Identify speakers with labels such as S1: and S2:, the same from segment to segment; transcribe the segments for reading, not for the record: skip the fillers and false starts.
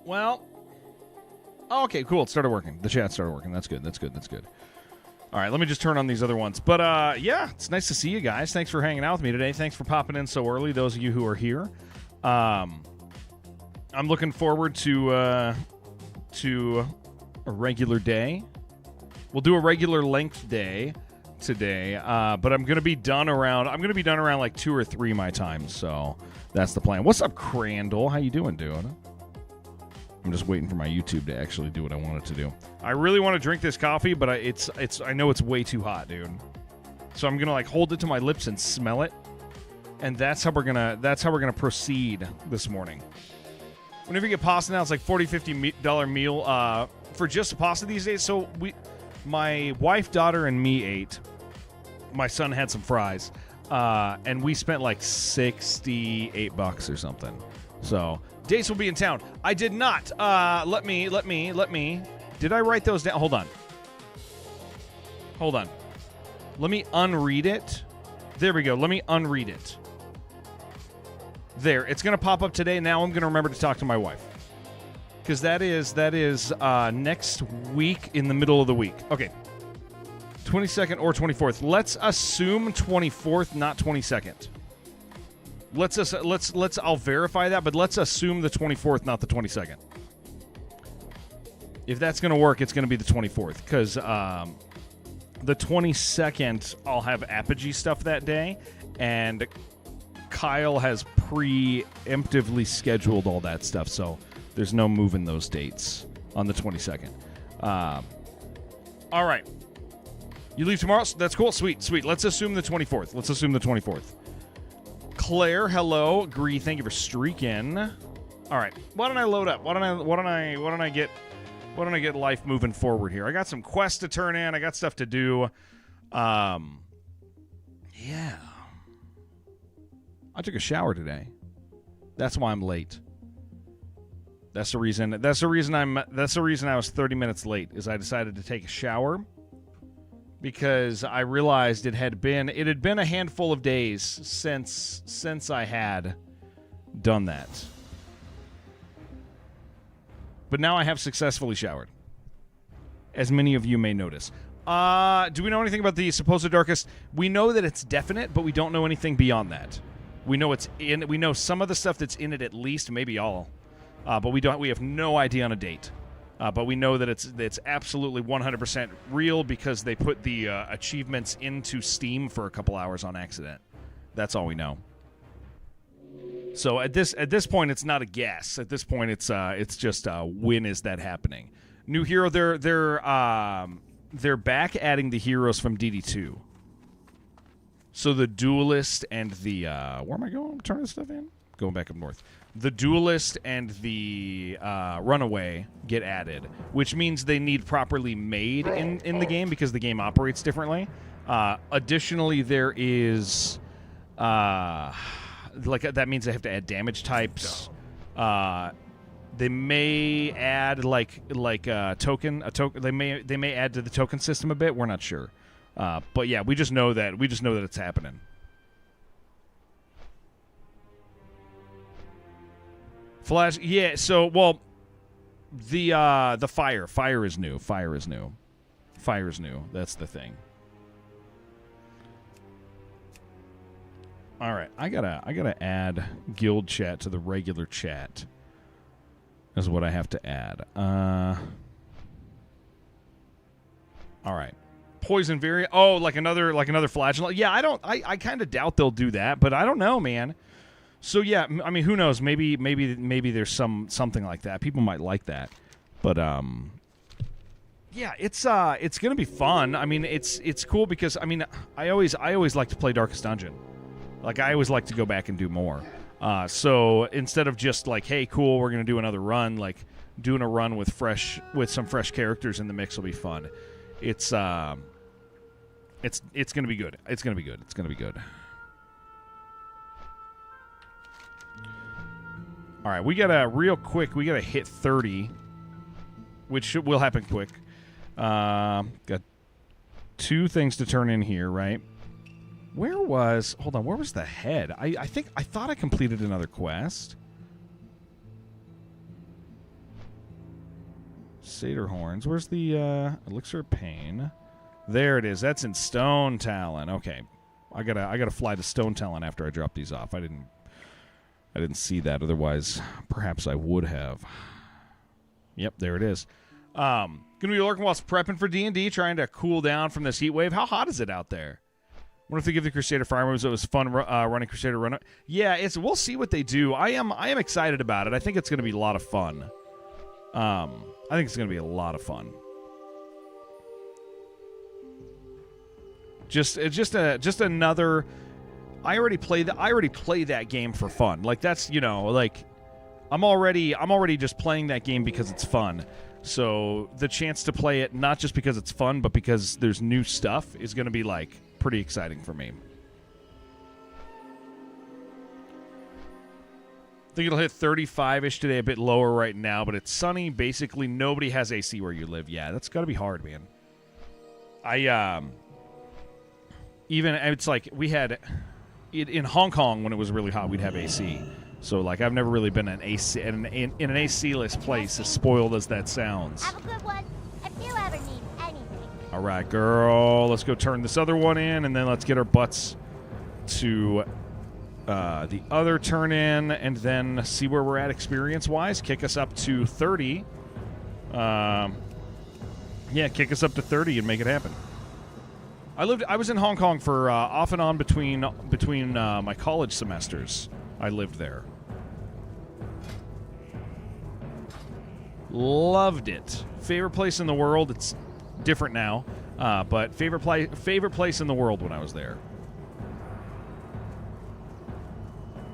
S1: Well. Oh, okay, cool. It started working. The chat started working. That's good. That's good. That's good. All right, let me just turn on these other ones. But, yeah, it's nice to see you guys. Thanks for hanging out with me today. Thanks for popping in so early, those of you who are here. I'm looking forward to a regular day. We'll do a regular length day today, but I'm going to be done around like 2 or 3 my time, so that's the plan. What's up, Crandall? How you doing, dude? I'm just waiting for my YouTube to actually do what I want it to do. I really want to drink this coffee, but I know it's way too hot, dude. So I'm gonna like hold it to my lips and smell it, and that's how we're gonna proceed this morning. Whenever you get pasta now, it's like $40-$50 meal for just pasta these days. So my wife, daughter, and me ate. My son had some fries, and we spent like $68 or something. So. Dace will be in town. I did not. Let me. Did I write those down? Hold on. Let me unread it. There we go. Let me unread it. There. It's going to pop up today. Now I'm going to remember to talk to my wife. Because that is next week in the middle of the week. Okay. 22nd or 24th. Let's assume 24th, not 22nd. Let's I'll verify that, but let's assume the 24th, not the 22nd. If that's going to work, it's going to be the 24th, because the 22nd, I'll have Apogee stuff that day, and Kyle has preemptively scheduled all that stuff, so there's no moving those dates on the 22nd. All right. You leave tomorrow? That's cool. Sweet. Let's assume the 24th. Claire, hello. Gree, thank you for streaking. All right, why don't I load up? Why don't I get life moving forward here? I got some quests to turn in. I got stuff to do. Yeah. I took a shower today. That's why I'm late. That's the reason I was 30 minutes late. Is I decided to take a shower. Because I realized it had been a handful of days since I had done that. But now I have successfully showered, as many of you may notice. Do we know anything about the supposed darkest? We know that it's definite, but we don't know anything beyond that. We know it's in. We know some of the stuff that's in it, at least, maybe all. But we have no idea on a date. But we know that it's absolutely 100% real because they put the achievements into Steam for a couple hours on accident. That's all we know. So at this point, it's not a guess. At this point, it's just when is that happening? New hero. They're back adding the heroes from DD2. So the duelist and the where am I going? Turn this stuff in. Going back up north. The duelist and the runaway get added, which means they need properly made in the game because the game operates differently. Additionally, there is that means they have to add damage types. They may add like a token. They may add to the token system a bit. We're not sure, but yeah, we just know that it's happening. Flash, yeah. So, well, the fire is new. Fire is new. That's the thing. All right, I gotta add guild chat to the regular chat. Is what I have to add. All right, poison variant. Oh, like another flagellant. Yeah, I kind of doubt they'll do that, but I don't know, man. So yeah, I mean, who knows? Maybe there's something like that. People might like that, but yeah, it's gonna be fun. I mean, it's cool because I mean, I always like to play Darkest Dungeon. Like I always like to go back and do more. So instead of just like, hey, cool, we're gonna do another run, like doing a run with some fresh characters in the mix will be fun. It's gonna be good. It's gonna be good. All right, we gotta hit 30, which will happen quick. Got 2 things to turn in here, right? Where was the head? I thought I completed another quest. Crusader horns. Where's the elixir of pain? There it is. That's in Stone Talon. Okay. I gotta fly to Stone Talon after I drop these off. I didn't see that. Otherwise, perhaps I would have. Yep, there it is. Gonna be lurking whilst prepping for D&D, trying to cool down from this heat wave. How hot is it out there? Wonder if they give the Crusader fire moves. It was fun running Crusader run. Yeah, we'll see what they do. I am excited about it. I think it's gonna be a lot of fun. I think it's gonna be a lot of fun. Just another. I already play that game for fun. Like that's like I'm already just playing that game because it's fun. So the chance to play it not just because it's fun, but because there's new stuff is going to be like pretty exciting for me. I think it'll hit 35-ish today, a bit lower right now, but it's sunny. Basically, nobody has AC where you live. Yeah, that's got to be hard, man. It's like we had in Hong Kong when it was really hot, we'd have AC. So like I've never really been in an AC-less place, as spoiled as that sounds.
S2: Have a good one. If you ever need anything.
S1: All right, girl, let's go turn this other one in, and then let's get our butts to the other turn in, and then see where we're at experience-wise. Kick us up to 30. Yeah, kick us up to 30 and make it happen. I was in Hong Kong for off and on between my college semesters. I lived there. Loved it. Favorite place in the world. It's different now, but favorite place in the world when I was there.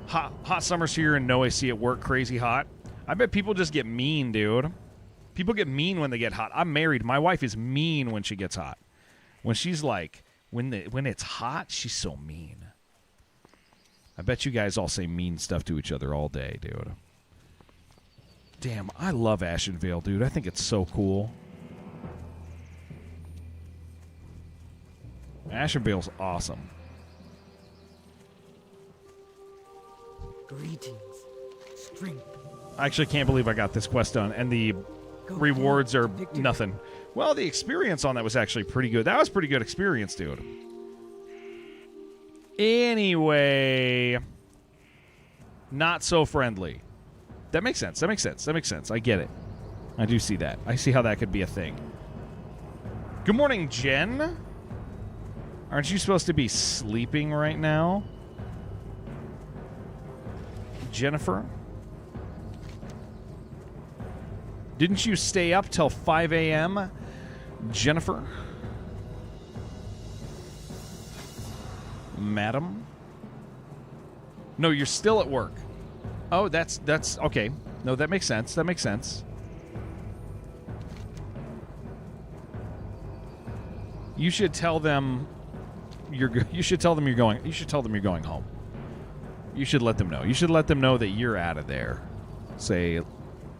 S1: Hot summers here and no AC at work. Crazy hot. I bet people just get mean, dude. People get mean when they get hot. I'm married. My wife is mean when she gets hot. When she's like, when it's hot, she's so mean. I bet you guys all say mean stuff to each other all day, dude. Damn, I love Ashenvale, dude. I think it's so cool. Ashenvale's awesome.
S3: Greetings, strength.
S1: I actually can't believe I got this quest done, and the rewards are nothing. Well, the experience on that was actually pretty good. That was pretty good experience, dude. Anyway, not so friendly. That makes sense. I get it. I do see that. I see how that could be a thing. Good morning, Jen. Aren't you supposed to be sleeping right now? Jennifer? Didn't you stay up till 5 a.m., Jennifer? Madam? No, you're still at work. Oh, that's okay. No, that makes sense. You should tell them you're going home. You should tell them you're going home. You should let them know. You should let them know that you're out of there. Say,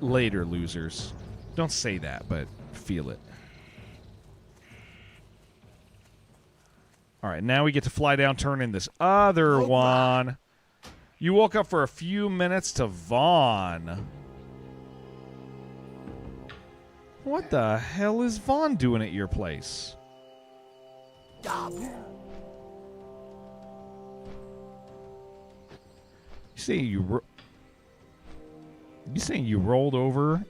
S1: later, losers. Don't say that, but feel it. All right, now we get to fly down, turn in this other one. You woke up for a few minutes to Vaughn. What the hell is Vaughn doing at your place? You saying you rolled over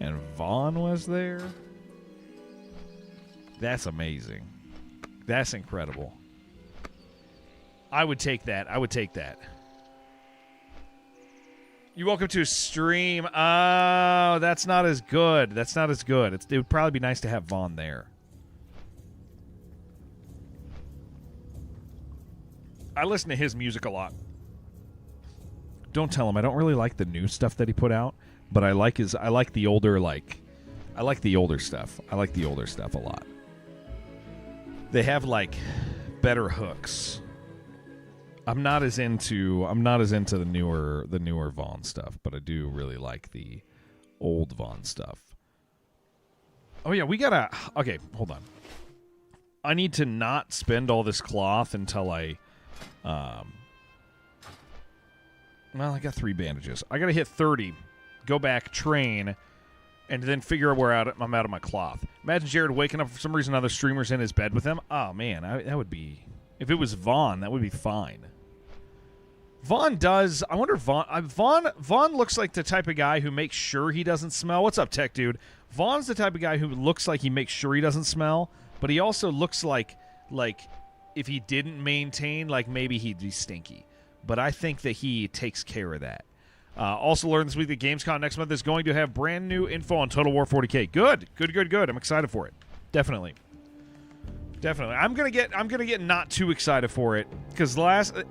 S1: and Vaughn was there? That's amazing. That's incredible. I would take that. You welcome to a stream. Oh, that's not as good. It would probably be nice to have Vaughn there. I listen to his music a lot. Don't tell him I don't really like the new stuff that he put out, but I like the older stuff. I like the older stuff a lot. They have like better hooks. I'm not as into the newer Vaughn stuff, but I do really like the old Vaughn stuff. Oh yeah, okay, hold on. I need to not spend all this cloth until I well, I got 3 bandages. I got to hit 30. Go back, train, and then figure out where I'm out of my cloth. Imagine Jared waking up for some reason other streamers in his bed with him. Oh, man, that would be... If it was Vaughn, that would be fine. Vaughn does... I wonder if Vaughn looks like the type of guy who makes sure he doesn't smell. What's up, tech dude? Vaughn's the type of guy who looks like he makes sure he doesn't smell, but he also looks like if he didn't maintain, like maybe he'd be stinky. But I think that he takes care of that. Also learned this week that Gamescom next month is going to have brand new info on Total War 40K. Good. I'm excited for it. Definitely. I'm gonna get not too excited for it because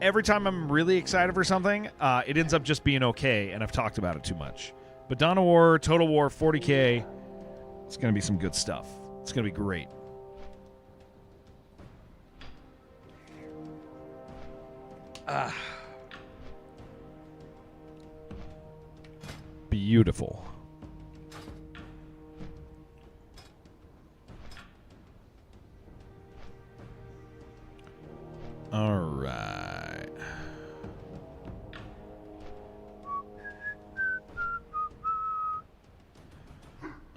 S1: every time I'm really excited for something, it ends up just being okay, and I've talked about it too much. But Dawn of War, Total War 40K, it's gonna be some good stuff. It's gonna be great. Beautiful. All right.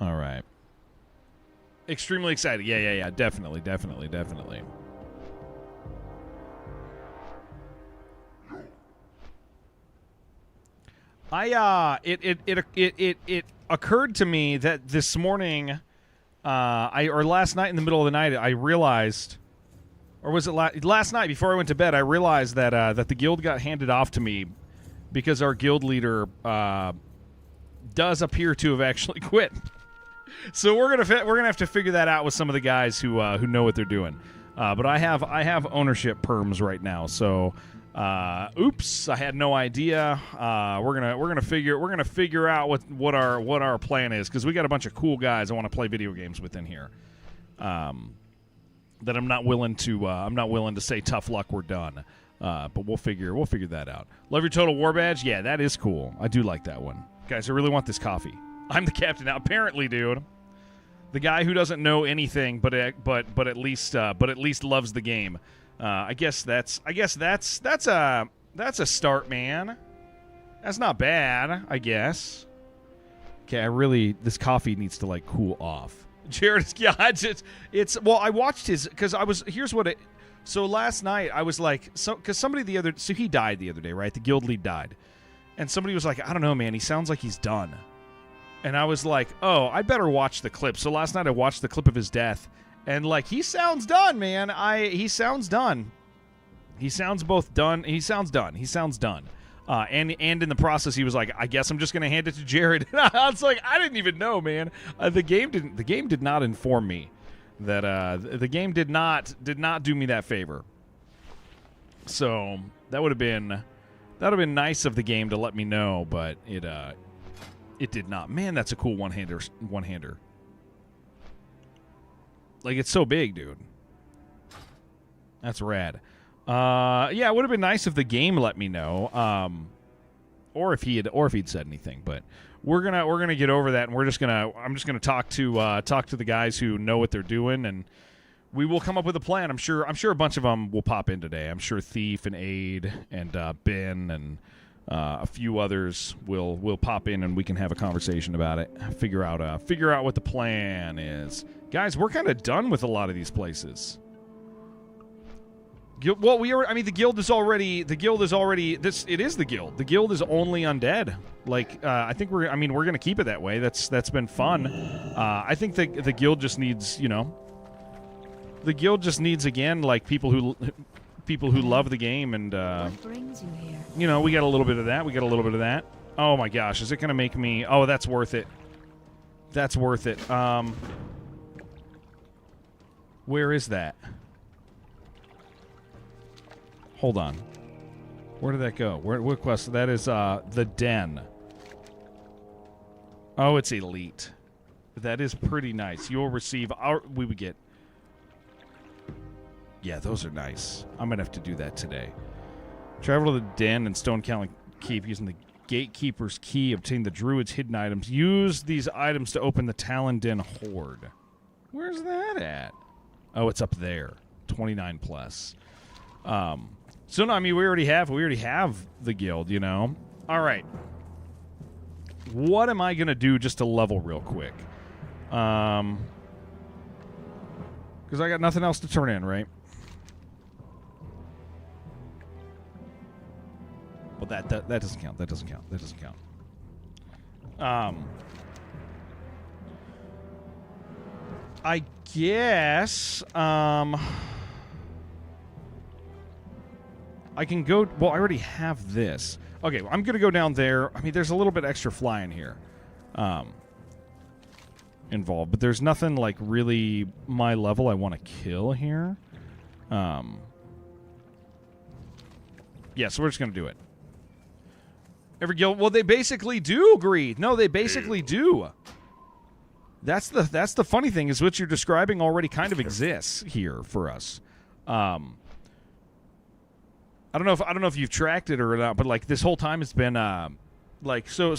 S1: All right. Extremely excited. Yeah. Definitely. It occurred to me that this morning, or last night in the middle of the night, I realized, or was it last night before I went to bed? I realized that the guild got handed off to me because our guild leader does appear to have actually quit. So we're gonna have to figure that out with some of the guys who know what they're doing. But I have ownership perms right now, so. Oops! I had no idea. We're gonna figure out what our plan is because we got a bunch of cool guys I want to play video games with in here. That I'm not willing to say tough luck. We're done. But we'll figure that out. Love your Total War badge. Yeah, that is cool. I do like that one, guys. I really want this coffee. I'm the captain now. Apparently, dude. The guy who doesn't know anything, but at least loves the game. I guess that's a start, man. That's not bad, I guess. Okay, this coffee needs to like cool off. Jared, I watched his because so last night I was like, because he died the other day, right? The guild lead died, and somebody was like, I don't know, man, he sounds like he's done, and I was like, oh, I better watch the clip. So last night I watched the clip of his death. And, like, he sounds done, man. He sounds done. He sounds both done. He sounds done. And in the process, he was like, I guess I'm just going to hand it to Jared. And I was like, I didn't even know, man. The game did not inform me that the game did not do me that favor. So that would have been nice of the game to let me know, but it did not. Man, that's a cool one-hander. Like, it's so big, dude. That's rad. Yeah, it would have been nice if the game let me know, or if he'd said anything. But we're gonna get over that, and I'm just gonna talk to the guys who know what they're doing, and we will come up with a plan. I'm sure a bunch of them will pop in today. I'm sure Thief and Aid and Ben and a few others will pop in, and we can have a conversation about it. Figure out what the plan is. Guys, we're kind of done with a lot of these places. Well, the guild is already. It is the guild. The guild is only undead. Like, I think we're going to keep it that way. That's been fun. I think the guild just needs, the guild just needs again, like people who love the game, and
S4: What brings you here?
S1: we got a little bit of that. Oh my gosh, is it going to make me? Oh, that's worth it. Where is that? Hold on. Where did that go? What quest? That is the Den. Oh, it's elite. That is pretty nice. You'll receive we would get. Yeah, those are nice. I'm gonna have to do that today. Travel to the Den and Stone Callan Keep using the Gatekeeper's key. Obtain the Druid's hidden items. Use these items to open the Talon Den Hoard. Where's that at? Oh, it's up there. 29 plus. So no, we already have the guild, All right. what am I going to do just to level real quick? Because I got nothing else to turn in, right? Well, that doesn't count. That doesn't count. That doesn't count. I guess I can go. Well, I already have this. Okay, well, I'm gonna go down there. I mean, there's a little bit extra flying here, involved, but there's nothing like really my level I want to kill here. Yeah, so we're just gonna do it. Every guild. Well, they basically do agree. No, they basically do. That's the funny thing is what you're describing already kind of exists here for us. I don't know if you've tracked it or not, but like this whole time it's been like so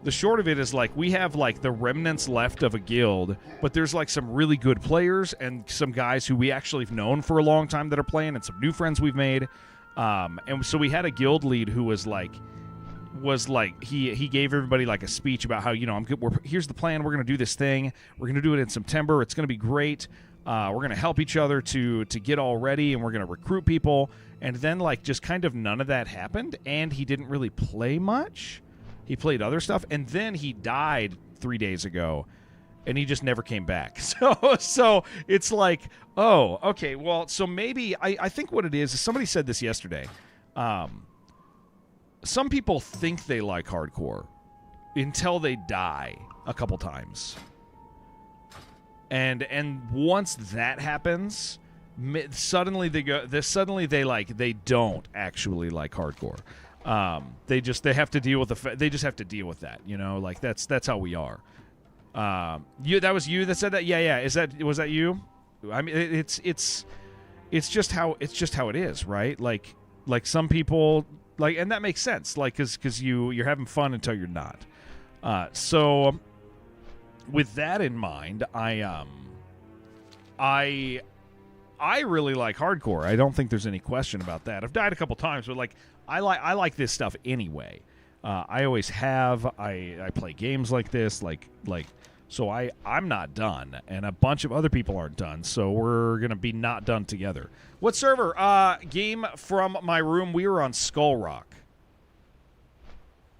S1: the short of it is like we have like the remnants left of a guild, but there's like some really good players and some guys who we actually have known for a long time that are playing and some new friends we've made. And so we had a guild lead who was like he gave everybody like a speech about how, you know, here's the plan, we're going to do this thing, we're going to do it in September, it's going to be great, we're going to help each other to get all ready, and we're going to recruit people. And then like just kind of none of that happened, and he didn't really play much. He played other stuff, and then he died 3 days ago, and he just never came back. So it's like, oh, okay, well, so maybe I think what it is somebody said this yesterday. Some people think they like hardcore until they die a couple times. And once that happens, suddenly they don't actually like hardcore. They have to deal with they just have to deal with that, you know, like that's how we are. That was you that said that? Yeah. Was that you? I mean, it's just how it is, right? Like some people, like, and that makes sense, like, because you're having fun until you're not. So with that in mind, I really like hardcore. I don't think there's any question about that. I've died a couple times, but like I like this stuff anyway. I always have. I play games like this, like so I'm not done, and a bunch of other people aren't done, so we're gonna be not done together. What server? Game from my room. We were on Skull Rock.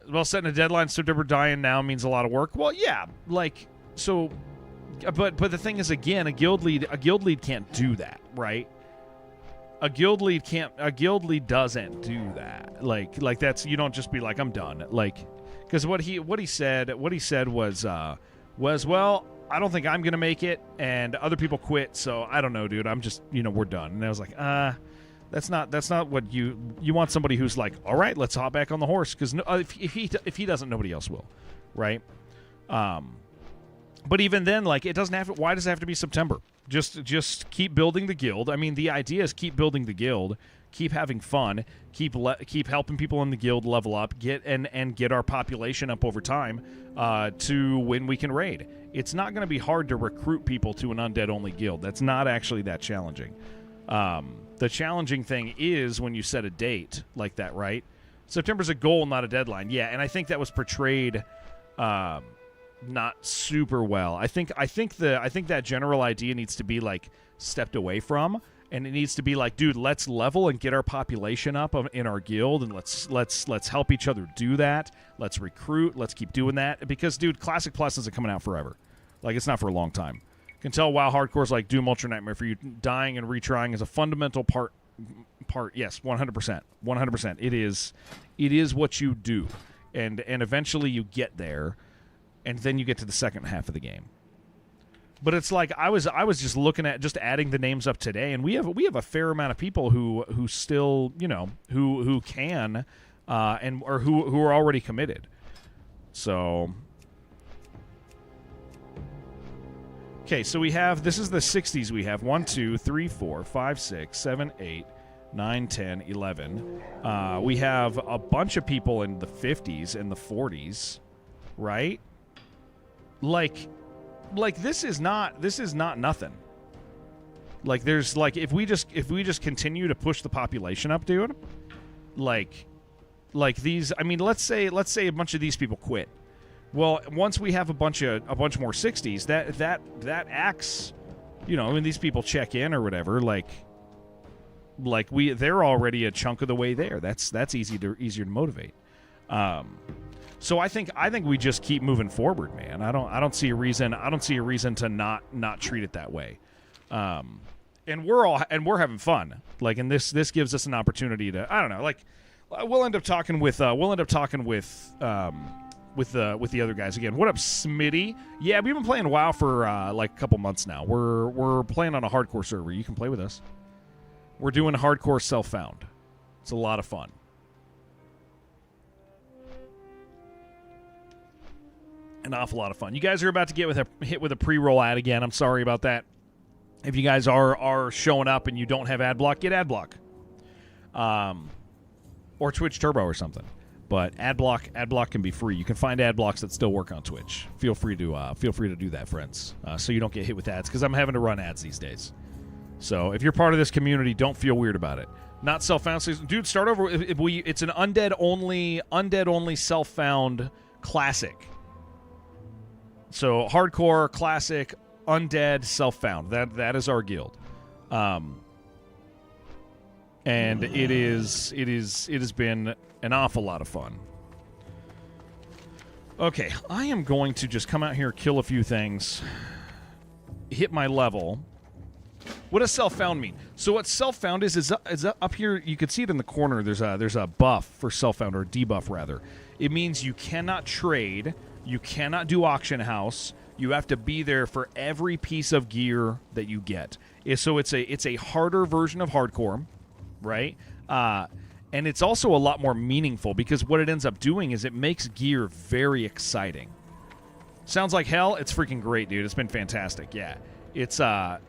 S1: Well, setting a deadline, September dying now means a lot of work. Well, yeah, like so, but the thing is, again, a guild lead can't do that, right? A guild lead doesn't do that. Like that's, you don't just be like, I'm done. Like, because what he said was well, I don't think I'm gonna make it, and other people quit, so I don't know, dude. I'm just, we're done. And I was like, that's not what you want. Somebody who's like, all right, let's hop back on the horse, because if he doesn't, nobody else will, right? But even then, like, it doesn't have to. Why does it have to be September? Just keep building the guild. I mean, the idea is keep building the guild, keep having fun, keep helping people in the guild level up, get our population up over time, to when we can raid. It's not going to be hard to recruit people to an undead only guild. That's not actually that challenging. The challenging thing is when you set a date like that, right? September's a goal, not a deadline. Yeah, and I think that was portrayed not super well. I think that general idea needs to be like stepped away from, and it needs to be like, dude, let's level and get our population up in our guild, and let's help each other do that. Let's recruit. Let's keep doing that, because, dude, Classic Plus isn't coming out forever. Like, it's not for a long time. You can tell WoW Hardcore's like Doom Ultra Nightmare for you. Dying and retrying is a fundamental part. Yes, 100%. It is what you do, and eventually you get there, and then you get to the second half of the game. But it's like I was just looking at just adding the names up today, and we have a fair amount of people who still, who can or who are already committed. So okay, so we have, this is the 60s. We have 1, 2, 3, 4, 5, 6, 7, 8, 9, 10, 11. We have a bunch of people in the 50s and the 40s, right? Like this is not nothing. Like, there's like, if we just continue to push the population up, dude, like Like these, I mean, let's say a bunch of these people quit. Well, once we have a bunch more 60s, that acts, you know, when these people check in or whatever, like they're already a chunk of the way there. That's easier to motivate. So I think we just keep moving forward, man. I don't see a reason to not treat it that way. And we're having fun. Like, and this gives us an opportunity to, I don't know, like we'll end up talking with the other guys again. What up, Smitty? Yeah, we've been playing WoW for like a couple months now. We're playing on a hardcore server. You can play with us. We're doing hardcore self-found. It's a lot of fun. An awful lot of fun. You guys are about to get hit with a pre-roll ad again. I'm sorry about that. If you guys are showing up and you don't have ad block, get ad block. Or Twitch Turbo or something. But ad block can be free. You can find ad blocks that still work on Twitch. Feel free to do that, friends, so you don't get hit with ads, because I'm having to run ads these days. So if you're part of this community, don't feel weird about it. Not self-found, dude. Start over. It's an undead only self-found classic. So hardcore, classic, undead, self-found. That is our guild. And it has been an awful lot of fun. Okay, I am going to just come out here, kill a few things, hit my level. What does self-found mean? So what self-found is up here. You can see it in the corner. There's a buff for self-found, or debuff rather. It means you cannot trade, you cannot do auction house. You have to be there for every piece of gear that you get. So it's a harder version of hardcore, right? And it's also a lot more meaningful, because what it ends up doing is it makes gear very exciting. Sounds like hell? It's freaking great, dude. It's been fantastic. Yeah, it's the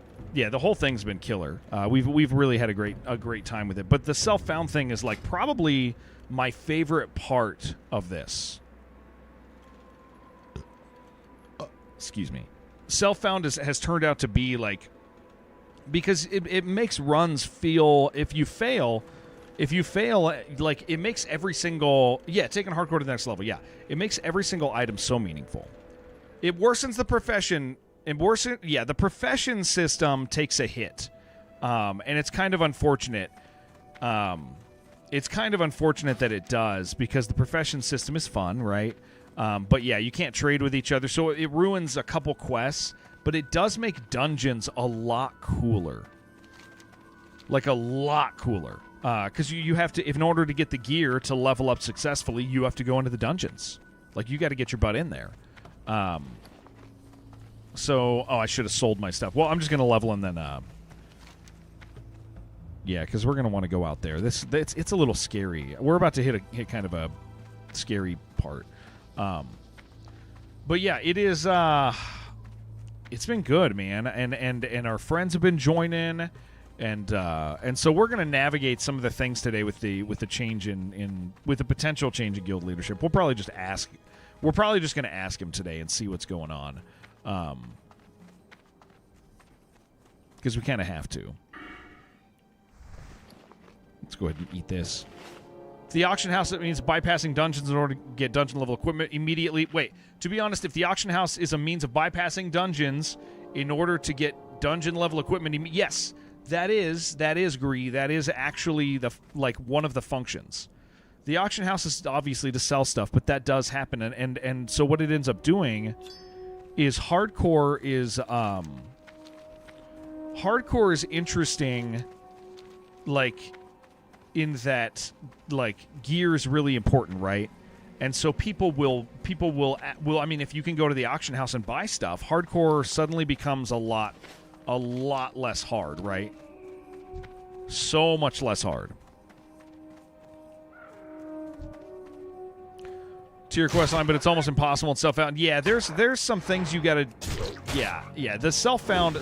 S1: whole thing's been killer. We've really had a great time with it. But the self-found thing is like probably my favorite part of this. Excuse me. Self-found has turned out to be like, because it makes runs feel, if you fail, like it makes every single, taking hardcore to the next level, it makes every single item so meaningful. It worsens the profession. The profession system takes a hit, and it's kind of unfortunate. It's kind of unfortunate that it does, because the profession system is fun, right? But yeah, you can't trade with each other, so it ruins a couple quests. But it does make dungeons a lot cooler, like a lot cooler. Because you have to, in order to get the gear to level up successfully, you have to go into the dungeons. Like, you got to get your butt in there. I should have sold my stuff. Well, I'm just going to level and then, because we're going to want to go out there. It's a little scary. We're about to hit kind of a scary part. But yeah, it is, it's been good, man. And our friends have been joining. And so we're going to navigate some of the things today with the change with the potential change in guild leadership. We're probably just going to ask him today and see what's going on. Because we kind of have to. Let's go ahead and eat this. The auction house, that means bypassing dungeons in order to get dungeon level equipment immediately. Wait, to be honest, if the auction house is a means of bypassing dungeons in order to get dungeon level equipment, yes, that is Gree. That is actually one of the functions. The auction house is obviously to sell stuff, but that does happen. And so what it ends up doing is hardcore is interesting, like, in that, like, gear is really important, right? And so people will I mean, if you can go to the auction house and buy stuff, hardcore suddenly becomes a lot less hard, right? So much less hard. To your quest line, but it's almost impossible in self-found. Yeah, there's some things you gotta. Yeah. The self-found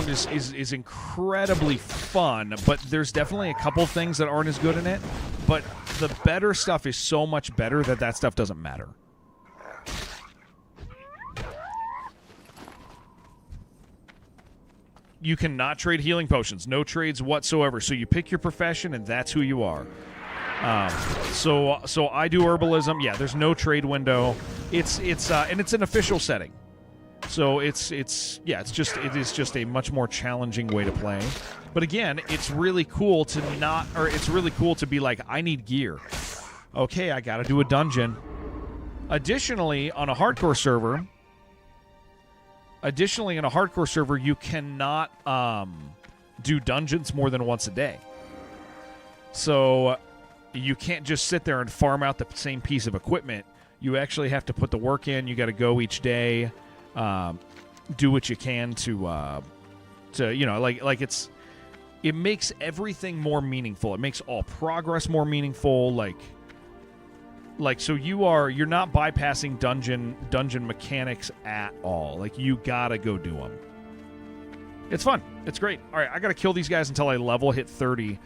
S1: is incredibly fun, but there's definitely a couple things that aren't as good in it. But the better stuff is so much better that stuff doesn't matter. You cannot trade healing potions. No trades whatsoever. So you pick your profession, and that's who you are. So I do herbalism. Yeah, there's no trade window. It's an official setting. So it is just a much more challenging way to play. But again, it's really cool to be like, I need gear. Okay, I got to do a dungeon. Additionally, on a hardcore server, you cannot do dungeons more than once a day. So you can't just sit there and farm out the same piece of equipment. You actually have to put the work in. You got to go each day, do what you can to it makes everything more meaningful. It makes all progress more meaningful. Like so you're not bypassing dungeon mechanics at all. Like, you gotta go do them. It's fun. It's great. All right, I gotta kill these guys until I level hit 30,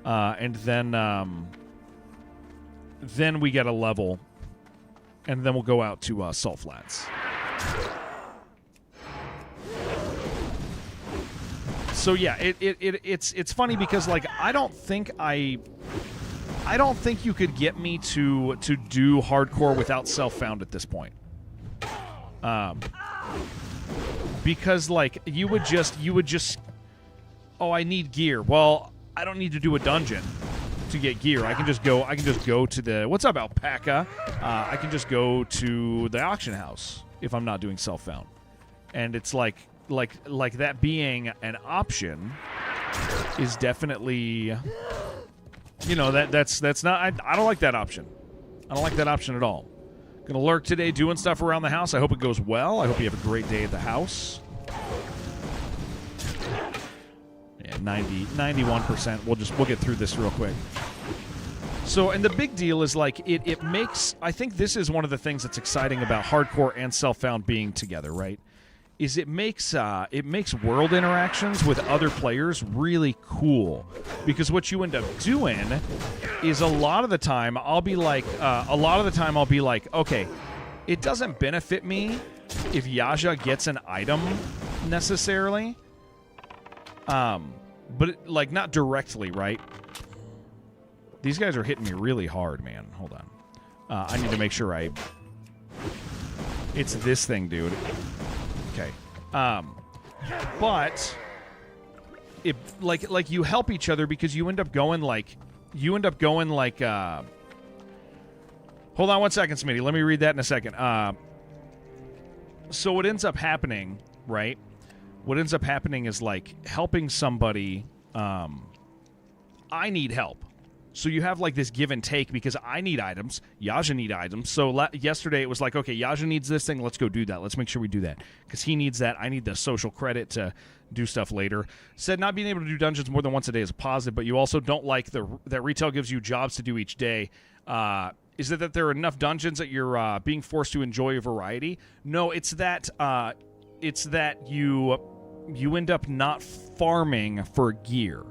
S1: and then we get a level, and then we'll go out to Salt Flats. So yeah, it's funny because, like, I don't think you could get me to do hardcore without self-found at this point. Because, like, you would just oh, I need gear. Well, I don't need to do a dungeon to get gear. I can just go to the, what's up, alpaca? I can just go to the auction house if I'm not doing self-found. And it's like that being an option is definitely, that's not, I don't like that option. I don't like that option at all. Gonna lurk today doing stuff around the house. I hope it goes well. I hope you have a great day at the house. Yeah, 91%. We'll get through this real quick. So, and the big deal is, like, it makes, I think this is one of the things that's exciting about hardcore and self-found being together, right? Is it makes world interactions with other players really cool, because what you end up doing is a lot of the time I'll be like, okay, it doesn't benefit me if Yaja gets an item necessarily, but not directly, right? These guys are hitting me really hard, man. Hold on, I need to make sure it's this thing, dude. Okay. But it like you help each other because you end up going like hold on one second, Smitty. Let me read that in a second. So what ends up happening, right? What ends up happening is, like, helping somebody, I need help. So you have, like, this give and take because I need items. Yaja need items. So yesterday it was like, okay, Yaja needs this thing. Let's go do that. Let's make sure we do that because he needs that. I need the social credit to do stuff later. Said not being able to do dungeons more than once a day is a positive, but you also don't like that retail gives you jobs to do each day. Is it that there are enough dungeons that you're being forced to enjoy a variety? No, it's that you end up not farming for gear,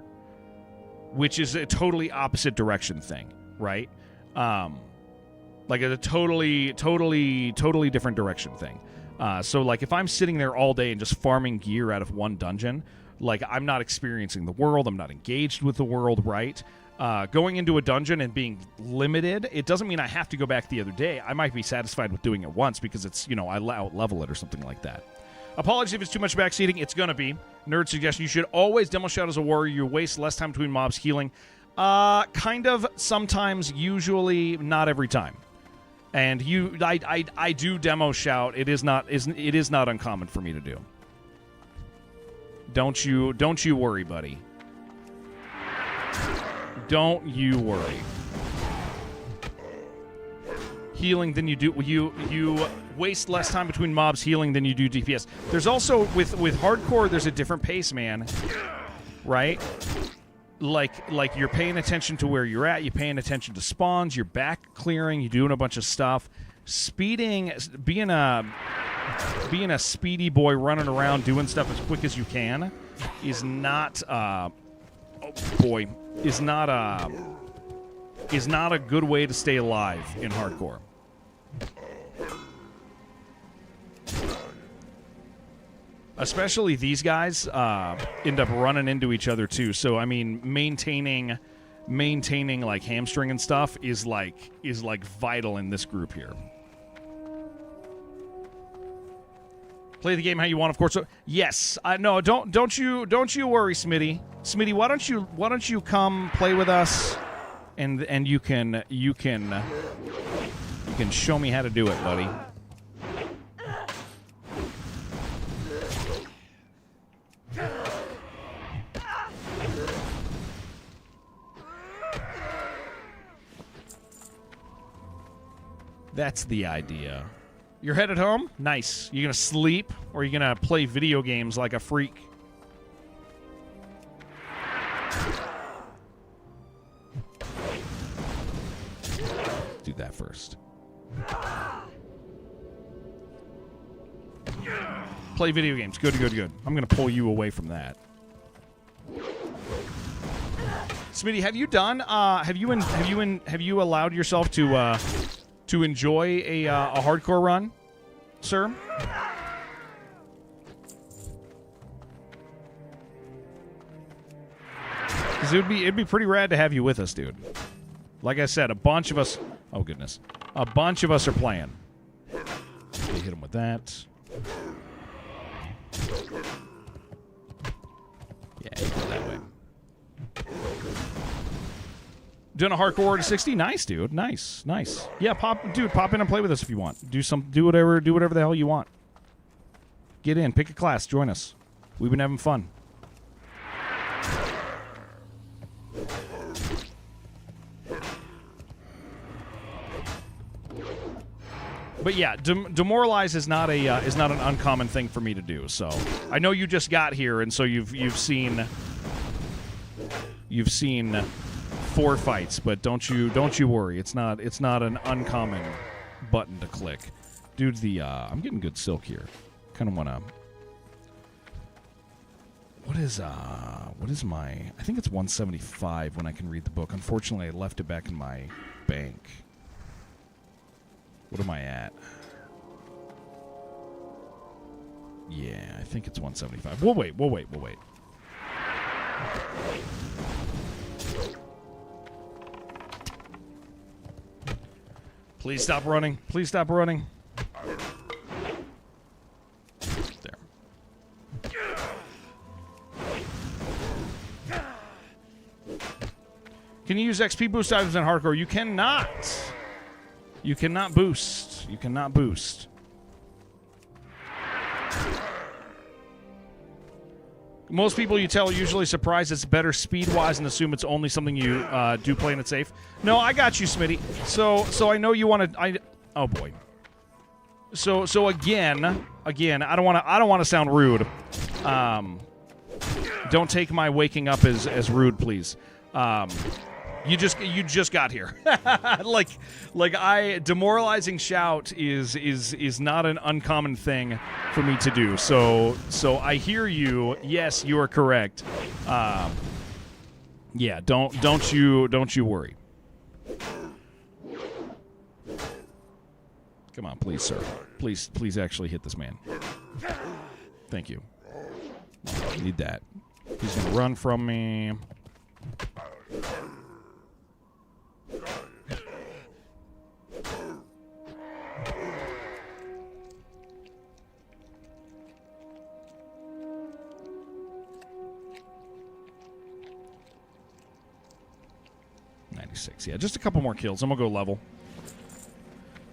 S1: which is a totally opposite direction thing, right? Like a totally different direction thing. So, like, if I'm sitting there all day and just farming gear out of one dungeon, like, I'm not experiencing the world. I'm not engaged with the world, right? Going into a dungeon and being limited, it doesn't mean I have to go back the other day. I might be satisfied with doing it once because it's, I out-level it or something like that. Apologies if it's too much backseating. It's going to be. Nerd suggestion. You should always demo shout as a warrior. You waste less time between mobs healing. Kind of. Sometimes. Usually. Not every time. And I do demo shout. It is not uncommon for me to do. Don't you worry, buddy. Don't you worry. Healing than you do. You waste less time between mobs healing than you do DPS. There's also with hardcore, there's a different pace, man. Right? Like you're paying attention to where you're at. You're paying attention to spawns. You're back clearing. You're doing a bunch of stuff. Speeding, being a speedy boy running around doing stuff as quick as you can is not. Is not a good way to stay alive in hardcore. Especially these guys end up running into each other too. So I mean, maintaining like hamstring and stuff is like vital in this group here. Play the game how you want, of course. So, yes, no, don't you worry, Smitty. Smitty, why don't you come play with us, and you can show me how to do it, buddy. That's the idea. You're headed home? Nice. You gonna sleep, or you gonna play video games like a freak? Do that first. Play video games. Good. I'm gonna pull you away from that. Smitty, have you done? Have you allowed yourself to enjoy a hardcore run, sir? Because it'd be pretty rad to have you with us, dude. Like I said, a bunch of us. Oh goodness, a bunch of us are playing. Okay, hit him with that. Yeah, go that way. Doing a hardcore to 60, nice, dude, nice. Yeah, pop in and play with us if you want. Do whatever the hell you want. Get in, pick a class, join us. We've been having fun. But yeah, demoralize is not an uncommon thing for me to do. So I know you just got here, and so you've seen 4 fights, but don't you worry. It's not an uncommon button to click. Dude, I'm getting good silk here. Kind of want to. What is my? I think it's 175 when I can read the book. Unfortunately, I left it back in my bank. What am I at? Yeah, I think it's 175. We'll wait. Please stop running. There. Can you use XP boost items in hardcore? You cannot. You cannot boost. Most people you tell are usually surprised it's better speed-wise and assume it's only something you do play and it's safe. No, I got you, Smitty. So I know you want to. Oh boy. So again, I don't want to sound rude. Don't take my waking up as rude, please. You just got here. Demoralizing shout is not an uncommon thing for me to do. So I hear you. Yes, you are correct. Yeah, don't you worry. Come on, please, sir. Please actually hit this man. Thank you. Need that. He's gonna run from me. Yeah, just a couple more kills. I'm gonna go level.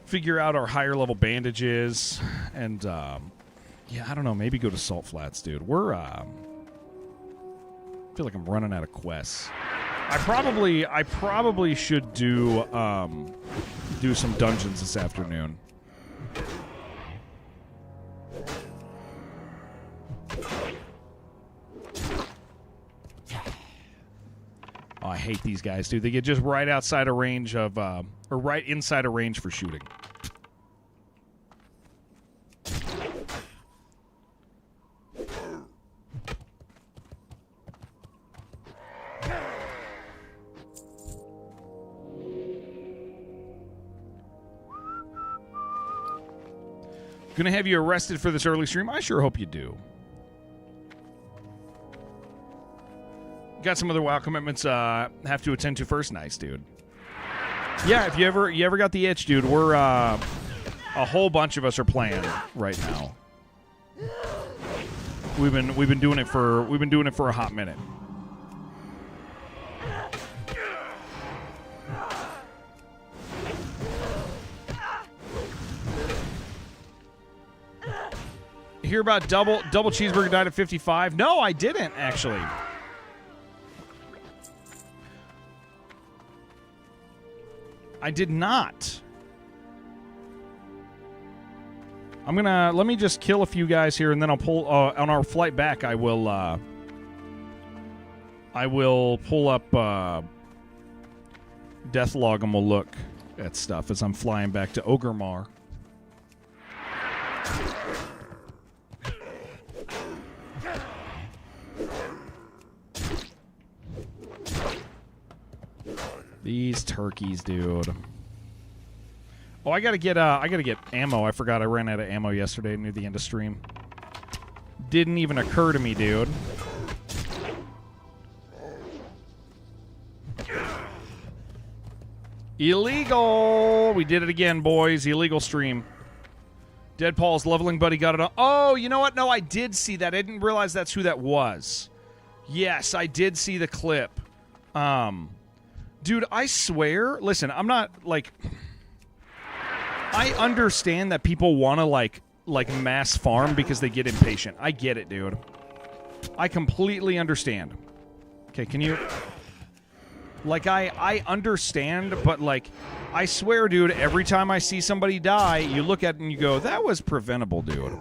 S1: Figure out our higher level bandages, and yeah, I don't know. Maybe go to Salt Flats, dude. I feel like I'm running out of quests. I probably should do some dungeons this afternoon. Oh, I hate these guys, dude. They get just right outside a range of, or right inside a range for shooting. Gonna have you arrested for this early stream? I sure hope you do. Got some other WoW commitments have to attend to first. Nice, dude. Yeah, if you ever got the itch, dude, we're a whole bunch of us are playing right now. We've been doing it for a hot minute. Hear about double cheeseburger died at 55? No, I didn't actually. I did not. Let me just kill a few guys here, and then I'll pull on our flight back. I will pull up death log and we'll look at stuff as I'm flying back to Ogremar. These turkeys, dude. Oh, I gotta get ammo. I forgot I ran out of ammo yesterday near the end of stream. Didn't even occur to me, dude. Illegal! We did it again, boys. Illegal stream. Dead Paul's leveling buddy got it on. Oh, you know what? No, I did see that. I didn't realize that's who that was. Yes, I did see the clip. Dude, I swear, listen, I'm not, like, I understand that people want to, like mass farm because they get impatient. I get it, dude. I completely understand. Okay, can you, like, I understand, but, like, I swear, dude, every time I see somebody die, you look at it and you go, that was preventable, dude.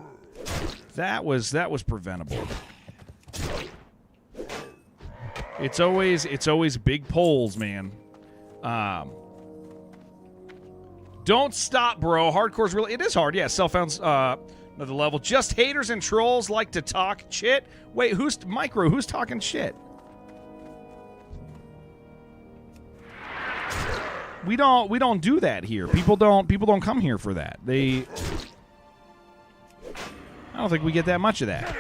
S1: That was preventable. It's always big polls, man. Don't stop, bro. Hardcore's really... It is hard, yeah. Self-found's another level. Just haters and trolls like to talk shit. Wait, who's... Micro, who's talking shit? We don't do that here. People don't come here for that. I don't think we get that much of that.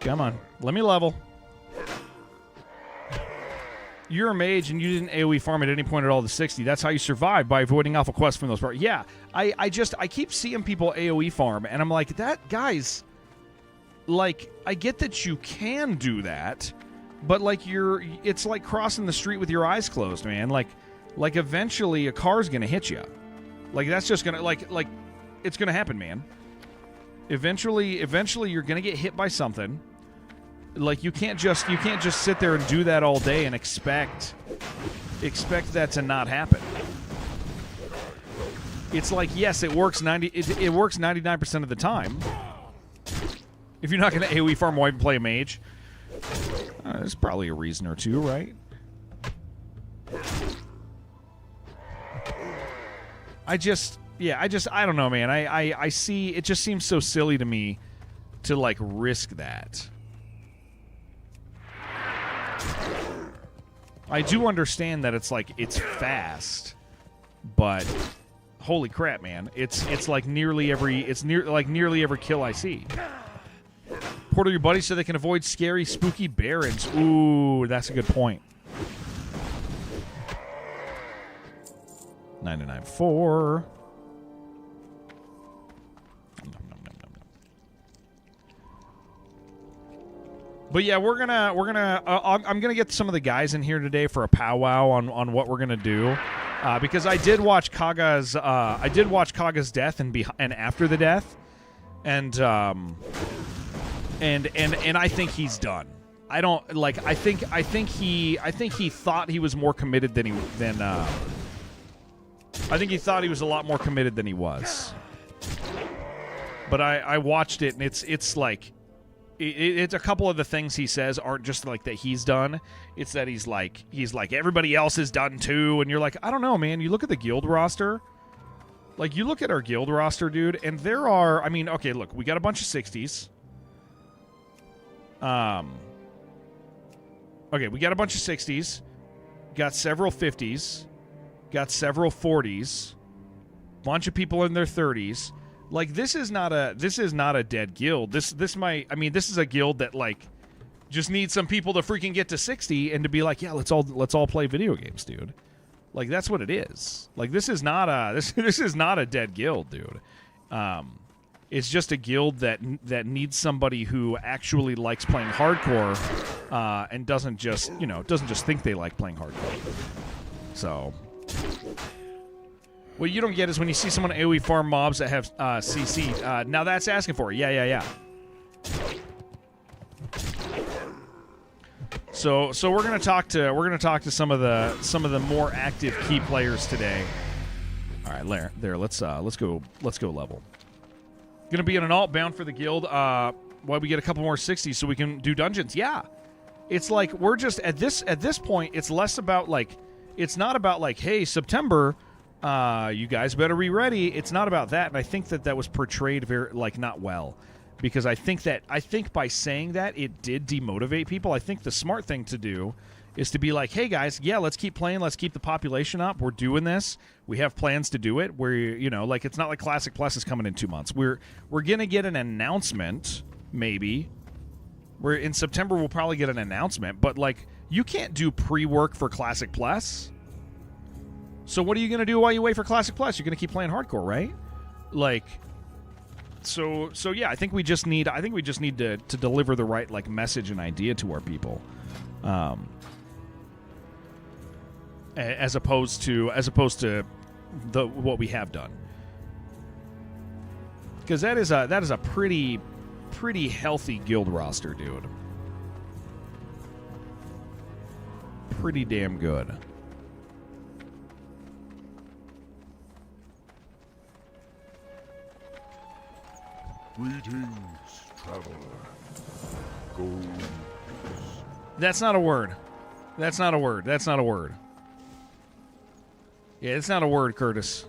S1: Come on. Let me level. You're a mage and you didn't AoE farm at any point at all to 60. That's how you survive, by avoiding alpha quests from those parts. Yeah, I keep seeing people AoE farm, and I'm like, that, guys, like, I get that you can do that, but, like, it's like crossing the street with your eyes closed, man. Like eventually a car's gonna hit you. Like, that's just gonna, like, it's gonna happen, man. Eventually you're gonna get hit by something. Like, you can't just sit there and do that all day and expect that to not happen. It's like, yes, it works 99% of the time. If you're not gonna AoE farm, why even play a mage? There's probably a reason or two, right? I don't know, man. I see, it just seems so silly to me to, like, risk that. I do understand that it's, like, it's fast, but holy crap, man. It's like nearly every kill I see. Portal your buddies so they can avoid scary, spooky barons. Ooh, that's a good point. 994. But yeah, I'm gonna get some of the guys in here today for a powwow on what we're gonna do, because I did watch Kaga's death and after the death, and I think he's done. I don't like. I think he thought he was more committed than I think he thought he was a lot more committed than he was. But I watched it, and it's like. It's a couple of the things he says aren't just like that he's done. It's that he's like everybody else is done too, and you're like, I don't know, man. You look at the guild roster, like you look at our guild roster, dude, and there are. I mean, okay, look, we got a bunch of 60s. Okay, we got a bunch of 60s, got several 50s, got several 40s. bunch of people in their 30s. Like, this is not a dead guild. This is a guild that, like, just needs some people to freaking get to 60 and to be like, yeah, let's all play video games, dude. Like, that's what it is. Like, this is not a dead guild, dude. It's just a guild that needs somebody who actually likes playing hardcore, and doesn't just think they like playing hardcore. So, what you don't get is when you see someone AoE farm mobs that have CC. Now that's asking for it. Yeah. So we're gonna talk to some of the more active key players today. All right, there. Let's go level. Gonna be in an alt bound for the guild. While we get a couple more 60s so we can do dungeons. Yeah, it's like we're just at this point. It's less about like, it's not about like, hey, September, you guys better be ready. It's not about that, and I think that was portrayed very not well. Because I think by saying that, it did demotivate people. I think the smart thing to do is to be like, hey, guys, yeah, let's keep playing. Let's keep the population up. We're doing this. We have plans to do it. It's not like Classic Plus is coming in 2 months. We're going to get an announcement, maybe. In September, we'll probably get an announcement. But, like, you can't do pre-work for Classic Plus. So what are you going to do while you wait for Classic Plus? You're going to keep playing hardcore, right? Like... So yeah, I think we just need to deliver the right like message and idea to our people, as opposed to what we have done, because that is a pretty healthy guild roster, dude. Pretty damn good.
S5: Greetings, traveler. Gold.
S1: That's not a word. That's not a word. Yeah, it's not a word, Curtis.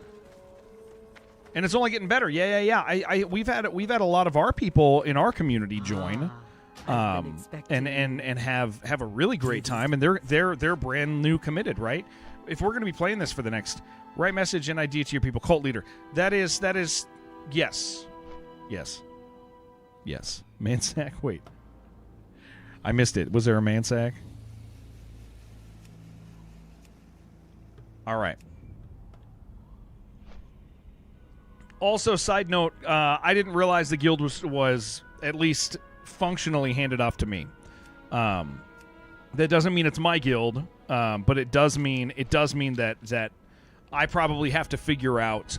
S1: And it's only getting better. Yeah. We've had a lot of our people in our community join, and have a really great time, and they're brand new committed, right? If we're going to be playing this for the next, right message and idea to your people, cult leader. That is yes. Yes. Mansack? Wait. I missed it. Was there a Mansack? All right. Also, side note, I didn't realize the guild was at least functionally handed off to me. That doesn't mean it's my guild, but it does mean that I probably have to figure out...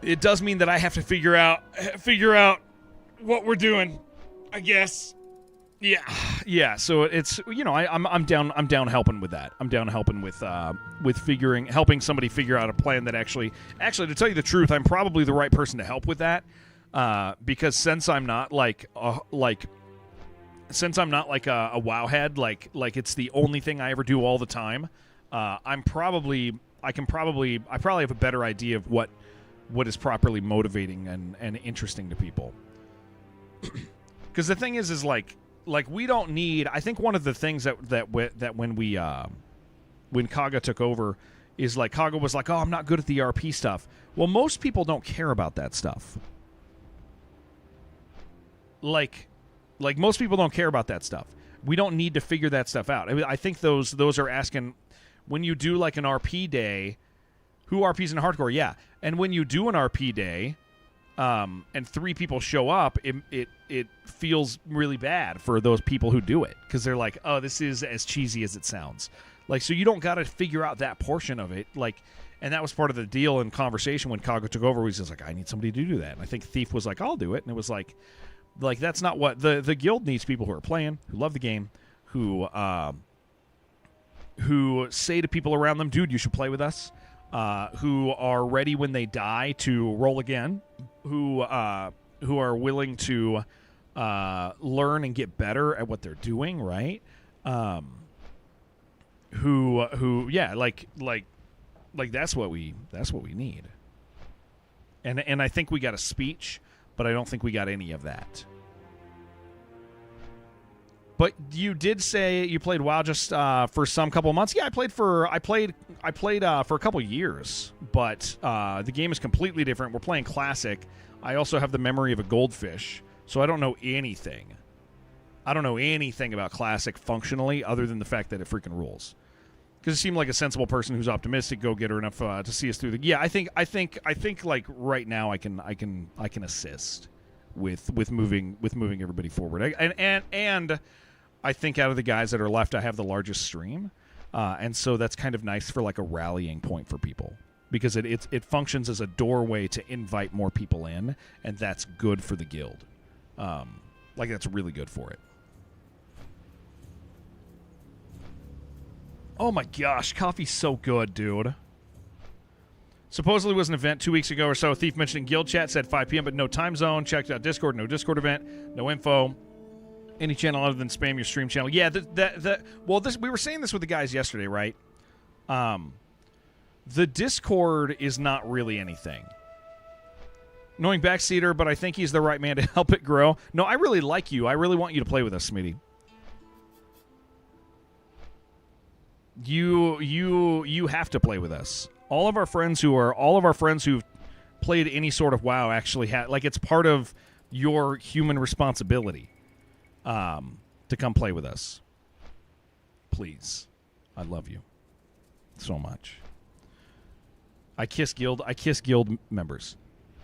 S1: it does mean that I have to figure out what we're doing, I guess. Yeah. So it's I'm down helping with that. I'm down helping with helping somebody figure out a plan that actually to tell you the truth, I'm probably the right person to help with that. Because since I'm not like a wowhead, like it's the only thing I ever do all the time. I probably have a better idea of what is properly motivating and interesting to people. Because the thing is like we don't need. I think one of the things that when Kaga took over is like Kaga was like, oh, I'm not good at the RP stuff. Well, most people don't care about that stuff. Like most people don't care about that stuff. We don't need to figure that stuff out. I think those are asking when you do like an RP day. Who RPs in hardcore? Yeah. And when you do an RP day, and 3 people show up, it feels really bad for those people who do it. Because they're like, oh, this is as cheesy as it sounds. Like, so you don't got to figure out that portion of it. Like, and that was part of the deal and conversation when Kaga took over. He was just like, I need somebody to do that. And I think Thief was like, I'll do it. And it was like that's not what... The guild needs people who are playing, who love the game, who say to people around them, dude, you should play with us. Who are ready when they die to roll again, who are willing to learn and get better at what they're doing, right? Who like that's what we need. And I think we got a speech, but I don't think we got any of that. But you did say you played WoW just for some couple of months. Yeah, I played for a couple years, but the game is completely different. We're playing Classic. I also have the memory of a goldfish, so I don't know anything. I don't know anything about Classic functionally, other than the fact that it freaking rules. Because it seemed like a sensible person who's optimistic, go-getter enough to see us through the. Yeah, I think like right now I can assist with moving everybody forward. And I think out of the guys that are left, I have the largest stream, and so that's kind of nice for like a rallying point for people, because it functions as a doorway to invite more people in, and that's good for the guild. Like that's really good for it. Oh my gosh, coffee's so good, dude. Supposedly was an event 2 weeks ago or so. Thief mentioned in guild chat, said 5 p.m., but no time zone. Checked out Discord, no Discord event, no info. Any channel other than spam your stream channel. Yeah, we were saying this with the guys yesterday, right? The Discord is not really anything. Knowing Backseater, but I think he's the right man to help it grow. No, I really like you. I really want you to play with us, Smitty. You have to play with us. All of our friends who've played any sort of WoW actually have, like, it's part of your human responsibility to come play with us. Please. I love you so much. I kiss guild members.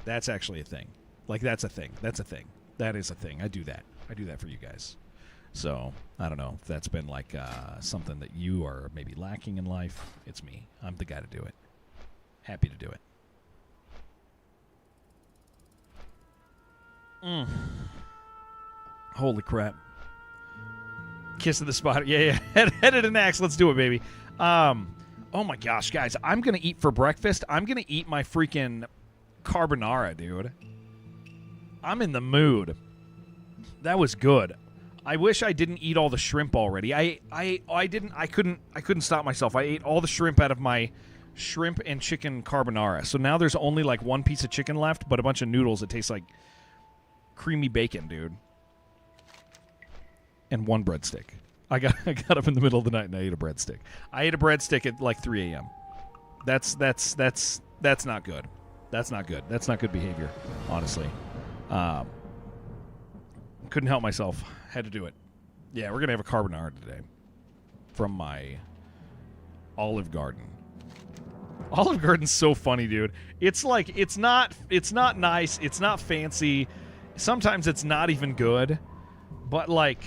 S1: That's actually a thing. Like, that's a thing. That is a thing. I do that for you guys. So, I don't know if that's been like something that you are maybe lacking in life. It's me. I'm the guy to do it. Happy to do it. Holy crap. Kiss of the spot. Yeah. Headed an axe. Let's do it, baby. Oh my gosh, guys. I'm going to eat for breakfast. I'm going to eat my freaking carbonara, dude. I'm in the mood. That was good. I wish I didn't eat all the shrimp already. I couldn't stop myself. I ate all the shrimp out of my shrimp and chicken carbonara. So now there's only like one piece of chicken left, but a bunch of noodles that taste like creamy bacon, dude. And one breadstick. I got up in the middle of the night and I ate a breadstick. I ate a breadstick at like 3 a.m. That's not good. That's not good. That's not good behavior, honestly. Couldn't help myself. Had to do it. Yeah, we're gonna have a carbonara today from my Olive Garden. Olive Garden's so funny, dude. It's like it's not nice. It's not fancy. Sometimes it's not even good. But like,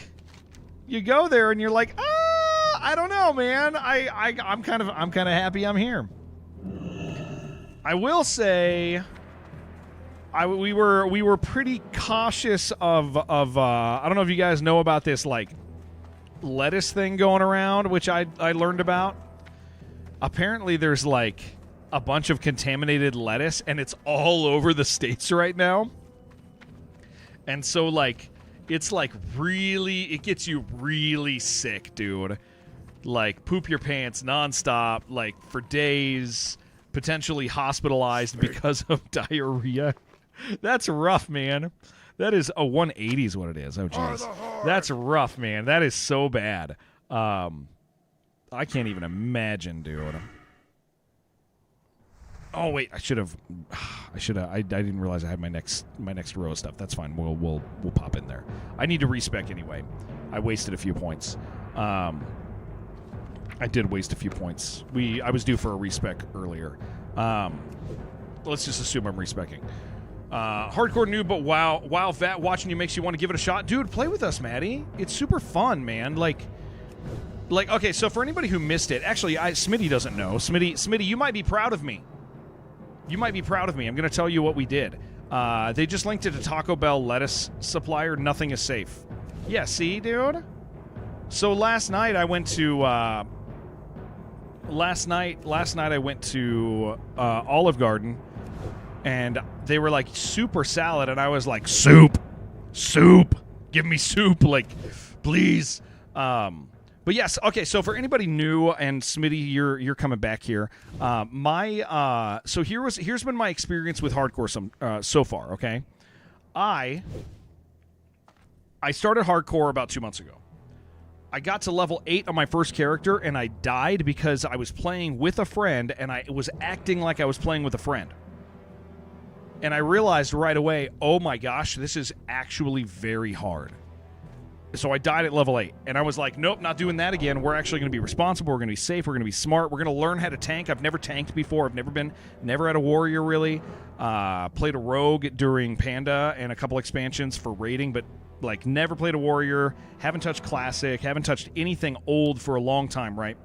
S1: you go there and you're like, I don't know, man. I'm kind of happy I'm here. I will say, we were pretty cautious of I don't know if you guys know about this like lettuce thing going around, which I learned about. Apparently there's like a bunch of contaminated lettuce and it's all over the States right now. And so like it's like really, it gets you really sick, dude. Like poop your pants nonstop, like for days, potentially hospitalized because of diarrhea. That's rough, man. That is a 180 is what it is. Oh, jeez. That's rough, man. That is so bad. I can't even imagine, dude. Oh, wait. I didn't realize I had my next row of stuff. That's fine. We'll pop in there. I need to respec anyway. I wasted a few points. I did waste a few points. I was due for a respec earlier. Let's just assume I'm respecing. Hardcore noob, but wow, vet watching you makes you want to give it a shot. Dude, play with us, Maddie. It's super fun, man. Like, okay, so for anybody who missed it, actually, Smitty doesn't know. Smitty, you might be proud of me. I'm going to tell you what we did. They just linked it to Taco Bell lettuce supplier. Nothing is safe. Yeah, see, dude? So last night I went to Olive Garden, and they were like super salad, and I was like, soup, give me soup, like, please. But yes, okay. So for anybody new, and Smitty, you're coming back here. So here's been my experience with hardcore so far. Okay, I started hardcore about 2 months ago. I got to level 8 on my first character, and I died because I was playing with a friend, and I was acting like I was playing with a friend. And I realized right away, oh my gosh, this is actually very hard. So I died at level 8, and I was like, nope, not doing that again. We're actually going to be responsible. We're going to be safe. We're going to be smart. We're going to learn how to tank. I've never tanked before. I've never had a warrior, really. Played a rogue during Panda and a couple expansions for raiding, but like never played a warrior. Haven't touched classic. Haven't touched anything old for a long time, right?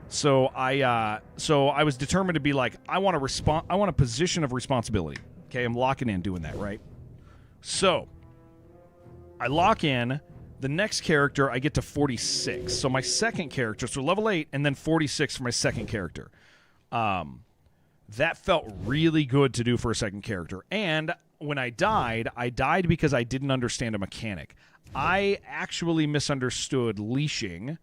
S1: So I was determined to be like, I want a position of responsibility. Okay, I'm locking in doing that, right? So I lock in. The next character, I get to 46. So my second character, so level 8, and then 46 for my second character. That felt really good to do for a second character. And when I died because I didn't understand a mechanic. I actually misunderstood leashing.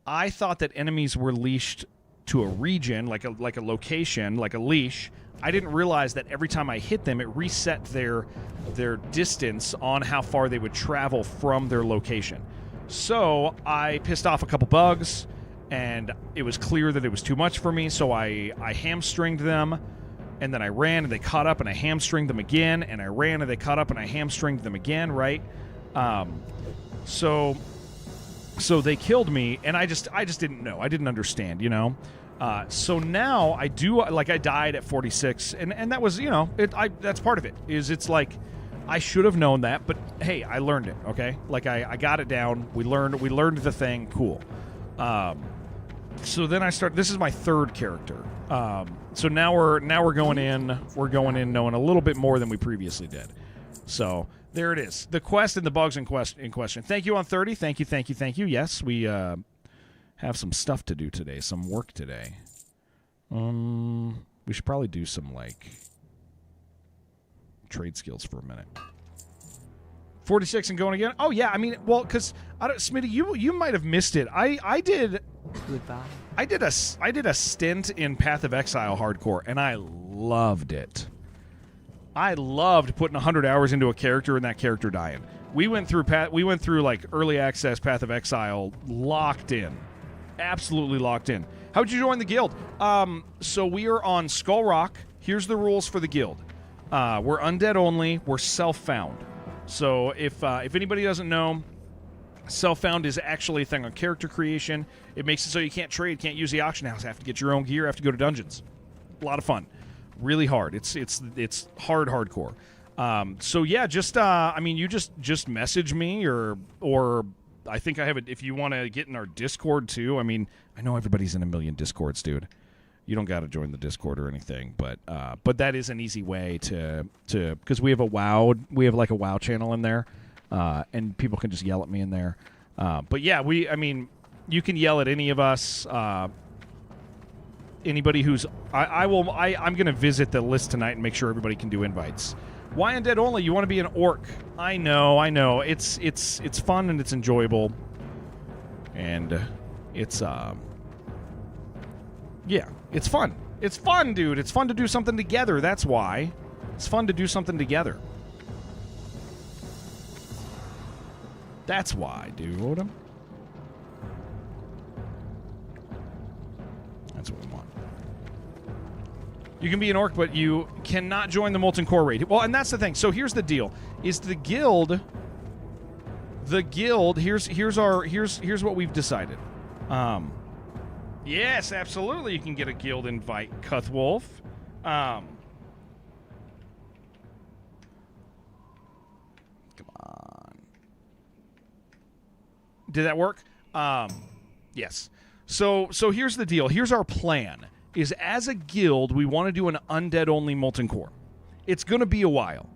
S1: I thought that enemies were leashed to a region, like a location, like a leash. I didn't realize that every time I hit them, it reset their distance on how far they would travel from their location. So I pissed off a couple bugs, and it was clear that it was too much for me, so I hamstringed them, and then I ran, and they caught up, and I hamstringed them again, and I ran, and they caught up, and I hamstringed them again, right? So they killed me, and I just didn't know. I didn't understand, you know? So now I do, like, I died at 46, and that was, you know, that's part of it, is it's like, I should have known that, but hey, I learned it, okay? Like, I got it down, we learned the thing, cool. So then this is my third character. So now we're going in knowing a little bit more than we previously did. So there it is. The quest and the bugs in question. Thank you on 30. Thank you. Yes, we have some stuff to do today, some work today. We should probably do some, like, trade skills for a minute. 46 and going again? Oh, yeah, I mean, well, because, Smitty, you might have missed it. I did...
S3: Goodbye.
S1: I did a stint in Path of Exile hardcore, and I loved it. I loved putting 100 hours into a character and that character dying. We went through like early access Path of Exile, locked in, absolutely locked in. How'd you join the guild? So we are on Skull Rock. Here's the rules for the guild. We're undead only. We're self-found. So if anybody doesn't know, self-found is actually a thing on character creation. It makes it so you can't trade, can't use the auction house, have to get your own gear, have to go to dungeons. A lot of fun. Really hard. It's hardcore. So yeah, you just message me or I think I have it if you want to get in our Discord too. I mean, I know everybody's in a million Discords, dude. You don't got to join the Discord or anything, but that is an easy way to because we have like a WoW channel in there, and people can just yell at me in there. But yeah, you can yell at any of us. Anybody who's I'm gonna visit the list tonight and make sure everybody can do invites. Why undead only? You want to be an orc? I know. It's fun and it's enjoyable, and it's yeah, it's fun. It's fun, dude. It's fun to do something together. That's why. It's fun to do something together. That's why, dude. That's what we want. You can be an orc, but you cannot join the Molten Core raid. Well, and that's the thing. So here's the deal: is the guild. Here's what we've decided. Yes, absolutely. You can get a guild invite, Cuthwolf. Come on. Did that work? Yes. So here's the deal. Here's our plan. Is as a guild, we want to do an undead-only Molten Core. It's going to be a while.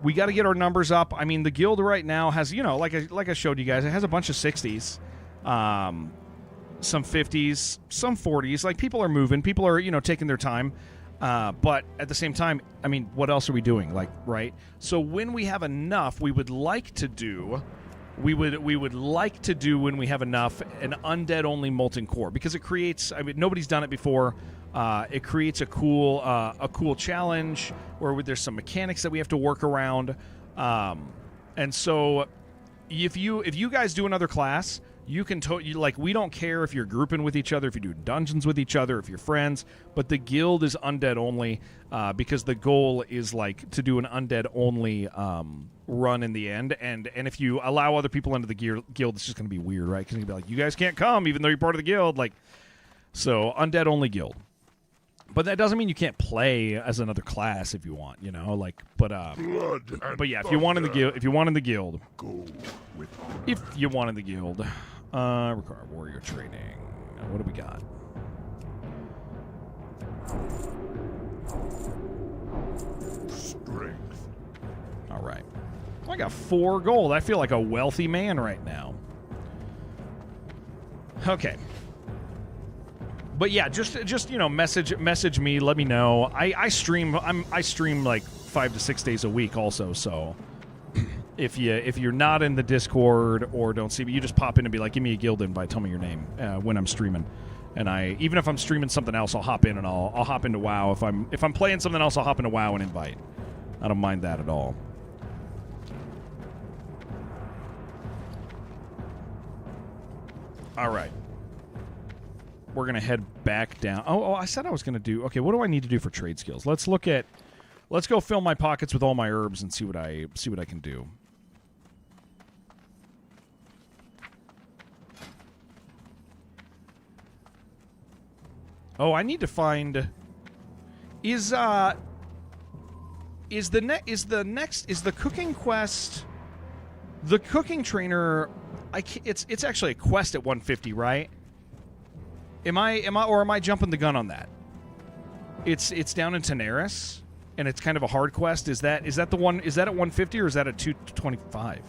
S1: We got to get our numbers up. I mean, the guild right now has, like I showed you guys, it has a bunch of 60s, some 50s, some 40s. Like, people are moving. People are, taking their time. But at the same time, I mean, what else are we doing? Like, right? So when we have enough, we would like to do when we have enough an undead only Molten Core, because it creates, I mean, nobody's done it before. It creates a cool challenge where there's some mechanics that we have to work around. And so if you guys do another class, You can like, we don't care if you're grouping with each other, if you do dungeons with each other, if you're friends, but the guild is undead only, because the goal is like to do an undead only run in the end, and if you allow other people into the guild, it's just going to be weird, right? Because you'll be like, you guys can't come even though you're part of the guild, like, so undead only guild. But that doesn't mean you can't play as another class if you want, you know, like, but yeah, if you want in the guild,
S5: Go with
S1: if you want in the guild, require warrior training. Now, what do we got?
S5: strength.
S1: All right. Well, I got 4 gold. I feel like a wealthy man right now. Okay. But yeah, just you know, message me. Let me know. I stream. I stream like 5 to 6 days a week also. So if you're not in the Discord or don't see me, you just pop in and be like, give me a guild invite. Tell me your name when I'm streaming. And even if I'm streaming something else, I'll hop in and I'll hop into WoW. If I'm playing something else, I'll hop into WoW and invite. I don't mind that at all. All right. We're going to head back down. Oh, I said I was going to do... Okay, what do I need to do for trade skills? Let's go fill my pockets with all my herbs and see what I can do. Oh, I need to find... Is the cooking quest... The cooking trainer... It's actually a quest at 150, right? Am I jumping the gun on that? It's down in Tenaris, and it's kind of a hard quest. Is that the one? Is that at 150 or is that at 225?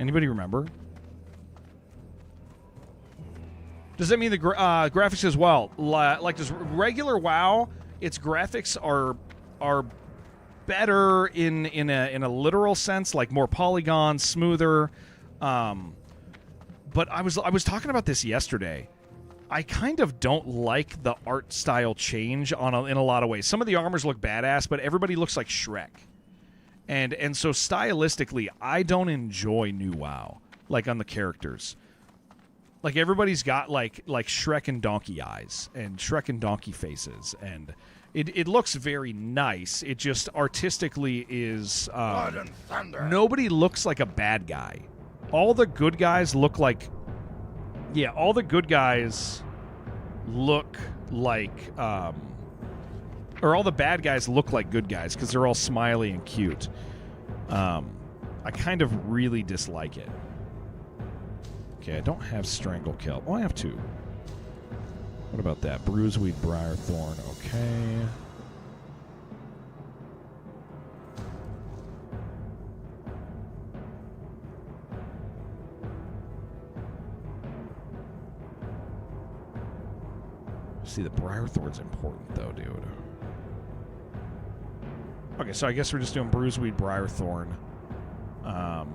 S1: Anybody remember? Does that mean the graphics as well? Like, does regular WoW, its graphics are better in a literal sense, like more polygons, smoother. But I was talking about this yesterday. I kind of don't like the art style change in a lot of ways. Some of the armors look badass, but everybody looks like Shrek. And so stylistically, I don't enjoy new WoW, like on the characters. Like, everybody's got like Shrek and donkey eyes and Shrek and donkey faces, and it looks very nice. It just artistically is
S5: Blood and thunder.
S1: nobody looks like a bad guy. All the good guys look like... Yeah, all the good guys look like... or all the bad guys look like good guys because they're all smiley and cute. I kind of really dislike it. Okay, I don't have Strangle Kelp. Oh, I have 2. What about that? Bruiseweed, Briarthorn. Okay. See, the Briarthorn's important, though, dude. Okay, so I guess we're just doing Bruiseweed, Briarthorn. I'll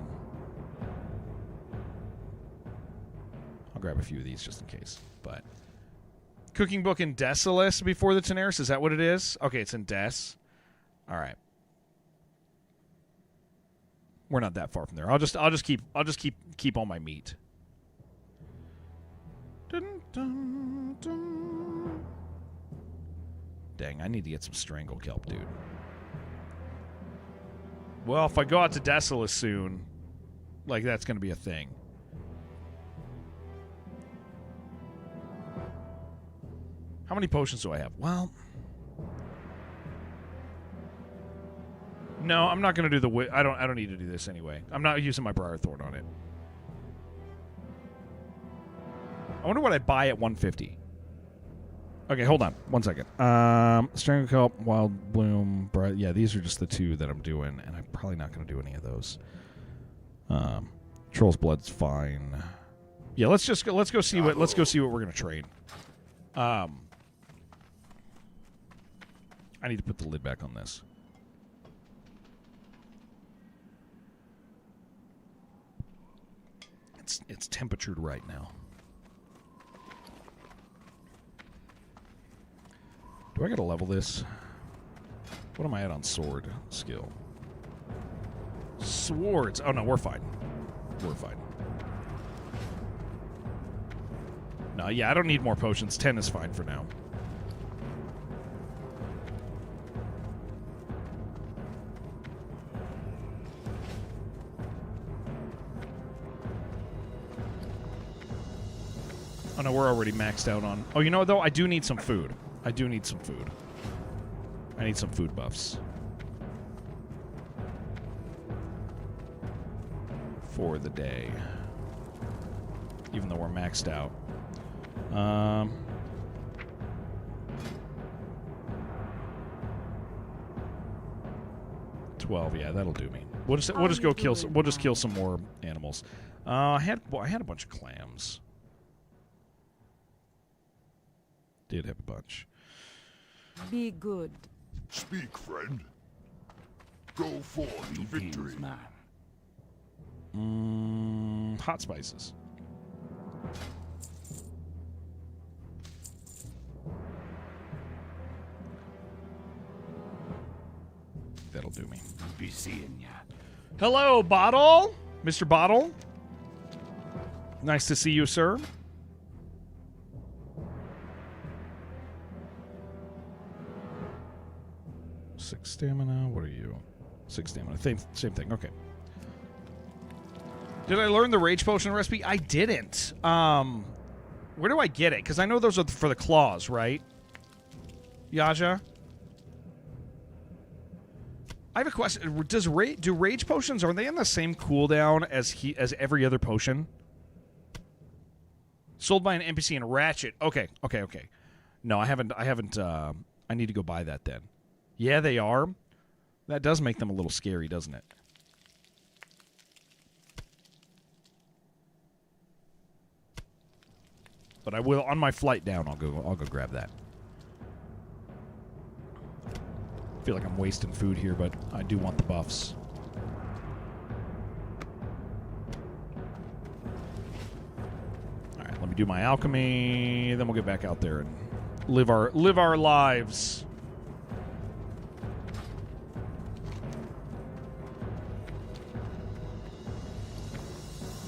S1: grab a few of these just in case. But cooking book in Desolus before the Tenaris, is that what it is? Okay, it's in Des. All right. We're not that far from there. I'll just keep all my meat. Dun, dun, dun. Dang, I need to get some Strangle Kelp, dude. Well, if I go out to Desolus soon, like, that's going to be a thing. How many potions do I have? Well, no, I'm not going to do the... I don't need to do this anyway. I'm not using my Briarthorn on it. I wonder what I buy at 150. Okay, hold on. 1 second. Strangle Kelp, Wild Bloom, yeah, these are just the 2 that I'm doing, and I'm probably not going to do any of those. Troll's Blood's fine. Yeah, let's go see what we're going to trade. I need to put the lid back on this. It's temperatured right now. Do I gotta level this? What am I at on sword skill? Swords. Oh no, we're fine. We're fine. No, yeah, I don't need more potions. 10 is fine for now. Oh, no, we're already maxed out on... Oh, you know what, though? I do need some food. I do need some food. I need some food buffs. For the day. Even though we're maxed out. 12, yeah, that'll do me. We'll just go kill some, we'll just kill some more animals. I had a bunch of clams. Did have a bunch.
S4: Be good.
S5: Speak, friend. Go forth to victory.
S1: Hot spices. That'll do me.
S3: Be seeing ya.
S1: Hello, Bottle. Mr. Bottle. Nice to see you, sir. Six stamina. What are you? 6 stamina. Same thing. Okay. Did I learn the rage potion recipe? I didn't. Where do I get it? Because I know those are for the claws, right? Yaja? I have a question. Do rage potions, are they on the same cooldown as every other potion? Sold by an NPC in Ratchet. Okay. No, I haven't. I need to go buy that then. Yeah, they are. That does make them a little scary, doesn't it? But I will on my flight down. I'll go grab that. I feel like I'm wasting food here, but I do want the buffs. All right, let me do my alchemy. Then we'll get back out there and live our lives.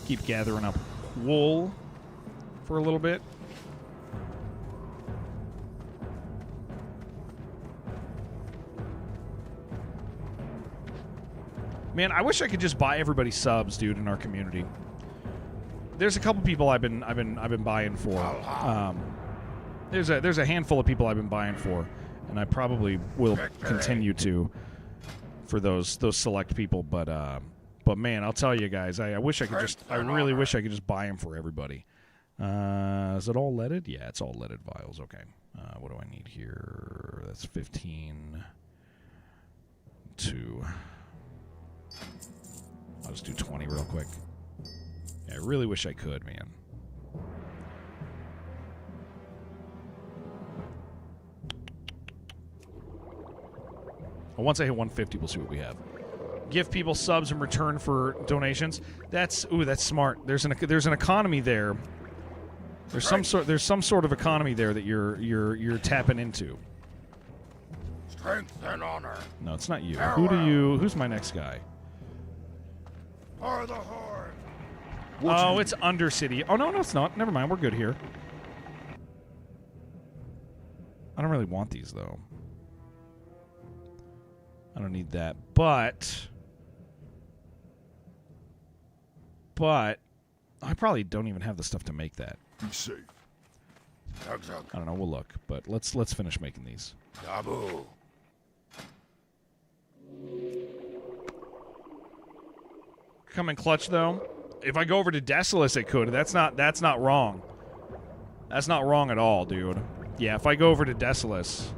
S1: Keep gathering up wool for a little bit. Man, I wish I could just buy everybody subs, dude, in our community. There's a couple people I've been buying for. There's a handful of people I've been buying for, and I probably will continue to for those select people. But man, I'll tell you guys, I wish I could just. I really wish I could just buy them for everybody. Is it all leaded? Yeah, it's all leaded vials. Okay. What do I need here? That's 15. 2. I'll just do 20 real quick. Yeah, I really wish I could, man. Well, once I hit 150, we'll see what we have. Give people subs in return for donations. That's smart. There's an economy there. There's some sort of economy there that you're tapping into.
S5: Strength and honor.
S1: No, it's not you.
S5: Power.
S1: Who's my next guy?
S5: For the Horde.
S1: Oh, it's Undercity. Oh, no, it's not. Never mind. We're good here. I don't really want these, though. I don't need that. But I probably don't even have the stuff to make that.
S5: Be safe.
S1: I don't know. We'll look. But let's finish making these.
S5: Dabu.
S1: Come in clutch, though. If I go over to Desolus, it could. That's not wrong. That's not wrong at all, dude. Yeah, if I go over to Desolus.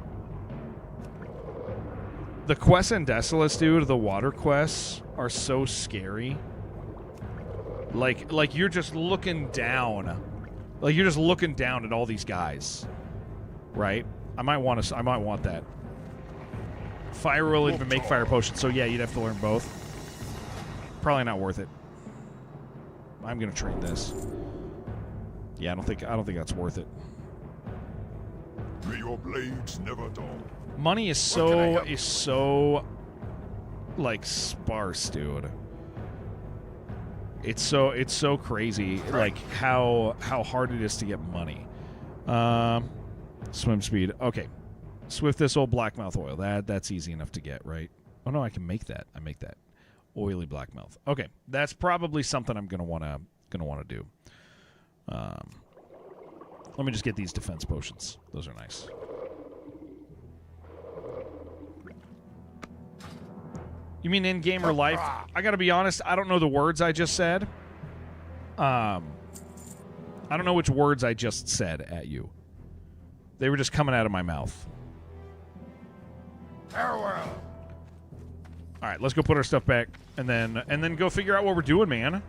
S1: The quests in Desolus, dude, the water quests are so scary. Like you're just looking down. Like you're just looking down at all these guys. Right? I might want that. Fire will even make fire potions, so yeah, you'd have to learn both. Probably not worth it. I'm gonna trade this. Yeah, I don't think that's worth it.
S5: May your blades never dull.
S1: Money is so like sparse, dude. It's so crazy, like how hard it is to get money. Swim speed. Okay. Swift Thistle, Blackmouth oil. That's easy enough to get, right? Oh no, I can make that. I make that. Oily Blackmouth. Okay, that's probably something I'm gonna wanna do. Let me just get these defense potions. Those are nice. You mean in game or life? I gotta be honest. I don't know the words I just said. I don't know which words I just said at you. They were just coming out of my mouth.
S5: Farewell.
S1: All right, let's go put our stuff back, and then go figure out what we're doing, man.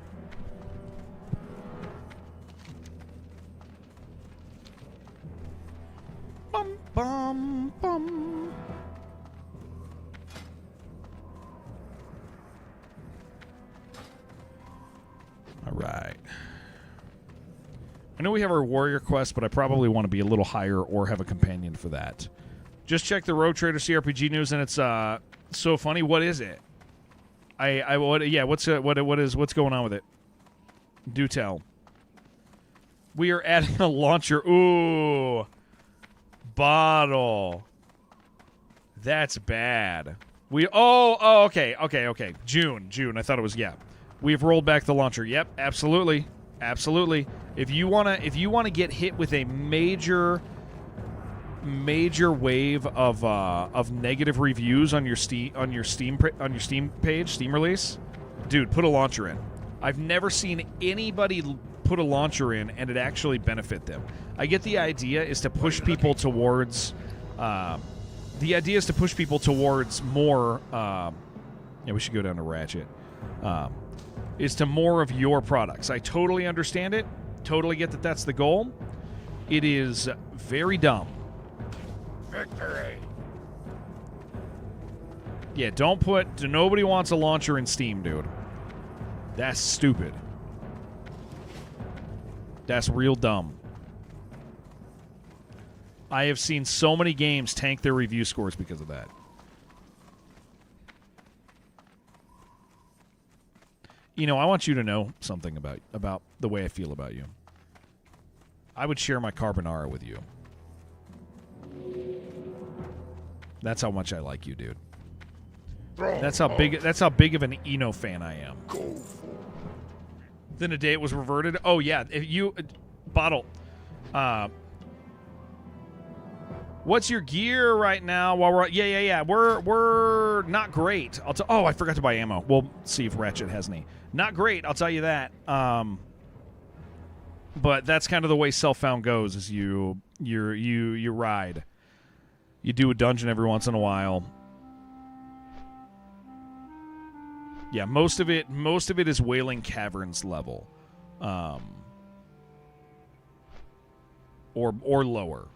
S1: Bum bum bum. All right. I know we have our warrior quest, but I probably want to be a little higher or have a companion for that. Just check the Road Trader CRPG news, and it's so funny. What is it? What's going on with it? Do tell. We are adding a launcher. Ooh, bottle. That's bad. Okay. June. I thought it was We've rolled back the launcher. Yep, absolutely. If you wanna get hit with a major wave of negative reviews on your Steam page, Steam release, dude, put a launcher in. I've never seen anybody put a launcher in and it actually benefit them. I get the idea is to push people towards more. We should go down to Ratchet. Is to more of your products. I totally understand it. Totally get that that's the goal. It is very dumb.
S5: Victory.
S1: Yeah, nobody wants a launcher in Steam, dude. That's stupid. That's real dumb. I have seen so many games tank their review scores because of that. You know, I want you to know something about the way I feel about you. I would share my carbonara with you. That's how much I like you, dude. That's how big of an Eno fan I am. Then a day it was reverted. Oh yeah, if you bottle. What's your gear right now? While we're not great. I forgot to buy ammo. We'll see if Ratchet has any. Not great, I'll tell you that. But that's kind of the way Self-Found goes. Is you ride. You do a dungeon every once in a while. Yeah, most of it is Wailing Caverns level, or lower.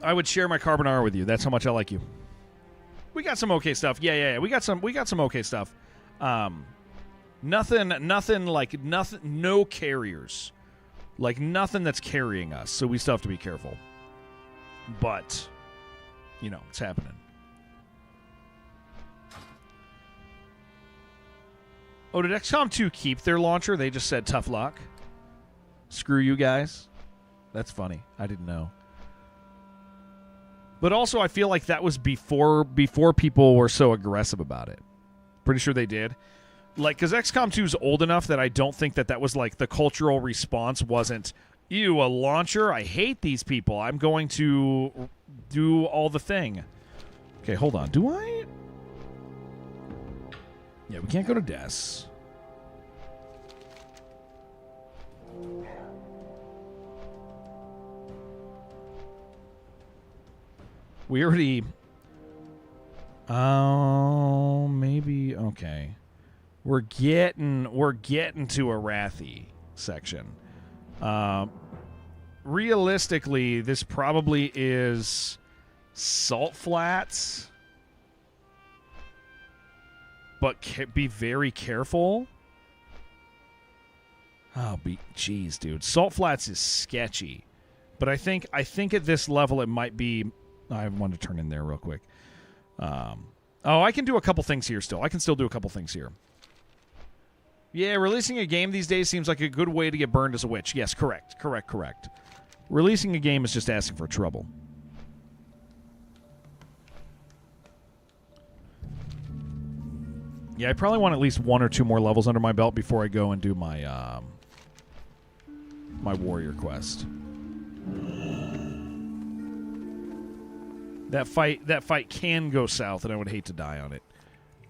S1: I would share my carbonara with you. That's how much I like you. We got some okay stuff. Yeah. We got some okay stuff. Nothing. No carriers. Like nothing that's carrying us. So we still have to be careful. But, you know, it's happening. Oh, did XCOM 2 keep their launcher? They just said tough luck. Screw you guys. That's funny. I didn't know. But also, I feel like that was before people were so aggressive about it. Pretty sure they did. Like, because XCOM 2 is old enough that I don't think that was like the cultural response wasn't, ew, a launcher? I hate these people. I'm going to do all the thing. Okay, hold on. Do I? Yeah, we can't go to Des. We already... Oh, maybe... Okay. We're getting to a Wrathy section. Realistically, this probably is Salt Flats. But be very careful. Jeez, dude. Salt Flats is sketchy. But I think at this level it might be... I want to turn in there real quick. Oh, I can do a couple things here still. I can still do a couple things here. Yeah, releasing a game these days seems like a good way to get burned as a witch. Yes, correct. Releasing a game is just asking for trouble. Yeah, I probably want at least 1 or 2 more levels under my belt before I go and do my my warrior quest. That fight can go south, and I would hate to die on it.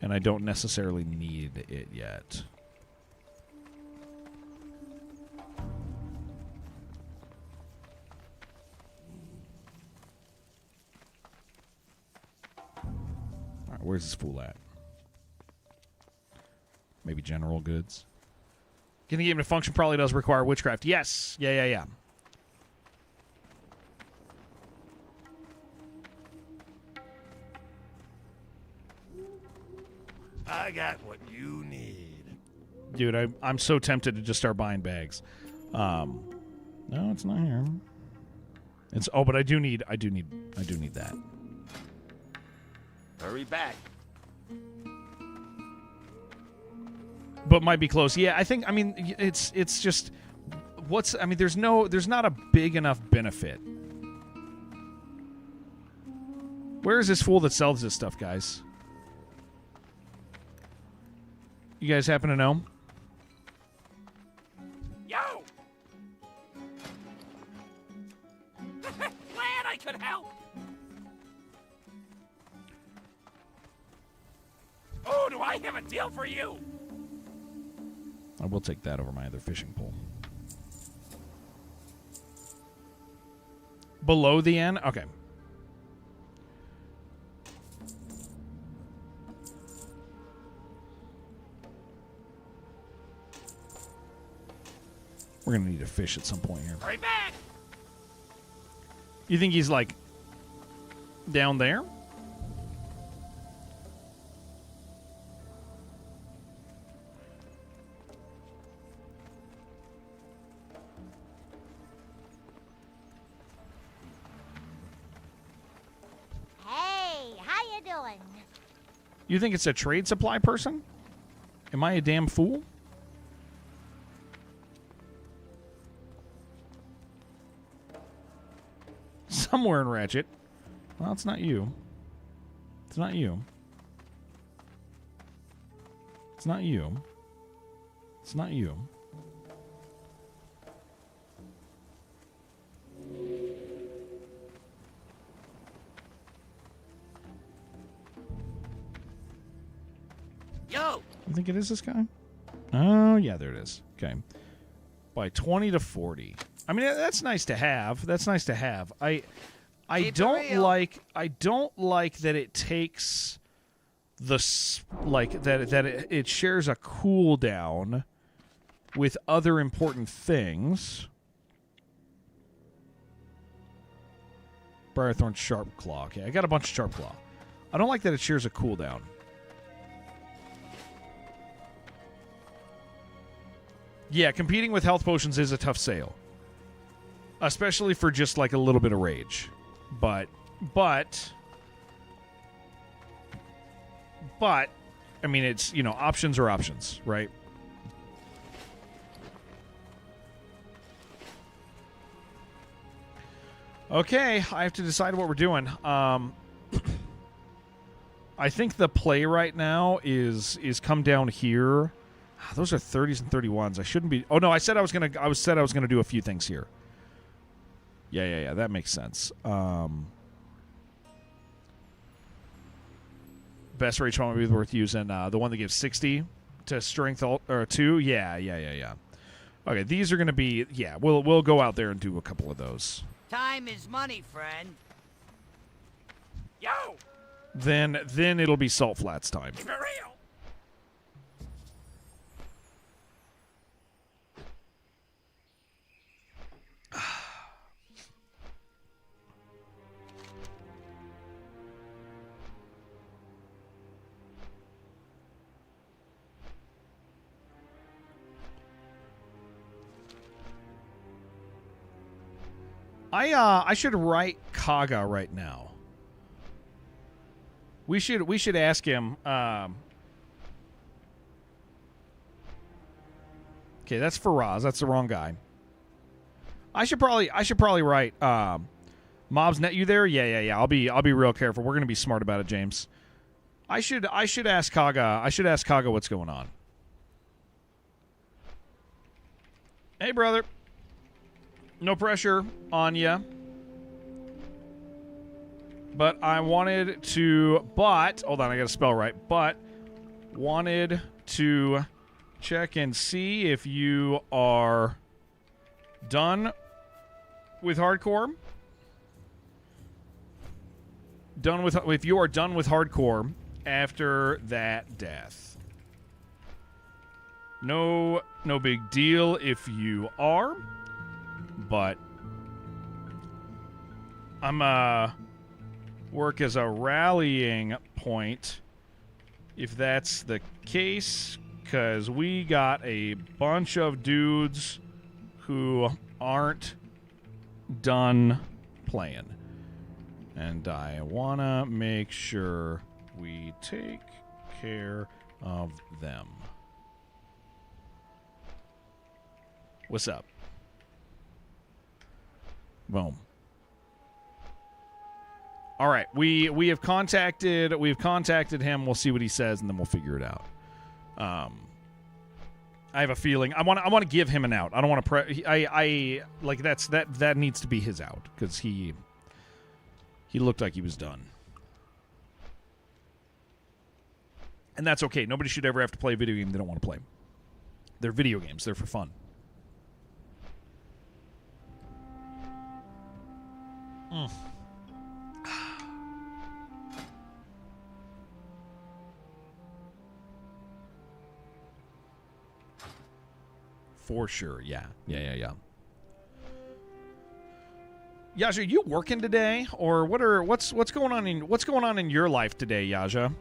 S1: And I don't necessarily need it yet. Alright, where's this fool at? Maybe general goods? Getting the game to function probably does require witchcraft. Yes! Yeah.
S3: I got what you need.
S1: Dude, I'm so tempted to just start buying bags. No, it's not here. It's but I do need that.
S3: Hurry back.
S1: But might be close. Yeah, I mean it's just there's not a big enough benefit. Where is this fool that sells this stuff, guys? You guys happen to know?
S3: Yo! Glad I could help. Oh, do I have a deal for you?
S1: I will take that over my other fishing pole. Below the end? Okay. We're going to need a fish at some point here.
S3: Hurry back!
S1: You think he's, like, down there?
S2: Hey, how you doing?
S1: You think it's a trade supply person? Am I a damn fool? Somewhere in Ratchet. Well, it's not you. It's not you. It's not you. It's not you.
S3: Yo!
S1: You think it is this guy? Oh, yeah, there it is. Okay. By 20 to 40. I mean, that's nice to have. That's nice to have. I don't like that it takes it shares a cooldown with other important things. Briarthorn Sharp Claw. Okay, I got a bunch of Sharp Claw. I don't like that it shares a cooldown. Yeah, competing with health potions is a tough sale. Especially for just like a little bit of rage. But I mean, it's, options are options, right? Okay, I have to decide what we're doing. I think the play right now is come down here. Those are 30s and 31s. I shouldn't be. Oh no, I said I was gonna do a few things here. Yeah. That makes sense. Best rage point would be worth using. The one that gives 60 to strength or 2. Yeah. Okay, these are gonna be. Yeah, we'll go out there and do a couple of those.
S6: Time is money, friend.
S3: Yo!
S1: Then it'll be Salt Flats time.
S3: Keep it real!
S1: I should write Kaga right now. We should ask him. Okay, that's Faraz. That's the wrong guy. I should probably write. Mobs net you there? Yeah. I'll be real careful. We're gonna be smart about it, James. I should ask Kaga. I should ask Kaga what's going on. Hey, brother. No pressure on ya. But I wanted to. But hold on, I got to spell right. But wanted to check and see if you are done with hardcore. If you are done with hardcore after that death. No big deal if you are, but I'm work as a rallying point if that's the case, because we got a bunch of dudes who aren't done playing. And I want to make sure we take care of them. What's up? Boom. All right, we have contacted him. We'll see what he says, and then we'll figure it out. I have a feeling I want to give him an out. I don't want to I like that needs to be his out, because he looked like he was done. And that's okay. Nobody should ever have to play a video game they don't want to play. They're video games. They're for fun. For sure, yeah. Yaja, are you working today, or what's going on in your life today, Yaja?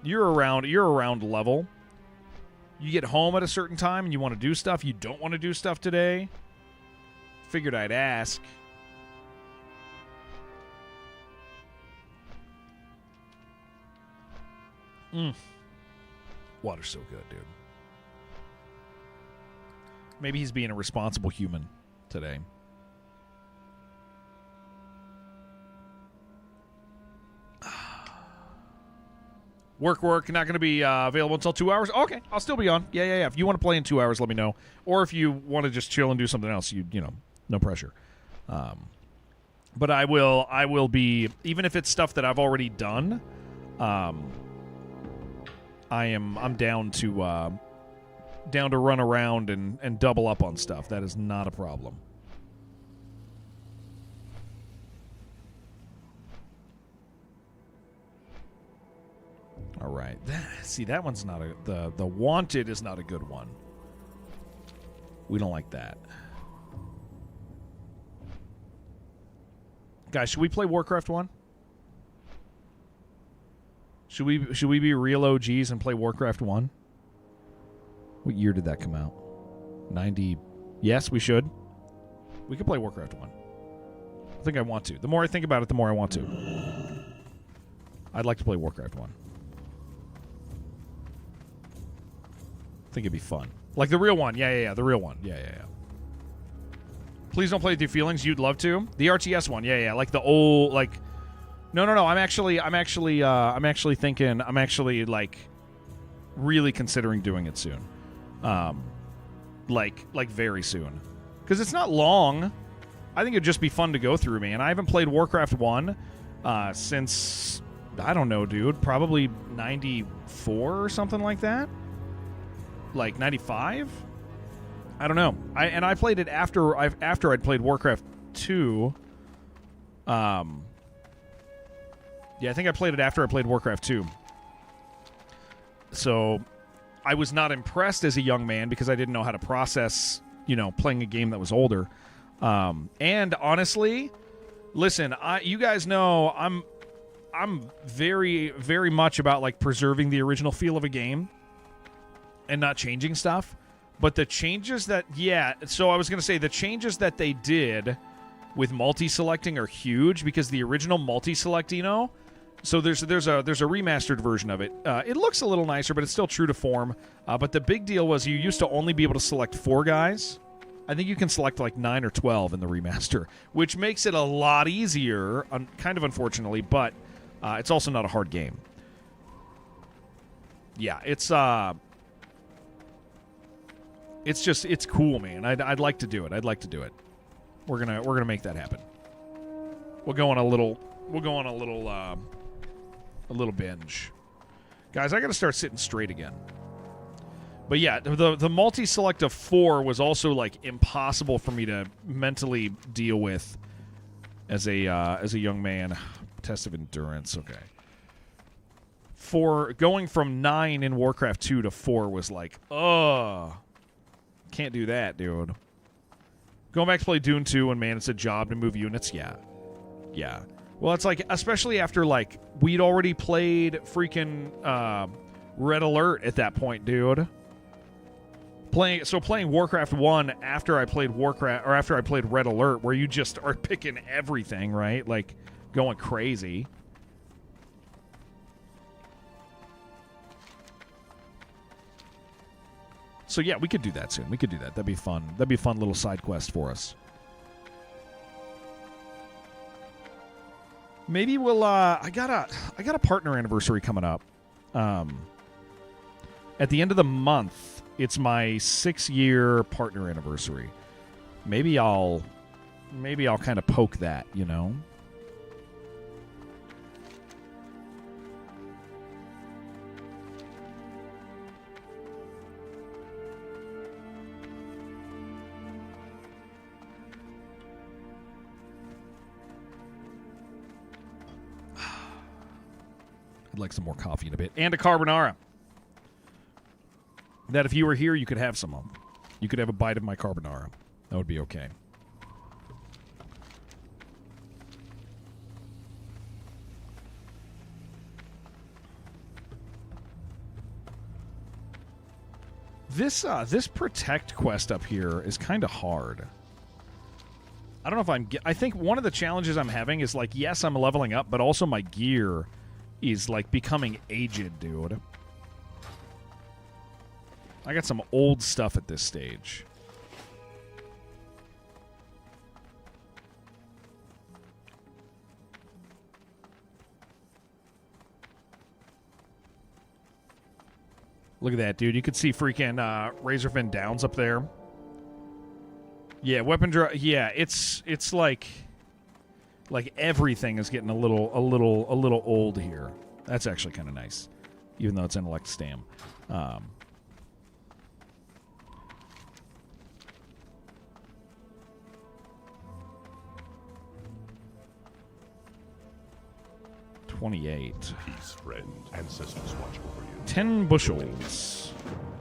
S1: You're around level. You get home at a certain time and you want to do stuff. You don't want to do stuff today. Figured I'd ask. Water's so good, dude. Maybe he's being a responsible human today. Work, not going to be available until 2 hours. Okay, I'll still be on. Yeah. If you want to play in 2 hours, let me know. Or if you want to just chill and do something else, you know, no pressure. But I will be, even if it's stuff that I've already done. I'm down to run around and double up on stuff. That is not a problem. All right. See, that one's not the Wanted is not a good one. We don't like that. Guys, should we play Warcraft 1? Should we be real OGs and play Warcraft 1? What year did that come out? 90. Yes, we should. We could play Warcraft 1. I think I want to. The more I think about it, the more I want to. I'd like to play Warcraft 1. I think it'd be fun. Like the real one. Yeah. The real one. Yeah. Please don't play with your feelings. You'd love to. The RTS one. Yeah. Like the old, like... No. I'm actually thinking, I'm actually, like, really considering doing it soon. Like very soon. Because it's not long. I think it'd just be fun to go through, man. I haven't played Warcraft 1 since, I don't know, dude, probably 94 or something like that. Like 95? I don't know. I played it after I'd played Warcraft 2. Yeah, I think I played it after I played Warcraft 2. So I was not impressed as a young man because I didn't know how to process, you know, playing a game that was older. And honestly, listen, you guys know I'm very, very much about like preserving the original feel of a game and not changing stuff. But the changes that, so I was going to say the changes that they did with multi-selecting are huge because the original multi-select Eno. So there's a remastered version of it. It looks a little nicer, but it's still true to form. But the big deal was you used to only be able to select 4 guys. I think you can select like 9 or 12 in the remaster, which makes it a lot easier, kind of unfortunately, but it's also not a hard game. Yeah, it's cool, man. I'd like to do it. I'd like to do it. We're gonna make that happen. We'll go on a little binge. Guys, I got to start sitting straight again. But yeah, the multi-select of 4 was also like impossible for me to mentally deal with as a young man. Test of endurance, okay. For going from 9 in Warcraft 2 to 4 was like, can't do that, dude. Going back to play Dune 2 and man, it's a job to move units, yeah. Well, it's like, especially after like we'd already played freaking Red Alert at that point, dude. Playing Warcraft 1 after I played Red Alert, where you just are picking everything, right? Like going crazy. So yeah, we could do that soon. We could do that. That'd be fun. That'd be a fun little side quest for us. Maybe we'll I got a partner anniversary coming up. At the end of the month, it's my 6-year partner anniversary. Maybe I'll kind of poke that, you know? I'd like some more coffee in a bit. And a carbonara. That if you were here, you could have some of them. You could have a bite of my carbonara. That would be okay. This protect quest up here is kind of hard. I don't know if I think one of the challenges I'm having is like, yes, I'm leveling up, but also my gear is like becoming aged, dude. I got some old stuff at this stage. Look at that, dude. You could see freaking Razorfin Downs up there. Yeah, weapon draw. Yeah, it's like everything is getting a little old here. That's actually kind of nice, even though it's intellect stam. $28.
S5: Peace, friend. Ancestors watch over you.
S1: 10 bushels.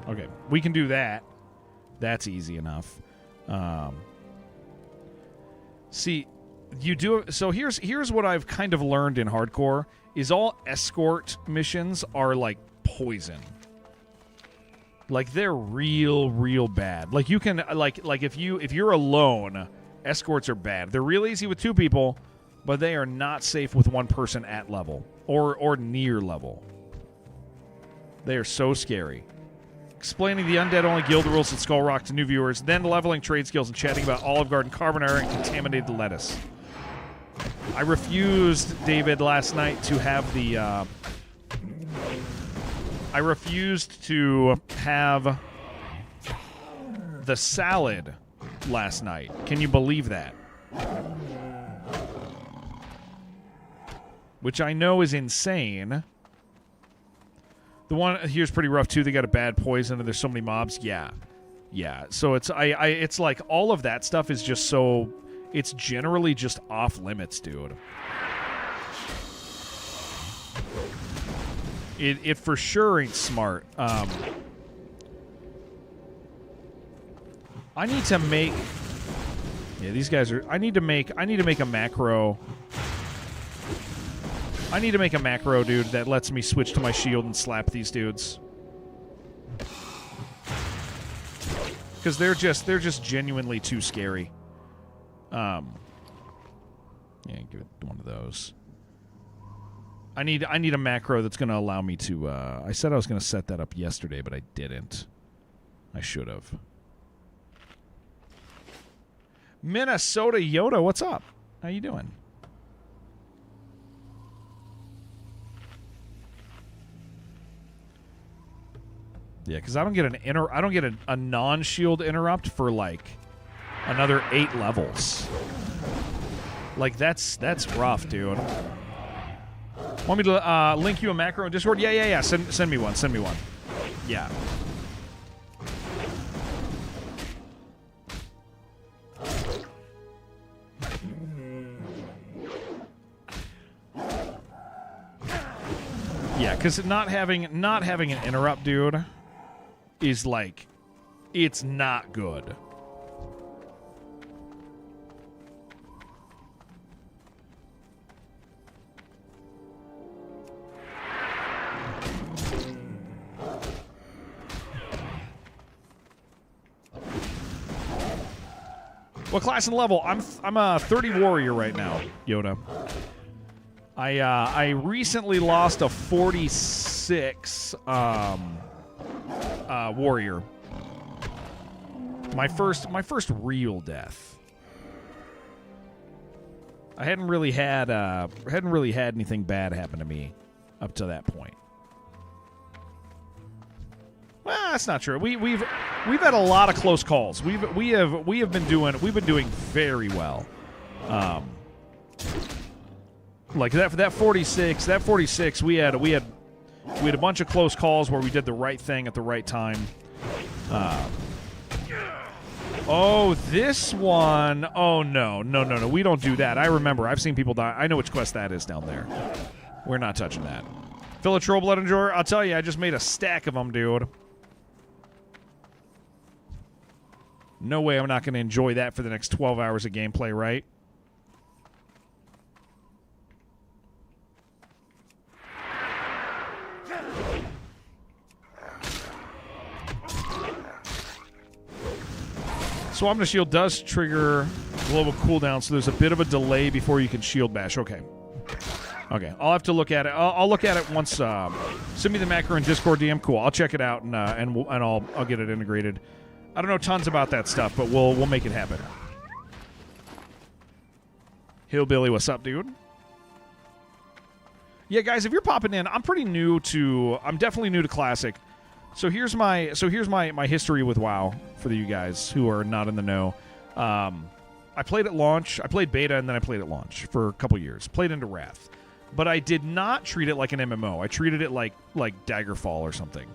S1: Okay, we can do that. That's easy enough. See, you do. So here's what I've kind of learned in hardcore is all escort missions are like poison. Like they're real bad. Like you can like if you're alone, escorts are bad. They're real easy with 2 people, but they are not safe with 1 person at level or near level. They are so scary. Explaining the undead-only guild rules at Skull Rock to new viewers, then leveling trade skills and chatting about Olive Garden carbonara and contaminated lettuce. I refused, David, last night to have the... I refused to have the salad last night. Can you believe that? Which I know is insane. The one here's pretty rough too. They got a bad poison and there's so many mobs. Yeah. So it's it's like all of that stuff is just so it's generally just off limits, dude. It for sure ain't smart. I need to make. Yeah, these guys are. I need to make a macro. I need to make a macro, dude, that lets me switch to my shield and slap these dudes. Because they're just genuinely too scary. Yeah, give it one of those. I need a macro that's going to allow me to... I said I was going to set that up yesterday, but I didn't. I should have. Minnesota Yoda, what's up? How you doing? Yeah, because I don't get a non-shield interrupt for like another 8 levels. Like that's rough, dude. Want me to link you a macro in Discord? Yeah. Send me one. Yeah. Yeah, because not having an interrupt, dude, is like, it's not good. What class and level? I'm a 30 warrior right now, Yoda. I recently lost a 46 warrior. My first real death. I hadn't really had anything bad happen to me up to that point. Well, that's not true. We've had a lot of close calls. We've been doing very well. Like that 46, we had a bunch of close calls where we did the right thing at the right time. Oh, this one. Oh no, we don't do that. I remember. I've seen people die. I know which quest that is down there. We're not touching that. Philatro Blood Enjoyer, I'll tell you, I just made a stack of them, dude. No way I'm not going to enjoy that for the next 12 hours of gameplay, right? Swamping Shield does trigger global cooldown, so there's a bit of a delay before you can shield bash. Okay. I'll have to look at it. I'll look at it once. Send me the macro in Discord DM. Cool. I'll check it out and I'll get it integrated. I don't know tons about that stuff, but we'll make it happen. Hillbilly, what's up, dude? Yeah, guys, if you're popping in, I'm definitely new to Classic. So here's my history with WoW for you guys who are not in the know. I played at launch. I played beta and then I played at launch for a couple years. Played into Wrath, but I did not treat it like an MMO. I treated it like Daggerfall or something.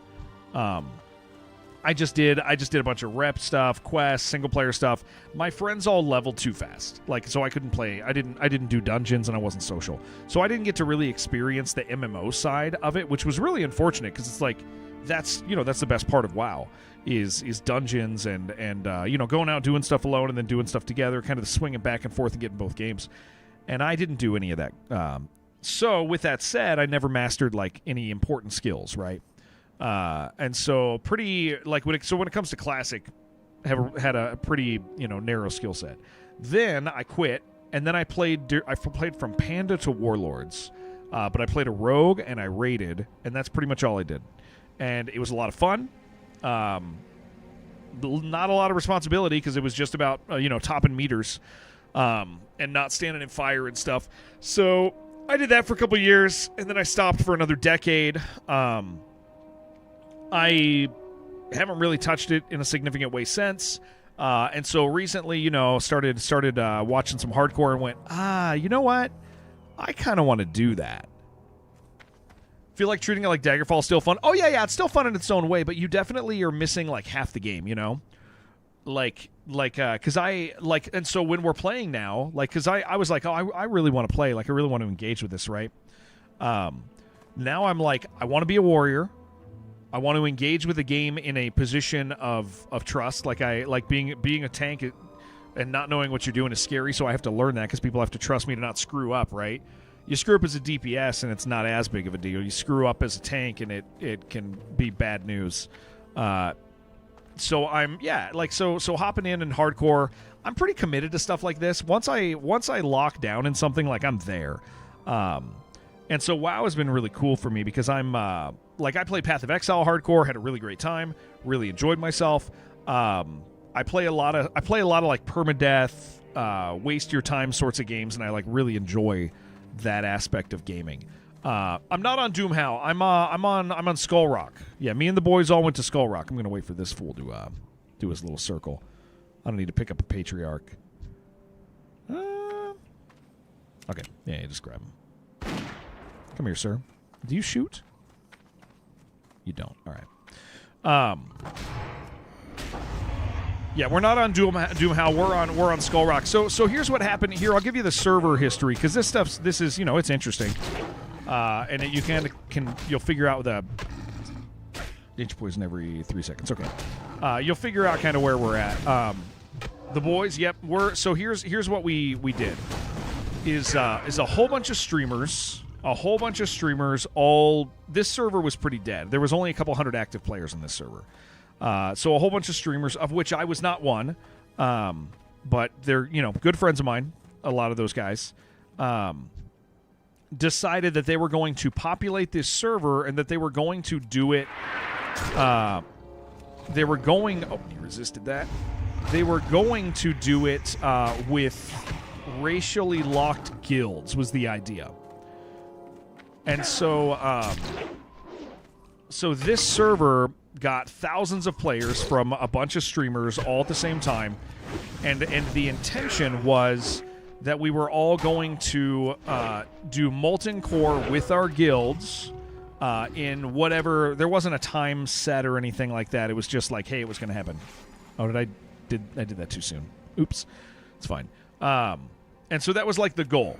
S1: I just did a bunch of rep stuff, quests, single player stuff. My friends all leveled too fast, so I couldn't play. I didn't do dungeons and I wasn't social, so I didn't get to really experience the MMO side of it, which was really unfortunate because it's like that's the best part of WoW is dungeons and going out doing stuff alone and then doing stuff together, kind of the swinging back and forth and getting both games. And I didn't do any of that. So with that said, I never mastered like any important skills, right? And so pretty like when it comes to Classic, had a pretty narrow skill set. Then I quit, and then I played from Panda to Warlords, but I played a rogue and I raided, and that's pretty much all I did. And it was a lot of fun. Not a lot of responsibility because it was just about topping meters, and not standing in fire and stuff. So I did that for a couple years, and then I stopped for another decade. I haven't really touched it in a significant way since, and so recently, started watching some hardcore and went, you know what? I kind of want to do that. Feel like treating it like Daggerfall is still fun. Oh yeah, it's still fun in its own way, but you definitely are missing like half the game, because and so when we're playing now, because I was like, I really want to play, like I really want to engage with this, right? Now I'm like, I want to be a warrior. I want to engage with the game in a position of trust. Like being a tank and not knowing what you're doing is scary, so I have to learn that because people have to trust me to not screw up, right? You screw up as a DPS and it's not as big of a deal. You screw up as a tank and it can be bad news. So I'm so hopping in hardcore. I'm pretty committed to stuff like this. Once I lock down in something, like, I'm there. And so WoW has been really cool for me because I'm I played Path of Exile hardcore, had a really great time, really enjoyed myself. I play a lot of like permadeath, waste your time sorts of games, and I like really enjoy that aspect of gaming. I'm not on Doomhow. I'm on Skull Rock. Yeah, me and the boys all went to Skull Rock. I'm gonna wait for this fool to do his little circle. I don't need to pick up a patriarch. Okay, yeah, you just grab him. Come here, sir. Do you shoot? You don't. All right. Yeah, we're not on Doomhow. We're on Skull Rock. So here's what happened here. I'll give you the server history because this is it's interesting. And you'll figure out the inch poison every 3 seconds. Okay. You'll figure out kind of where we're at. The boys, yep. Here's what we did. Is a whole bunch of streamers. This server was pretty dead. There was only a couple hundred active players in this server. So a whole bunch of streamers, of which I was not one. But they're, good friends of mine, a lot of those guys, decided that they were going to populate this server and that they were going to do it. Oh, he resisted that. They were going to do it with racially locked guilds was the idea. And so this server got thousands of players from a bunch of streamers all at the same time, and the intention was that we were all going to do Molten Core with our guilds in whatever. There wasn't a time set or anything like that. It was just like, hey, it was going to happen. Oh, I did that too soon. Oops, it's fine. And so that was like the goal.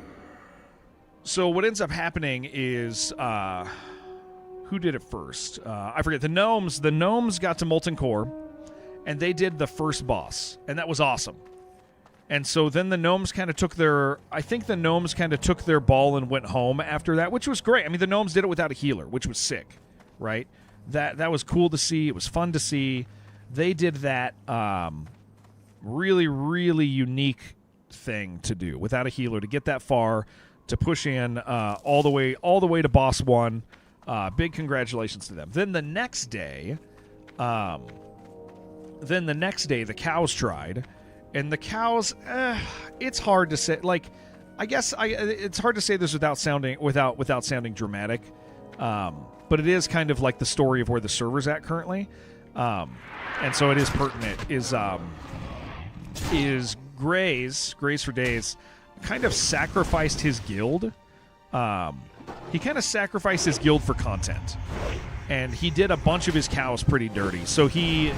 S1: So what ends up happening is, who did it first? I forget. The gnomes got to Molten Core, and they did the first boss, and that was awesome. And so then the gnomes kind of took their ball and went home after that, which was great. I mean, the gnomes did it without a healer, which was sick, right? That was cool to see. It was fun to see. They did that really, really unique thing to do without a healer, to get that far, to push in all the way to boss one. Big congratulations to them. Then the next day, the cows tried, and the cows. It's hard to say. Like, I guess it's hard to say this without sounding dramatic. But it is kind of like the story of where the server's at currently, and so it is pertinent. Is Grays for Days kind of sacrificed his guild? He kind of sacrificed his guild for content, and he did a bunch of his cows pretty dirty. So he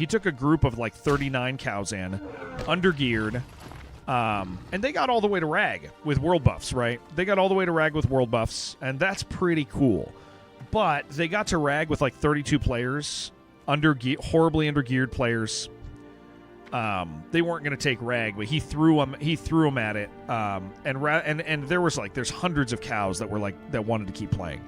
S1: took a group of like 39 cows in, undergeared, and they got all the way to rag with world buffs, right? They got all the way to rag with world buffs, and that's pretty cool. But they got to rag with like 32 players, horribly undergeared players. They weren't going to take rag, but he threw them at it. And there's hundreds of cows that wanted to keep playing.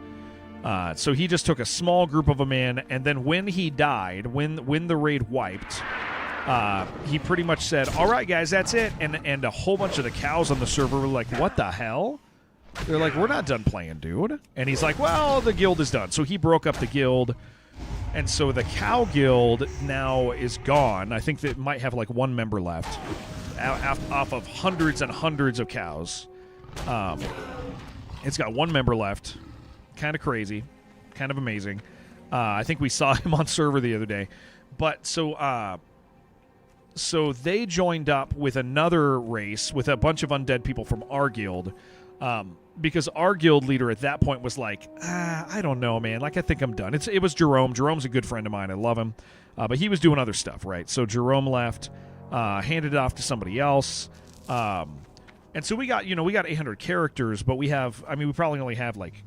S1: So he just took a small group of them in, and then when he died, when the raid wiped, he pretty much said, "All right, guys, that's it." And a whole bunch of the cows on the server were like, "What the hell?" They're like, "We're not done playing, dude." And he's like, "Well, the guild is done." So he broke up the guild. And so the cow guild now is gone. I think that it might have like one member left off of hundreds and hundreds of cows. It's got one member left. Kind of crazy. Kind of amazing. I think we saw him on server the other day. But so they joined up with another race with a bunch of undead people from our guild. Because our guild leader at that point was like, I don't know, man. Like, I think I'm done. It was Jerome. Jerome's a good friend of mine. I love him. But he was doing other stuff, right? So Jerome left, handed it off to somebody else. And so we got 800 characters, but we probably only have like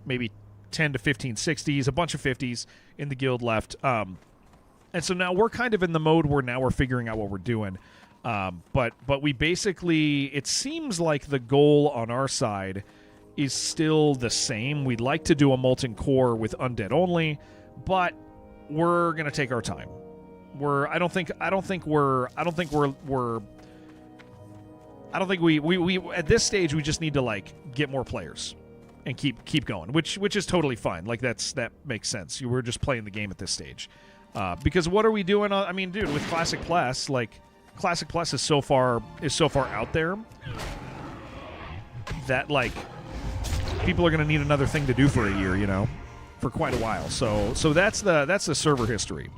S1: maybe 10 to 15 60s, a bunch of 50s in the guild left. And so now we're kind of in the mode where now we're figuring out what we're doing. But we basically, it seems like the goal on our side is still the same. We'd like to do a Molten Core with undead only, but we're gonna take our time. I don't think we at this stage we just need to like get more players and keep going, which is totally fine. Like that makes sense. We're just playing the game at this stage. Because what are we doing? I mean, dude, with Classic Plus, like Classic Plus is so far out there that like people are going to need another thing to do for a year, for quite a while. So that's the server history.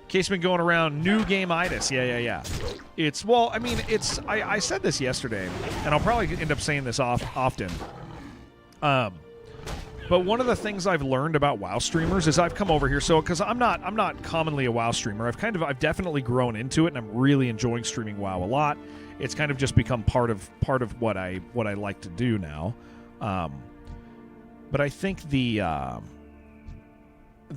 S1: Case been going around, new game-itis. Yeah. I said this yesterday, and I'll probably end up saying this often. But one of the things I've learned about WoW streamers is I've come over here, because I'm not commonly a WoW streamer. I've definitely grown into it, and I'm really enjoying streaming WoW a lot. It's kind of just become part of what I like to do now. But I think the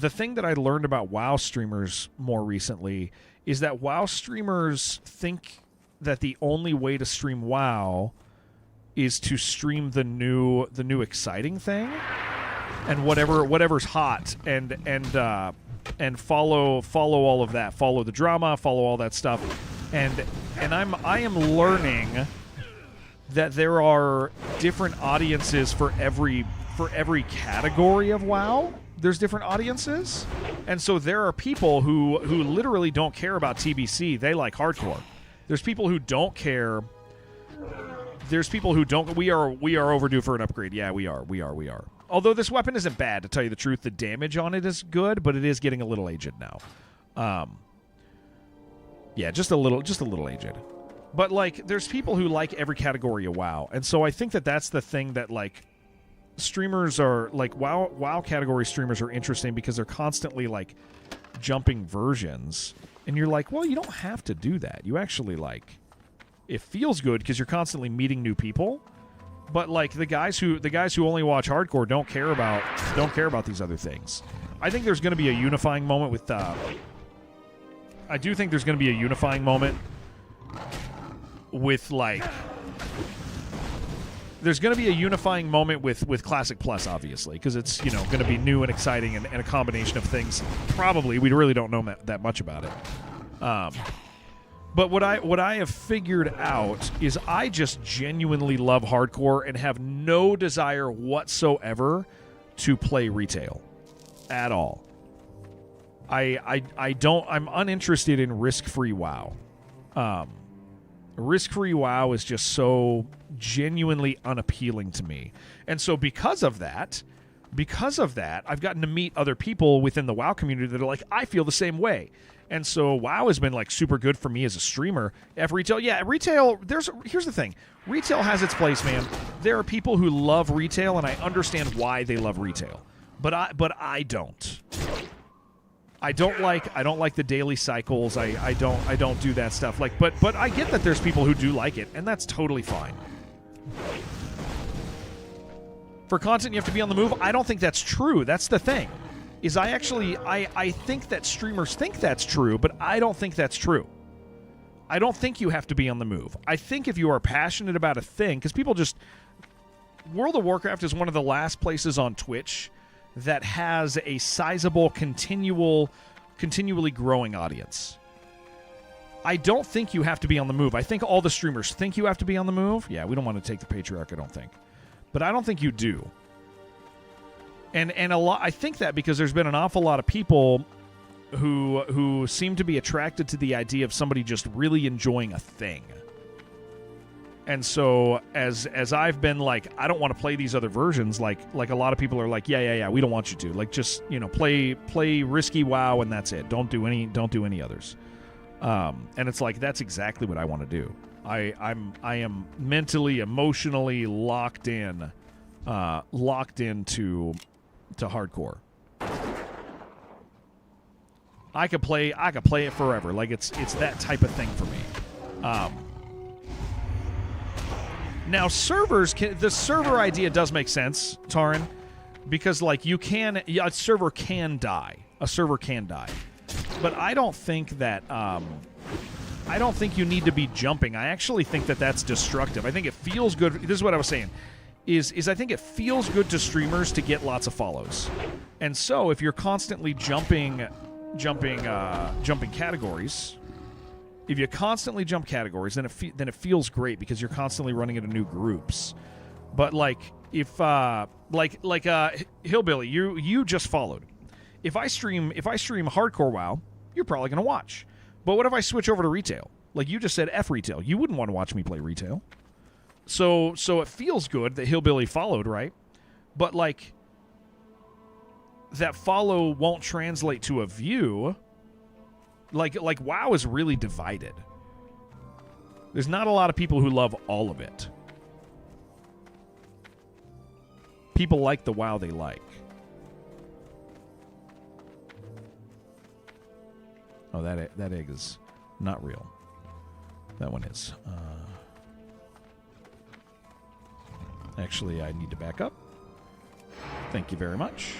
S1: thing that I learned about WoW streamers more recently is that WoW streamers think that the only way to stream WoW is to stream the new exciting thing. And whatever's hot, and follow all of that, follow the drama, follow all that stuff, and I am learning that there are different audiences for every category of WoW. There's different audiences, and so there are people who literally don't care about TBC. They like hardcore. There's people who don't care. There's people who don't. We are overdue for an upgrade. Yeah, we are. Although this weapon isn't bad, to tell you the truth, the damage on it is good, but it is getting a little aged now. Yeah, just a little aged. But like, there's people who like every category of WoW, and so I think that that's the thing that like streamers are like WoW category streamers are interesting because they're constantly like jumping versions, and you're like, well, you don't have to do that. You actually like, it feels good because you're constantly meeting new people. But like the guys who only watch hardcore don't care about these other things. I think there's going to be a unifying moment with. I do think there's going to be a unifying moment with like. There's going to be a unifying moment with Classic Plus, obviously, because it's going to be new and exciting and a combination of things. Probably we really don't know that much about it. But what I have figured out is I just genuinely love hardcore and have no desire whatsoever to play retail at all. I'm uninterested in risk-free WoW. Risk-free WoW is just so genuinely unappealing to me. And so because of that, I've gotten to meet other people within the WoW community that are like, I feel the same way. And so WoW has been like super good for me as a streamer. Retail, here's the thing. Retail has its place, man. There are people who love retail, and I understand why they love retail. But I don't. I don't like the daily cycles. I don't do that stuff. Like, but I get that there's people who do like it, and that's totally fine. For content, you have to be on the move. I don't think that's true. That's the thing. I think that streamers think that's true, but I don't think that's true. I don't think you have to be on the move. I think if you are passionate about a thing, because people just... World of Warcraft is one of the last places on Twitch that has a sizable, continually growing audience. I don't think you have to be on the move. I think all the streamers think you have to be on the move. Yeah, we don't want to take the Patriarch, I don't think. But I don't think you do. And a lot, I think that because there's been an awful lot of people who seem to be attracted to the idea of somebody just really enjoying a thing. And so as I've been like, I don't want to play these other versions, like a lot of people are like, yeah, we don't want you to. Like, just, play risky WoW and that's it. Don't do any others. And it's like, that's exactly what I want to do. I am mentally, emotionally locked into hardcore. I could play it forever. Like, it's that type of thing for me. Now, the server idea does make sense, Taran, because like a server can die. But I don't think that I don't think you need to be jumping. I actually think that that's destructive. I think it feels good. This is what I was saying. is I think it feels good to streamers to get lots of follows. And so if you're constantly jumping categories, if you constantly jump categories, then it feels great because you're constantly running into new groups. But like if Hillbilly, you just followed. If I stream hardcore WoW, you're probably gonna watch. But what if I switch over to retail? Like you just said, F retail. You wouldn't want to watch me play retail. So it feels good that Hillbilly followed, right? But like that follow won't translate to a view. Like WoW is really divided. There's not a lot of people who love all of it. People like the WoW they like. Oh, that egg is not real. That one is. Actually, I need to back up. Thank you very much.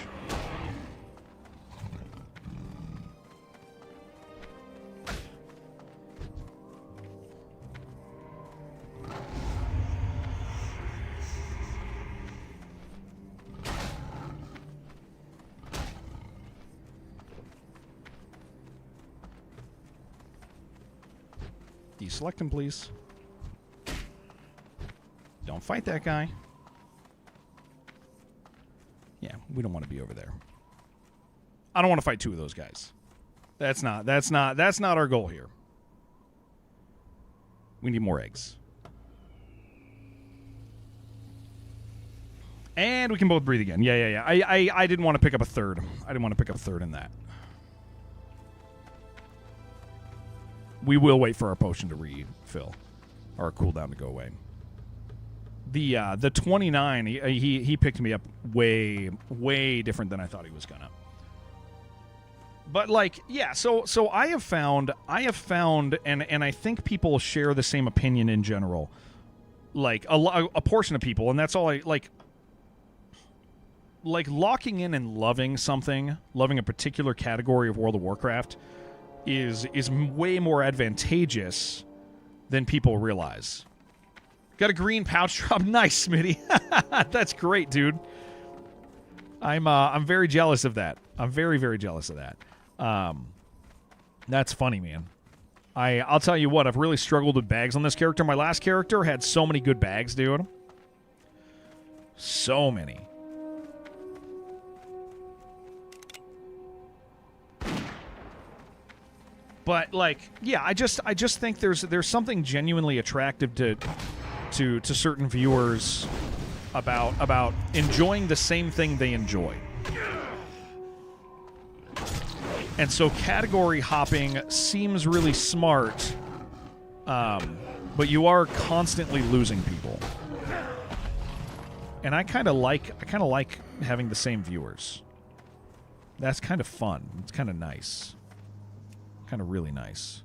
S1: Deselect him, please. Don't fight that guy. Yeah, we don't want to be over there. I don't want to fight two of those guys. That's not our goal here. We need more eggs. And we can both breathe again. Yeah. I didn't want to pick up a third. I didn't want to pick up a third in that. We will wait for our potion to refill. Or our cooldown to go away. The 29, he picked me up way different than I thought he was gonna. But like, yeah, so I have found and I think people share the same opinion in general. Like a portion of people, and that's all I like locking in and loving something, loving a particular category of World of Warcraft is way more advantageous than people realize. Got a green pouch drop. Nice, Smitty. That's great, dude. I'm very jealous of that. I'm very jealous of that. That's funny, man. I'll tell you what, I've really struggled with bags on this character. My last character had so many good bags, dude. So many. But like, yeah, I just think there's something genuinely attractive to certain viewers about enjoying the same thing they enjoy. And so category hopping seems really smart, but you are constantly losing people. And I kind of like having the same viewers. That's kind of fun. It's kind of nice. Kind of really nice.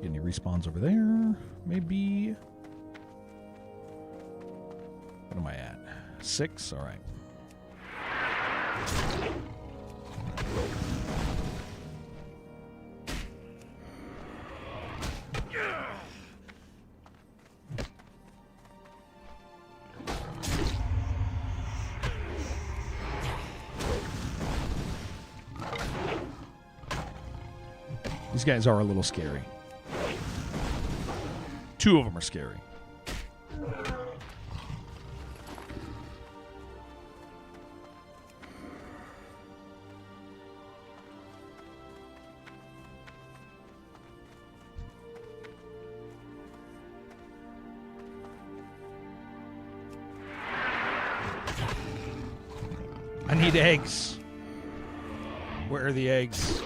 S1: Get any respawns over there? Maybe. What am I at? 6? All right. These guys are a little scary. 2 of them are scary. I need eggs. Where are the eggs?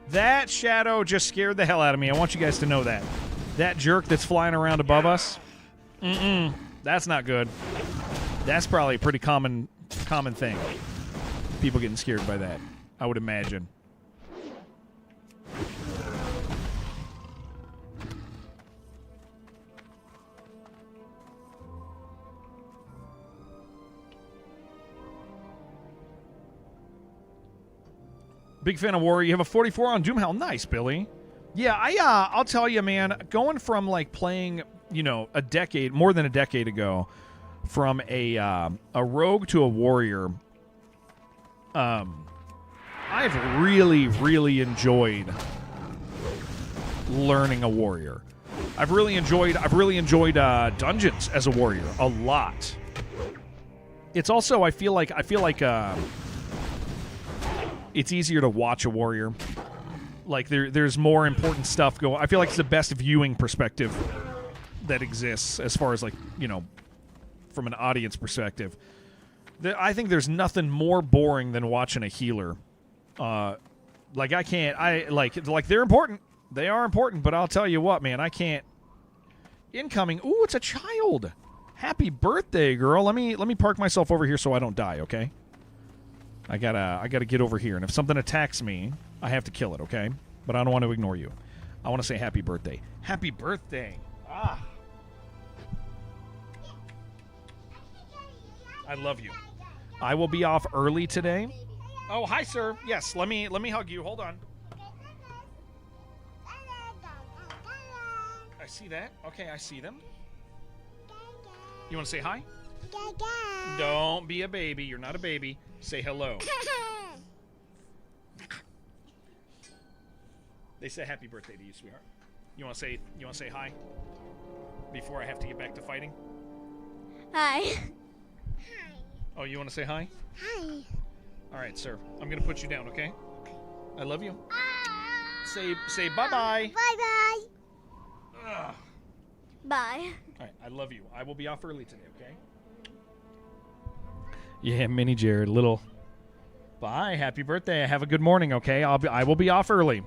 S1: That shadow just scared the hell out of me. I want you guys to know that. That jerk that's flying around above us, that's not good. That's probably a pretty common thing. People getting scared by that, I would imagine. Big fan of Warrior. You have a 44 on Doomhell. Nice, Billy. Yeah, I'll tell you, man, going from, like, playing, you know, more than a decade ago, from a rogue to a warrior, I've really, really enjoyed learning a warrior. I've really enjoyed dungeons as a warrior a lot. It's also I feel like it's easier to watch a warrior. Like there's more important stuff going. I feel like it's the best viewing perspective that exists as far as, like, you know, from an audience perspective. I think there's nothing more boring than watching a healer. Like they're important. They are important, but I'll tell you what, man, I can't. Incoming. Ooh, it's a child. Happy birthday, girl. Let me park myself over here so I don't die, okay? I gotta get over here, and if something attacks me, I have to kill it, okay? But I don't want to ignore you. I want to say happy birthday. Happy birthday. Ah. I love you. I will be off early today. Oh, hi, sir. Yes, let me hug you. Hold on. I see that. Okay, I see them. You want to say hi? Don't be a baby. You're not a baby. Say hello. They say happy birthday to you, sweetheart. You want to say hi before I have to get back to fighting?
S2: Hi.
S1: Oh, you want to say hi?
S2: Hi.
S1: All right, sir. I'm going to put you down, okay? I love you. Say bye-bye.
S2: Bye-bye.
S1: Ugh.
S2: Bye.
S1: All right, I love you. I will be off early today, okay? Yeah, Mini Jared, little. Bye, happy birthday. Have a good morning, okay? I will be off early.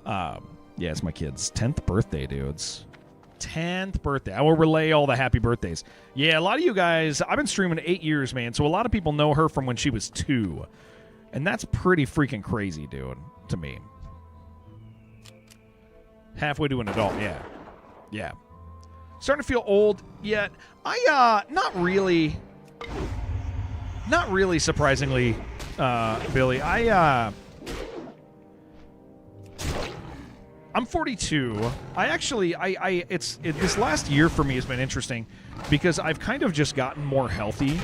S1: Yeah, it's my kid's 10th birthday, dudes. 10th birthday. I will relay all the happy birthdays. Yeah, a lot of you guys, I've been streaming 8 years, man, so a lot of people know her from when she was 2. And that's pretty freaking crazy, dude, to me. Halfway to an adult, yeah. Yeah. Starting to feel old yet. Not really, surprisingly, Billy. I'm 42. This last year for me has been interesting because I've kind of just gotten more healthy.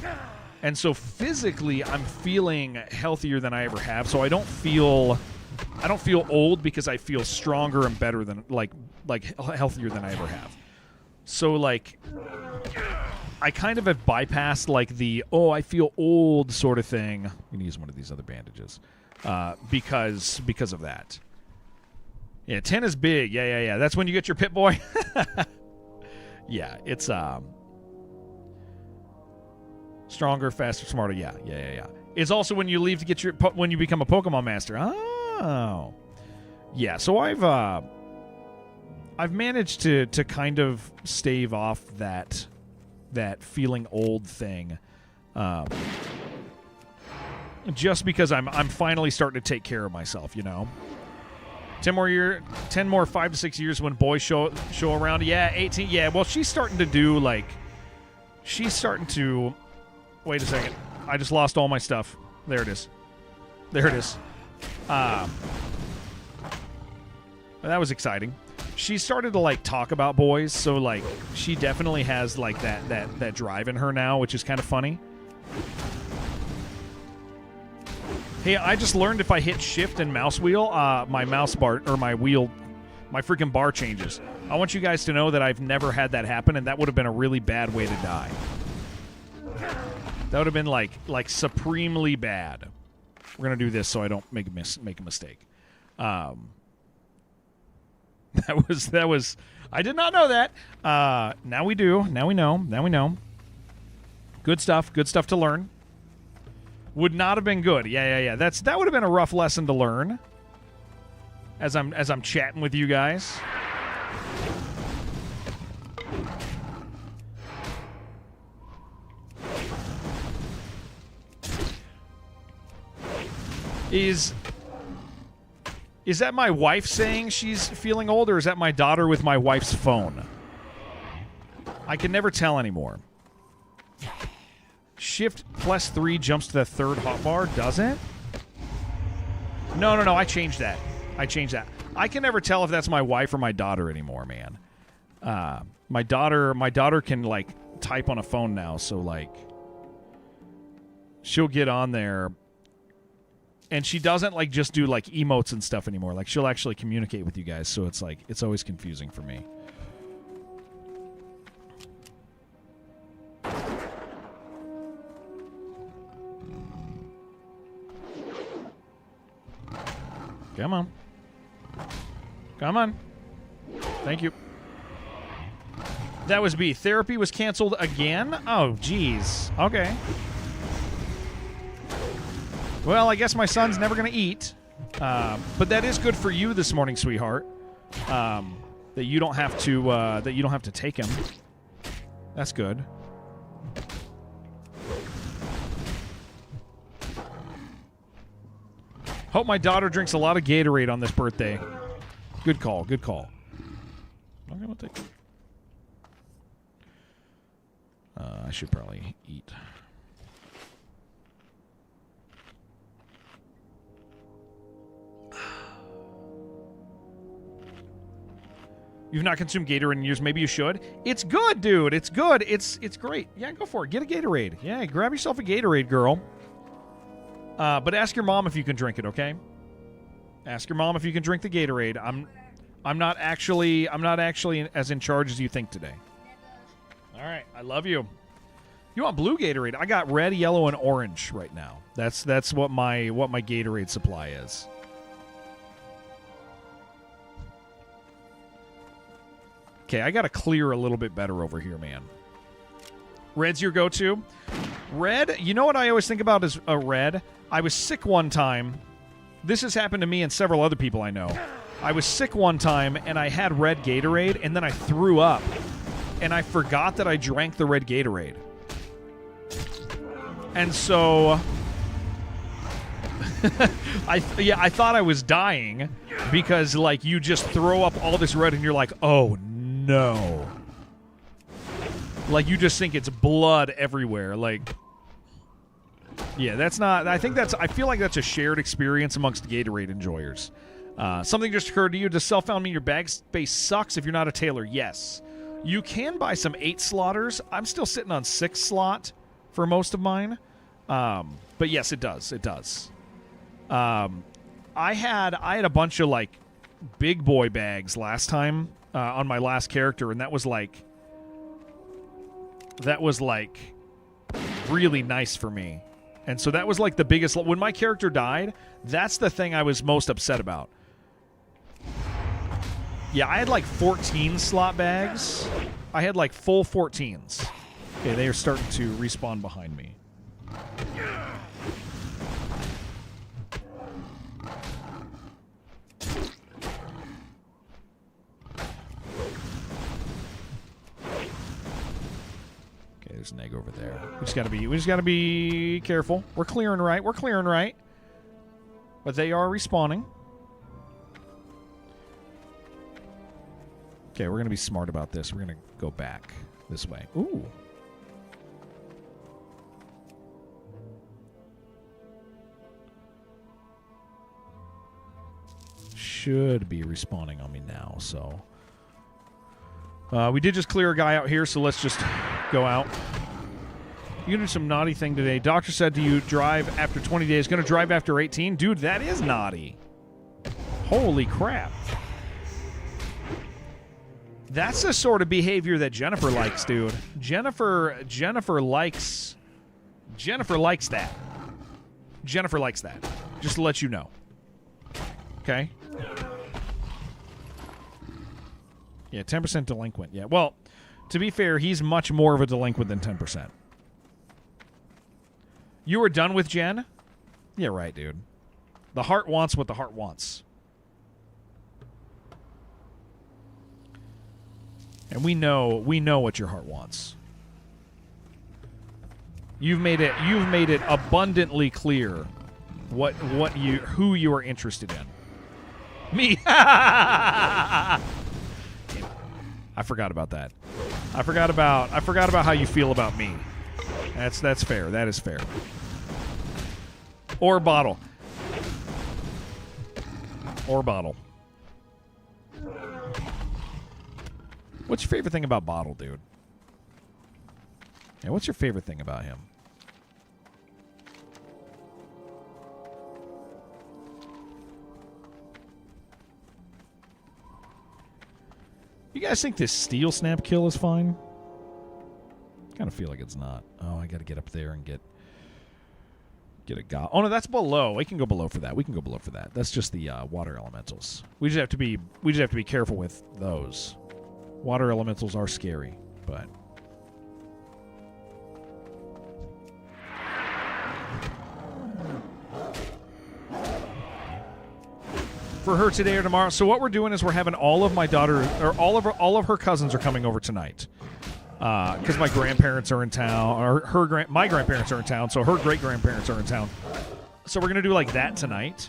S1: And so physically I'm feeling healthier than I ever have. So I don't feel old because I feel stronger and better than like healthier than I ever have. So like I kind of have bypassed like the I feel old sort of thing. I'm gonna use one of these other bandages. Because of that. Yeah, 10 is big. Yeah. That's when you get your Pit Boy. Yeah, it's stronger, faster, smarter. Yeah. It's also when you leave to get when you become a Pokemon Master. Oh. Yeah, so I've managed to kind of stave off that feeling old thing. Just because I'm finally starting to take care of myself, you know. 10 more 5 to 6 years when boys show around. Yeah, 18. Yeah, well, she's starting to wait a second. I just lost all my stuff. There it is. That was exciting. She started to like talk about boys, so like she definitely has like that drive in her now, which is kind of funny. Hey, I just learned if I hit shift and mouse wheel, my mouse bar or my freaking bar changes. I want you guys to know that I've never had that happen, and that would have been a really bad way to die. That would have been like supremely bad. We're gonna do this so I don't make a mistake. That was. I did not know that. Now we do. Now we know. Good stuff. Good stuff to learn. Would not have been good. Yeah. That would have been a rough lesson to learn. As I'm chatting with you guys. Is that my wife saying she's feeling old, or is that my daughter with my wife's phone? I can never tell anymore. Shift +3 jumps to the third hotbar, does it? No, I changed that. I can never tell if that's my wife or my daughter anymore, man. My daughter can, like, type on a phone now, so, like, she'll get on there, and she doesn't, like, just do, like, emotes and stuff anymore. Like, she'll actually communicate with you guys, so it's, like, it's always confusing for me. Come on. Come on. Thank you. That was B. Therapy was canceled again? Oh, jeez. Okay. Well, I guess my son's never going to eat. But that is good for you this morning, sweetheart. That you don't have to take him. That's good. Hope my daughter drinks a lot of Gatorade on this birthday. Good call. Good call. I'm gonna take. I should probably eat. You've not consumed Gatorade in years. Maybe you should. It's good, dude. It's good. It's great. Yeah, go for it. Get a Gatorade. Yeah, grab yourself a Gatorade, girl. But ask your mom if you can drink it, okay? Ask your mom if you can drink the Gatorade. I'm not actually as in charge as you think today. All right, I love you. You want blue Gatorade? I got red, yellow, and orange right now. That's what my Gatorade supply is. Okay, I got to clear a little bit better over here, man. Red's your go-to? Red, you know what I always think about is a red? I was sick one time. This has happened to me and several other people I know. I was sick one time, and I had red Gatorade, and then I threw up. And I forgot that I drank the red Gatorade. And so... I thought I was dying because, like, you just throw up all this red, and you're like, oh, no. Like, you just think it's blood everywhere. Like... Yeah, that's not... I feel like that's a shared experience amongst Gatorade enjoyers. Something just occurred to you. Does self-found mean your bag space sucks if you're not a tailor? Yes. You can buy some 8 slotters. I'm still sitting on 6 slot for most of mine. But yes, it does. It does. I had a bunch of, like, big boy bags last time on my last character, and that was like really nice for me. And so that was like the biggest... When my character died, that's the thing I was most upset about. Yeah, I had like 14 slot bags. I had like full 14s. Okay, they are starting to respawn behind me. There's an egg over there. We just gotta be careful. We're clearing right. But they are respawning. Okay, we're gonna be smart about this. We're gonna go back this way. Ooh. Should be respawning on me now, so... we did just clear a guy out here, so let's just go out. You gonna do some naughty thing today. Doctor said, do you drive after 20 days? Gonna drive after 18? Dude, that is naughty. Holy crap. That's the sort of behavior that Jennifer likes, dude. Jennifer likes that. Jennifer likes that. Just to let you know. Okay? Yeah, 10% delinquent. Yeah, well, to be fair, he's much more of a delinquent than 10%. You were done with Jen? Yeah, right, dude. The heart wants what the heart wants. And we know what your heart wants. You've made it abundantly clear who you are interested in. Me. I forgot about that. I forgot about how you feel about me. That's fair. That is fair. Or bottle. Or Bottle. What's your favorite thing about Bottle, dude? Yeah, what's your favorite thing about him? You guys think this steel snap kill is fine? Kind of feel like it's not. Oh, I got to get up there and get a god. Oh no, that's below. We can go below for that. We can go below for that. That's just the water elementals. We just have to be careful with those. Water elementals are scary, but for her today or tomorrow. So what we're doing is we're having all of my daughter, or all of her cousins are coming over tonight, because my grandparents are in town, or my grandparents are in town, so her great grandparents are in town. So we're gonna do like that tonight.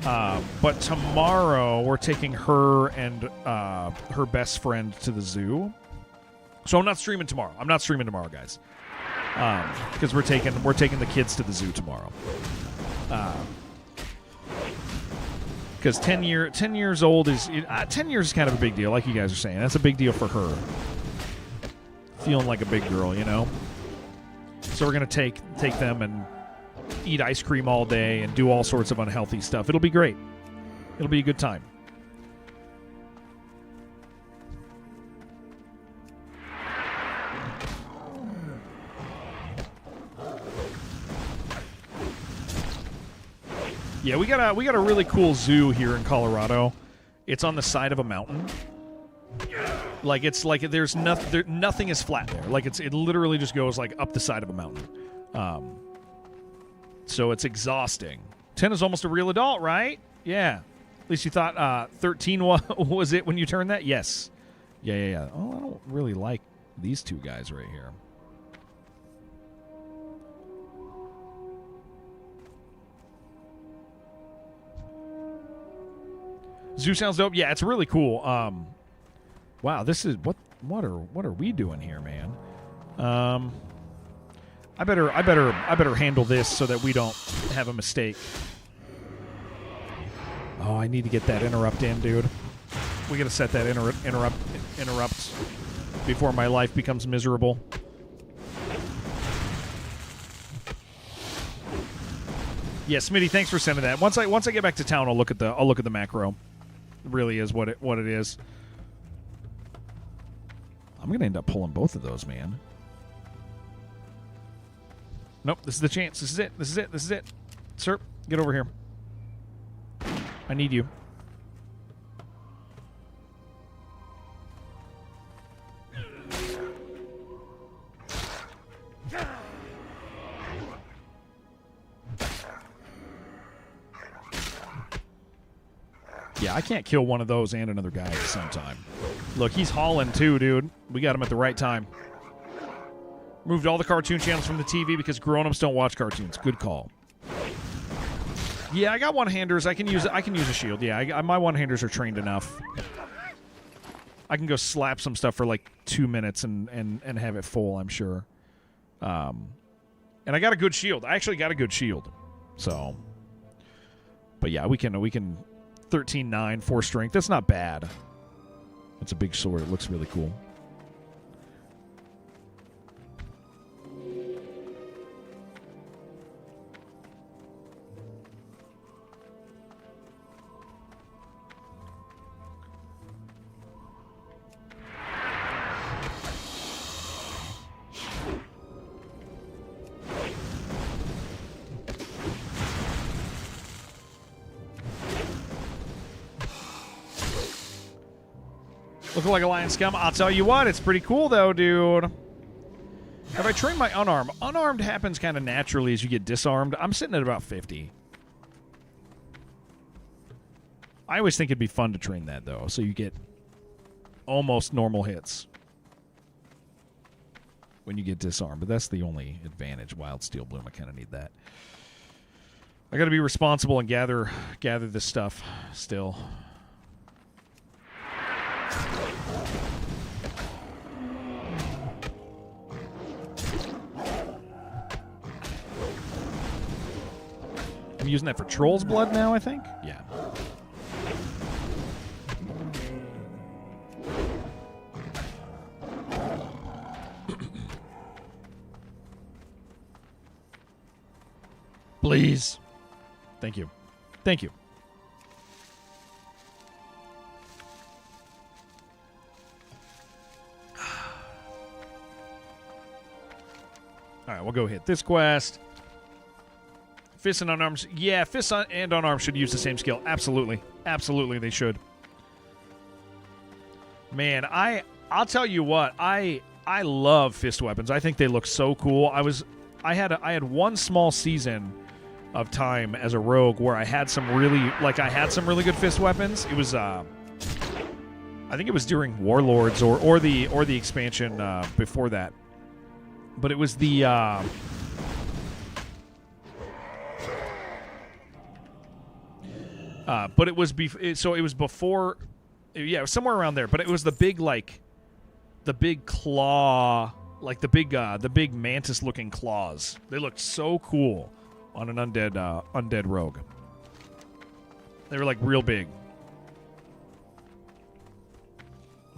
S1: But tomorrow we're taking her and her best friend to the zoo. So I'm not streaming tomorrow. Guys, because we're taking the kids to the zoo tomorrow. Because 10 years old is 10 years is kind of a big deal, like you guys are saying. That's a big deal for her. Feeling like a big girl, you know. So we're gonna take them and eat ice cream all day and do all sorts of unhealthy stuff. It'll be great. It'll be a good time. Yeah, we got a really cool zoo here in Colorado. It's on the side of a mountain. Like it's like there's nothing is flat there. Like it literally just goes like up the side of a mountain. So it's exhausting. 10 is almost a real adult, right? Yeah. At least you thought 13 was it when you turned that? Yes. Yeah. Oh, I don't really like these two guys right here. Zoo sounds dope. Yeah, it's really cool. Wow, this is what are we doing here, man? I better handle this so that we don't have a mistake. Oh, I need to get that interrupt in, dude. We gotta set that interrupt before my life becomes miserable. Yeah, Smitty, thanks for sending that. Once I get back to town, I'll look at the macro. It really is what it is. I'm gonna end up pulling both of those, man. Nope, this is the chance. This is it. Sir, get over here. I need you. Yeah, I can't kill one of those and another guy at the same time. Look, he's hauling too, dude. We got him at the right time. Moved all the cartoon channels from the TV because grown-ups don't watch cartoons. Good call. Yeah, I got one-handers. I can use a shield. Yeah, my one-handers are trained enough. I can go slap some stuff for like 2 minutes and have it full, I'm sure. And I got a good shield. I actually got a good shield. So, but yeah, we can 13-9, 4 strength. That's not bad. That's a big sword. It looks really cool. Looking like a lion scum. I'll tell you what, it's pretty cool though, dude. Have I trained my unarmed? Unarmed happens kind of naturally as you get disarmed. I'm sitting at about 50. I always think it'd be fun to train that though, so you get almost normal hits when you get disarmed. But that's the only advantage. Wild Steel Bloom, I kind of need that. I got to be responsible and gather this stuff still. I'm using that for Troll's Blood now, I think? Yeah. Please. Thank you. Thank you. All right, we'll go hit this quest. Fists and unarmed. Yeah, fists and unarmed should use the same skill. Absolutely. Absolutely, they should. Man, I'll tell you what. I love fist weapons. I think they look so cool. I had one small season of time as a rogue where I had some really good fist weapons. It was I think it was during Warlords or the expansion before that. But it was the but it was so it was before, yeah, it was somewhere around there. But it was the big claw, like the big mantis looking claws. They looked so cool on an undead rogue. They were like real big.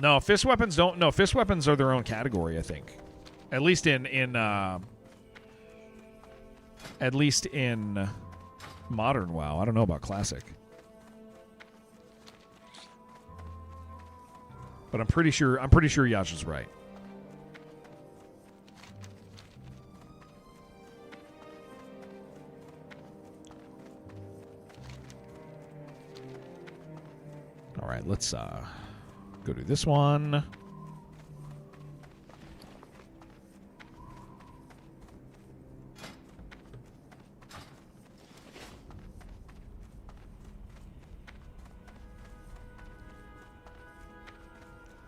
S1: No, fist weapons don't. No, fist weapons are their own category, I think. At least in modern WoW. I don't know about classic. But I'm pretty sure Yasha's right. All right, let's go do this one.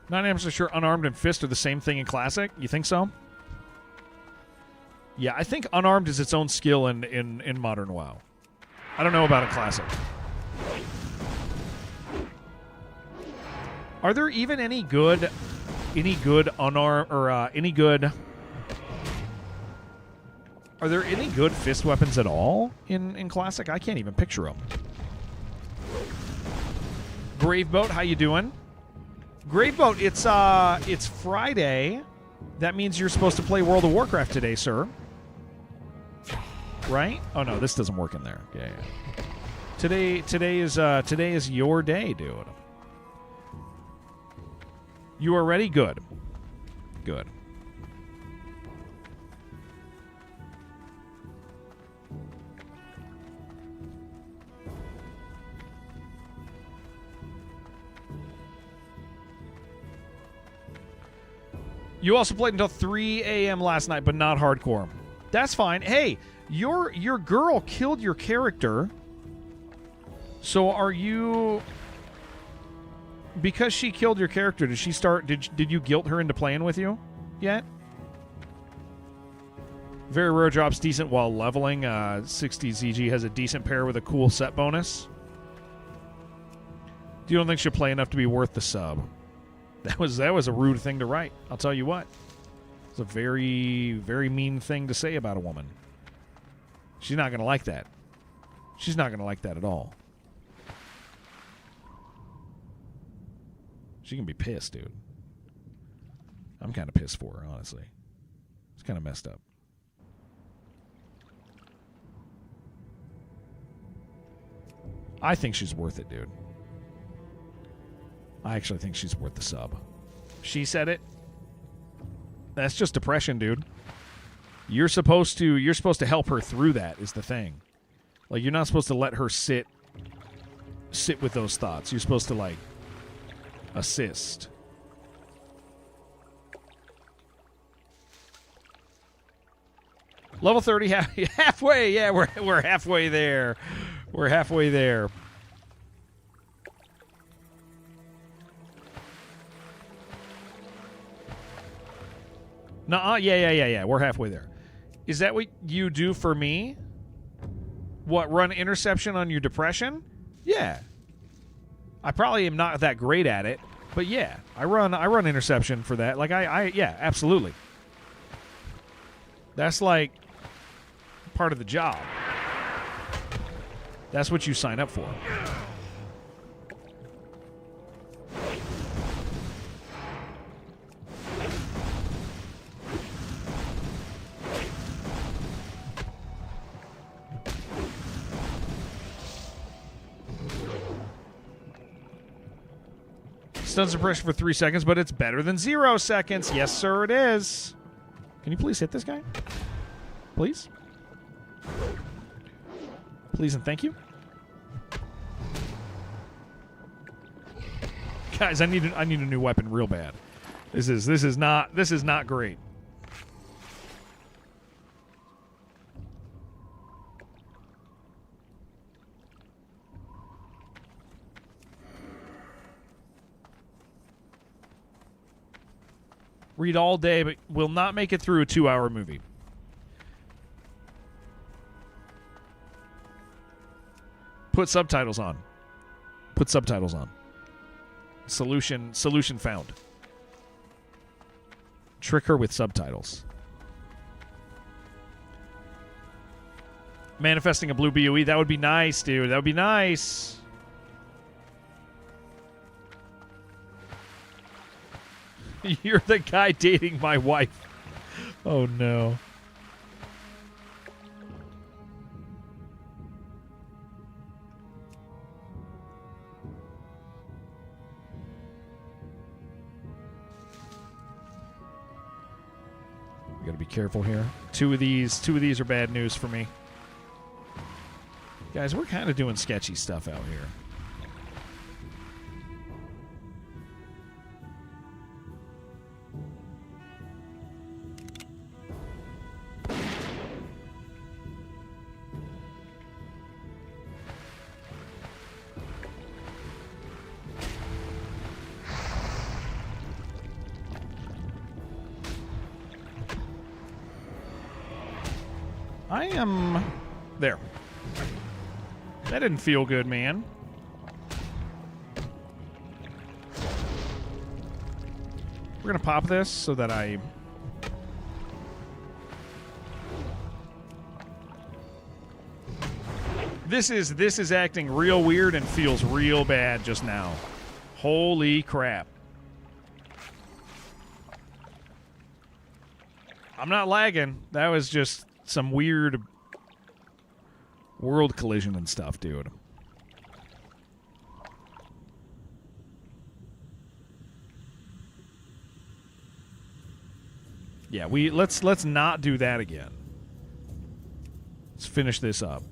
S1: Not absolutely sure unarmed and fist are the same thing in Classic. You think so? Yeah, I think unarmed is its own skill in Modern WoW. I don't know about in Classic. Are there even any good unarmed or any good? Are there any good fist weapons at all in Classic? I can't even picture them. Graveboat, how you doing? Graveboat, it's Friday. That means you're supposed to play World of Warcraft today, sir. Right? Oh no, this doesn't work in there. Yeah. Today is your day, dude. You are ready? Good. Good. You also played until 3 a.m. last night, but not hardcore. That's fine. Hey, your girl killed your character. So are you... Because she killed your character, did she start... Did you guilt her into playing with you yet? Very rare drops decent while leveling. 60 ZG has a decent pair with a cool set bonus. You don't think she'll play enough to be worth the sub? That was a rude thing to write. I'll tell you what. It's a very, very mean thing to say about a woman. She's not going to like that. She's not going to like that at all. She can be pissed, dude. I'm kind of pissed for her, honestly. It's kind of messed up. I think she's worth it, dude. I actually think she's worth the sub. She said it. That's just depression, dude. You're supposed to help her through that, is the thing. Like, you're not supposed to let her sit with those thoughts. You're supposed to, like, assist. Level 30, halfway. Yeah, we're halfway there. We're halfway there. Nuh-uh, yeah. We're halfway there. Is that what you do for me? What, run interception on your depression? Yeah. I probably am not that great at it, but yeah, I run interception for that. Like yeah, absolutely. That's like part of the job. That's what you sign up for. Stuns suppression for 3 seconds, but it's better than 0 seconds. Yes, sir, it is. Can you please hit this guy? Please? Please and thank you. Guys, I need a new weapon real bad. This is not great. Read all day, but will not make it through a 2-hour movie. Put subtitles on. Put subtitles on. Solution found. Trick her with subtitles. Manifesting a blue BOE. That would be nice, dude. That would be nice. You're the guy dating my wife. Oh, no. We gotta be careful here. Two of these are bad news for me. Guys, we're kind of doing sketchy stuff out here. I am... There. That didn't feel good, man. We're gonna pop this so that I... This is acting real weird and feels real bad just now. Holy crap. I'm not lagging. That was just some weird world collision and stuff, dude. Yeah, let's not do that again. Let's finish this up.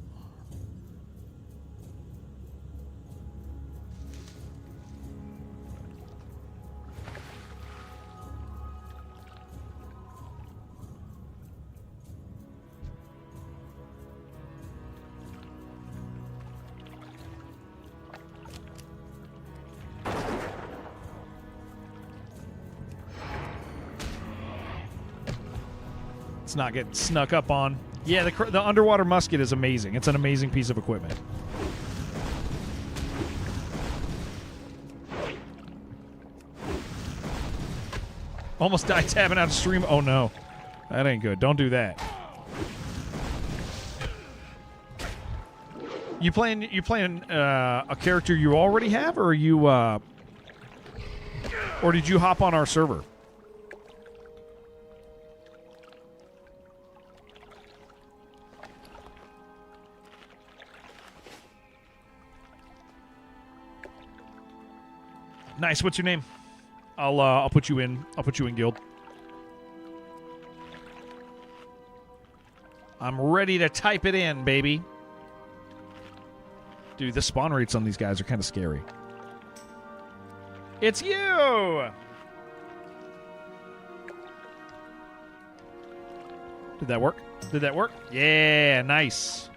S1: Let's not get snuck up on. Yeah, the underwater musket is amazing. It's an amazing piece of equipment. Almost died tapping out of stream. Oh no, that ain't good. Don't do that. You playing a character you already have, or are you or did you hop on our server? Nice. What's your name? I'll put you in. I'll put you in guild. I'm ready to type it in, baby. Dude, the spawn rates on these guys are kind of scary. It's you! Did that work? Did that work? Yeah, nice.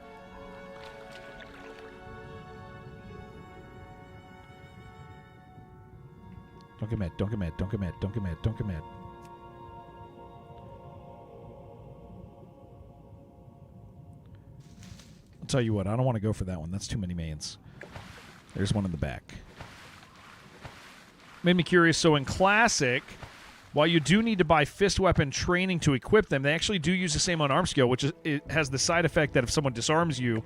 S1: Don't get mad, don't get mad, don't get mad, don't get mad, don't get mad. I'll tell you what, I don't want to go for that one. That's too many mains. There's one in the back. Made me curious. So in Classic, while you do need to buy fist weapon training to equip them, they actually do use the same unarmed skill, which is, it has the side effect that if someone disarms you,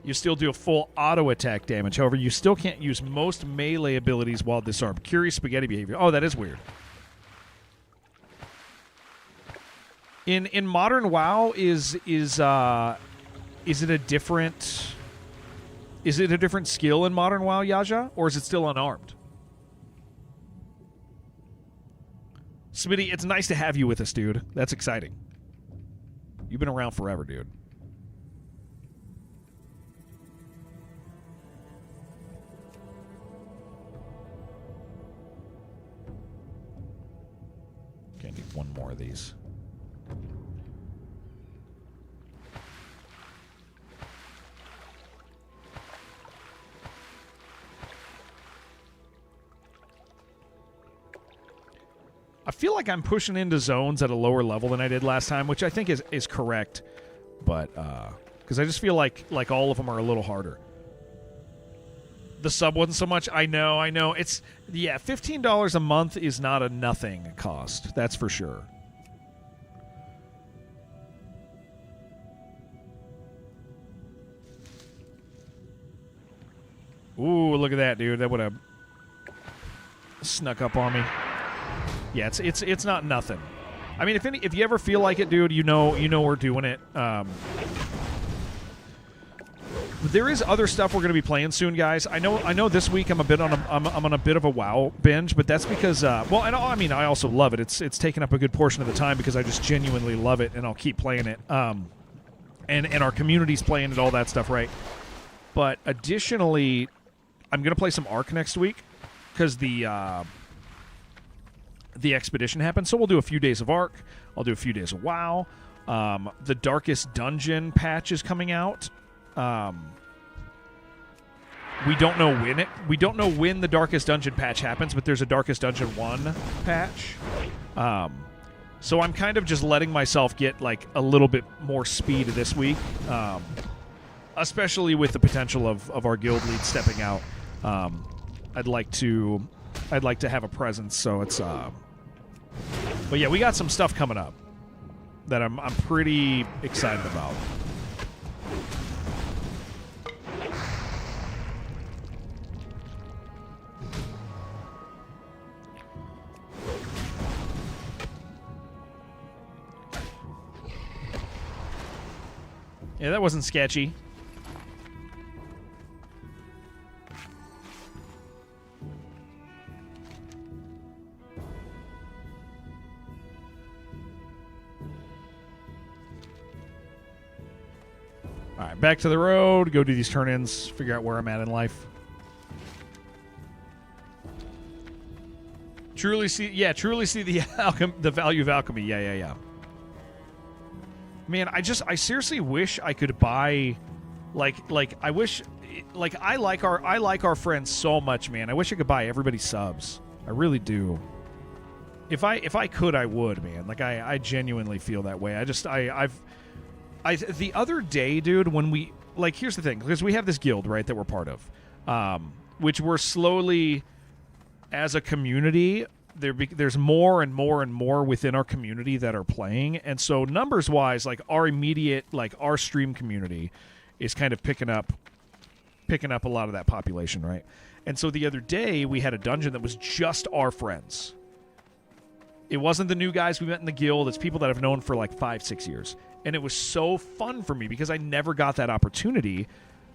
S1: you still do a full auto attack damage. However, you still can't use most melee abilities while disarmed. Curious spaghetti behavior. Oh, that is weird. In modern WoW, is it a different skill in modern WoW, Yaja, or is it still unarmed? Smitty, it's nice to have you with us, dude. That's exciting. You've been around forever, dude. Okay, I need one more of these. I feel like I'm pushing into zones at a lower level than I did last time, which I think is correct. But, because I just feel like all of them are a little harder. The sub wasn't so much. I know. It's, yeah, $15 a month is not a nothing cost. That's for sure. Ooh, look at that, dude. That would have snuck up on me. Yeah, it's not nothing. I mean, if you ever feel like it, dude, you know we're doing it. There is other stuff we're going to be playing soon, guys. I know. This week I'm on a bit of a WoW binge, but that's because I also love it. It's taken up a good portion of the time because I just genuinely love it, and I'll keep playing it. And our community's playing it, all that stuff, right? But additionally, I'm going to play some Ark next week because the expedition happens. So we'll do a few days of Ark. I'll do a few days of WoW. The Darkest Dungeon patch is coming out. We don't know when the Darkest Dungeon patch happens, but there's a Darkest Dungeon 1 patch. So I'm kind of just letting myself get like a little bit more speed this week, especially with the potential of our guild lead stepping out. I'd like to have a presence, so it's but yeah, we got some stuff coming up that I'm pretty excited about. Yeah, that wasn't sketchy. All right, back to the road. Go do these turn-ins. Figure out where I'm at in life. Truly see the value of alchemy. Yeah. Man, I seriously wish I could buy, I wish, I like our friends so much, man. I wish I could buy everybody subs. I really do. If I could, I would, man. I genuinely feel that way. The other day, dude, when we, here's the thing, because we have this guild, right, that we're part of, which we're slowly, as a community, there's more and more and more within our community that are playing, and so numbers-wise, our immediate, our stream community is kind of picking up a lot of that population, right? And so the other day, we had a dungeon that was just our friends. It wasn't the new guys we met in the guild. It's people that I've known for 5-6 years. And it was so fun for me because I never got that opportunity,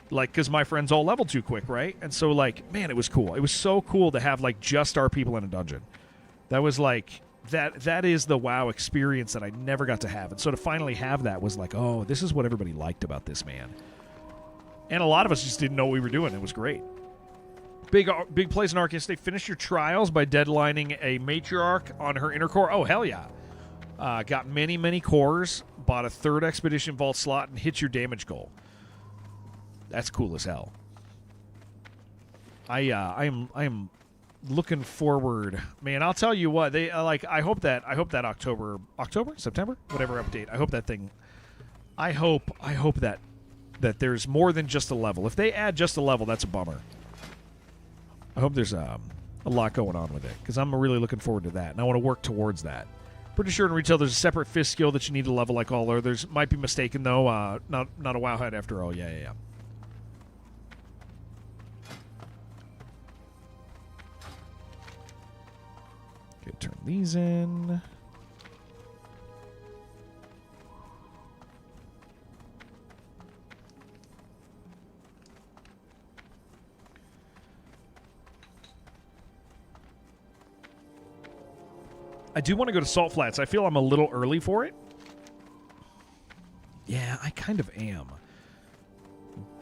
S1: because my friends all leveled too quick, right? And so, man, it was cool. It was so cool to have, just our people in a dungeon. That was, that is the WoW experience that I never got to have. And so to finally have that was oh, this is what everybody liked about this, man. And a lot of us just didn't know what we were doing. It was great. Big plays in Arceus. They finished your trials by deadlining a matriarch on her inner core. Oh, hell yeah. Got many, many cores. Bought a 3rd expedition vault slot and hit your damage goal. That's cool as hell. I am looking forward, man. I'll tell you what, they I hope that October, September, whatever update. I hope that thing. I hope that there's more than just a level. If they add just a level, that's a bummer. I hope there's a lot going on with it because I'm really looking forward to that, and I want to work towards that. Pretty sure in retail there's a separate fist skill that you need to level like all others. Might be mistaken though. Not a WoW head after all. Yeah. Okay, turn these in. I do want to go to Salt Flats. I feel I'm a little early for it. Yeah, I kind of am.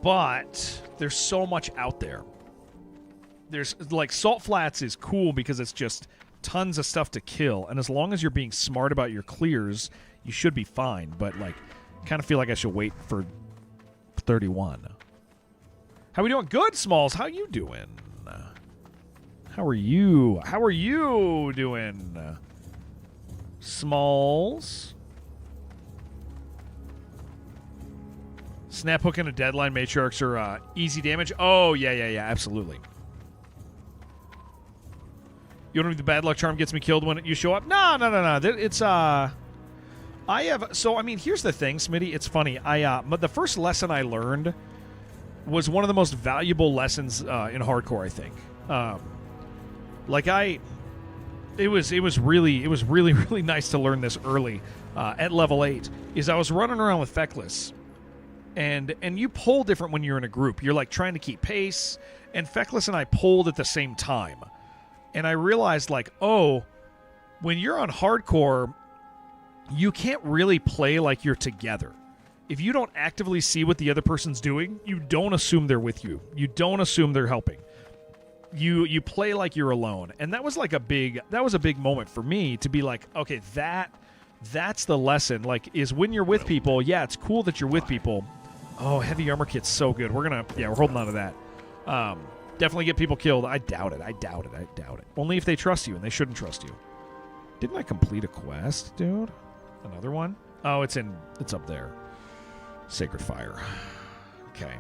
S1: But there's so much out there. There's, like, Salt Flats is cool because it's just tons of stuff to kill. And as long as you're being smart about your clears, you should be fine. But, like, kind of feel like I should wait for 31. How we doing? Good, Smalls. How you doing? How are you? How are you doing? Smalls. Snap hook and a deadline matriarchs are easy damage. Oh, yeah, absolutely. You don't know if the bad luck charm gets me killed when you show up? No. It's, I have, so, I mean, here's the thing, Smitty. It's funny. The first lesson I learned was one of the most valuable lessons in hardcore, I think. It was really nice to learn this early at level 8. Is I was running around with Feckless, and you pull different when you're in a group. You're like trying to keep pace, and Feckless and I pulled at the same time, and I realized like, oh, when you're on hardcore, you can't really play like you're together. If you don't actively see what the other person's doing, you don't assume they're with you. You don't assume they're helping. You play like you're alone. And that was like a big moment for me to be like, okay, that's the lesson. Like, is when you're with people, yeah, it's cool that you're with people. Oh, heavy armor kit's so good. We're holding on to that. Definitely get people killed. I doubt it. Only if they trust you, and they shouldn't trust you. Didn't I complete a quest, dude? Another one? Oh, it's up there. Sacred Fire. Okay.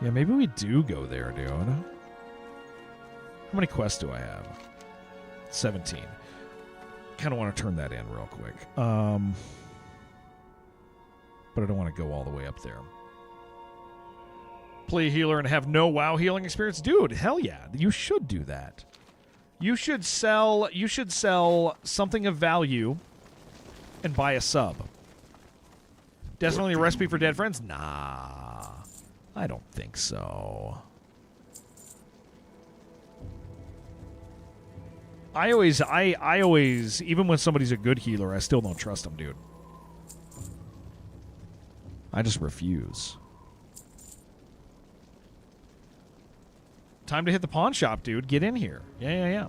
S1: Yeah, maybe we do go there, dude. How many quests do I have? 17. Kind of want to turn that in real quick. But I don't want to go all the way up there. Play a healer and have no WoW healing experience? Dude, hell yeah. You should do that. You should sell something of value and buy a sub. Definitely a recipe for dead friends? Nah. I don't think so. I always, even when somebody's a good healer, I still don't trust them, dude. I just refuse. Time to hit the pawn shop, dude. Get in here. Yeah.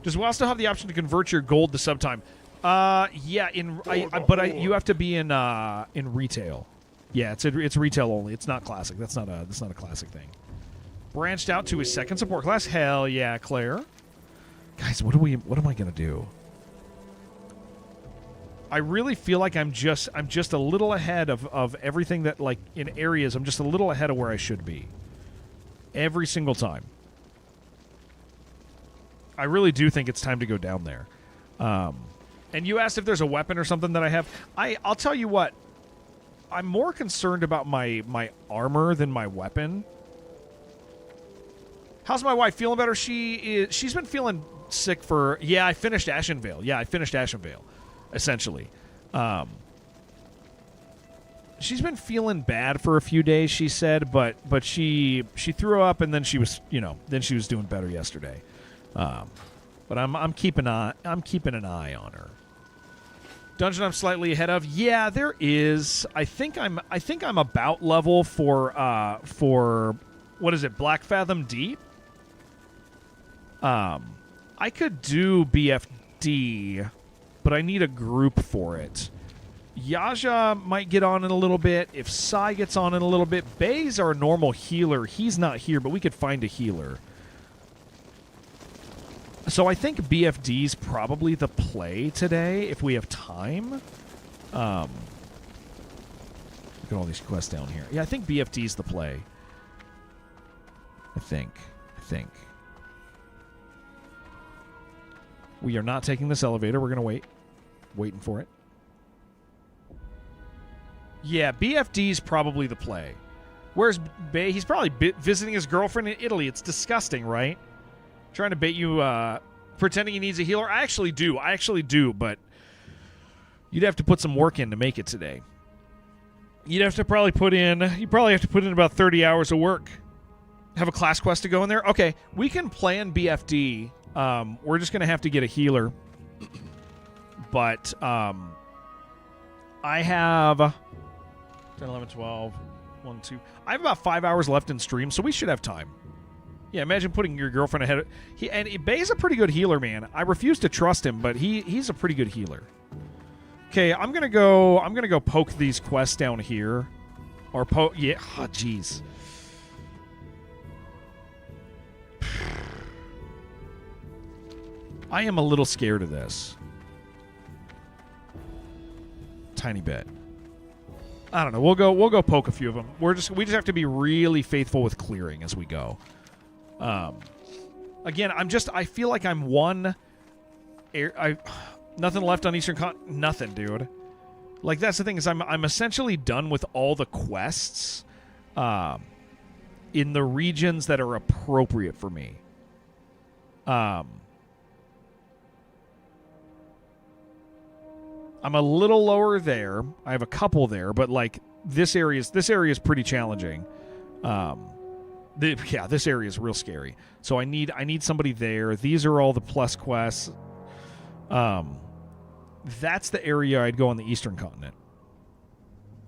S1: Does WoW still have the option to convert your gold to subtime? Yeah. You have to be in retail. Yeah, it's retail only. It's not classic. That's not a classic thing. Branched out to his second support class. Hell yeah, Claire. Guys, what am I gonna do? I really feel like I'm just a little ahead of everything that, like, in areas. I'm just a little ahead of where I should be. Every single time. I really do think it's time to go down there. And you asked if there's a weapon or something that I have. I'll tell you what. I'm more concerned about my armor than my weapon. How's my wife feeling better? She's been feeling sick for... Yeah, I finished Ashenvale. Essentially. She's been feeling bad for a few days, she said, but she threw up, and then she was doing better yesterday. But I'm keeping an eye on her. Dungeon I'm slightly ahead of. Yeah, there is. I think I'm about level for what is it? Black Fathom Deep. I could do BFD, but I need a group for it. Yaja might get on in a little bit. If Sai gets on in a little bit, Bay's our normal healer. He's not here, but we could find a healer. So I think BFD's probably the play today if we have time. Look at all these quests down here. Yeah, I think BFD's the play. I think. We are not taking this elevator. We're going to waiting for it. Yeah, BFD's probably the play. Where's Bay? He's probably visiting his girlfriend in Italy. It's disgusting, right? Trying to bait you, pretending he needs a healer. I actually do, but you'd have to put some work in to make it today. You probably have to put in about 30 hours of work. have a class quest to go in there. Okay, we can plan BFD. We're just gonna have to get a healer, but I have 10, 11, 12, 1, 2. I have about 5 hours left in stream, so we should have time. Yeah, imagine putting your girlfriend ahead of... Bay's a pretty good healer, man. I refuse to trust him, but he's a pretty good healer. Okay, I'm gonna go poke these quests down here. Or poke... Yeah, oh, jeez. I am a little scared of this. Tiny bit. I don't know. We'll go poke a few of them. We just have to be really faithful with clearing as we go. Again, I feel like I'm nothing left on Eastern nothing, dude. Like, that's the thing, is I'm essentially done with all the quests in the regions that are appropriate for me. I'm a little lower there. I have a couple there, but like this area is pretty challenging. This area is real scary. So I need somebody there. These are all the plus quests. That's the area I'd go on the Eastern Continent.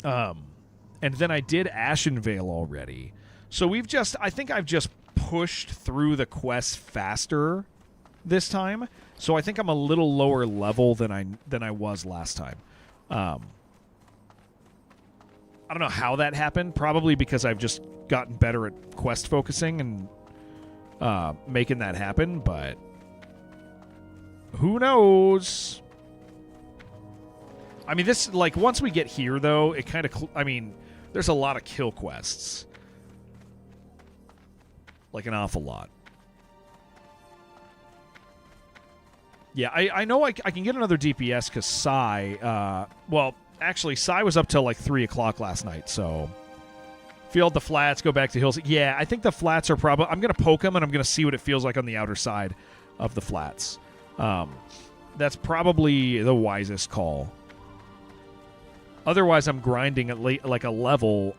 S1: And then I did Ashenvale already. So I think I've just pushed through the quests faster this time. So I think I'm a little lower level than I was last time. I don't know how that happened. Probably because I've just gotten better at quest focusing and making that happen, but who knows? I mean, this, like, once we get here, though, it kind of, there's a lot of kill quests. Like, an awful lot. Yeah, I know I can get another DPS because Psy, actually, Psy was up till like 3 o'clock last night, so field the flats, go back to hills. Yeah, I think the flats are probably... I'm going to poke them, and I'm going to see what it feels like on the outer side of the flats. That's probably the wisest call. Otherwise, I'm grinding at like a level,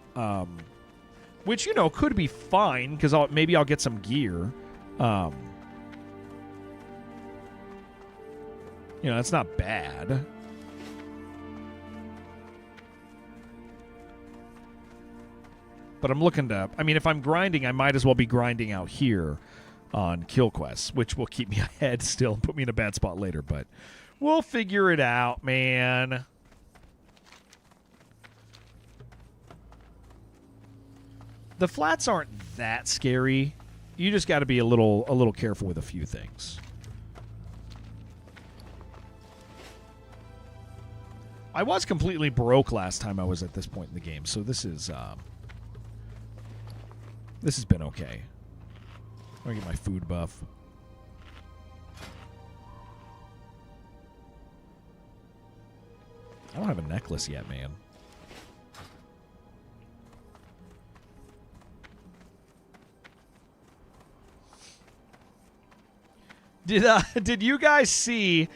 S1: which, could be fine, because maybe I'll get some gear. It's not bad. But I'm looking to... if I'm grinding, I might as well be grinding out here on kill quests, which will keep me ahead still and put me in a bad spot later, but we'll figure it out, man. The flats aren't that scary. You just got to be a little careful with a few things. I was completely broke last time I was at this point in the game, so this has been okay. I'm gonna get my food buff. I don't have a necklace yet, man. Did you guys see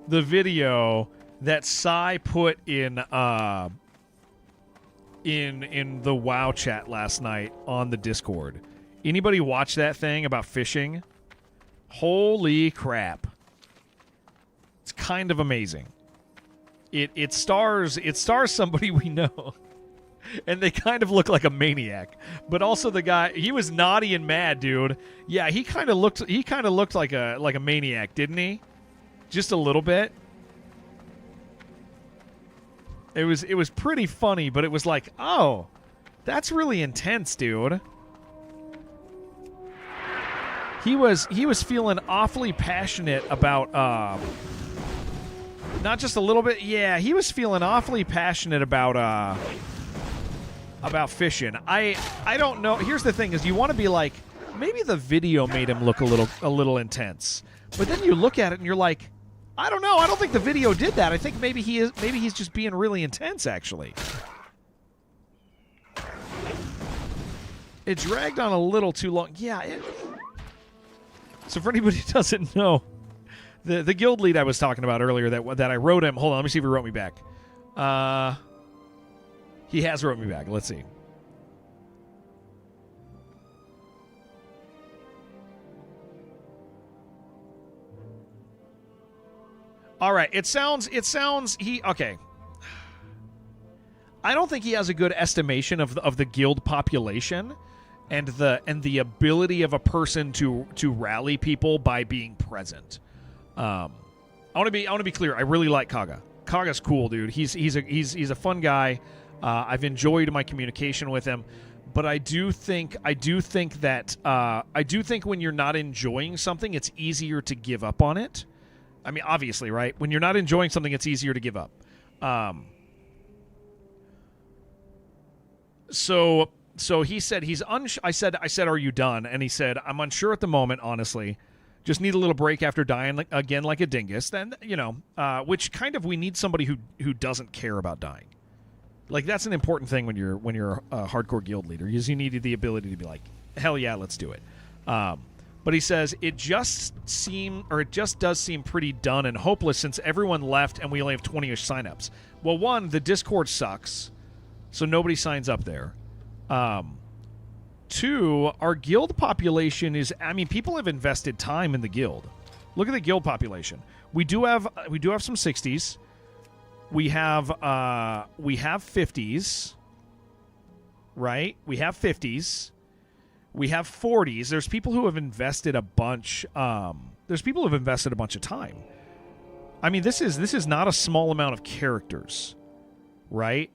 S1: the video that Psy put in the WoW chat last night on the Discord? Anybody watch that thing about fishing? Holy crap. It's kind of amazing. It stars somebody we know. And they kind of look like a maniac. But also the guy, he was naughty and mad, dude. Yeah, he kind of looked like a maniac, didn't he? Just a little bit. It was pretty funny, but it was like, oh, that's really intense, dude. He was feeling awfully passionate about not just a little bit. Yeah, he was feeling awfully passionate about fishing. I don't know. Here's the thing: is you want to be like, maybe the video made him look a little intense, but then you look at it and you're like, I don't know. I don't think the video did that. I think maybe he's just being really intense. Actually, it dragged on a little too long. Yeah. So for anybody who doesn't know, the guild lead I was talking about earlier that I wrote him. Hold on, let me see if he wrote me back. He has wrote me back. Let's see. All right. It sounds he okay. I don't think he has a good estimation of the guild population and the ability of a person to rally people by being present. I want to be clear. I really like Kaga. Kaga's cool, dude. He's a fun guy. I've enjoyed my communication with him, but I do think that when you're not enjoying something, it's easier to give up on it. I mean, obviously, right? When you're not enjoying something, it's easier to give up. So he said I said, "Are you done?" And he said, "I'm unsure at the moment, honestly. Just need a little break after dying again like a dingus." Then, which kind of we need somebody who doesn't care about dying. Like, that's an important thing when you're a hardcore guild leader, is you need the ability to be like, hell yeah, let's do it. But he says it just does seem pretty done and hopeless since everyone left and we only have 20-ish signups. Well, one, the Discord sucks, so nobody signs up there. Two, our guild population is, I mean, people have invested time in the guild. Look at the guild population. We do have some 60s. We have 50s. Right? We have 50s. We have 40s. There's people who have invested a bunch. There's people who have invested a bunch of time. I mean, this is not a small amount of characters, right?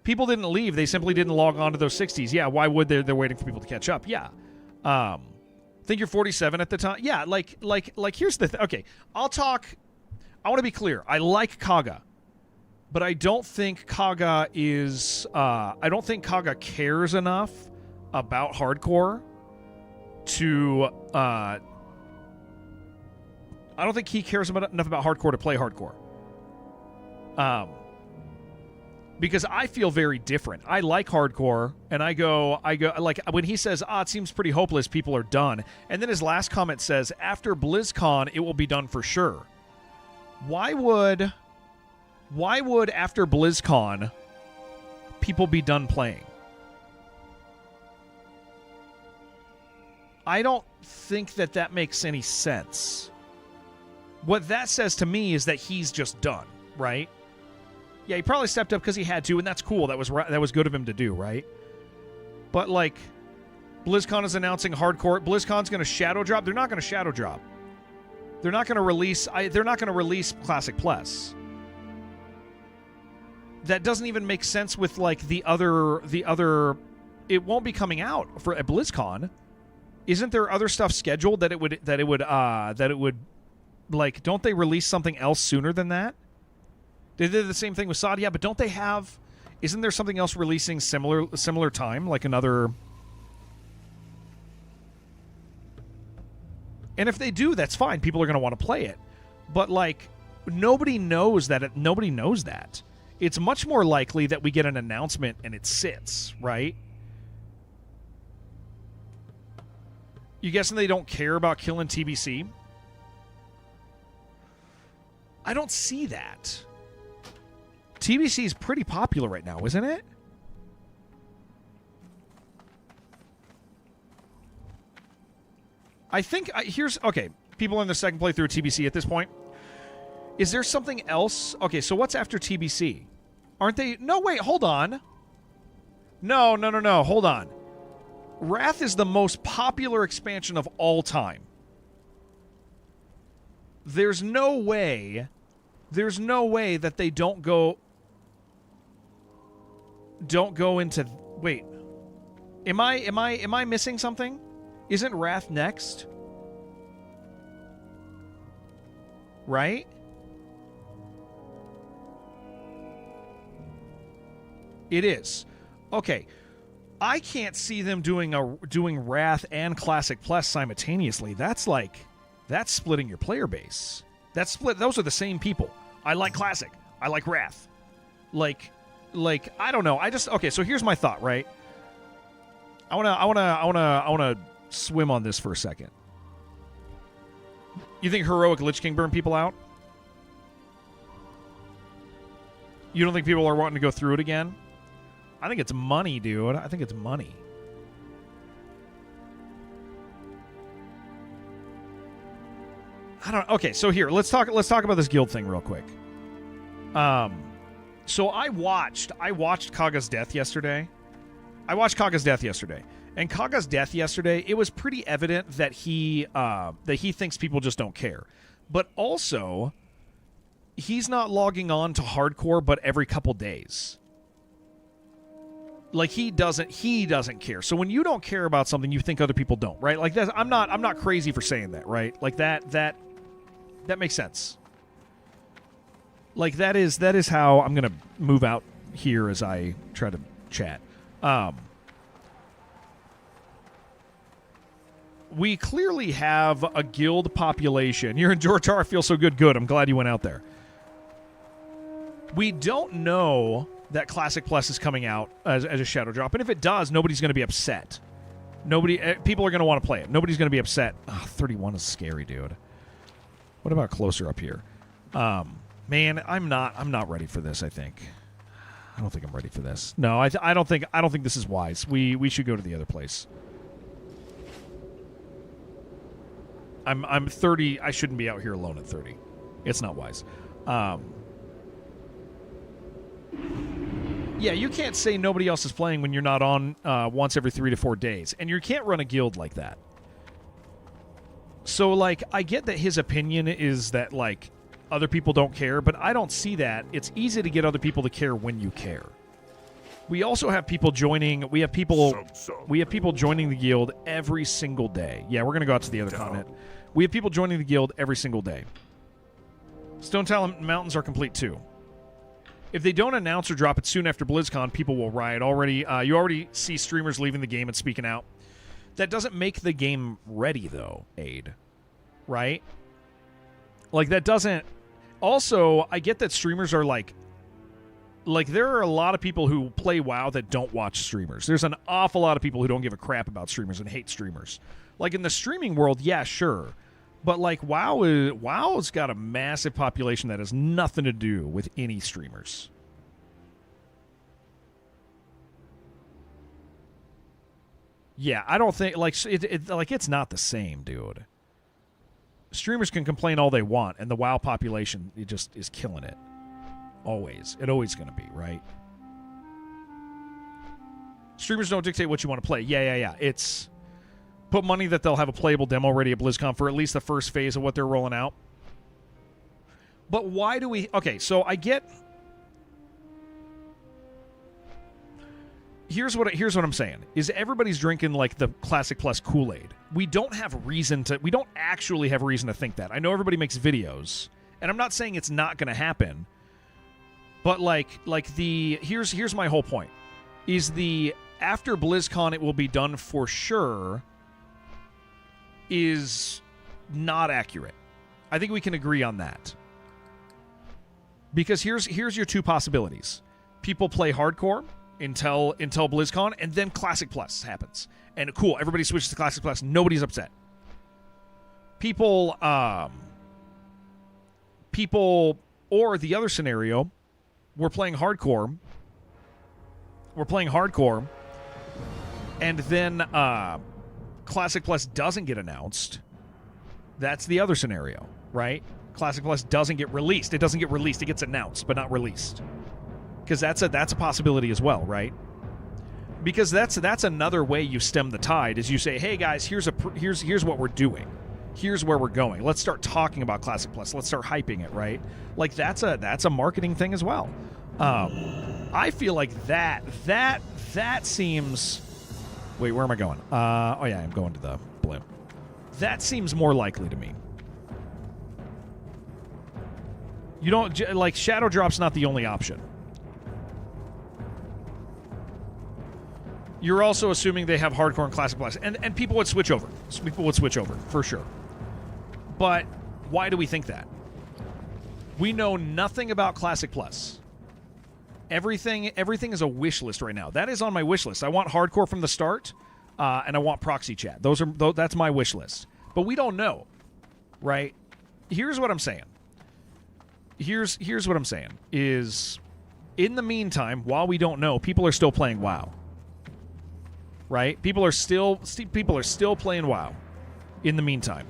S1: People didn't leave. They simply didn't log on to those 60s. Yeah, why would they? They're waiting for people to catch up. Yeah. Think you're 47 at the time? Yeah, like here's the thing. Okay, I'll talk. I want to be clear. I like Kaga, but I don't think Kaga is I don't think Kaga cares enough about hardcore to I don't think he cares enough about hardcore to play hardcore. Because I feel very different. I like hardcore, and I go like when he says, it seems pretty hopeless, people are done. And then his last comment says, after BlizzCon, it will be done for sure. Why would after BlizzCon people be done playing? I don't think that makes any sense. What that says to me is that he's just done, right? Yeah, he probably stepped up because he had to, and that's cool. That was good of him to do, right? But like, BlizzCon is announcing hardcore. BlizzCon's going to shadow drop. They're not going to shadow drop. They're not going to release. They're not going to release Classic Plus. That doesn't even make sense with like the other. It won't be coming out at BlizzCon. Isn't there other stuff scheduled that it would like? Don't they release something else sooner than that? They did the same thing with Saudi, yeah, but don't they have? Isn't there something else releasing similar time, like another? And if they do, that's fine. People are going to want to play it, but like nobody knows that. Nobody knows that. It's much more likely that we get an announcement and it sits, right? You guessing they don't care about killing TBC? I don't see that. TBC is pretty popular right now, isn't it? I think here's okay. People in the second playthrough of TBC at this point. Is there something else? Okay, so what's after TBC? Aren't they? No, wait, hold on. No. Hold on. Wrath is the most popular expansion of all time. There's no way that they don't go into. Wait, am I missing something? Isn't Wrath next? Right? It is. Okay. I can't see them doing Wrath and Classic Plus simultaneously. That's splitting your player base. Those are the same people. I like Classic. I like Wrath. Like I don't know. Okay, so here's my thought, right? I wanna swim on this for a second. You think Heroic Lich King burned people out? You don't think people are wanting to go through it again? I think it's money, dude. I think it's money. I don't. Okay, so here let's talk about this guild thing real quick. So I watched Kaga's death yesterday. And Kaga's death yesterday, it was pretty evident that he thinks people just don't care. But also, he's not logging on to hardcore but every couple days. Like he doesn't care. So when you don't care about something, you think other people don't, right? Like that. I'm not crazy for saying that, right? Like that makes sense. Like that is how I'm gonna move out here as I try to chat. We clearly have a guild population. You're in George R. I feel so good. Good. I'm glad you went out there. We don't know that Classic Plus is coming out as a shadow drop, and if it does, nobody's going to be upset. People are going to want to play it. Nobody's going to be upset. 31 is scary, dude. What about closer up here? Man, I'm not ready for this. I don't think I'm ready for this. No, I don't think this is wise. We should go to the other place. I'm 30. I shouldn't be out here alone at 30. It's not wise. Yeah, you can't say nobody else is playing when you're not on once every 3 to 4 days, and you can't run a guild like that. So, like, I get that his opinion is that, like, other people don't care, but I don't see that. It's easy to get other people to care when you care. We also have people joining. We have people joining the guild every single day. Yeah, we're gonna go out to the other continent. We have people joining the guild every single day. Stone Talent Mountains are complete too. If they don't announce or drop it soon after BlizzCon, people will riot. You already see streamers leaving the game and speaking out. That doesn't make the game ready, though, Aid. Right? Like, that doesn't... Also, I get that streamers are, like, there are a lot of people who play WoW that don't watch streamers. There's an awful lot of people who don't give a crap about streamers and hate streamers. Like, in the streaming world, yeah, sure. But, like, WoW's got a massive population that has nothing to do with any streamers. Yeah, I don't think, like, it's not the same, dude. Streamers can complain all they want, and the WoW population, it just is killing it. Always. It's always going to be, right? Streamers don't dictate what you want to play. Yeah. It's... Put money that they'll have a playable demo ready at BlizzCon for at least the first phase of what they're rolling out. But why do we... Okay, so I get... Here's what I'm saying. Is everybody's drinking, like, the Classic Plus Kool-Aid. We don't actually have reason to think that. I know everybody makes videos, and I'm not saying it's not going to happen. But, here's my whole point. Is after BlizzCon it will be done for sure... is not accurate. I think we can agree on that. Because here's your two possibilities. People play hardcore until BlizzCon, and then Classic Plus happens. And cool, everybody switches to Classic Plus, nobody's upset. People, or the other scenario, we're playing hardcore, and then, Classic Plus doesn't get announced. That's the other scenario, right? Classic Plus doesn't get released. It doesn't get released. It gets announced, but not released. Because that's a possibility as well, right? Because that's another way you stem the tide. Is you say, hey guys, here's what we're doing. Here's where we're going. Let's start talking about Classic Plus. Let's start hyping it, right? Like that's a marketing thing as well. I feel like that seems. Wait, where am I going? Oh, yeah, I'm going to the blue. That seems more likely to me. You don't... Like, Shadow Drop's not the only option. You're also assuming they have Hardcore and Classic Plus. And people would switch over. People would switch over, for sure. But why do we think that? We know nothing about Classic Plus. Everything is a wish list right now. That is on my wish list. I want hardcore from the start, and I want proxy chat. That's my wish list. But we don't know, right? Here's what I'm saying. Here's what I'm saying is, in the meantime, while we don't know, people are still playing WoW. Right? People are still playing WoW. In the meantime.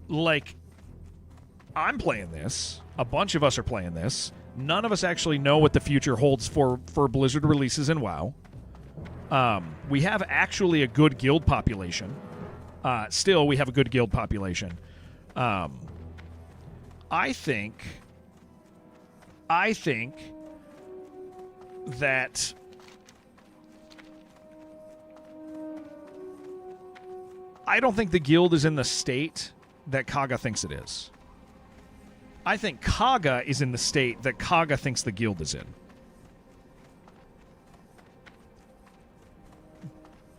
S1: like, I'm playing this. A bunch of us are playing this. None of us actually know what the future holds for Blizzard releases in WoW. We have actually a good guild population. Still, we have a good guild population. I think that I don't think the guild is in the state that Kaga thinks it is. I think Kaga is in the state that Kaga thinks the guild is in.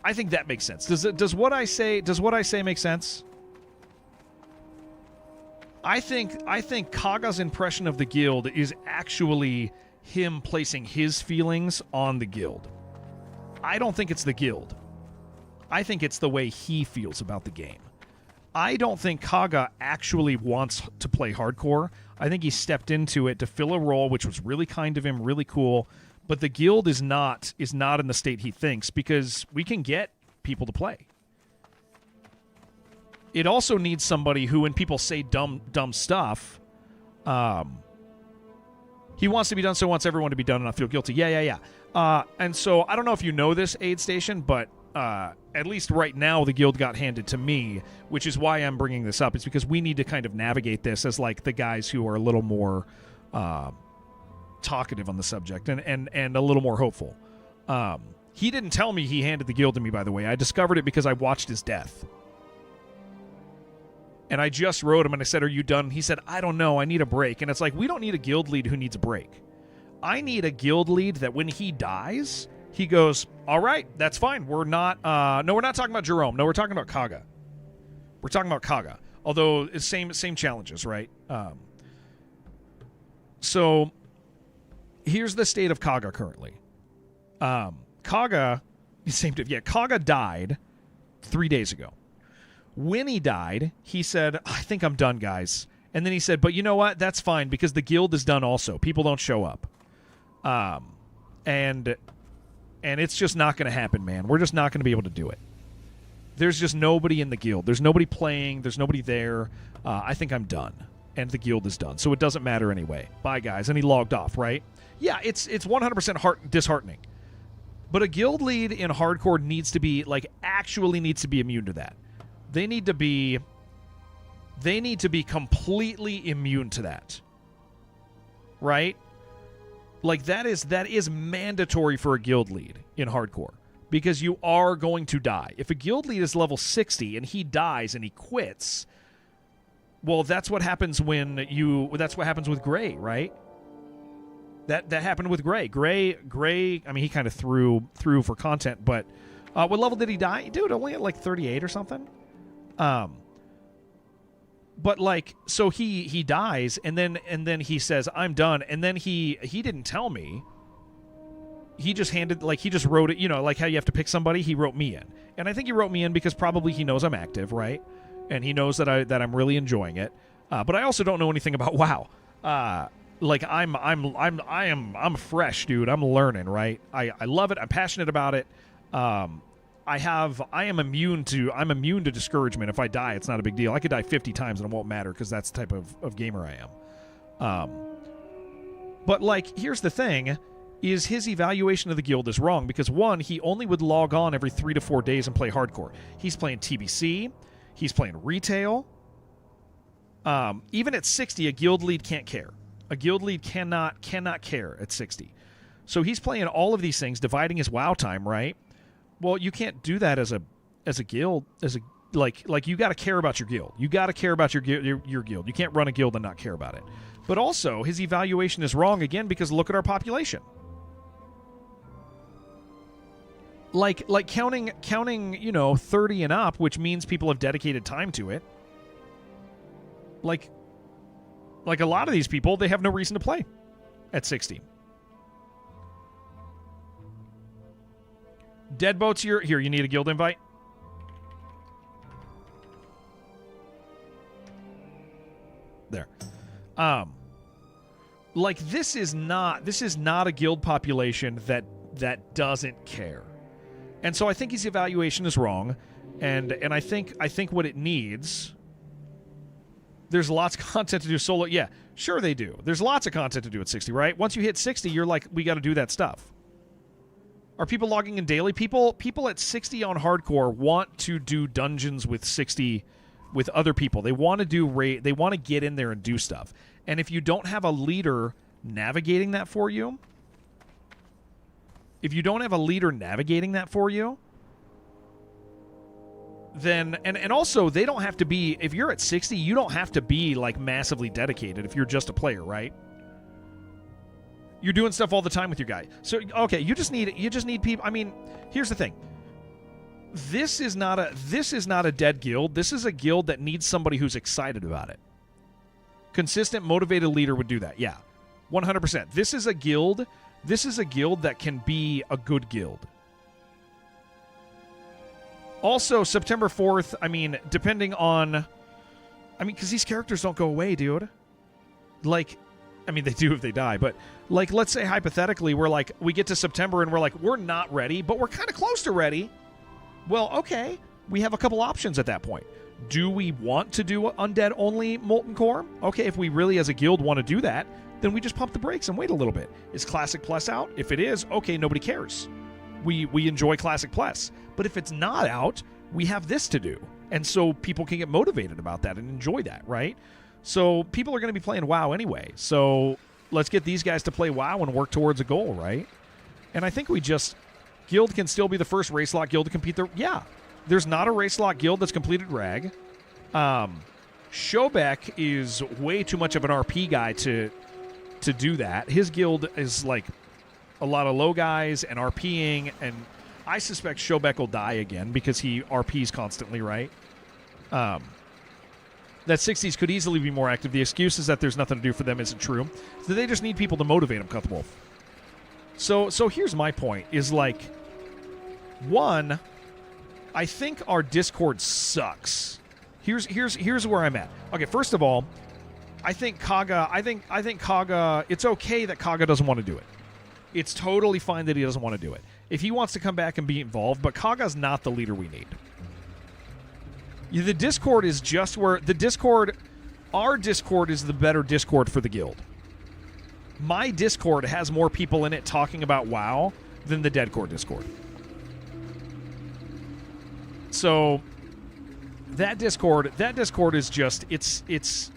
S1: I think that makes sense. Does what I say make sense? I think Kaga's impression of the guild is actually him placing his feelings on the guild. I don't think it's the guild. I think it's the way he feels about the game. I don't think Kaga actually wants to play hardcore. I think he stepped into it to fill a role, which was really kind of him, really cool. But the guild is not in the state he thinks, because we can get people to play. It also needs somebody who, when people say dumb stuff, he wants to be done, so wants everyone to be done, and I feel guilty. Yeah. And so I don't know if you know this, Aid Station, but at least right now the guild got handed to me, which is why I'm bringing this up. It's because we need to kind of navigate this as like the guys who are a little more talkative on the subject and a little more hopeful. He didn't tell me he handed the guild to me, by the way. I discovered it because I watched his death. And I just wrote him and I said, "Are you done?" He said, "I don't know. I need a break." And it's like, we don't need a guild lead who needs a break. I need a guild lead that when he dies, he goes, "All right, that's fine. We're not, no, we're not talking about Jerome. No, we're talking about Kaga. We're talking about Kaga." Although it's same challenges, right? So here's the state of Kaga currently. Kaga died 3 days ago. When he died, he said, "I think I'm done, guys." And then he said, "But you know what? That's fine, because the guild is done also. People don't show up. And it's just not going to happen, man. We're just not going to be able to do it. There's just nobody in the guild. There's nobody playing. There's nobody there. I think I'm done." And the guild is done. So it doesn't matter anyway. Bye, guys. And he logged off, right? Yeah, it's 100% disheartening. But a guild lead in hardcore needs to be, actually needs to be immune to that. They need to be completely immune to that. Right? That is mandatory for a guild lead in hardcore, because you are going to die. If a guild lead is level 60 and he dies and he quits, well, that's what happens that's what happens with Gray, right? That happened with Gray. Gray, I mean, he kind of threw for content, but what level did he die? Dude, only at 38 or something. But so he dies, and then he says, "I'm done," and then he didn't tell me. He just he just wrote it, how you have to pick somebody. He wrote me in, and I think he wrote me in because probably he knows I'm active, right? And he knows that I'm really enjoying it. But I also don't know anything about WoW. I'm fresh, dude. I'm learning, right? I love it. I'm passionate about it. I'm immune to discouragement. If I die, it's not a big deal. I could die 50 times and it won't matter, because that's the type of gamer I am. But here's the thing, is his evaluation of the guild is wrong, because one, he only would log on every 3 to 4 days and play hardcore. He's playing TBC, he's playing retail. Even at 60, a guild lead can't care. A guild lead cannot care at 60. So he's playing all of these things, dividing his WoW time, right? Well, you can't do that as a guild, you got to care about your guild. You got to care about your guild. You can't run a guild and not care about it. But also, his evaluation is wrong again, because look at our population. Counting 30 and up, which means people have dedicated time to it. Like a lot of these people, they have no reason to play at 60. Deadboat's here. You need a guild invite? There. This is not a guild population that doesn't care. And so I think his evaluation is wrong, and I think what it needs There's lots of content to do solo. Yeah, sure they do. There's lots of content to do at 60, right? Once you hit 60, you're like, we got to do that stuff. Are people logging in daily? People at 60 on hardcore want to do dungeons with 60 with other people. They want to do they want to get in there and do stuff. And if you don't have a leader navigating that for you, then and also they don't have to be, if you're at 60, you don't have to be like massively dedicated if you're just a player, right? You're doing stuff all the time with your guy. So okay, you just need people. I mean, here's the thing. This is not a dead guild. This is a guild that needs somebody who's excited about it. Consistent, motivated leader would do that. Yeah. 100%. This is a guild that can be a good guild. Also, September 4th, I mean, depending on... I mean, because these characters don't go away, dude. Like, I mean, they do if they die, but, like, let's say hypothetically, we get to September and we're not ready, but we're kind of close to ready. Well, okay, we have a couple options at that point. Do we want to do undead-only Molten Core? Okay, if we really, as a guild, want to do that, then we just pump the brakes and wait a little bit. Is Classic Plus out? If it is, okay, nobody cares. We enjoy Classic Plus. But if it's not out, we have this to do. And so people can get motivated about that and enjoy that, right? So people are going to be playing WoW anyway. So let's get these guys to play WoW and work towards a goal, right? And I think Guild can still be the first race lock guild to compete there. Yeah. There's not a race lock guild that's completed RAG. Shobek is way too much of an RP guy to do that. His guild is like a lot of low guys and RPing, and I suspect Shobek will die again because he RPs constantly, right? That 60s could easily be more active. The excuse is that there's nothing to do for them isn't true. So they just need people to motivate them, Cut the Wolf. So here's my point, is like, one, I think our Discord sucks. Here's where I'm at. Okay, first of all, I think Kaga, it's okay that Kaga doesn't want to do it. It's totally fine that he doesn't want to do it. If he wants to come back and be involved, but Kaga's not the leader we need. The Discord is just where... Our Discord is the better Discord for the guild. My Discord has more people in it talking about WoW than the Deadcore Discord. So, that Discord is just... It's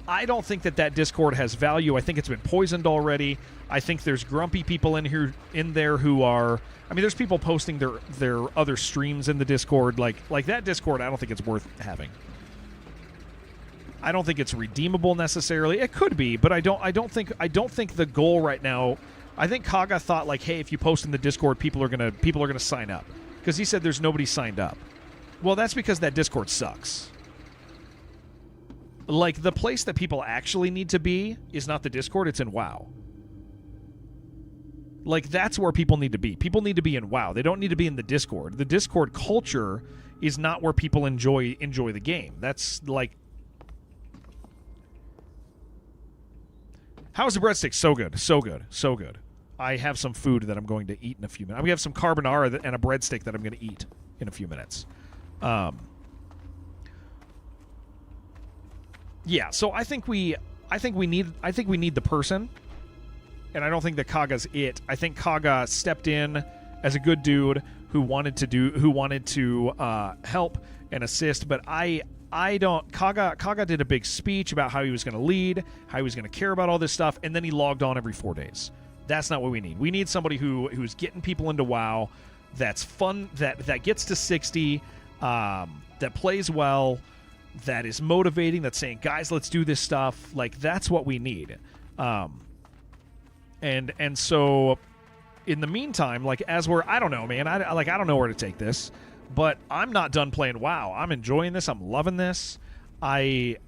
S1: I don't think that Discord has value. I think it's been poisoned already. I think there's grumpy people in there who are... I mean, there's people posting their other streams in the Discord. Like that Discord, I don't think it's worth having. I don't think it's redeemable necessarily. It could be, but I don't think the goal right now... I think Kaga thought, like, hey, if you post in the Discord, people are gonna sign up. Because he said there's nobody signed up. Well, that's because that Discord sucks. Like, the place that people actually need to be is not the Discord, it's in WoW. Like, that's where people need to be. People need to be in WoW. They don't need to be in the Discord. The Discord culture is not where people enjoy the game. That's, like... How's the breadstick? So good. So good. So good. I have some food that I'm going to eat in a few minutes. We have some carbonara and a breadstick that I'm going to eat in a few minutes. Yeah, so I think we need the person, and I don't think that Kaga's it. I think Kaga stepped in as a good dude who wanted to help and assist, but I don't. Kaga did a big speech about how he was going to lead, how he was going to care about all this stuff, and then he logged on every 4 days. That's not what we need. We need somebody who's getting people into WoW, that's fun, that gets to 60, that plays well, that is motivating, that's saying, guys, let's do this stuff. Like, that's what we need. And so in the meantime, like, as we're, I don't know, man, I don't know where to take this, but I'm not done playing WoW. I'm enjoying this. I'm loving this. We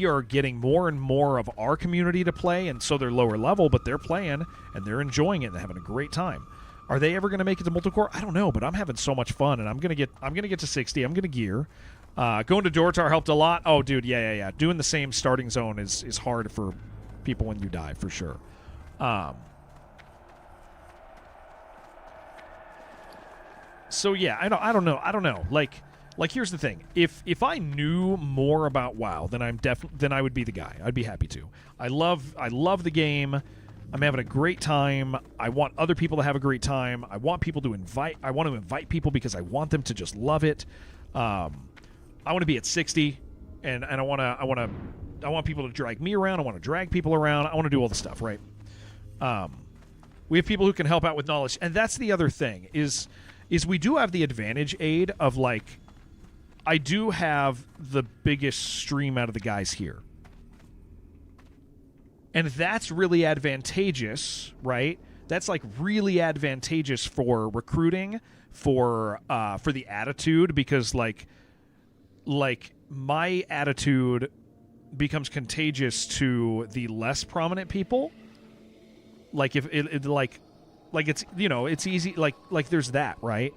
S1: are getting more and more of our community to play, and so they're lower level, but they're playing and they're enjoying it and they're having a great time. Are they ever going to make it to multicore? I don't know, but I'm having so much fun, and I'm gonna get to 60. I'm gonna gear. Going to Dortar helped a lot. Oh, dude, yeah. Doing the same starting zone is hard for people when you die, for sure. So yeah, I don't know. Like, Like, here's the thing: if I knew more about WoW, then I would be the guy. I'd be happy to. I love the game. I'm having a great time. I want other people to have a great time. I want people to invite. I want to invite people because I want them to just love it. I want to be at 60, and I want people to drag me around. I want to drag people around. I want to do all the stuff, right? We have people who can help out with knowledge, and that's the other thing is we do have the advantage aid of like. I do have the biggest stream out of the guys here. And that's really advantageous, right? That's like really advantageous for recruiting, for the attitude, because like my attitude becomes contagious to the less prominent people. Like if it like it's, you know, it's easy, like there's that, right?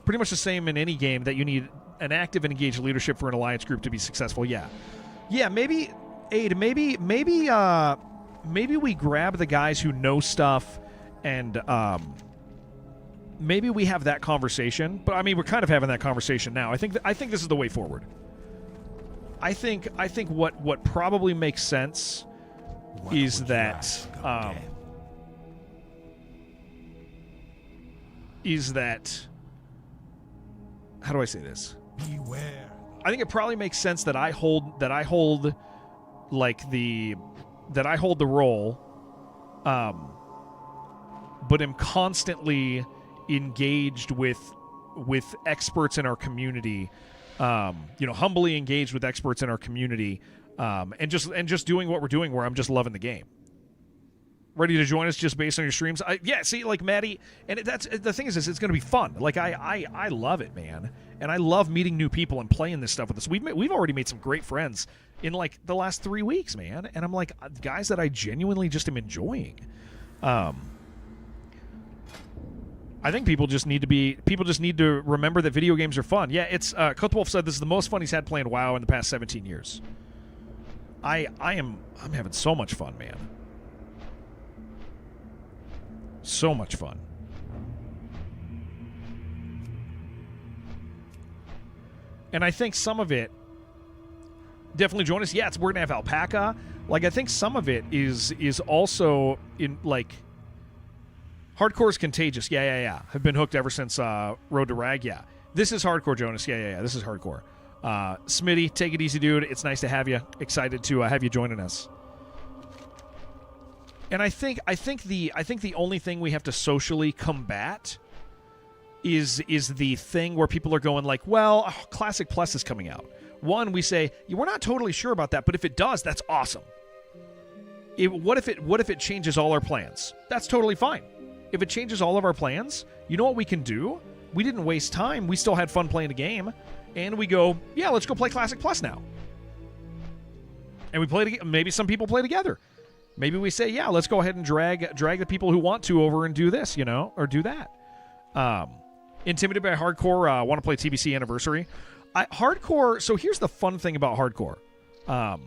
S1: Pretty much the same in any game that you need an active and engaged leadership for an alliance group to be successful. Yeah, maybe Aid, maybe we grab the guys who know stuff, and maybe we have that conversation. But I mean, we're kind of having that conversation now. I think this is the way forward. I think what probably makes sense is that how do I say this?
S5: Beware.
S1: I think it probably makes sense that I hold the role, but am constantly engaged with experts in our community, humbly engaged with experts in our community, and just doing what we're doing, where I'm just loving the game. Ready to join us just based on your streams? See, like Maddie, and that's the thing is it's going to be fun. Like I love it, man, and I love meeting new people and playing this stuff with us. We've already made some great friends in like the last 3 weeks, man, and I'm like guys that I genuinely just am enjoying. I think people just need to remember that video games are fun. Yeah, it's Kotwolf said this is the most fun he's had playing WoW in the past 17 years. I'm having so much fun, man. So much fun. And I think some of it definitely join us. Yeah, we're gonna have Alpaca. Like I think some of it is also in like hardcore is contagious. Yeah. Have been hooked ever since Road to Rag. Yeah. This is hardcore, Jonas. Yeah. This is hardcore. Smitty, take it easy, dude. It's nice to have you. Excited to have you joining us. And I think the only thing we have to socially combat is the thing where people are going like, well, Classic Plus is coming out. One, we say, we're not totally sure about that, but if it does, that's awesome. What if it changes all our plans? That's totally fine. If it changes all of our plans, you know what we can do? We didn't waste time. We still had fun playing the game. And we go, yeah, let's go play Classic Plus now. And we play together. Maybe some people play together. Maybe we say, yeah, let's go ahead and drag the people who want to over and do this, or do that. Intimidated by hardcore, want to play TBC Anniversary. Hardcore, so here's the fun thing about hardcore. I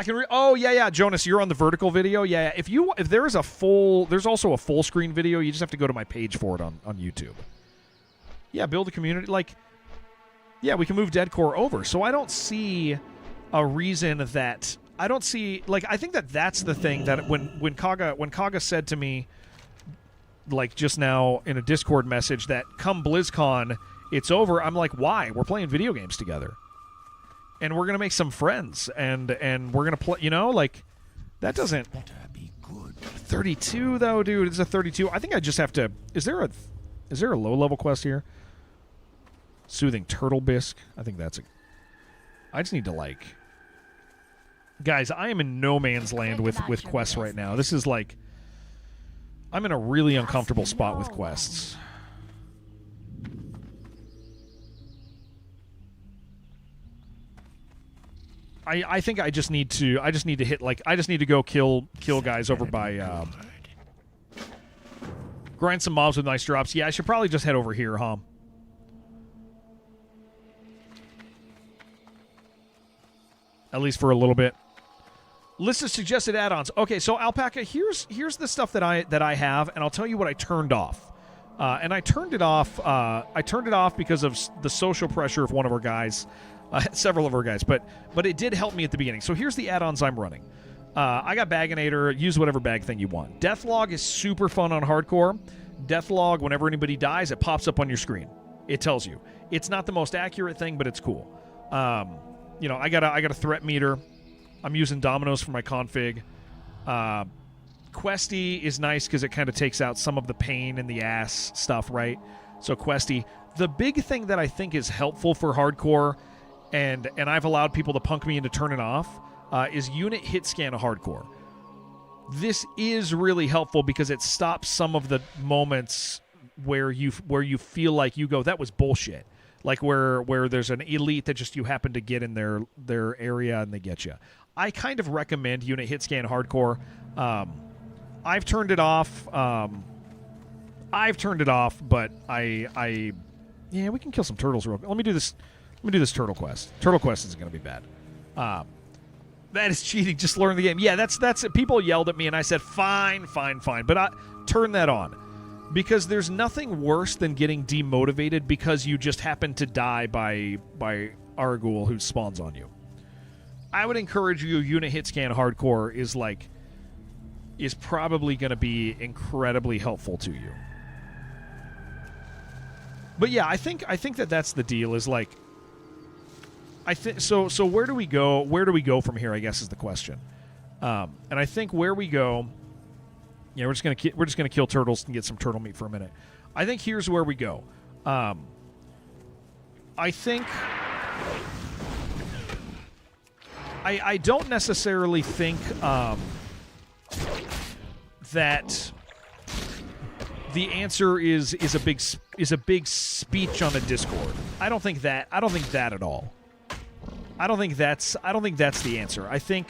S1: can Jonas, you're on the vertical video. Yeah, if there's also a full screen video, you just have to go to my page for it on YouTube. Yeah, build a community. Like, yeah, we can move Deadcore over. So I don't see a reason that... I don't see, like, I think that's the thing that when Kaga said to me, like, just now in a Discord message that come BlizzCon, it's over, I'm like, why? We're playing video games together. And we're going to make some friends, and we're going to play, like, that doesn't...
S5: Better be good.
S1: 32, though, dude. It's a 32. I think I just have to... Is there a low-level quest here? Soothing Turtle Bisque. I think that's a... I just need to, like... Guys, I am in no man's land with quests right now. This is like... I'm in a really uncomfortable spot with quests. I think I just need to hit, like, I just need to go kill guys over by grind some mobs with nice drops. Yeah, I should probably just head over here, huh? At least for a little bit. List of suggested add-ons. Okay, so Alpaca, here's the stuff that I have, and I'll tell you what I turned off. and I turned it off. I turned it off because of the social pressure of one of our guys, several of our guys. But it did help me at the beginning. So here's the add-ons I'm running. I got Baginator. Use whatever bag thing you want. Deathlog is super fun on hardcore. Deathlog, whenever anybody dies, it pops up on your screen. It tells you. It's not the most accurate thing, but it's cool. You know, I got a threat meter. I'm using Dominoes for my config. Questy is nice because it kind of takes out some of the pain in the ass stuff, right? So Questy. The big thing that I think is helpful for hardcore, and I've allowed people to punk me into turning off, is unit hit scan of hardcore. This is really helpful because it stops some of the moments where you feel like you go, that was bullshit. Like where there's an elite that just you happen to get in their area and they get you. I kind of recommend unit hit scan hardcore. I've turned it off. But I yeah, we can kill some turtles real quick. Let me do this turtle quest. Turtle quest isn't going to be bad. That is cheating. Just learn the game. Yeah, that's it. People yelled at me, and I said, fine. But I turn that on. Because there's nothing worse than getting demotivated because you just happen to die by Argul who spawns on you. I would encourage you, unit hit scan hardcore is probably going to be incredibly helpful to you. But yeah, I think that's the deal. Is like, I think so. So where do we go? Where do we go from here? I guess is the question. And I think where we go. Yeah, we're just gonna kill turtles and get some turtle meat for a minute. I think here's where we go. I think I don't necessarily think that the answer is a big speech on a Discord. I don't think that at all. I don't think that's the answer. I think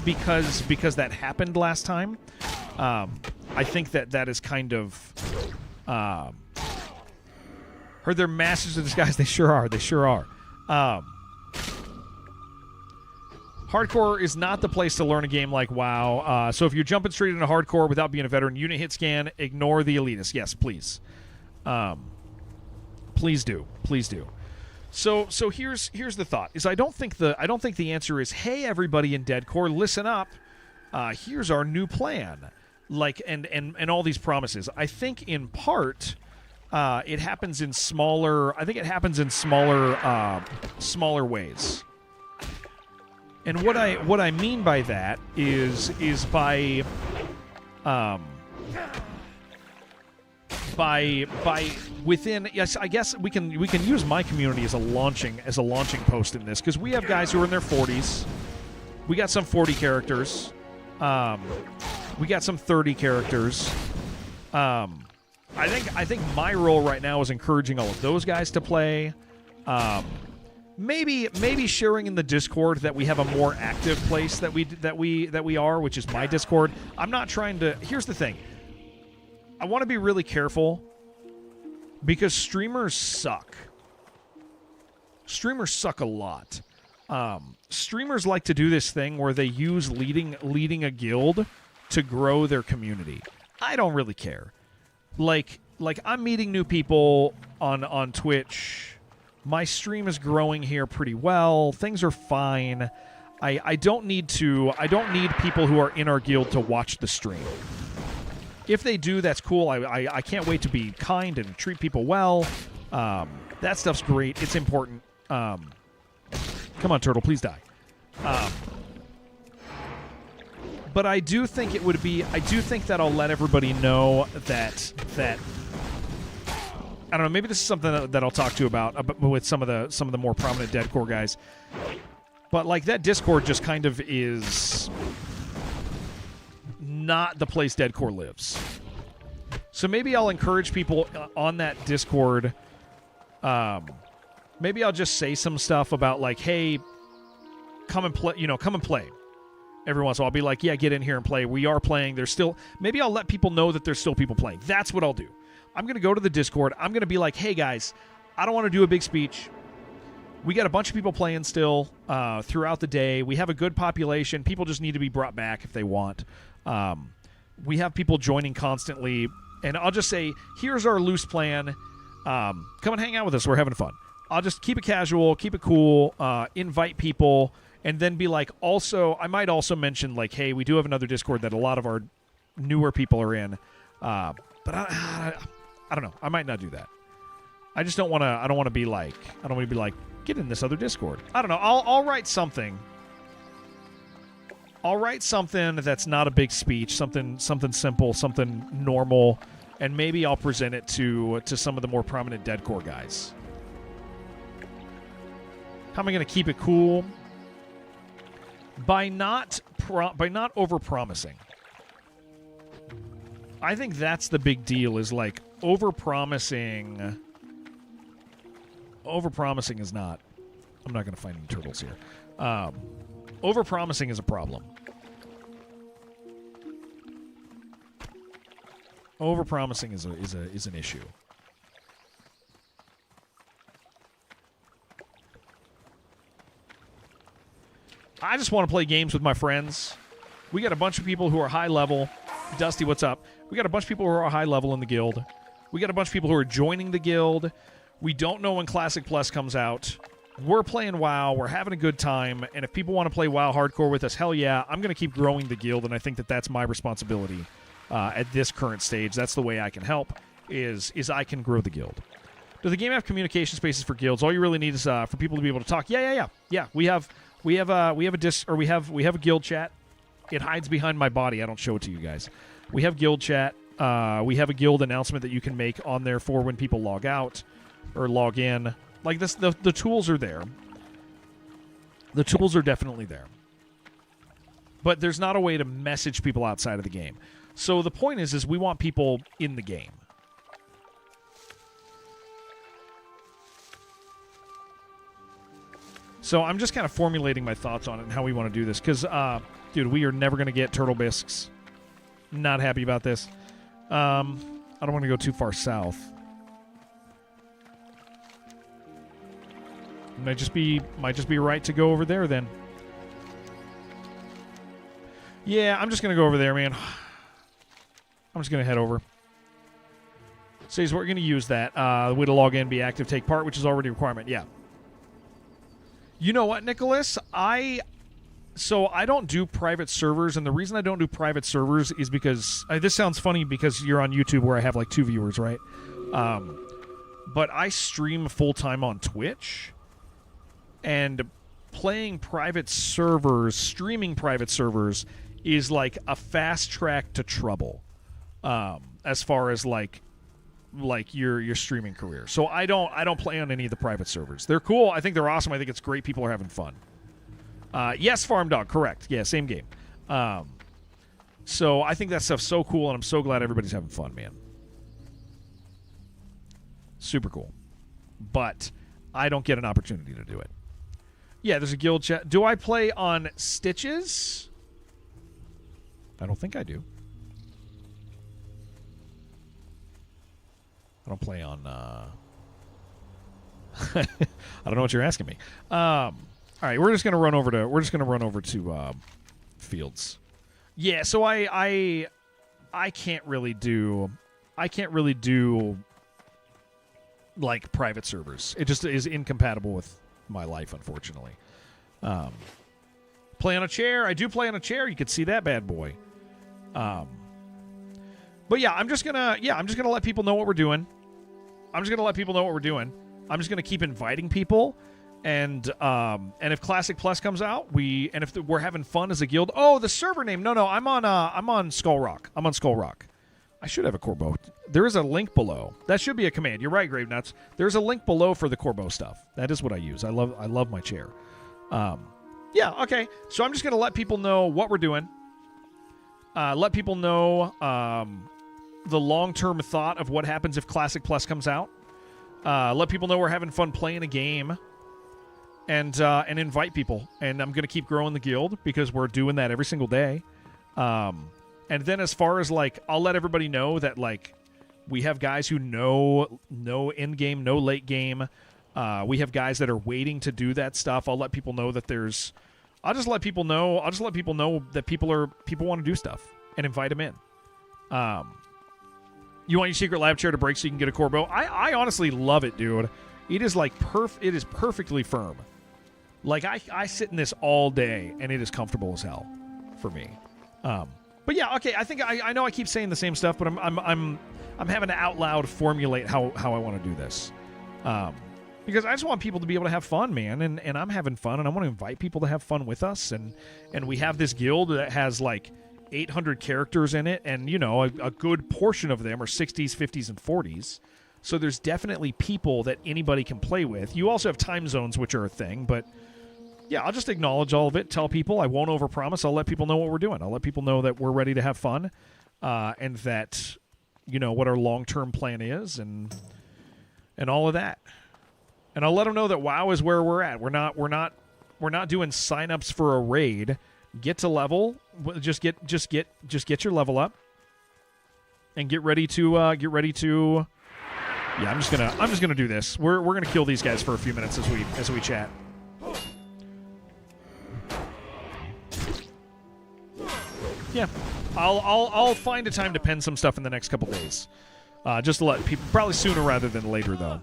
S1: because that happened last time. I think that is kind of heard they're masters of disguise. They sure are. Hardcore is not the place to learn a game like WoW. So if you're jumping straight into hardcore without being a veteran, unit hit scan, ignore the elitists. Yes, please. Please do. So here's the thought: is I don't think the answer is, hey everybody in Deadcore, listen up. Here's our new plan. Like and all these promises. I think in part it happens in smaller. I think it happens in smaller ways. And what I mean by that is by within, yes, I guess we can use my community as a launching post in this, because we have guys who are in their 40s. We got some 40 characters. We got some 30 characters. I think my role right now is encouraging all of those guys to play. Maybe sharing in the Discord that we have a more active place that we are, which is my Discord. I'm not trying to. Here's the thing. I want to be really careful because streamers suck. Streamers suck a lot. Streamers like to do this thing where they use leading a guild to grow their community. I don't really care. Like I'm meeting new people on Twitch. My stream is growing here pretty well. Things are fine. I don't need people who are in our guild to watch the stream. If they do, that's cool. I can't wait to be kind and treat people well. That stuff's great. It's important. Come on, turtle, please die. But I do think it would be. I do think that I'll let everybody know that I don't know. Maybe this is something that I'll talk to about with some of the more prominent Deadcore guys. But like that Discord just kind of is not the place Deadcore lives. So maybe I'll encourage people on that Discord. Maybe I'll just say some stuff about like, hey, come and play. Come and play. Every once in a while, I'll be like, yeah, get in here and play. We are playing. There's still. Maybe I'll let people know that there's still people playing. That's what I'll do. I'm going to go to the Discord. I'm going to be like, hey, guys, I don't want to do a big speech. We got a bunch of people playing still throughout the day. We have a good population. People just need to be brought back if they want. We have people joining constantly. And I'll just say, here's our loose plan. Come and hang out with us. We're having fun. I'll just keep it casual, keep it cool, invite people, and then be like, also, I might also mention, like, hey, we do have another Discord that a lot of our newer people are in. But I don't know. I might not do that. I just don't want to. I don't want to be like. I don't want to be like, get in this other Discord. I don't know. I'll write something. I'll write something that's not a big speech. Something simple. Something normal, and maybe I'll present it to some of the more prominent Deadcore guys. How am I going to keep it cool? By not over-promising. I think that's the big deal, is like over-promising. Over-promising is not. I'm not going to find any turtles here. Over-promising is a problem. Over-promising is an issue. I just want to play games with my friends. We got a bunch of people who are high level. Dusty, what's up? We got a bunch of people who are high level in the guild. We got a bunch of people who are joining the guild. We don't know when Classic Plus comes out. We're playing WoW. We're having a good time. And if people want to play WoW hardcore with us, hell yeah. I'm going to keep growing the guild, and I think that that's my responsibility at this current stage. That's the way I can help, is I can grow the guild. Does the game have communication spaces for guilds? All you really need is for people to be able to talk. Yeah. We have a guild chat. It hides behind my body. I don't show it to you guys. We have guild chat. We have a guild announcement that you can make on there for when people log out or log in. Like this, the tools are there. The tools are definitely there. But there's not a way to message people outside of the game. So the point is we want people in the game. So I'm just kind of formulating my thoughts on it and how we want to do this. Because, dude, we are never going to get turtle bisques. Not happy about this. I don't want to go too far south. Might just be right to go over there then. Yeah, I'm just going to go over there, man. I'm just going to head over. Says we're going to use that. The way to log in, be active, take part, which is already a requirement. Yeah. You know what, Nicholas? I don't do private servers, and the reason I don't do private servers is because this sounds funny because you're on YouTube where I have like 2 viewers, right? But I stream full-time on Twitch, and playing private servers, streaming private servers, is like a fast track to trouble, as far as like your streaming career. So I don't play on any of the private servers. They're cool. I think they're awesome. I think it's great. People are having fun. Yes, Farm Dog, correct. Yeah, same game. So I think that stuff's so cool, and I'm so glad everybody's having fun, man. Super cool. But I don't get an opportunity to do it. Yeah, there's a guild chat. Do I play on Stitches? I don't think I do. I don't play on... I don't know what you're asking me. All right, we're just gonna run over to Fields. Yeah, so I can't really do like private servers. It just is incompatible with my life, unfortunately. Play on a chair. I do play on a chair. You can see that bad boy. But yeah, I'm just gonna let people know what we're doing. I'm just gonna keep inviting people, and if Classic Plus comes out, if we're having fun as a guild. Oh, the server name. No, I'm on Skull Rock. I'm on Skull Rock. I should have a Corbo. There is a link below. That should be a command. You're right, Grave Nuts. There's a link below for the Corbo stuff. That is what I use. I love my chair. Yeah. Okay. So I'm just gonna let people know what we're doing. Let people know the long-term thought of what happens if Classic Plus comes out. Let people know we're having fun playing a game, and invite people. And I'm going to keep growing the guild because we're doing that every single day. And then as far as, like, I'll let everybody know that, like, we have guys who know in-game, no late game. We have guys that are waiting to do that stuff. I'll let people know that there's... I'll just let people know that people want to do stuff and invite them in. You want your secret lab chair to break so you can get a core bow? I honestly love it, dude. It is like it is perfectly firm. Like I sit in this all day and it is comfortable as hell for me. But yeah, okay. I think I know I keep saying the same stuff, but I'm having to out loud formulate how I want to do this. Because I just want people to be able to have fun, man, and I'm having fun, and I want to invite people to have fun with us, and we have this guild that has like 800 characters in it, and you know a good portion of them are 60s, 50s, and 40s. So there's definitely people that anybody can play with. You also have time zones, which are a thing, but yeah, I'll just acknowledge all of it. Tell people I won't overpromise. I'll let people know what we're doing. I'll let people know that we're ready to have fun, and that you know what our long-term plan is, and all of that. And I'll let them know that WoW is where we're at. We're not doing signups for a raid. Get to level. Just get your level up, and get ready to. Yeah, I'm just gonna do this. We're gonna kill these guys for a few minutes as we chat. Yeah, I'll find a time to pen some stuff in the next couple days. Just to let people, probably sooner rather than later, though.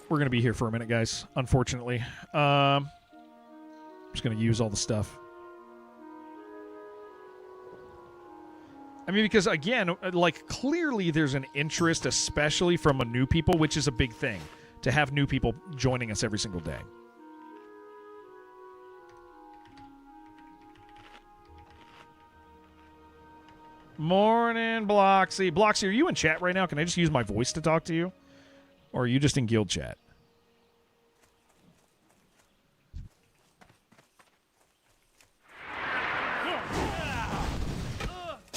S1: We're going to be here for a minute, guys, unfortunately. I'm just going to use all the stuff. I mean, because, again, like, clearly there's an interest, especially from new people, which is a big thing, to have new people joining us every single day. Morning, Bloxy. Bloxy, are you in chat right now? Can I just use my voice to talk to you? Or are you just in guild chat?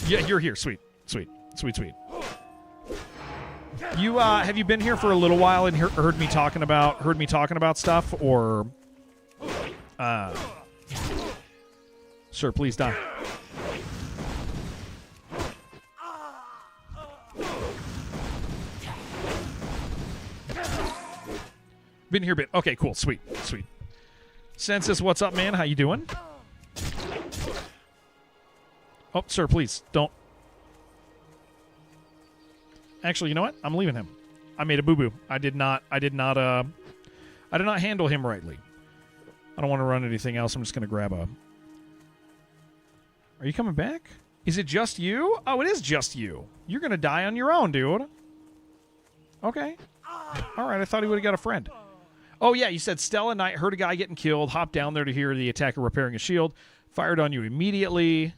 S1: Yeah, you're here. Sweet. You have you been here for a little while and heard me talking about stuff, or sir, please die. Been here a bit. Okay, cool. Sweet. Census, what's up, man? How you doing? Oh, sir, please, don't. Actually, you know what? I'm leaving him. I made a boo-boo. I did not handle him rightly. I don't want to run anything else. I'm just going to grab a... Are you coming back? Is it just you? Oh, it is just you. You're going to die on your own, dude. Okay. All right, I thought he would have got a friend. Oh, yeah, you said Stella Knight heard a guy getting killed, hopped down there to hear the attacker repairing a shield, fired on you immediately,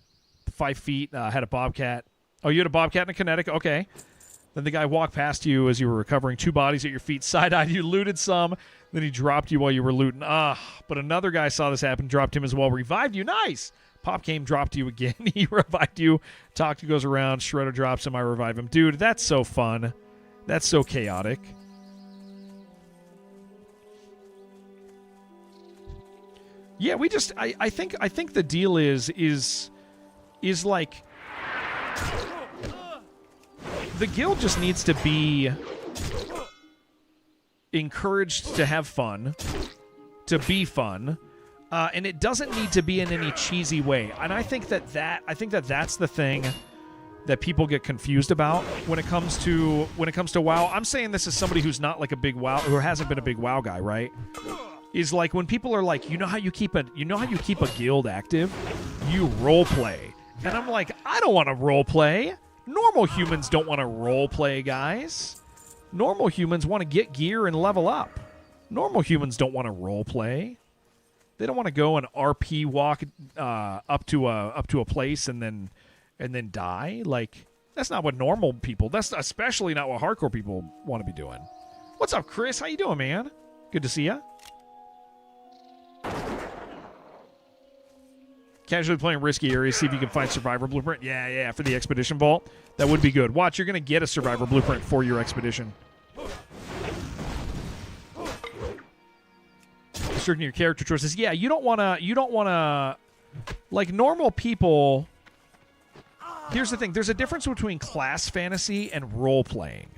S1: 5 feet, had a bobcat. Oh, you had a bobcat and a kinetic? Okay. Then the guy walked past you as you were recovering, 2 bodies at your feet, side-eyed you, looted some, then he dropped you while you were looting. But another guy saw this happen, dropped him as well, revived you. Nice! Pop came, dropped you again. He revived you. Talk goes around, Shredder drops him, I revive him. Dude, that's so fun. That's so chaotic. Yeah, we just I think the deal is like the guild just needs to be encouraged to have fun, to be fun, and it doesn't need to be in any cheesy way. And I think that's the thing that people get confused about when it comes to WoW. I'm saying this as somebody who's not like a big WoW, who hasn't been a big WoW guy, right? Is like when people are like, you know how you keep a guild active? You role play. And I'm like, I don't want to role play. Normal humans don't want to role play, guys. Normal humans want to get gear and level up. Normal humans don't want to role play. They don't want to go and RP walk up to a place and then die. Like, that's not what normal people. That's especially not what hardcore people want to be doing. What's up, Chris? How you doing, man? Good to see ya. Casually playing risky areas, see if you can find Survivor Blueprint. Yeah, for the Expedition Vault. That would be good. Watch, you're going to get a Survivor Blueprint for your Expedition. Restricting your character choices. Yeah, you don't want to... Like, normal people... Here's the thing. There's a difference between class fantasy and role-playing.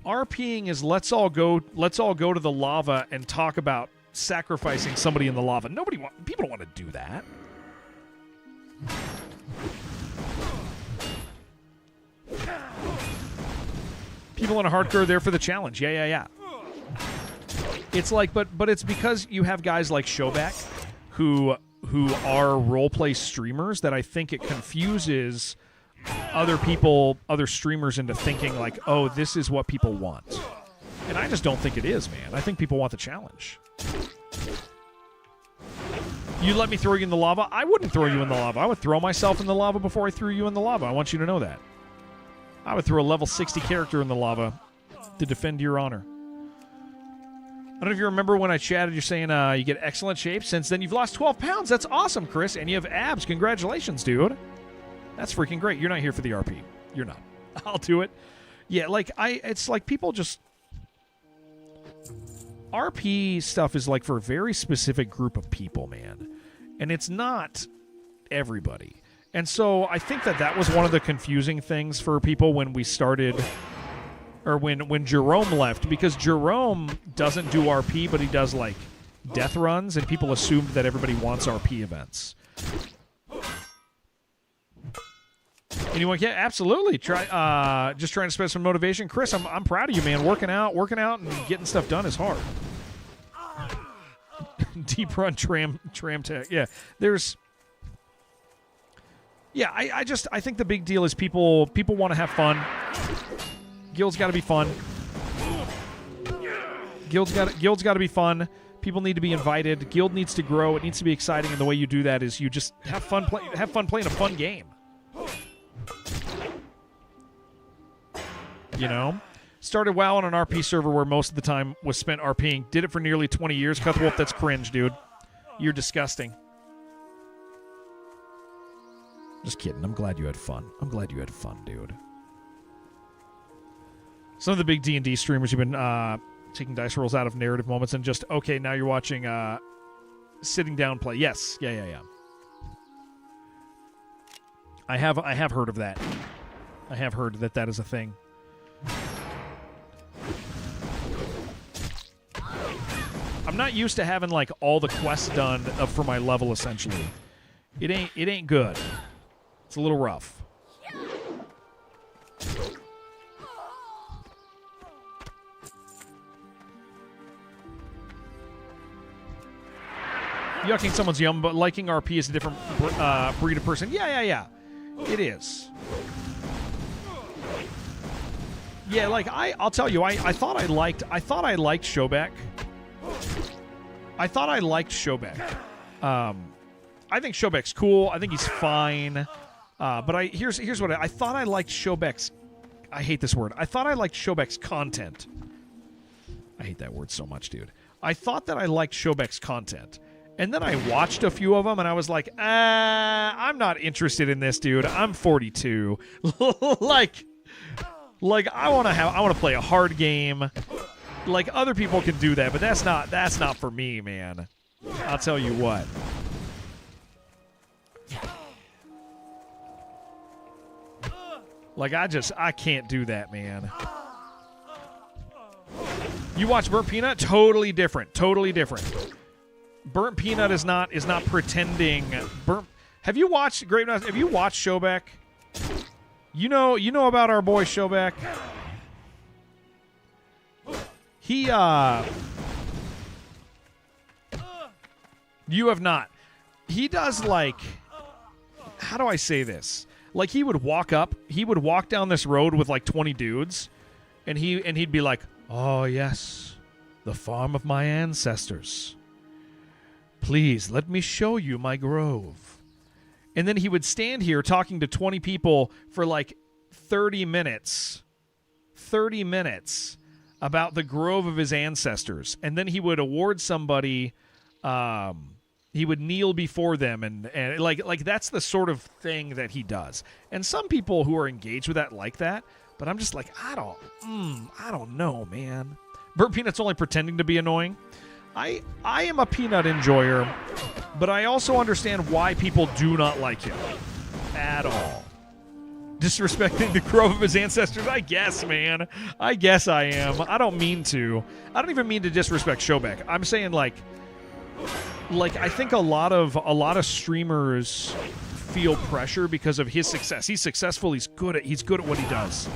S1: RPing is let's all go to the lava and talk about sacrificing somebody in the lava. People don't want to do that. People in a hardcore are there for the challenge. Yeah. It's like, but it's because you have guys like Showback who are roleplay streamers that I think it confuses other streamers into thinking like, oh, this is what people want. And I just don't think it is, man. I think people want the challenge. You let me throw you in the lava? I wouldn't throw you in the lava. I would throw myself in the lava before I threw you in the lava. I want you to know that. I would throw a level 60 character in the lava to defend your honor. I don't know if you remember when I chatted, you're saying you get excellent shape. Since then, you've lost 12 pounds. That's awesome, Chris. And you have abs. Congratulations, dude. That's freaking great. You're not here for the RP. You're not. I'll do it. Yeah, like, it's like people just... RP stuff is like for a very specific group of people, man. And it's not everybody. And so I think that was one of the confusing things for people when we started... Or when Jerome left, because Jerome doesn't do RP, but he does, like, death runs, and people assumed that everybody wants RP events. Anyone? Yeah, absolutely. Just trying to spread some motivation. Chris, I'm proud of you, man. Working out and getting stuff done is hard. Deep run tram tech. Yeah, there's... Yeah, I think the big deal is people want to have fun. Guild's got to be fun. Guild's got to be fun. People need to be invited. Guild needs to grow. It needs to be exciting, and the way you do that is you just have fun playing a fun game. You know? Started WoW on an RP server where most of the time was spent RPing. Did it for nearly 20 years. Cuthwolf, that's cringe, dude. You're disgusting. Just kidding. I'm glad you had fun. Dude. Some of the big D&D streamers have been taking dice rolls out of narrative moments and just, okay, now you're watching sitting down play. Yes. Yeah. I have heard of that. I have heard that is a thing. I'm not used to having like all the quests done for my level essentially. It ain't good. It's a little rough. Yucking someone's yum, but liking RP is a different breed of person. Yeah. It is. Yeah, like I'll tell you, I thought I liked Showback. I think Showback's cool. I think he's fine. But here's what I thought I liked Showback's. I hate this word. I thought I liked Showback's content. I hate that word so much, dude. I thought that I liked Showback's content. And then I watched a few of them, and I was like, I'm not interested in this, dude. I'm 42. like I want to play a hard game. Like other people can do that, but that's not for me, man. I'll tell you what. Like I can't do that, man. You watch Burnt Peanut? Totally different. Burnt Peanut is not pretending. Have you watched Great? Have you watched Showback? You know about our boy Showback. He you have not. He does like, how do I say this? Like he would walk down this road with like 20 dudes, and he'd be like, "Oh yes, the farm of my ancestors. Please, let me show you my grove." And then he would stand here talking to 20 people for like 30 minutes. 30 minutes about the grove of his ancestors. And then he would award somebody, he would kneel before them, and like that's the sort of thing that he does. And some people who are engaged with that like that, but I'm just like, I don't know, man. Burnt Peanut's only pretending to be annoying. I am a peanut enjoyer, but I also understand why people do not like him at all. Disrespecting the grove of his ancestors? I guess, man. I guess I am. I don't mean to. I don't even mean to disrespect Showback. I'm saying, like, like I think a lot of streamers feel pressure because of his success. He's successful. He's good at what he does.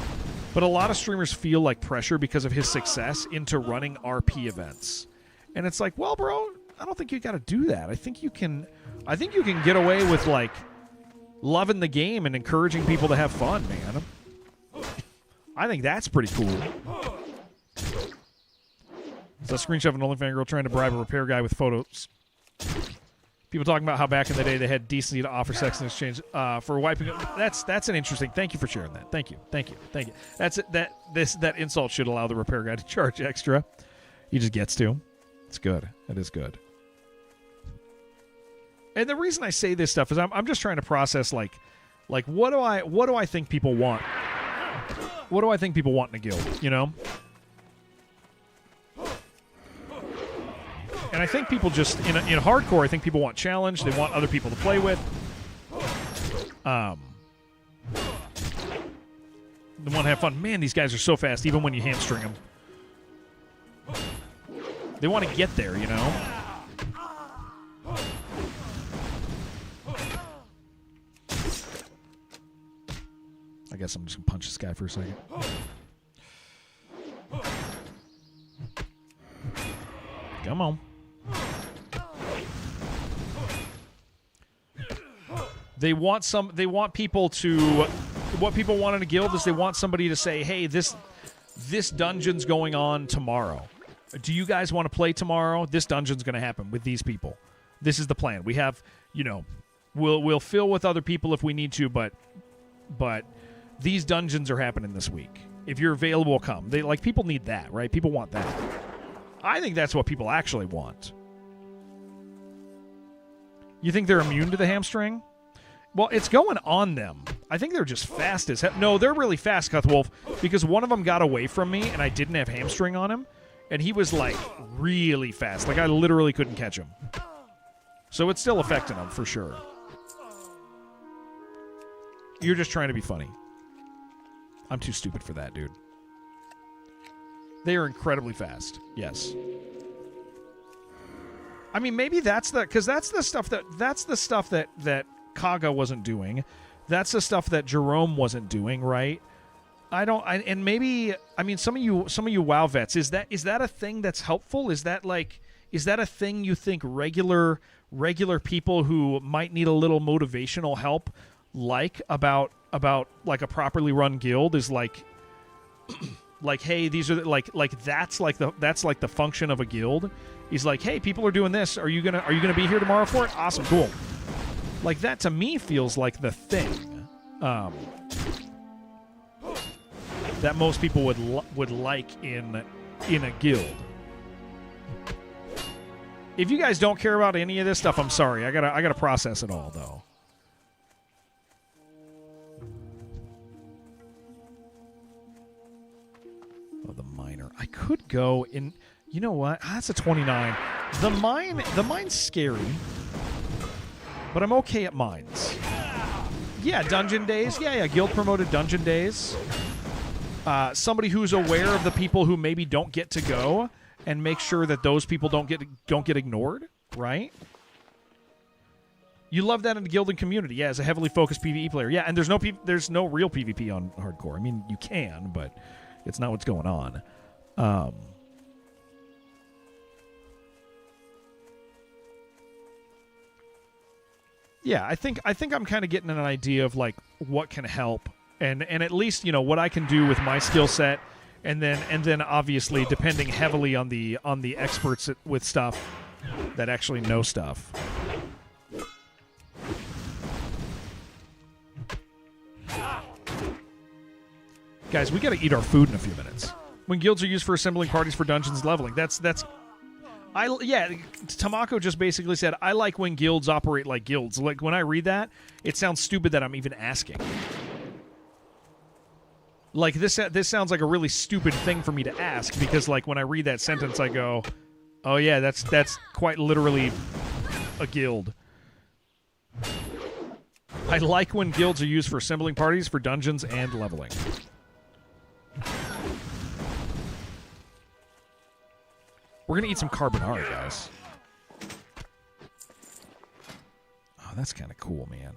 S1: But a lot of streamers feel like pressure because of his success into running RP events. And it's like, well, bro, I don't think you got to do that. I think you can get away with like loving the game and encouraging people to have fun, man. I think that's pretty cool. So a screenshot of an OnlyFans girl trying to bribe a repair guy with photos. People talking about how back in the day they had decency to offer sex in exchange for wiping. That's an interesting. Thank you for sharing that. Thank you. That insult should allow the repair guy to charge extra. He just gets to. It's good. It is good. And the reason I say this stuff is I'm just trying to process like what do I think people want? What do I think people want in a guild? You know. And I think people just in hardcore, I think people want challenge. They want other people to play with. They want to have fun. Man, these guys are so fast, even when you hamstring them. They want to get there, you know. I guess I'm just gonna punch this guy for a second. Come on. They want people to. What people want in a guild is they want somebody to say, "Hey, this dungeon's going on tomorrow. Do you guys want to play tomorrow? This dungeon's going to happen with these people. This is the plan. We have, we'll fill with other people if we need to, but these dungeons are happening this week. If you're available, come." People need that, right? People want that. I think that's what people actually want. You think they're immune to the hamstring? Well, it's going on them. I think they're just fast as hell. No, they're really fast, Cuthwolf, because one of them got away from me, and I didn't have hamstring on him, and he was, really fast. I literally couldn't catch him. So it's still affecting him, for sure. You're just trying to be funny. I'm too stupid for that, dude. They are incredibly fast. Yes. I mean, maybe that's the stuff that Kaga wasn't doing. That's the stuff that Jerome wasn't doing, right? And maybe, I mean, some of you WoW vets, is that a thing that's helpful? Is that a thing you think regular people who might need a little motivational help about a properly run guild is hey, these are that's the function of a guild. He's like, hey, people are doing this. Are you gonna be here tomorrow for it? Awesome, cool. That to me feels like the thing that most people would like in a guild. If you guys don't care about any of this stuff, I'm sorry. I gotta process it all though. Oh, the miner. I could go in. You know what? That's a 29. The mine's scary, but I'm okay at mines. Yeah, dungeon days. Yeah, guild promoted dungeon days. Somebody who's aware of the people who maybe don't get to go and make sure that those people don't get ignored, right? You love that in the guild and community. Yeah, as a heavily focused PvE player. Yeah, and there's no real PvP on hardcore. I mean, you can, but it's not what's going on. Yeah, I think I'm kind of getting an idea of what can help, and at least what I can do with my skill set, and then obviously depending heavily on the experts with stuff that actually know stuff. Guys, we got to eat our food in a few minutes. When guilds are used for assembling parties for dungeons leveling, Tamako just basically said, I like when guilds operate like guilds. When I read that, it sounds stupid that I'm even asking. This sounds like a really stupid thing for me to ask, because when I read that sentence, I go, oh yeah, that's quite literally a guild. I like when guilds are used for assembling parties for dungeons and leveling. We're going to eat some carbonara, guys. that's kind of cool, man.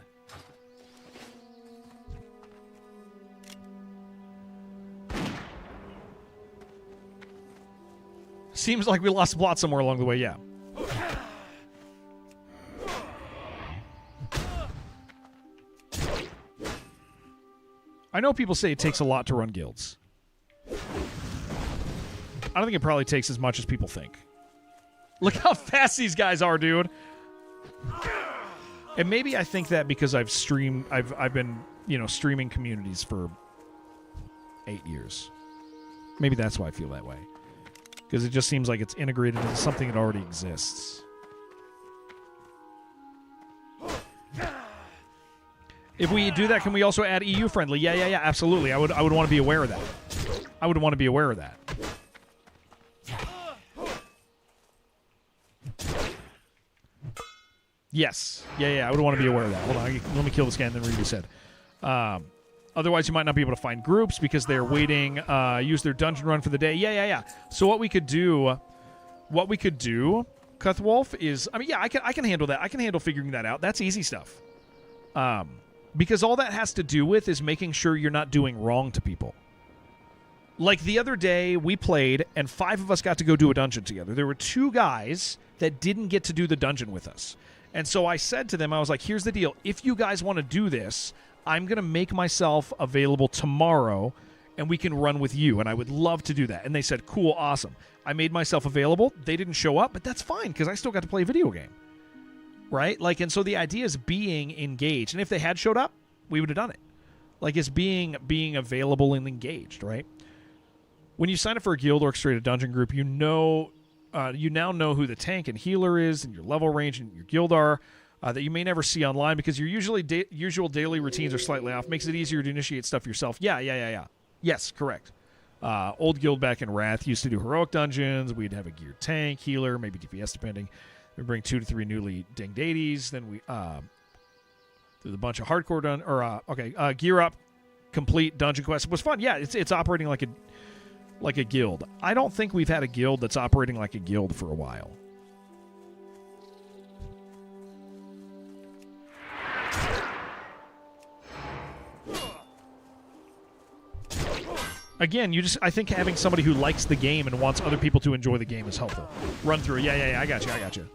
S1: Seems like we lost the plot somewhere along the way, yeah. I know people say it takes a lot to run guilds. I don't think it probably takes as much as people think. Look how fast these guys are, dude. And maybe I think that because I've been, streaming communities for 8 years. Maybe that's why I feel that way. Because it just seems like it's integrated into something that already exists. If we do that, can we also add EU friendly? Yeah, absolutely. I would want to be aware of that. I would want to be aware of that. Yes. Yeah, I would want to be aware of that. Hold on, let me kill this guy and then read what he said. Otherwise, you might not be able to find groups because they're waiting, use their dungeon run for the day. Yeah. So what we could do, Cuthwolf, is, I can handle that. I can handle figuring that out. That's easy stuff. Because all that has to do with is making sure you're not doing wrong to people. Like the other day, we played, and 5 of us got to go do a dungeon together. There were 2 guys that didn't get to do the dungeon with us. And so I said to them, I was like, here's the deal. If you guys want to do this, I'm going to make myself available tomorrow, and we can run with you, and I would love to do that. And they said, cool, awesome. I made myself available. They didn't show up, but that's fine, because I still got to play a video game. Right? And so the idea is being engaged. And if they had showed up, we would have done it. It's being available and engaged, right? When you sign up for a guild orchestrated dungeon group, you now know who the tank and healer is, and your level range and your guild are, that you may never see online because your usual daily routines are slightly off. Makes it easier to initiate stuff yourself. Yeah. Yes, correct. Old guild back in Wrath used to do heroic dungeons. We'd have a geared tank, healer, maybe DPS depending. We bring 2 to 3 newly dinged 80s. Then we did a bunch of hardcore gear up, complete dungeon quests. It was fun. Yeah, it's operating like a guild. I don't think we've had a guild that's operating like a guild for a while. Again, I think having somebody who likes the game and wants other people to enjoy the game is helpful. Run through. Yeah. I got you.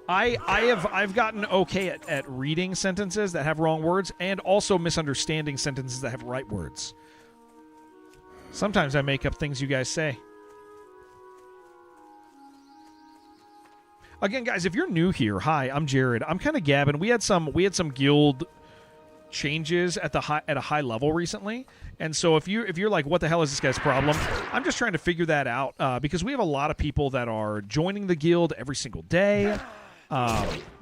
S1: I've gotten okay at reading sentences that have wrong words and also misunderstanding sentences that have right words. Sometimes I make up things you guys say. Again, guys, if you're new here, hi, I'm Jared. I'm kind of gabbing. We had some guild changes at a high level recently, and so if you're like, what the hell is this guy's problem? I'm just trying to figure that out because we have a lot of people that are joining the guild every single day.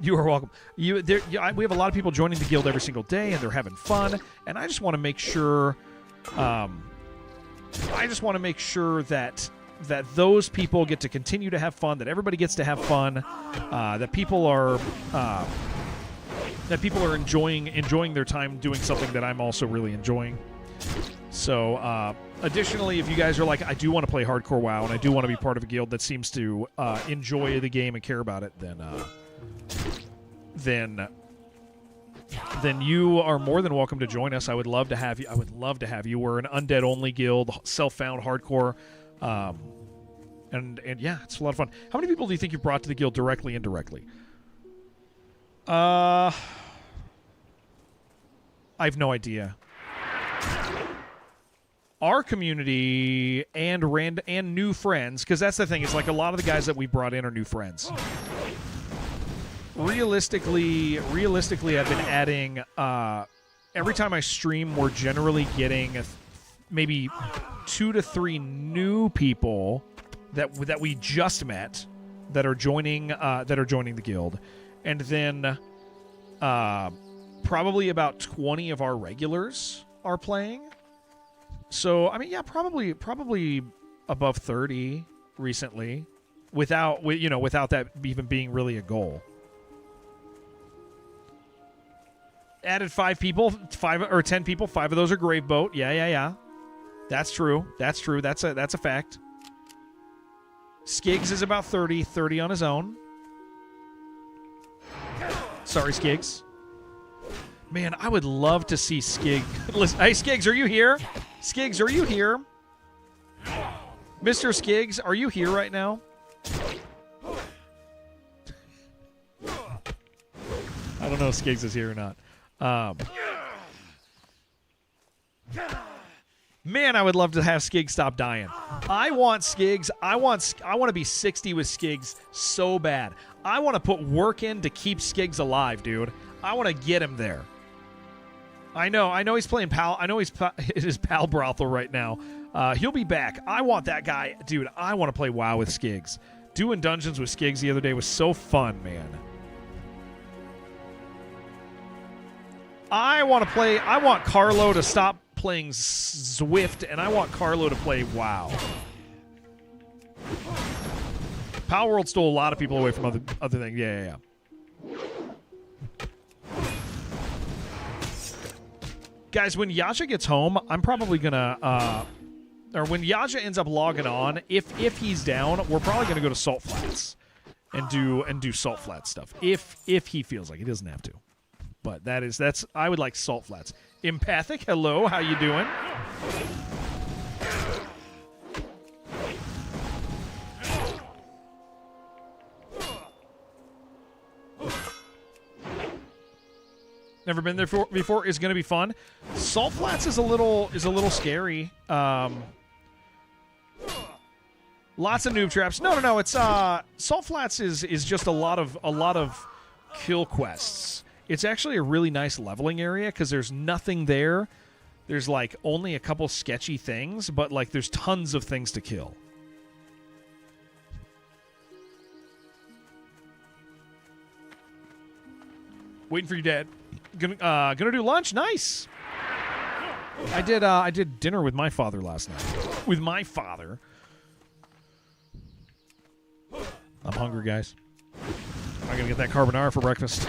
S1: You are welcome. We have a lot of people joining the guild every single day, and they're having fun. And I just want to make sure, that those people get to continue to have fun, that everybody gets to have fun, that people are enjoying their time doing something that I'm also really enjoying. So, additionally, if you guys are like, I do want to play hardcore WoW and I do want to be part of a guild that seems to enjoy the game and care about it, then you are more than welcome to join us. I would love to have you. We're an undead only guild, self-found hardcore. And yeah, it's a lot of fun. How many people do you think you brought to the guild directly, indirectly? I have no idea. Our community and new friends, because that's the thing. It's like a lot of the guys that we brought in are new friends. Realistically, I've been adding. Every time I stream, we're generally getting maybe 2 to 3 new people that we just met that are joining the guild, and then probably about 20 of our regulars are playing. So probably above 30 recently, without that even being really a goal. Added 5 people, 5 or 10 people. 5 of those are Graveboat. Yeah. That's true. That's a fact. Skiggs is about 30. 30 on his own. Sorry, Skiggs. Man, I would love to see Skig. Listen, hey, Skiggs, are you here? Skiggs, are you here? Mr. Skiggs, are you here right now? I don't know if Skiggs is here or not. Man, I would love to have Skiggs stop dying. I want Skiggs. I want to be 60 with Skiggs so bad. I want to put work in to keep Skiggs alive, dude. I want to get him there. I know he's playing pal. I know he's in his pal brothel right now. He'll be back. I want that guy, dude. I want to play WoW with Skiggs. Doing dungeons with Skiggs the other day was so fun, man. I want Carlo to stop playing Zwift, and I want Carlo to play WoW. Power World stole a lot of people away from other things. Yeah. Guys, when Yasha gets home, I'm probably gonna, or when Yasha ends up logging on, if he's down, we're probably gonna go to Salt Flats and do Salt Flats stuff. If he feels like he doesn't have to, but that's I would like Salt Flats. Empathic, hello, how you doing? Never been there before. Is going to be fun. Salt Flats is a little scary. Lots of noob traps. No. It's Salt Flats is just a lot of kill quests. It's actually a really nice leveling area because there's nothing there. There's like only a couple sketchy things, but like there's tons of things to kill. Waiting for you, Dad. Gonna do lunch. Nice. I did dinner with my father last night. With my father. I'm hungry, guys. I'm gonna get that carbonara for breakfast.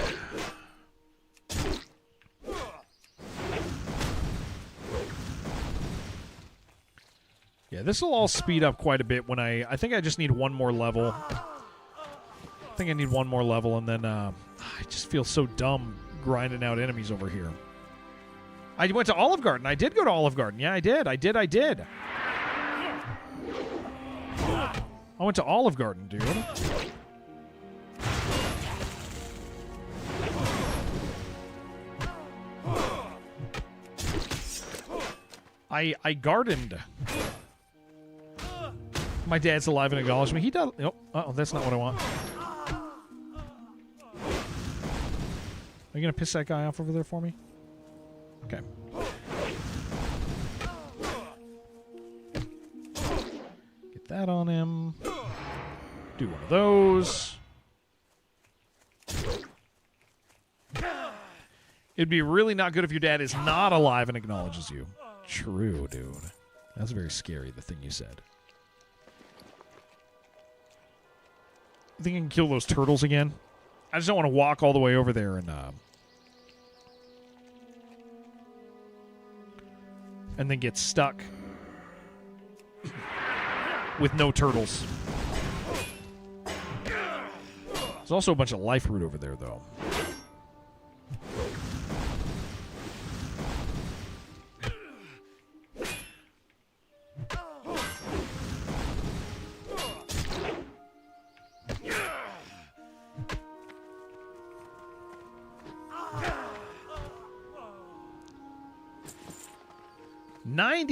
S1: Yeah, this will all speed up quite a bit when I think I just need one more level. I think I need one more level, and then I just feel so dumb grinding out enemies over here. I went to Olive Garden. I did go to Olive Garden. Yeah, I did. I went to Olive Garden, dude. I gardened. My dad's alive and acknowledged me. He does. Oh, that's not what I want. Are you going to piss that guy off over there for me? Okay. Get that on him. Do one of those. It'd be really not good if your dad is not alive and acknowledges you. True, dude. That's very scary, the thing you said. You think I can kill those turtles again? I just don't want to walk all the way over there and then get stuck with no turtles. There's also a bunch of life root over there, though.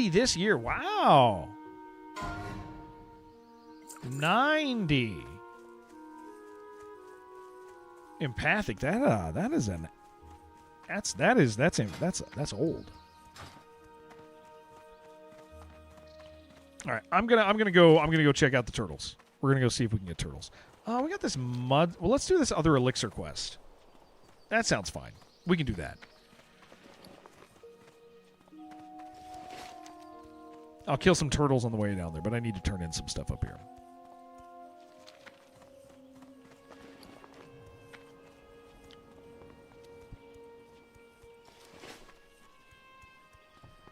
S1: This year, wow. 90. Empathic. That's old. All right, I'm gonna go check out the turtles. We're gonna go see if we can get turtles. We got this mud. Well, let's do this other elixir quest. That sounds fine. We can do that. I'll kill some turtles on the way down there, but I need to turn in some stuff up here.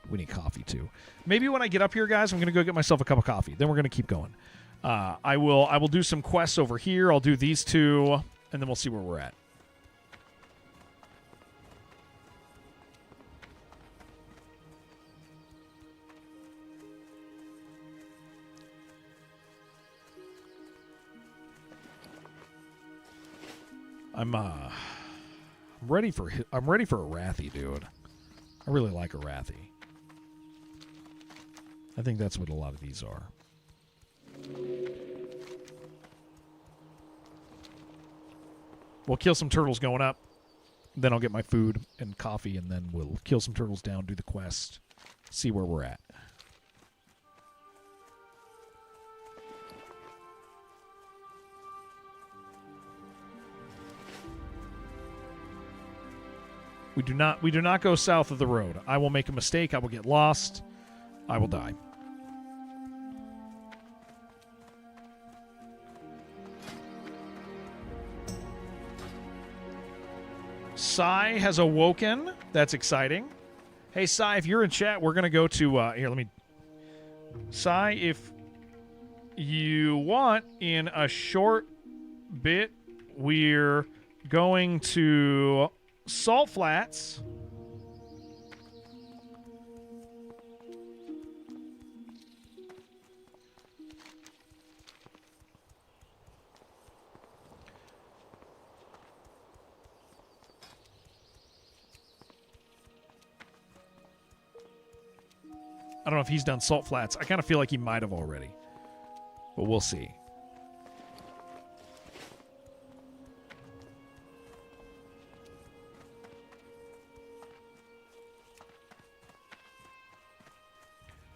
S1: We need coffee, too. Maybe when I get up here, guys, I'm going to go get myself a cup of coffee. Then we're going to keep going. I will do some quests over here. I'll do these two, and then we'll see where we're at. I'm ready for a Wrathy, dude. I really like a Wrathy. I think that's what a lot of these are. We'll kill some turtles going up. Then I'll get my food and coffee, and then we'll kill some turtles down, do the quest, see where we're at. We do not go south of the road. I will make a mistake. I will get lost. I will die. Sai has awoken. That's exciting. Hey, Sai, if you're in chat, we're going to go to... here, let me... Sai, if you want, in a short bit, we're going to Salt Flats. I don't know if he's done Salt Flats. I kind of feel like he might have already. But we'll see.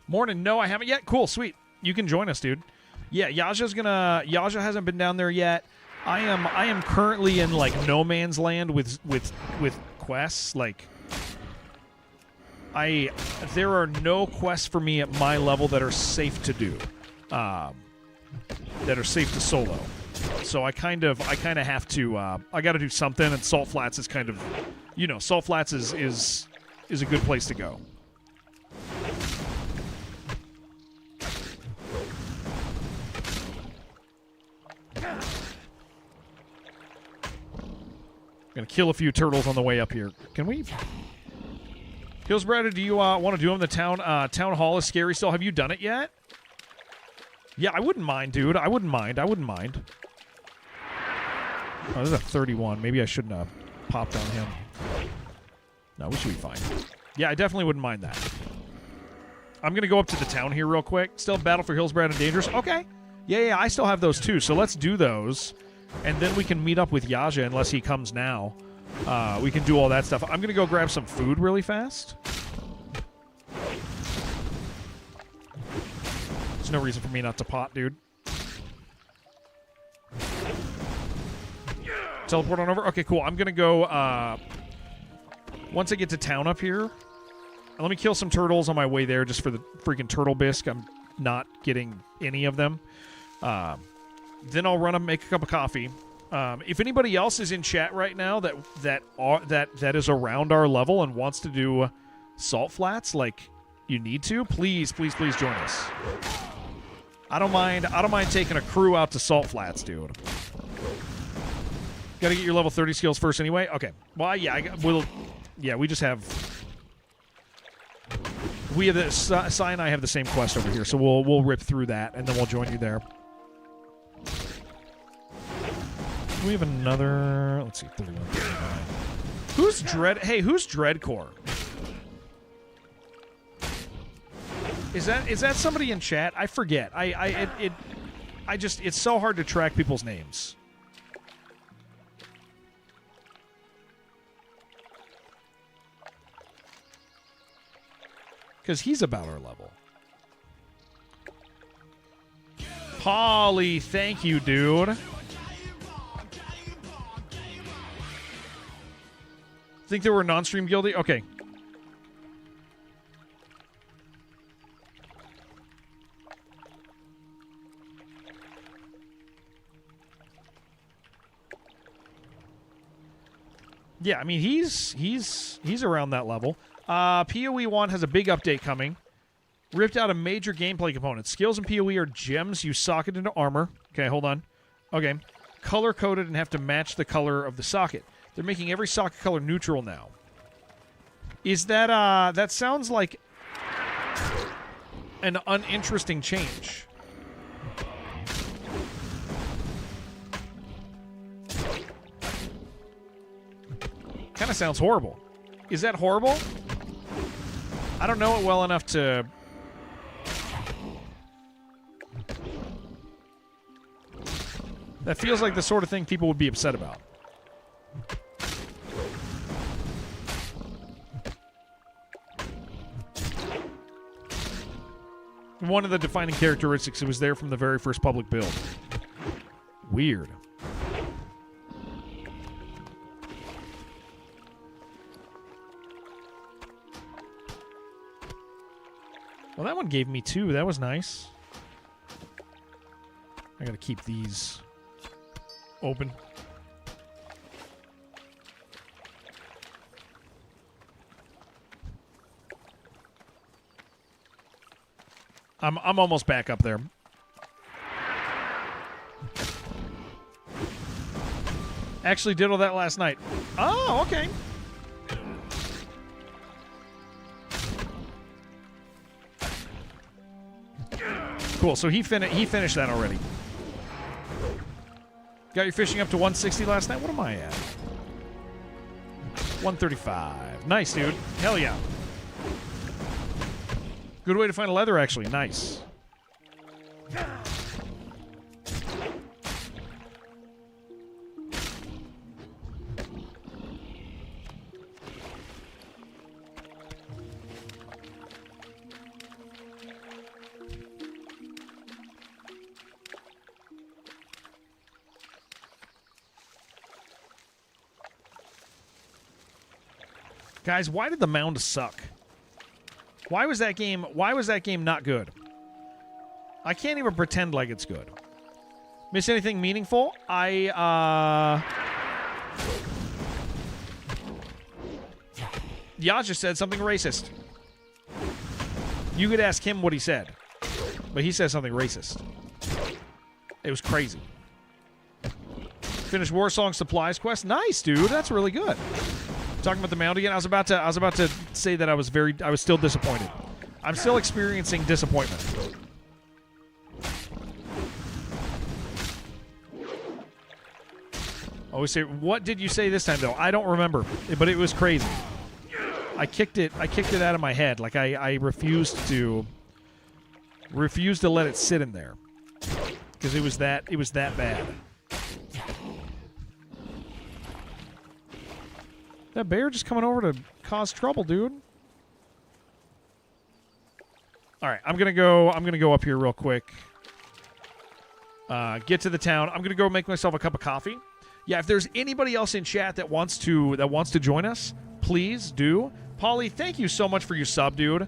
S1: Morning. No, I haven't yet. Cool. Sweet. You can join us, dude. Yeah, Yaja hasn't been down there yet. I am currently in like no man's land with quests. Like there are no quests for me at my level that are safe to do, that are safe to solo. So I kind of have to. I got to do something, and Salt Flats is kind of, Salt Flats is a good place to go. Gonna kill a few turtles on the way up here. Can we? Hillsbrad, do you want to do them? The town hall is scary still. Have you done it yet? Yeah, I wouldn't mind, dude. I wouldn't mind. Oh, there's a 31. Maybe I shouldn't have popped on him. No, we should be fine. Yeah, I definitely wouldn't mind that. I'm gonna go up to the town here real quick. Still Battle for Hillsbrad and Dangerous. Okay. Yeah, I still have those too. So let's do those. And then we can meet up with Yaja unless he comes now. We can do all that stuff. I'm going to go grab some food really fast. There's no reason for me not to pot, dude. Teleport on over? Okay, cool. I'm going to go... once I get to town up here... Let me kill some turtles on my way there just for the freaking turtle bisque. I'm not getting any of them. Then I'll run and make a cup of coffee. If anybody else is in chat right now that is around our level and wants to do Salt Flats, like you need to, please join us. I don't mind taking a crew out to Salt Flats, dude. Got to get your level 30 skills first anyway. Okay. Well, yeah, we just have. We have the Sai and I have the same quest over here, so we'll rip through that and then we'll join you there. We have another. Let's see, 31, 39. Who's Dreadcore? Is that somebody in chat? I forget. It's so hard to track people's names. Because he's about our level. Polly, thank you, dude. Think there were non-stream guilty? Okay. Yeah, I mean he's around that level. PoE 1 has a big update coming. Ripped out a major gameplay component. Skills in PoE are gems you socket into armor. Okay, hold on. Okay. Color-coded and have to match the color of the socket. They're making every socket color neutral now. Is that, that sounds like an uninteresting change. Kind of sounds horrible. Is that horrible? I don't know it well enough to... That feels like the sort of thing people would be upset about. One of the defining characteristics, it was there from the very first public build. Weird. Well, that one gave me 2. That was nice. I gotta keep these open. I'm almost back up there. Actually did all that last night. Oh, okay. Cool. So he finished that already. Got your fishing up to 160 last night? What am I at? 135. Nice, dude. Hell yeah. Good way to find a leather, actually. Nice. Guys, why did the mound suck? Why was that game not good? I can't even pretend like it's good. Miss anything meaningful? Yaja said something racist. You could ask him what he said. But he said something racist. It was crazy. Finished Warsong Supplies quest. Nice, dude. That's really good. Talking about the mound again, I was about to say that I was still disappointed. I'm still experiencing disappointment. Always say, what did you say this time though? I don't remember, but it was crazy. I kicked it out of my head. Like I refused to let it sit in there because it was that bad. That bear just coming over to cause trouble, dude. All right, I'm gonna go up here real quick. Get to the town. I'm gonna go make myself a cup of coffee. Yeah, if there's anybody else in chat that wants to join us, please do. Paulie, thank you so much for your sub, dude.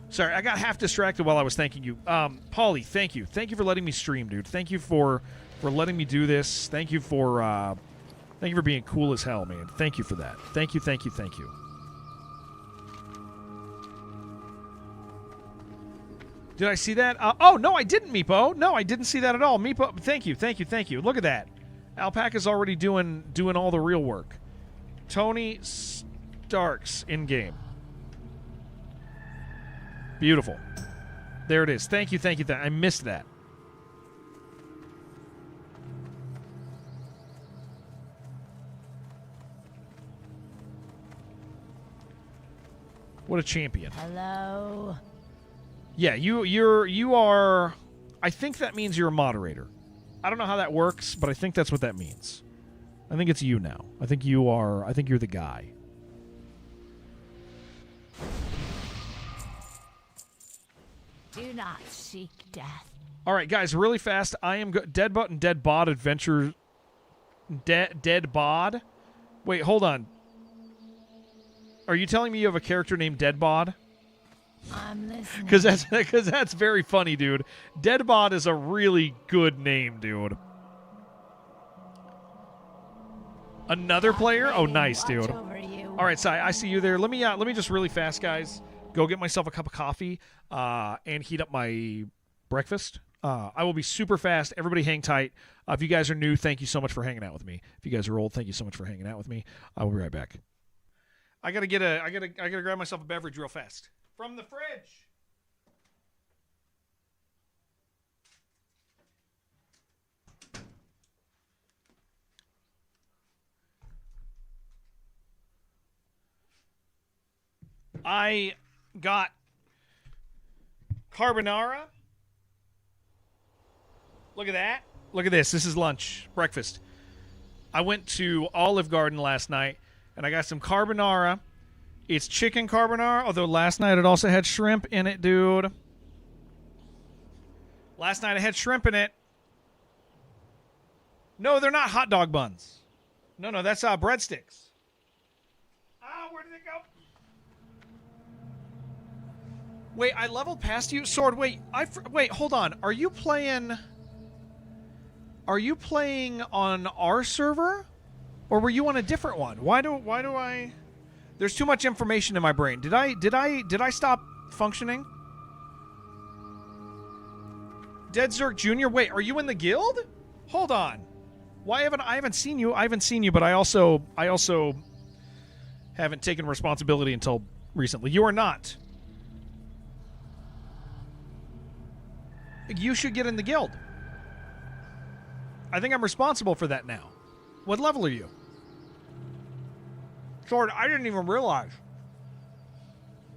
S1: Sorry, I got half distracted while I was thanking you. Paulie, thank you. Thank you for letting me stream, dude. Thank you for letting me do this. Thank you for being cool as hell, man. Thank you for that. Thank you, thank you, thank you. Did I see that? Oh, no, I didn't, Meepo. No, I didn't see that at all. Meepo, thank you, thank you, thank you. Look at that. Alpaca's already doing all the real work. Tony Starks in-game. Beautiful. There it is. Thank you, thank you, I missed that. What a champion.
S7: Hello.
S1: Yeah, you are. I think that means you're a moderator. I don't know how that works, but I think that's what that means. I think it's you now. I think you're the guy.
S7: Do not seek death.
S1: All right, guys, really fast. I am Deadbutt and Deadbod Adventure. Deadbod? Wait, hold on. Are you telling me you have a character named Deadbod?
S7: I'm listening.
S1: Because that's very funny, dude. Deadbod is a really good name, dude. Another player? Oh, nice, dude. All right, so I see you there. Let me just really fast, guys. go get myself a cup of coffee, and heat up my breakfast. I will be super fast. Everybody hang tight. If you guys are new, thank you so much for hanging out with me. If you guys are old, thank you so much for hanging out with me. I will be right back. I gotta grab myself a beverage real fast. From the fridge. I got carbonara. Look at that. Look at this. This is lunch, breakfast. I went to Olive Garden last night, and I got some carbonara. It's chicken carbonara, although last night it also had shrimp in it, dude. Last night I had shrimp in it. No, they're not hot dog buns. No, that's breadsticks. Oh, where did it go? Wait, I leveled past you? Sword, wait, hold on. Are you playing on our server? Or were you on a different one? Why do I There's too much information in my brain. Did I stop functioning? Dead Zerk Jr. Wait, are you in the guild? Hold on. Why haven't I haven't seen you? I haven't seen you, but I also haven't taken responsibility until recently. You are not. You should get in the guild. I think I'm responsible for that now. What level are you? Sword, I didn't even realize.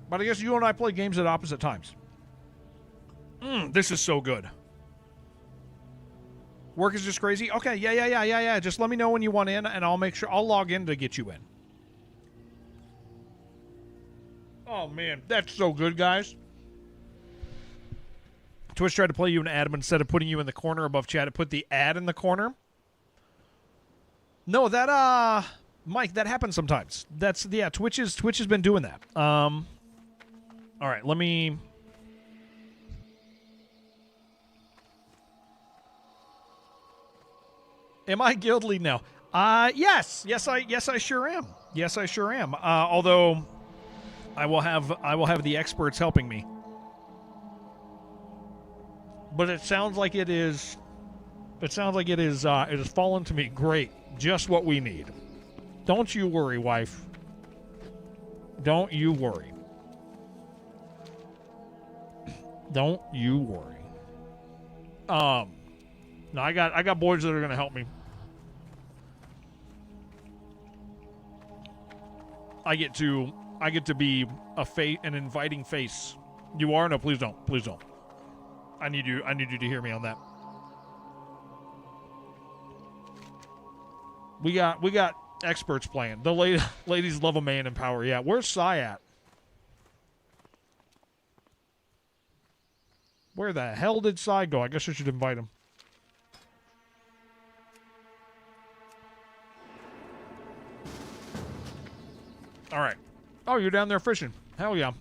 S1: But I guess you and I play games at opposite times. This is so good. Work is just crazy? Okay, yeah. Just let me know when you want in, and I'll make sure I'll log in to get you in. Oh, man. That's so good, guys. Twitch tried to play you an ad, but instead of putting you in the corner above chat, it put the ad in the corner. No, that, Mike, that happens sometimes. That's, yeah, Twitch has been doing that. All right, let me... Am I guild lead now? Yes, I sure am. Yes, I sure am. Although, I will have the experts helping me. But it sounds like it is. It has fallen to me. Great, just what we need. Don't you worry, wife. Don't you worry. Don't you worry. No, I got boys that are gonna help me. I get to be an inviting face. You are? No, please don't. Please don't. I need you to hear me on that. We got experts playing. The ladies love a man in power. Yeah, where's Sai at? Where the hell did Sai go? I guess I should invite him. All right. Oh, you're down there fishing. Hell yeah.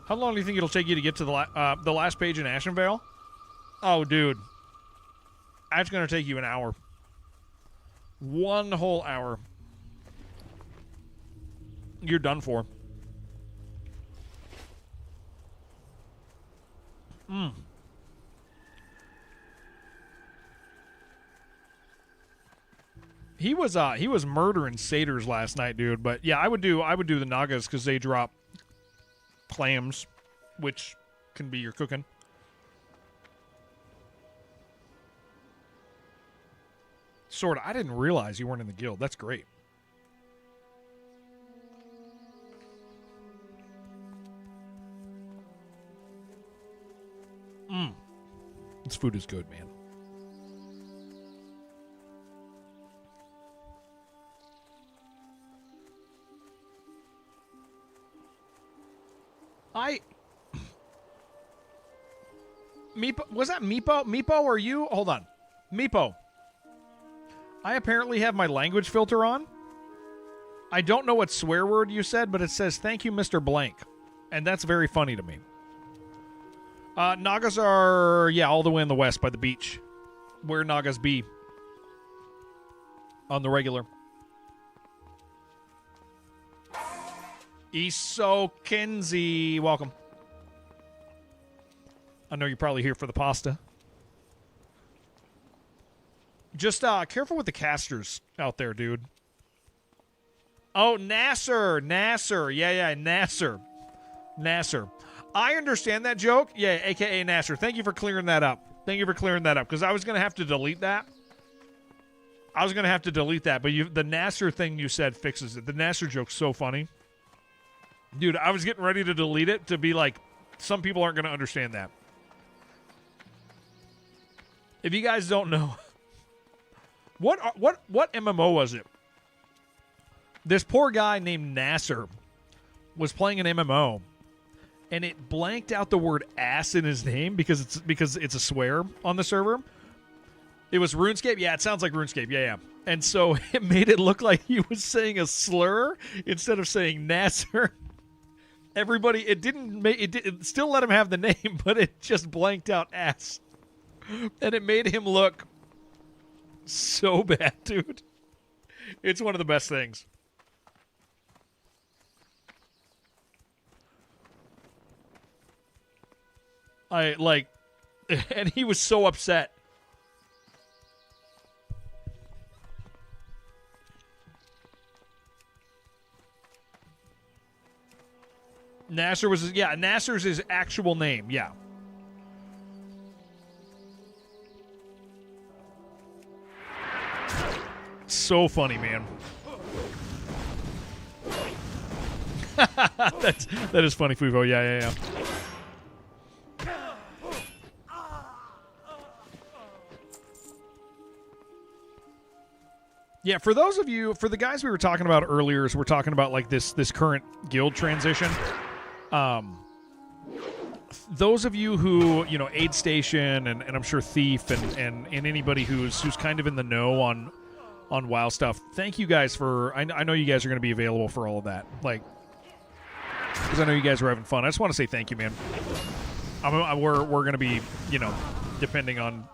S1: How long do you think it'll take you to get to the last page in Ashenvale? Oh, dude. That's going to take you an hour. One whole hour. You're done for. He was murdering satyrs last night, dude. But yeah, I would do the Nagas because they drop clams, which can be your cooking. Sword, I didn't realize you weren't in the guild. That's great. This food is good, man. Meepo, was that Meepo? Meepo, or you? Hold on. Meepo. I apparently have my language filter on. I don't know what swear word you said, but it says, thank you, Mr. Blank. And that's very funny to me. Nagas are, yeah, all the way in the west by the beach. Where Nagas be. On the regular. Iso Kinsey, welcome. I know you're probably here for the pasta. Just careful with the casters out there, dude. Oh, Nasser. Yeah, Nasser. I understand that joke. Yeah, a.k.a. Nasser. Thank you for clearing that up. Because I was going to have to delete that. But the Nasser thing you said fixes it. The Nasser joke's so funny. Dude, I was getting ready to delete it to be like, some people aren't going to understand that. If you guys don't know, what MMO was it? This poor guy named Nasser was playing an MMO, and it blanked out the word ass in his name because it's a swear on the server. It was RuneScape? Yeah, it sounds like RuneScape. Yeah. And so it made it look like he was saying a slur instead of saying Nasser. Everybody, it still let him have the name, but it just blanked out ass. And it made him look so bad, dude. It's one of the best things. And he was so upset. Nasser's his actual name, yeah. So funny, man. that is funny, Fuvo. Yeah. Yeah, for the guys we were talking about earlier, so we're talking about like this current guild transition. Those of you who, Aid Station and I'm sure Thief and anybody who's kind of in the know on WoW stuff, thank you guys for. I know you guys are going to be available for all of that, like, because I know you guys are having fun. I just want to say thank you, man. We're going to be, depending on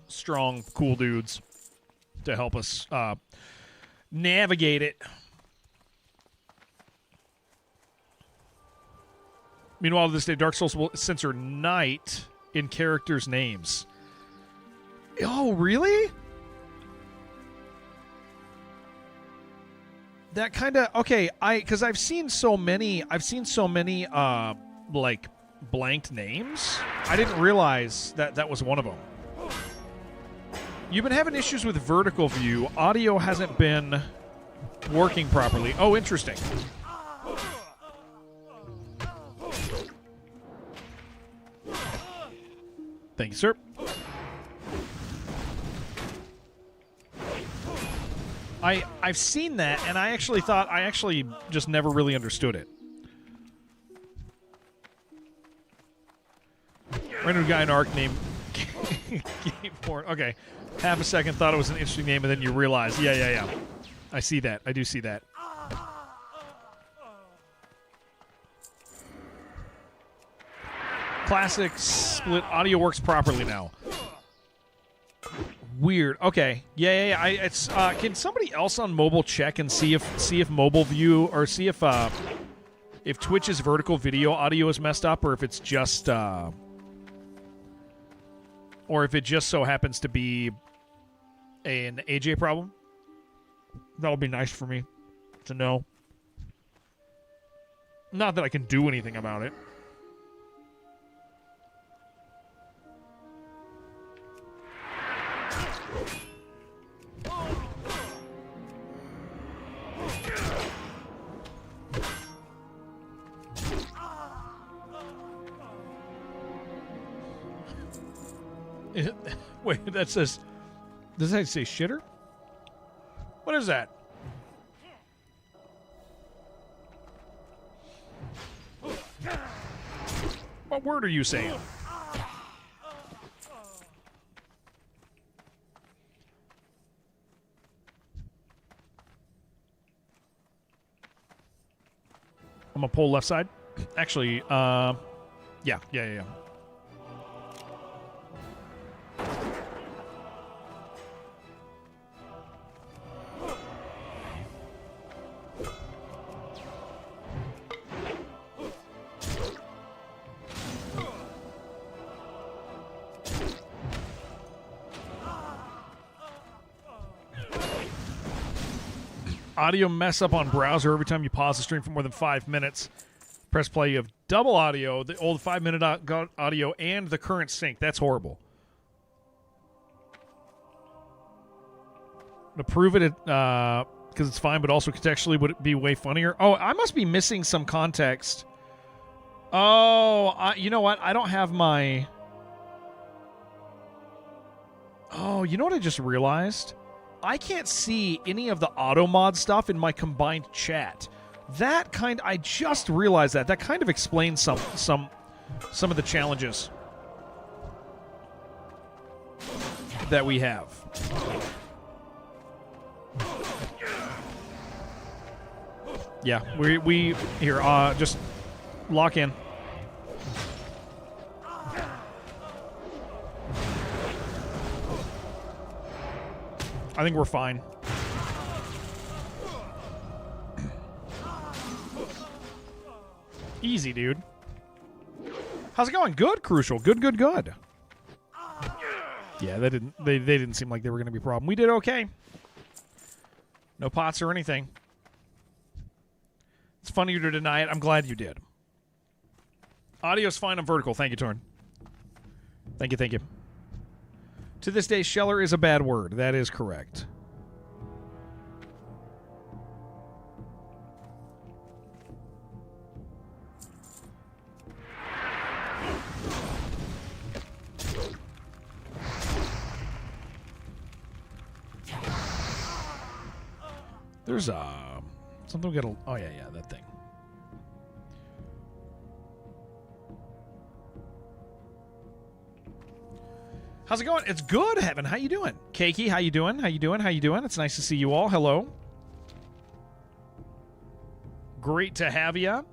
S1: strong, cool dudes to help us navigate it. Meanwhile, to this day, Dark Souls will censor night in characters' names. Oh, really? That kind of okay. Because I've seen so many like blanked names. I didn't realize that was one of them. You've been having issues with vertical view. Audio hasn't been working properly. Oh, interesting. Thank you, sir. I've seen that, and I actually just never really understood it. Random guy in Ark named Game Porn. Okay. Half a second, thought it was an interesting name, and then you realize, yeah. I see that. I do see that. Classic split audio works properly now. Weird. Okay. Yeah. It's can somebody else on mobile check and see if mobile view or see if Twitch's vertical video audio is messed up, or if it's just or if it just so happens to be an AJ problem? That would be nice for me to know. Not that I can do anything about it. Wait, that says... Does that say shitter? What is that? What word are you saying? I'm gonna pull left side. Actually, yeah. Audio mess up on browser every time you pause the stream for more than 5 minutes. Press play. You have double audio, the old 5-minute audio, and the current sync. That's horrible. To prove it, because it's fine, but also contextually would it be way funnier? Oh, I must be missing some context. Oh, you know what? I don't have my... Oh, you know what I just realized? I can't see any of the auto mod stuff in my combined chat. I just realized that. That kind of explains some of the challenges that we have. Yeah, we here, just lock in. I think we're fine. Easy, dude. How's it going? Good, Crucial. Good. Yeah, they didn't seem like they were going to be a problem. We did okay. No pots or anything. It's funny to deny it. I'm glad you did. Audio's fine on vertical. Thank you, Torn. Thank you. To this day, sheller is a bad word. That is correct. There's something we gotta... Oh, yeah, that thing. How's it going? It's good, Heaven. How you doing? Keiki, how you doing? It's nice to see you all. Hello. Great to have you.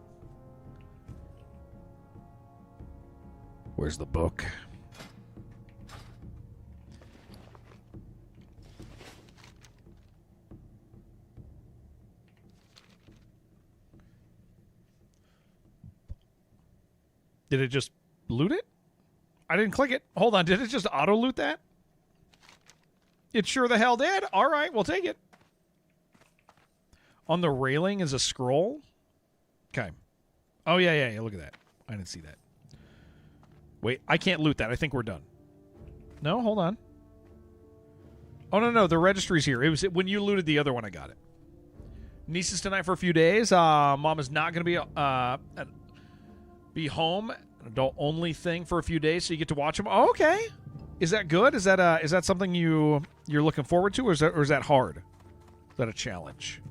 S1: Where's the book? Did it just loot it? I didn't click it. Hold on. Did it just auto-loot that? It sure the hell did. All right, we'll take it. On the railing is a scroll. Okay. Oh, yeah. Look at that. I didn't see that. Wait, I can't loot that. I think we're done. No, hold on. Oh, no. The registry's here. It was when you looted the other one, I got it. Niece is tonight for a few days. Mom is not going to be home. An adult-only thing for a few days, so you get to watch them. Oh, okay. Is that good? Is that something you're looking forward to, or is that hard? Is that a challenge?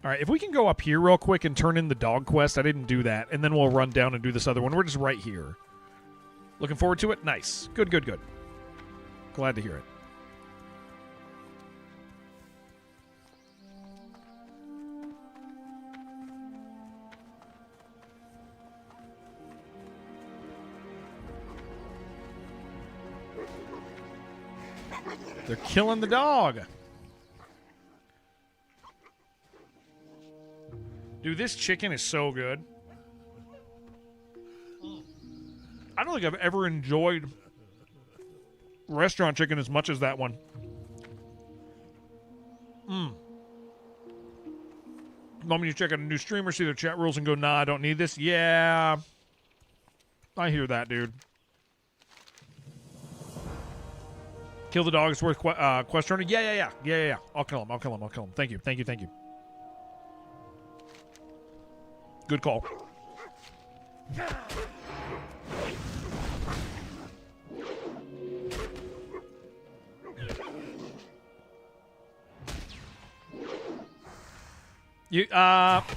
S1: All right, if we can go up here real quick and turn in the dog quest. I didn't do that, and then we'll run down and do this other one. We're just right here. Looking forward to it? Nice. Good. Glad to hear it. They're killing the dog. Dude, this chicken is so good. I don't think I've ever enjoyed restaurant chicken as much as that one. Want me to check out a new streamer, see their chat rules, and go, nah, I don't need this? Yeah. I hear that, dude. Kill the dog. It's worth quest earning. Yeah. I'll kill him. Thank you. Good call. You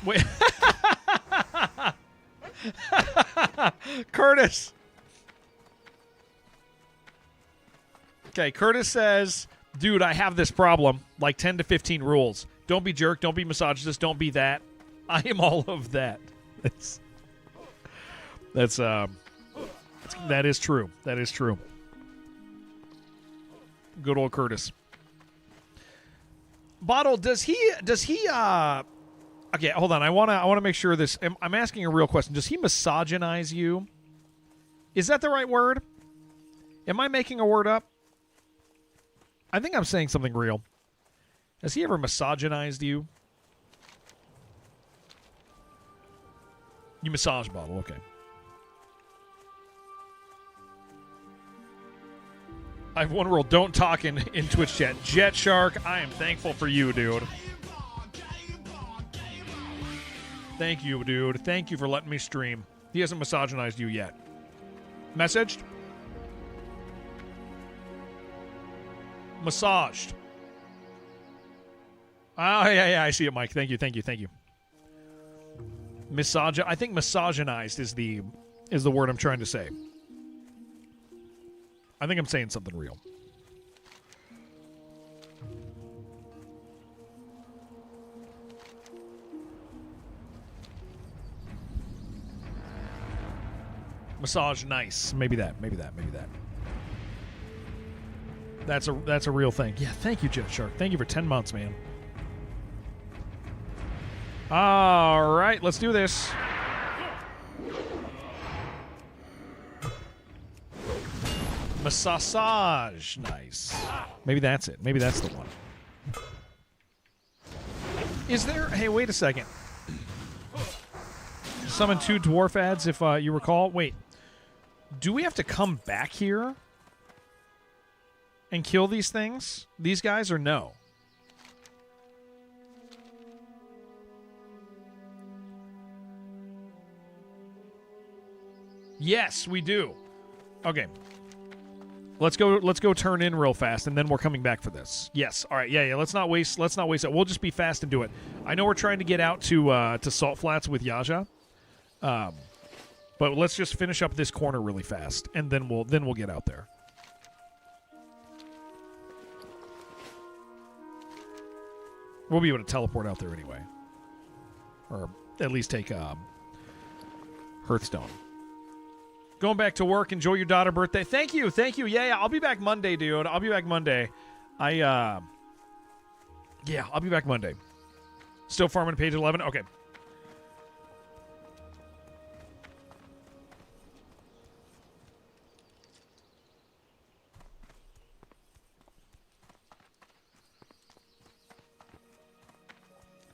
S1: wait. Curtis. Okay, Curtis says, dude, I have this problem. Like 10 to 15 rules. Don't be jerk. Don't be misogynist. Don't be that. I am all of that. That is true. That is true. Good old Curtis. Bottle, does he okay, hold on. I want to make sure this. I'm asking a real question. Does he misogynize you? Is that the right word? Am I making a word up? I think I'm saying something real. Has he ever misogynized you? You massage bottle, okay. I have one rule. Don't talk in Twitch chat. Jet Shark, I am thankful for you, dude. Thank you, dude. Thank you for letting me stream. He hasn't misogynized you yet. Messaged? Massaged. Oh, yeah, I see it, Mike. Thank you. I think misogynized is the word I'm trying to say. I think I'm saying something real. Massage nice. Maybe that. That's a real thing. Yeah, thank you, Jet Shark. Thank you for 10 months, man. All right, let's do this. Massage. Nice. Maybe that's it. Maybe that's the one. Is there... Hey, wait a second. Summon 2 dwarf ads, if you recall. Wait. Do we have to come back here and kill these things? These guys, or no? Yes, we do. Okay. Let's go turn in real fast, and then we're coming back for this. Yes. All right. Yeah. Let's not waste it. We'll just be fast and do it. I know we're trying to get out to Salt Flats with Yaja, but let's just finish up this corner really fast, and then we'll get out there. We'll be able to teleport out there anyway, or at least take Hearthstone. Going back to work. Enjoy your daughter's birthday. Thank you. Yeah. I'll be back Monday, dude. I'll be back Monday. I'll be back Monday. Still farming page 11? Okay.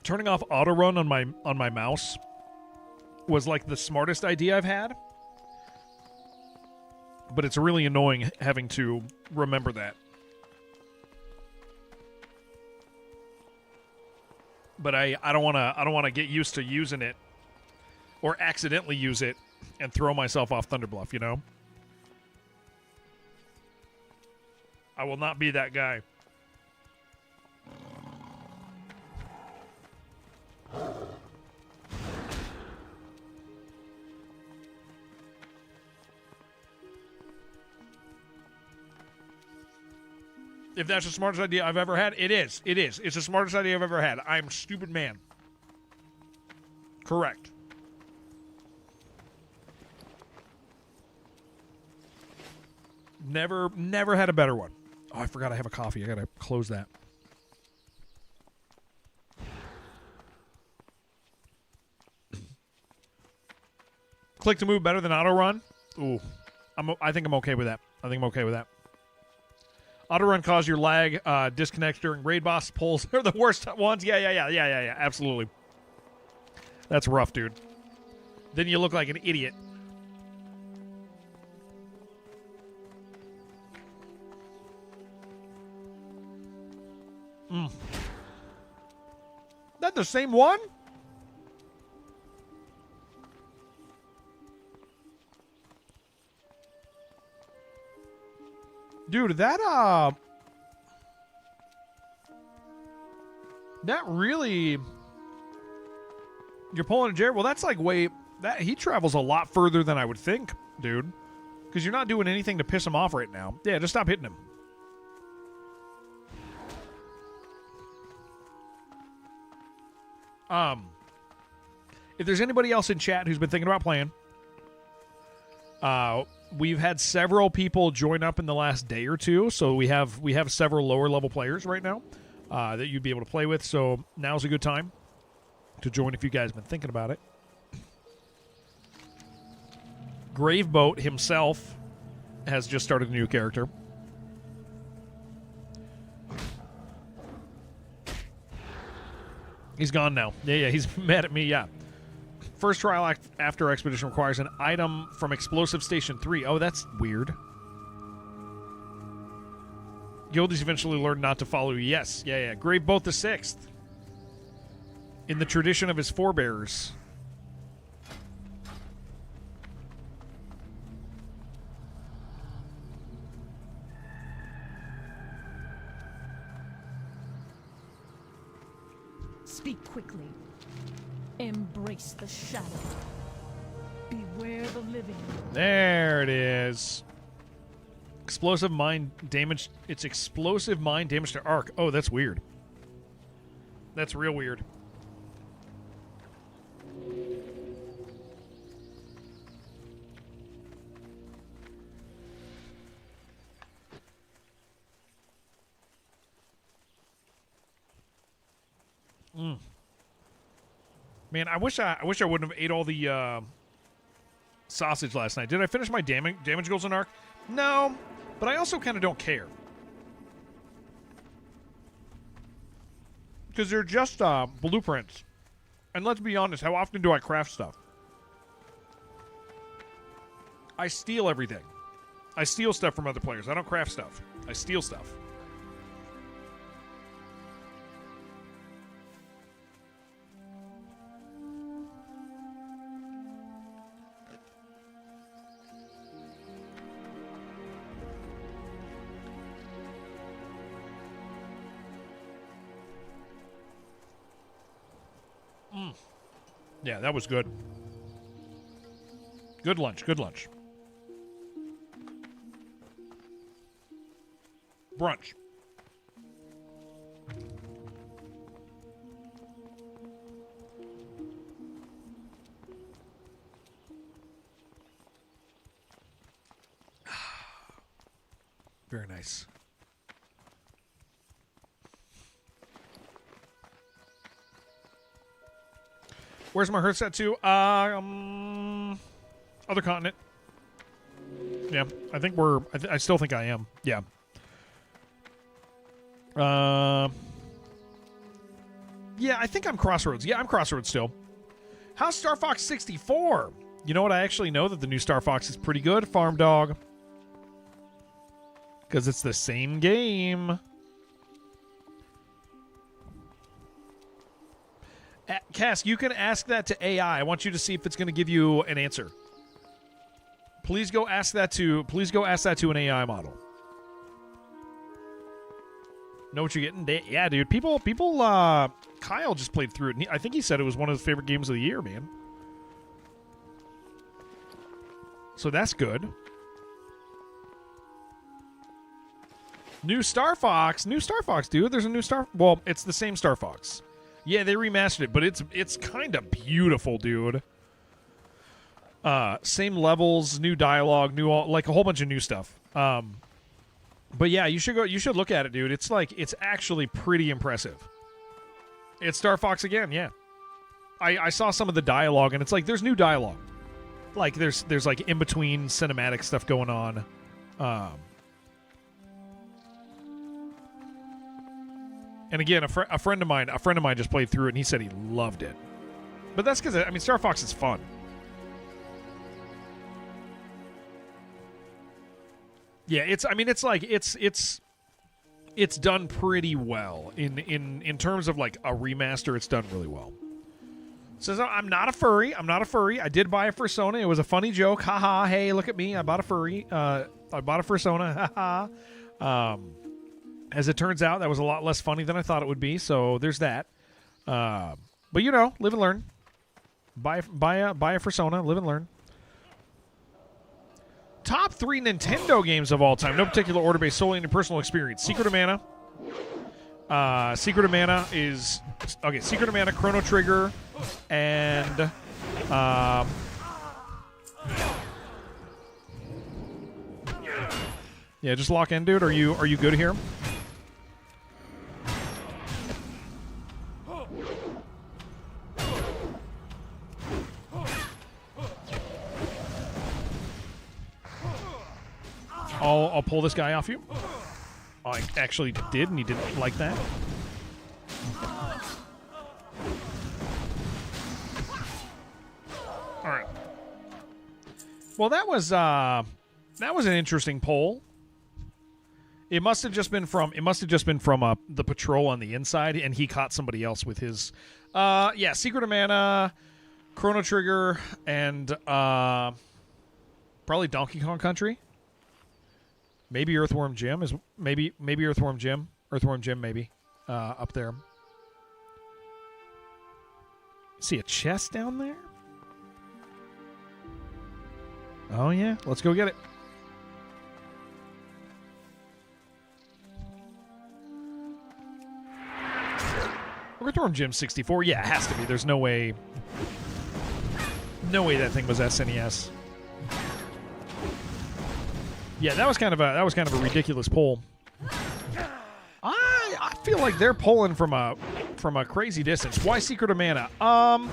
S1: Turning off auto run on my mouse was like the smartest idea I've had. But it's really annoying having to remember that. But I don't want to get used to using it or accidentally use it and throw myself off Thunderbluff, you know? I will not be that guy. If that's the smartest idea I've ever had, it is. It's the smartest idea I've ever had. I'm a stupid man. Correct. Never had a better one. Oh, I forgot I have a coffee. I gotta close that. Click to move better than auto run. Ooh, I think I'm okay with that. Auto run cause your lag disconnects during raid boss pulls. They're the worst ones. Yeah. Absolutely. That's rough, dude. Then you look like an idiot. That the same one? Dude, that really, you're pulling a Jared. Well, that's like he travels a lot further than I would think, dude. Because you're not doing anything to piss him off right now. Yeah, just stop hitting him. If there's anybody else in chat who's been thinking about playing, we've had several people join up in the last day or two, so we have several lower level players right now that you'd be able to play with. So now's a good time to join if you guys have been thinking about it. Graveboat himself has just started a new character. He's gone now. Yeah, he's mad at me, yeah. First trial after expedition requires an item from Explosive Station 3. Oh, that's weird. Guildies eventually learned not to follow you. Yes, yeah. Grave Boat the 6th. In the tradition of his forebears.
S4: Speak quickly. Embrace the shadow. Beware the living.
S1: There it is. Explosive mine damage. It's explosive mine damage to arc. Oh, that's weird. That's real weird. Man, I wish I wouldn't have ate all the sausage last night. Did I finish my damage goals in Arc? No, but I also kind of don't care. Because they're just blueprints. And let's be honest, how often do I craft stuff? I steal everything. I steal stuff from other players. I don't craft stuff. I steal stuff. Yeah, that was good. Good lunch, good lunch. Brunch. Very nice. Where's my hearth set to? Other continent. Yeah, I think we're... I still think I am. Yeah. Yeah, I think I'm Crossroads. Yeah, I'm Crossroads still. How's Star Fox 64? You know what? I actually know that the new Star Fox is pretty good, Farm Dog. Because it's the same game. Cass, you can ask that to AI. I want you to see if it's going to give you an answer. Please go ask that to an AI model. Know what you're getting? Yeah, dude. People. Kyle just played through it. And I think he said it was one of his favorite games of the year, man. So that's good. New Star Fox, dude. There's a new Star. Well, it's the same Star Fox. Yeah, they remastered it, but it's kind of beautiful, dude. Same levels, new dialogue, like a whole bunch of new stuff. But yeah, you should look at it, dude. It's actually pretty impressive. It's Star Fox again, yeah. I saw some of the dialogue, and it's like there's new dialogue. Like there's like in between cinematic stuff going on. And again, a friend of mine just played through it, and he said he loved it. But that's because Star Fox is fun. Yeah, it's done pretty well in terms of like a remaster. It's done really well. Says I'm not a furry. I did buy a fursona. It was a funny joke. Haha. Hey, look at me. I bought a furry. I bought a fursona. Haha. As it turns out, that was a lot less funny than I thought it would be. So there's that. But live and learn. Buy a fursona. Live and learn. Top 3 Nintendo games of all time. No particular order, based solely on your personal experience. Secret of Mana. Secret of Mana is... Okay, Secret of Mana, Chrono Trigger, and... yeah, just lock in, dude. Are you good here? I'll pull this guy off you. I actually did, and he didn't like that. All right. Well, that was an interesting poll. It must have just been from the patrol on the inside, and he caught somebody else with his. Secret of Mana, Chrono Trigger, and probably Donkey Kong Country. Maybe Earthworm Jim is maybe Earthworm Jim maybe up there. See a chest down there? Oh yeah, let's go get it. Earthworm Jim 64. Yeah, it has to be. There's no way. No way that thing was SNES. Yeah, that was kind of a ridiculous poll. I feel like they're pulling from a crazy distance. Why Secret of Mana? I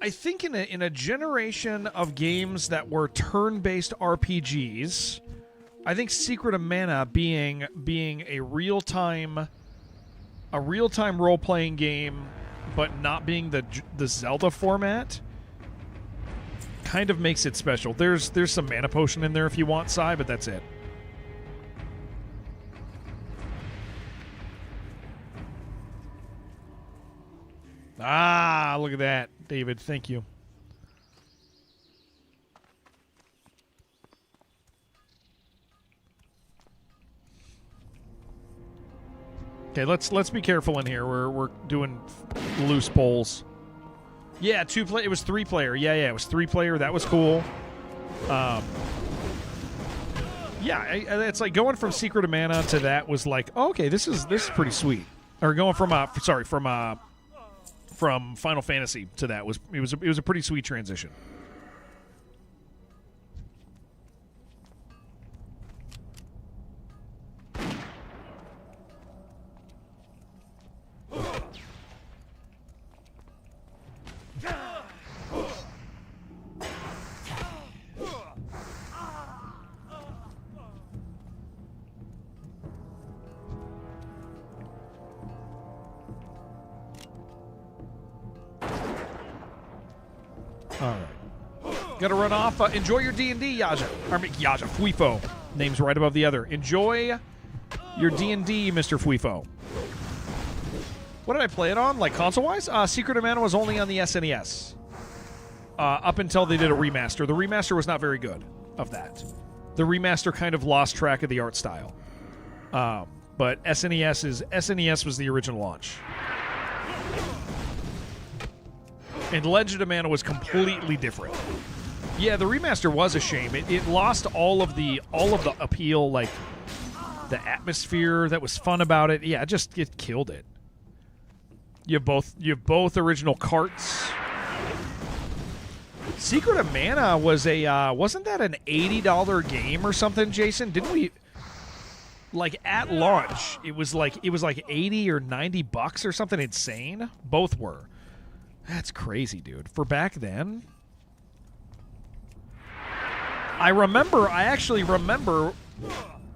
S1: think in a generation of games that were turn-based RPGs, I think Secret of Mana being a real-time role-playing game, but not being the Zelda format, kind of makes it special. There's some mana potion in there if you want, Sai, but that's it. Ah, look at that, David. Thank you. Okay, let's be careful in here. We're doing loose polls. Yeah, it was 3-player. Yeah, it was 3-player. That was cool. It's like going from Secret of Mana to that was like, oh, okay, this is pretty sweet. Or going from Final Fantasy to that was a pretty sweet transition. Gotta run off. Enjoy your D&D, Yaja. Yaja, Fuifo. Name's right above the other. Enjoy your D&D, Mr. Fuifo. What did I play it on? Like console-wise? Secret of Mana was only on the SNES. Up until they did a remaster. The remaster was not very good of that. The remaster kind of lost track of the art style. But SNES was the original launch. And Legend of Mana was completely different. Yeah, the remaster was a shame. It lost all of the appeal, like the atmosphere that was fun about it. Yeah, it killed it. You have both original carts. Secret of Mana was wasn't that an $80 game or something, Jason? Didn't we, like, at launch, it was like 80 or $90 or something insane? Both were. That's crazy, dude. For back then. I actually remember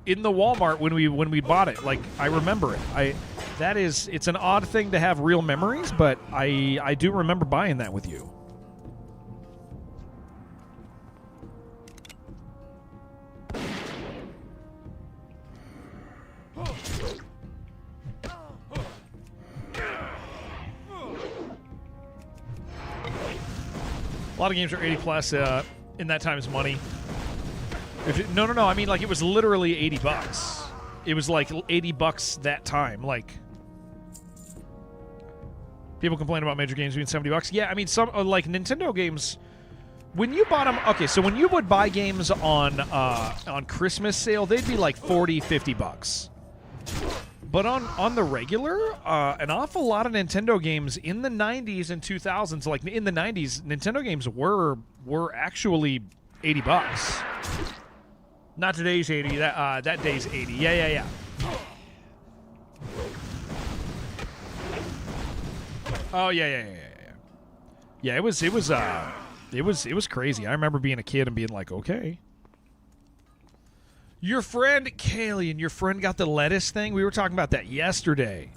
S1: in the Walmart when we bought it. Like, I remember it. It's an odd thing to have real memories, but I do remember buying that with you. A lot of games are 80 plus in that time's money. No. I mean, like, it was literally $80. It was like $80 that time. Like, people complain about major games being $70. Yeah, I mean, some like Nintendo games. When you bought them, okay, so when you would buy games on Christmas sale, they'd be like $40, $50. But on the regular, an awful lot of Nintendo games in the 90s and 2000s, like in the 90s, Nintendo games were actually $80. Not today's 80, that day's 80. Yeah. Oh, yeah. Yeah, it was It was crazy. I remember being a kid and being like, okay. Your friend, Kalian, your friend got the lettuce thing? We were talking about that yesterday.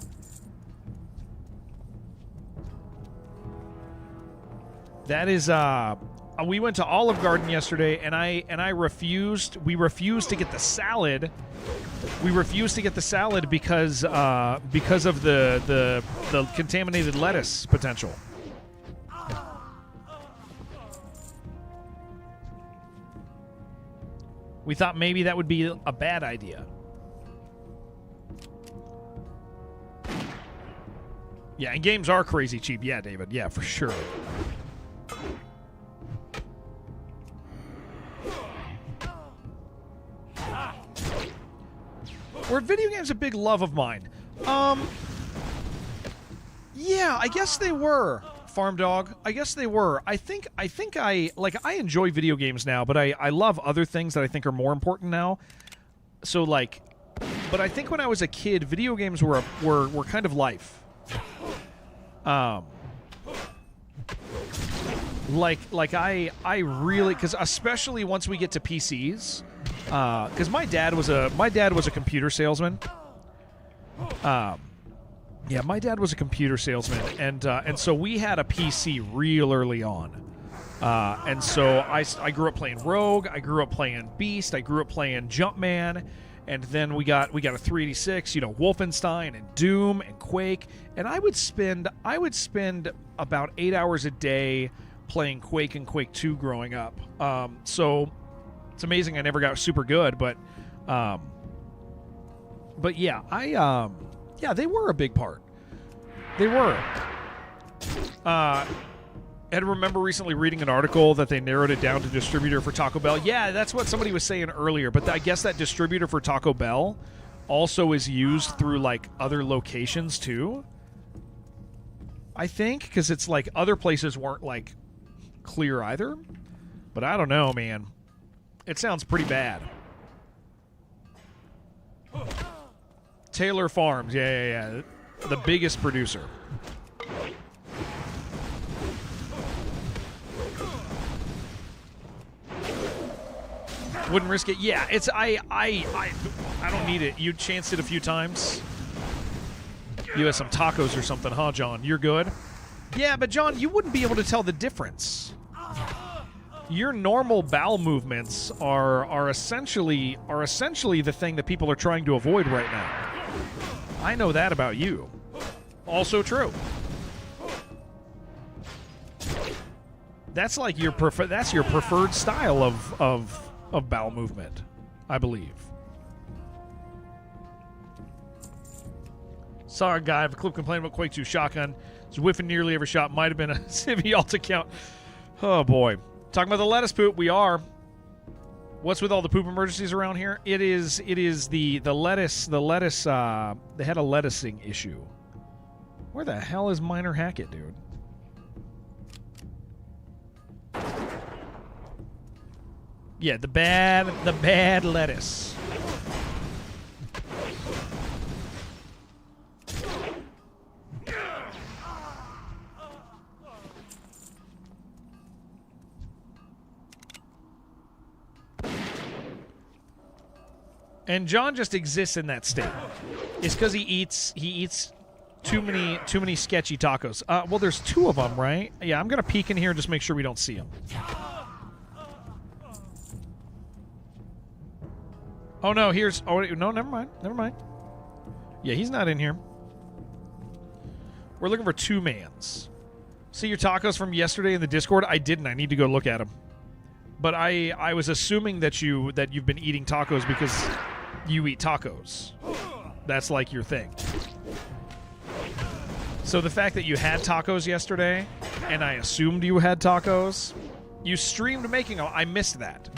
S1: That is, we went to Olive Garden yesterday, and I refused. We refused to get the salad. We refused to get the salad because of the contaminated lettuce potential. We thought maybe that would be a bad idea. Yeah, and games are crazy cheap. Yeah, David. Yeah, for sure. Were video games a big love of mine? Yeah, I guess they were. Farm Dog, I guess they were. I think I enjoy video games now, but I love other things that I think are more important now. So like, but I think when I was a kid, video games were kind of life. Like I really, because especially once we get to PCs, because my dad was a computer salesman. Yeah, my dad was a computer salesman, and so we had a PC real early on, and so I grew up playing Rogue, I grew up playing Beast, I grew up playing Jumpman, and then we got a 386, Wolfenstein and Doom and Quake, and I would spend about 8 hours a day playing Quake and Quake 2 growing up. So it's amazing I never got super good, but yeah, yeah, they were a big part. They were. I remember recently reading an article that they narrowed it down to distributor for Taco Bell. Yeah, that's what somebody was saying earlier, but I guess that distributor for Taco Bell also is used through, like, other locations, too. I think, because it's like other places weren't, like, clear either. But I don't know, man. It sounds pretty bad. Taylor Farms, yeah. The biggest producer. Wouldn't risk it. Yeah, it's I don't need it. You chanced it a few times. You had some tacos or something, huh, John? You're good. Yeah, but John, you wouldn't be able to tell the difference. Your normal bowel movements are essentially the thing that people are trying to avoid right now. I know that about you. Also true. That's like your preferred style of bowel movement, I believe. Sorry, guy. I have a clip complaining about Quake 2 shotgun. It's whiffing nearly every shot. Might have been a Civi alt account. Oh boy. Talking about the lettuce poop, we are. What's with all the poop emergencies around here? It is the lettuce, they had a lettucing issue. Where the hell is Minor Hackett, dude? Yeah, the bad lettuce. And John just exists in that state. It's because he eats too many sketchy tacos. Well, there's two of them, right? Yeah, I'm gonna peek in here and just make sure we don't see them. Oh no, no, never mind. Yeah, he's not in here. We're looking for two mans. See your tacos from yesterday in the Discord? I didn't. I need to go look at them. But I was assuming that you've been eating tacos because you eat tacos. That's like your thing. So the fact that you had tacos yesterday, and I assumed you had tacos, you streamed making them. I missed that.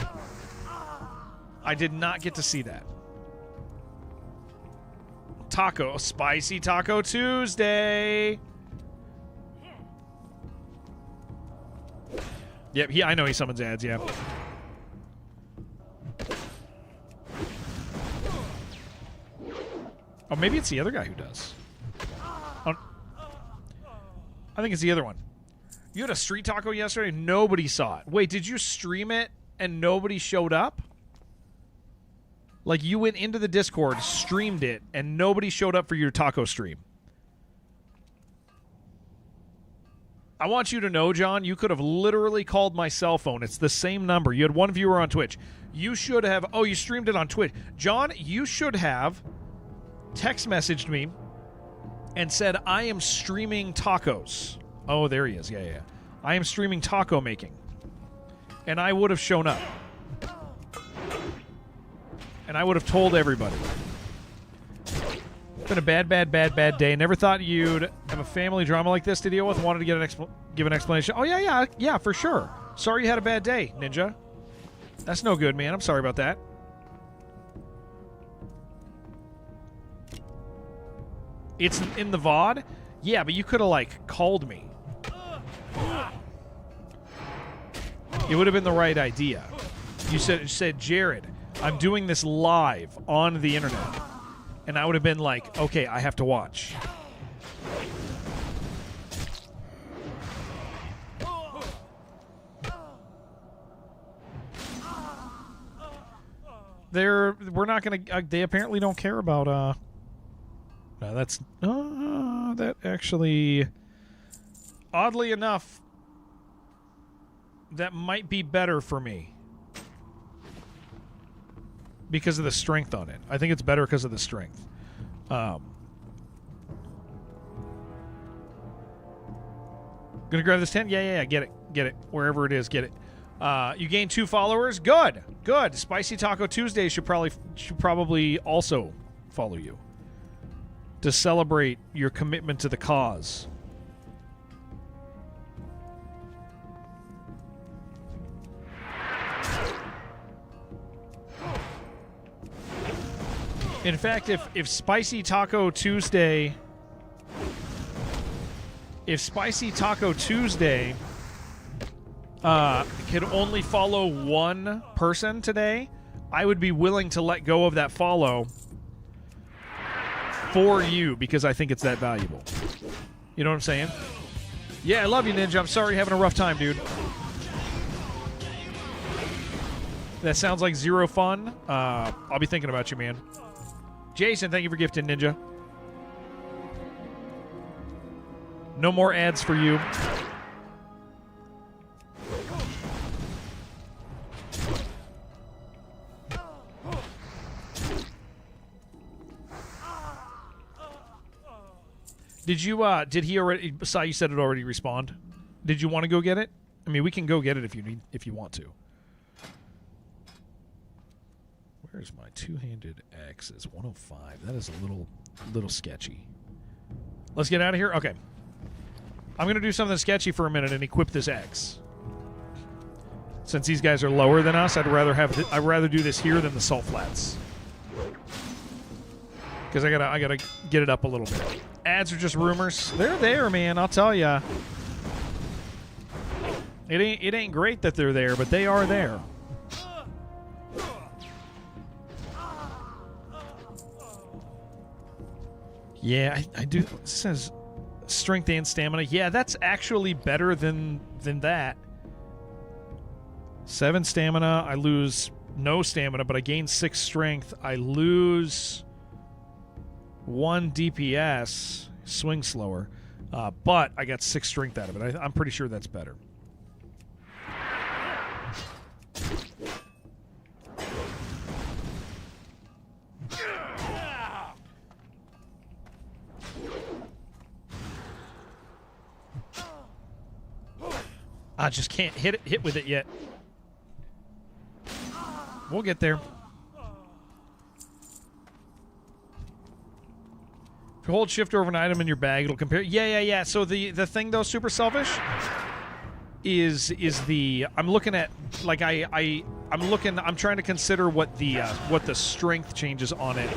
S1: I did not get to see that. Spicy Taco Tuesday. Yep, I know he summons ads, yeah. Oh, maybe it's the other guy who does. Oh, I think it's the other one. You had a street taco yesterday? Nobody saw it. Wait, did you stream it and nobody showed up? Like, you went into the Discord, streamed it, and nobody showed up for your taco stream. I want you to know, John, you could have literally called my cell phone. It's the same number. You had one viewer on Twitch. You should have... Oh, you streamed it on Twitch. John, you should have text messaged me and said, I am streaming tacos. Oh, there he is. Yeah. I am streaming taco making. And I would have shown up. And I would have told everybody. It's been a bad day. Never thought you'd have a family drama like this to deal with. Wanted to get give an explanation. Oh, yeah, for sure. Sorry you had a bad day, Ninja. That's no good, man. I'm sorry about that. It's in the VOD? Yeah, but you could have, like, called me. It would have been the right idea. You said, Jared, I'm doing this live on the internet. And I would have been like, okay, I have to watch. We're not going to... they apparently don't care about... No, that's... that actually... Oddly enough, that might be better for me. Because of the strength on it. I think it's better because of the strength. Gonna grab this tent? Yeah. Get it. Wherever it is, get it. You gained 2 followers? Good. Spicy Taco Tuesday should probably also follow you. To celebrate your commitment to the cause. In fact, if Spicy Taco Tuesday... If Spicy Taco Tuesday could only follow one person today, I would be willing to let go of that follow for you because I think it's that valuable. You know what I'm saying? Yeah, I love you, Ninja. I'm sorry you're having a rough time, dude. That sounds like zero fun. I'll be thinking about you, man. Jason, thank you for gifting, Ninja. No more ads for you. Did he already... Sai, you said it already respawned. Did you want to go get it? I mean, we can go get it if you want to. Where's my two-handed axe? It's 105. That is a little sketchy. Let's get out of here? Okay. I'm going to do something sketchy for a minute and equip this axe. Since these guys are lower than us, I'd rather do this here than the salt flats. Because I gotta get it up a little bit. Ads are just rumors. They're there, man. I'll tell ya. It ain't great that they're there, but they are there. Yeah, I do. It says strength and stamina. Yeah, that's actually better than that. 7 stamina. I lose no stamina, but I gain 6 strength. I lose 1 DPS. Swing slower. But I got 6 strength out of it. I'm pretty sure that's better. I just can't hit with it yet. We'll get there. If you hold shift over an item in your bag, it'll compare. Yeah. So the thing though, super selfish, is the I'm looking at like I'm trying to consider what the strength changes on it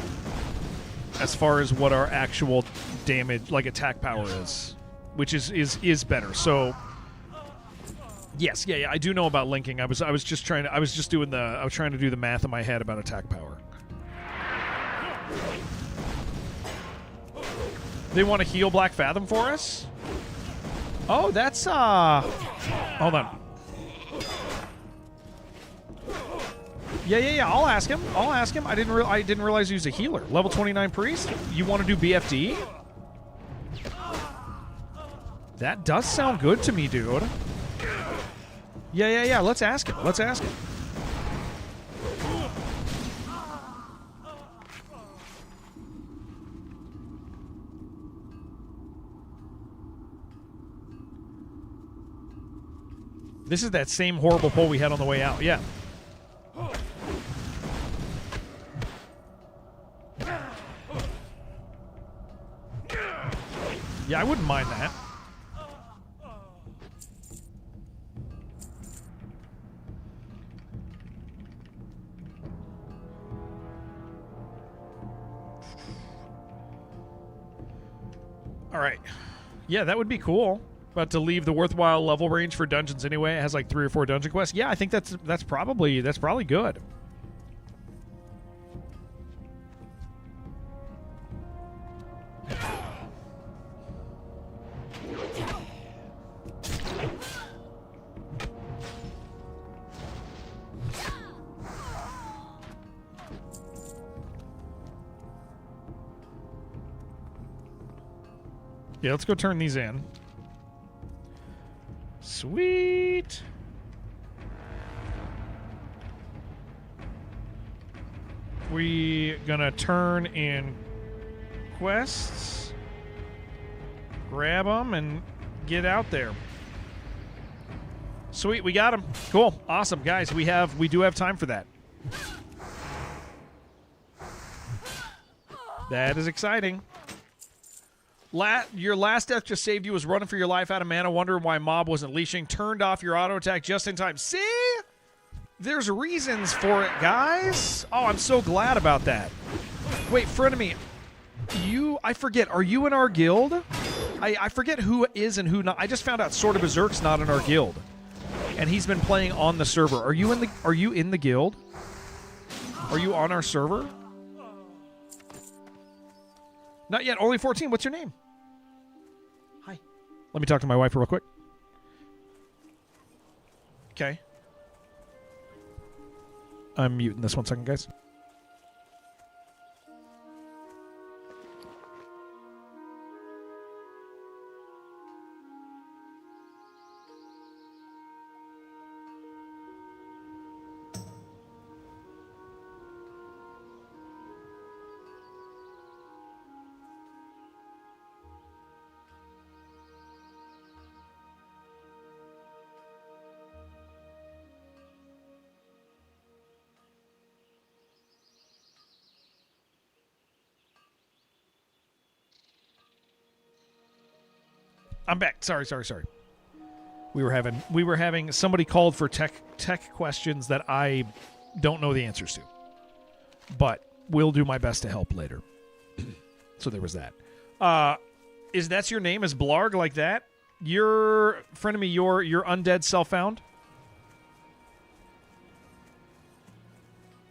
S1: as far as what our actual damage, like attack power is, which is better. So. Yes, yeah, I do know about linking. I was trying to do the math in my head about attack power. They want to heal Black Fathom for us? Oh, that's hold on. Yeah. I'll ask him. I didn't realize he was a healer. Level 29 priest. You want to do BFD? That does sound good to me, dude. Yeah. Let's ask him. This is that same horrible pull we had on the way out. Yeah. Yeah, I wouldn't mind that. All right. Yeah, that would be cool. But to leave the worthwhile level range for dungeons anyway, it has like 3 or 4 dungeon quests. Yeah, I think that's probably good. Yeah, let's go turn these in. Sweet. We gonna turn in quests, grab them, and get out there. Sweet, we got them. Cool, awesome, guys. We do have time for that. That is exciting. Your last death just saved you, was running for your life out of mana, wondering why mob wasn't leashing. Turned off your auto attack just in time. See? There's reasons for it, guys. Oh, I'm so glad about that. Wait, frenemy, I forget, are you in our guild? I forget who is and who not. I just found out Sword of Berserk's not in our guild. And he's been playing on the server. Are you in the guild? Are you on our server? Not yet. Only 14. What's your name? Hi. Let me talk to my wife real quick. Okay. I'm muting this 1 second, guys. I'm back. Sorry. We were having somebody called for tech questions that I don't know the answers to, but will do my best to help later. So there was that. That's your name? Is Blarg like that? Your friend of me, your undead self-found?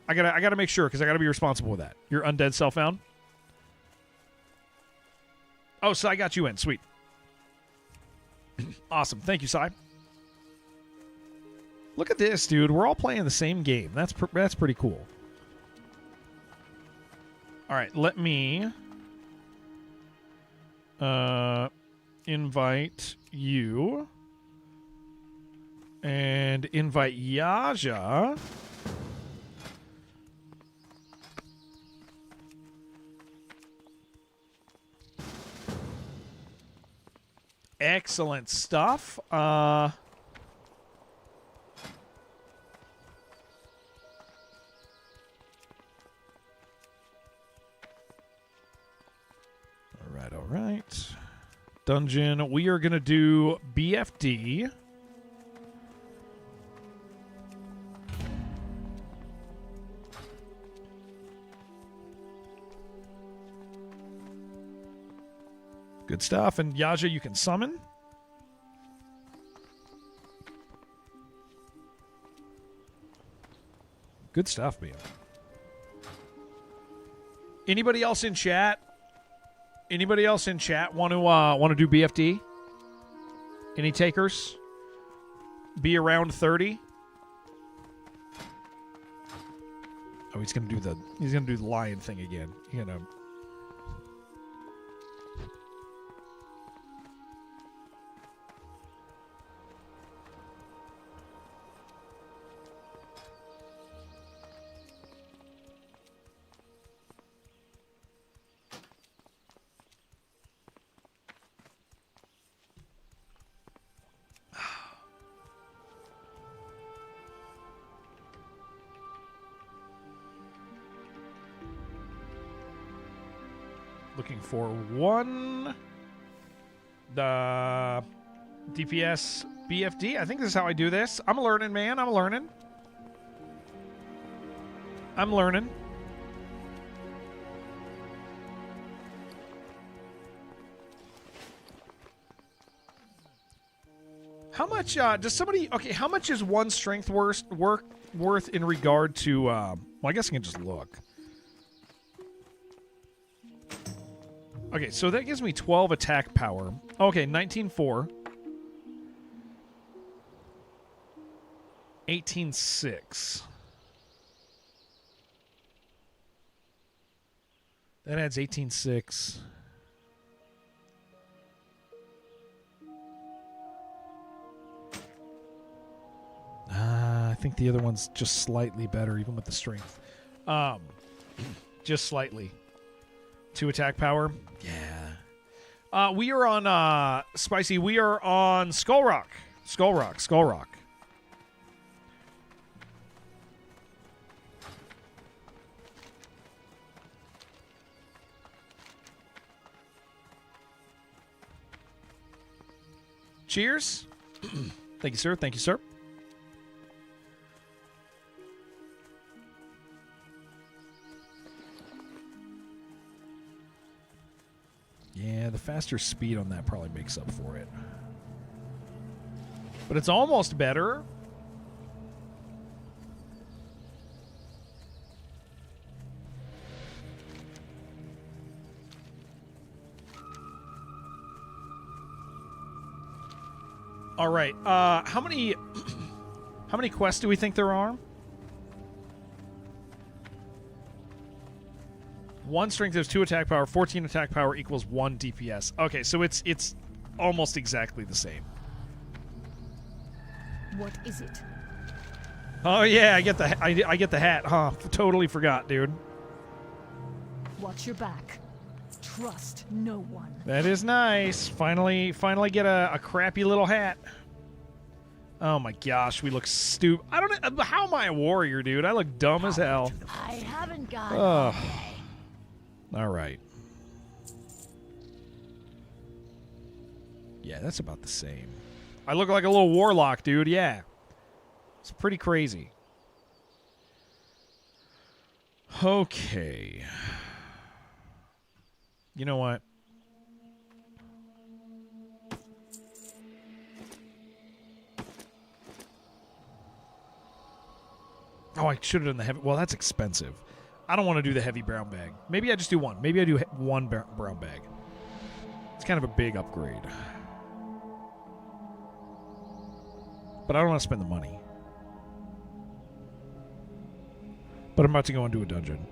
S1: I gotta make sure because I gotta be responsible with that. Your undead self-found? Oh, so I got you in. Sweet. Awesome. Thank you, Sai. Look at this, dude. We're all playing the same game. That's pretty cool. All right, let me invite you and invite Yaja. Excellent stuff. All right. Dungeon. We are going to do BFD. Good stuff. And Yaja, you can summon. Good stuff, man. Anybody else in chat? Want to do BFD? Any takers? Be around 30. Oh, he's gonna do the lion thing again. You know. Looking for one. The DPS BFD. I think this is how I do this. I'm learning, man. I'm learning. How much does somebody... Okay, how much is one strength worth in regard to... well, I guess I can just look. Okay, so that gives me 12 attack power. Okay, 19.4. 18.6. That adds 18.6. I think the other one's just slightly better, even with the strength. Just slightly. 2 attack power. Yeah. We are on Spicy. We are on Skull Rock. Skull Rock. Cheers. Thank you, sir. Thank you, sir. Yeah, the faster speed on that probably makes up for it. But it's almost better. All right. How many quests do we think there are? 1 strength is 2 attack power, 14 attack power equals 1 DPS. Okay, so it's almost exactly the same.
S4: What is it?
S1: Oh yeah, I get the hat, huh? Totally forgot, dude.
S4: Watch your back. Trust no one.
S1: That is nice. Finally get a crappy little hat. Oh my gosh, we look stupid. I don't know. How am I a warrior, dude? I look dumb as hell.
S7: I haven't got all day.
S1: All right. Yeah, that's about the same. I look like a little warlock, dude. Yeah. It's pretty crazy. Okay. You know what? Oh, I should have done the heavy. Well, that's expensive. I don't want to do the heavy brown bag. Maybe I just do one. Maybe I do one brown bag. It's kind of a big upgrade. But I don't want to spend the money. But I'm about to go into a dungeon.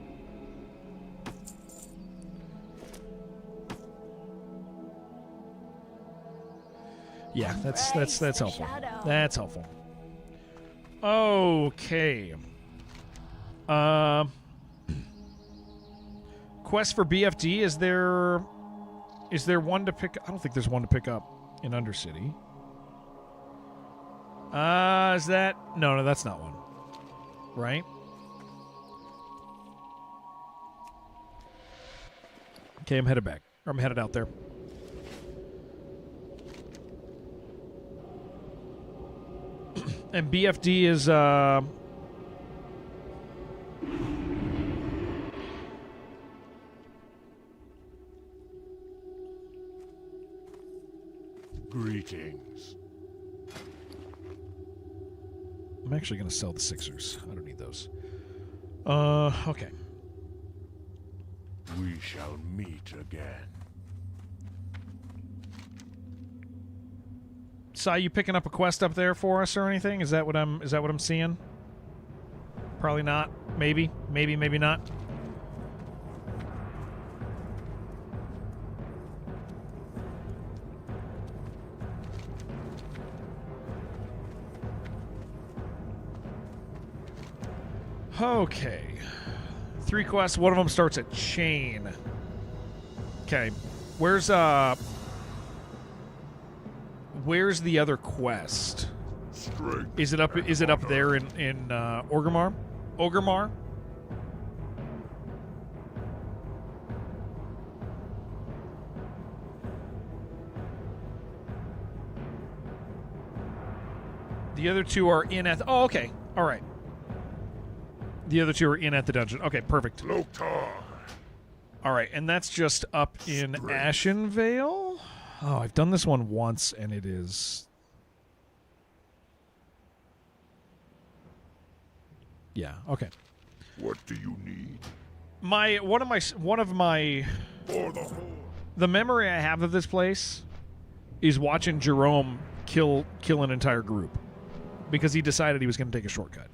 S1: Yeah, that's helpful. That's helpful. Okay. Quest for BFD, is there one to pick? I don't think there's one to pick up in Undercity. Is that? No, that's not one. Right? Okay, I'm headed back. Or I'm headed out there. And BFD is
S5: Greetings.
S1: I'm actually going to sell the Sixers. I don't need those. Okay.
S5: We shall meet again.
S1: saw you picking up a quest up there for us or anything? Is that what I'm seeing? Probably not. Maybe not. Okay. 3 quests, one of them starts at chain. Okay. Where's the other quest?
S5: Strength.
S1: Is it up there in Orgrimmar? Orgrimmar? The other 2 are in at oh, okay. All right. The other 2 are in at the dungeon. Okay, perfect.
S5: Loktar.
S1: All right, and that's just up in
S5: Strength.
S1: Ashenvale? Oh, I've done this one once, and it is... Yeah, okay.
S5: What do you need?
S1: One of my
S5: For the Horde.
S1: the memory I have of this place is watching Jerome kill an entire group because he decided he was going to take a shortcut.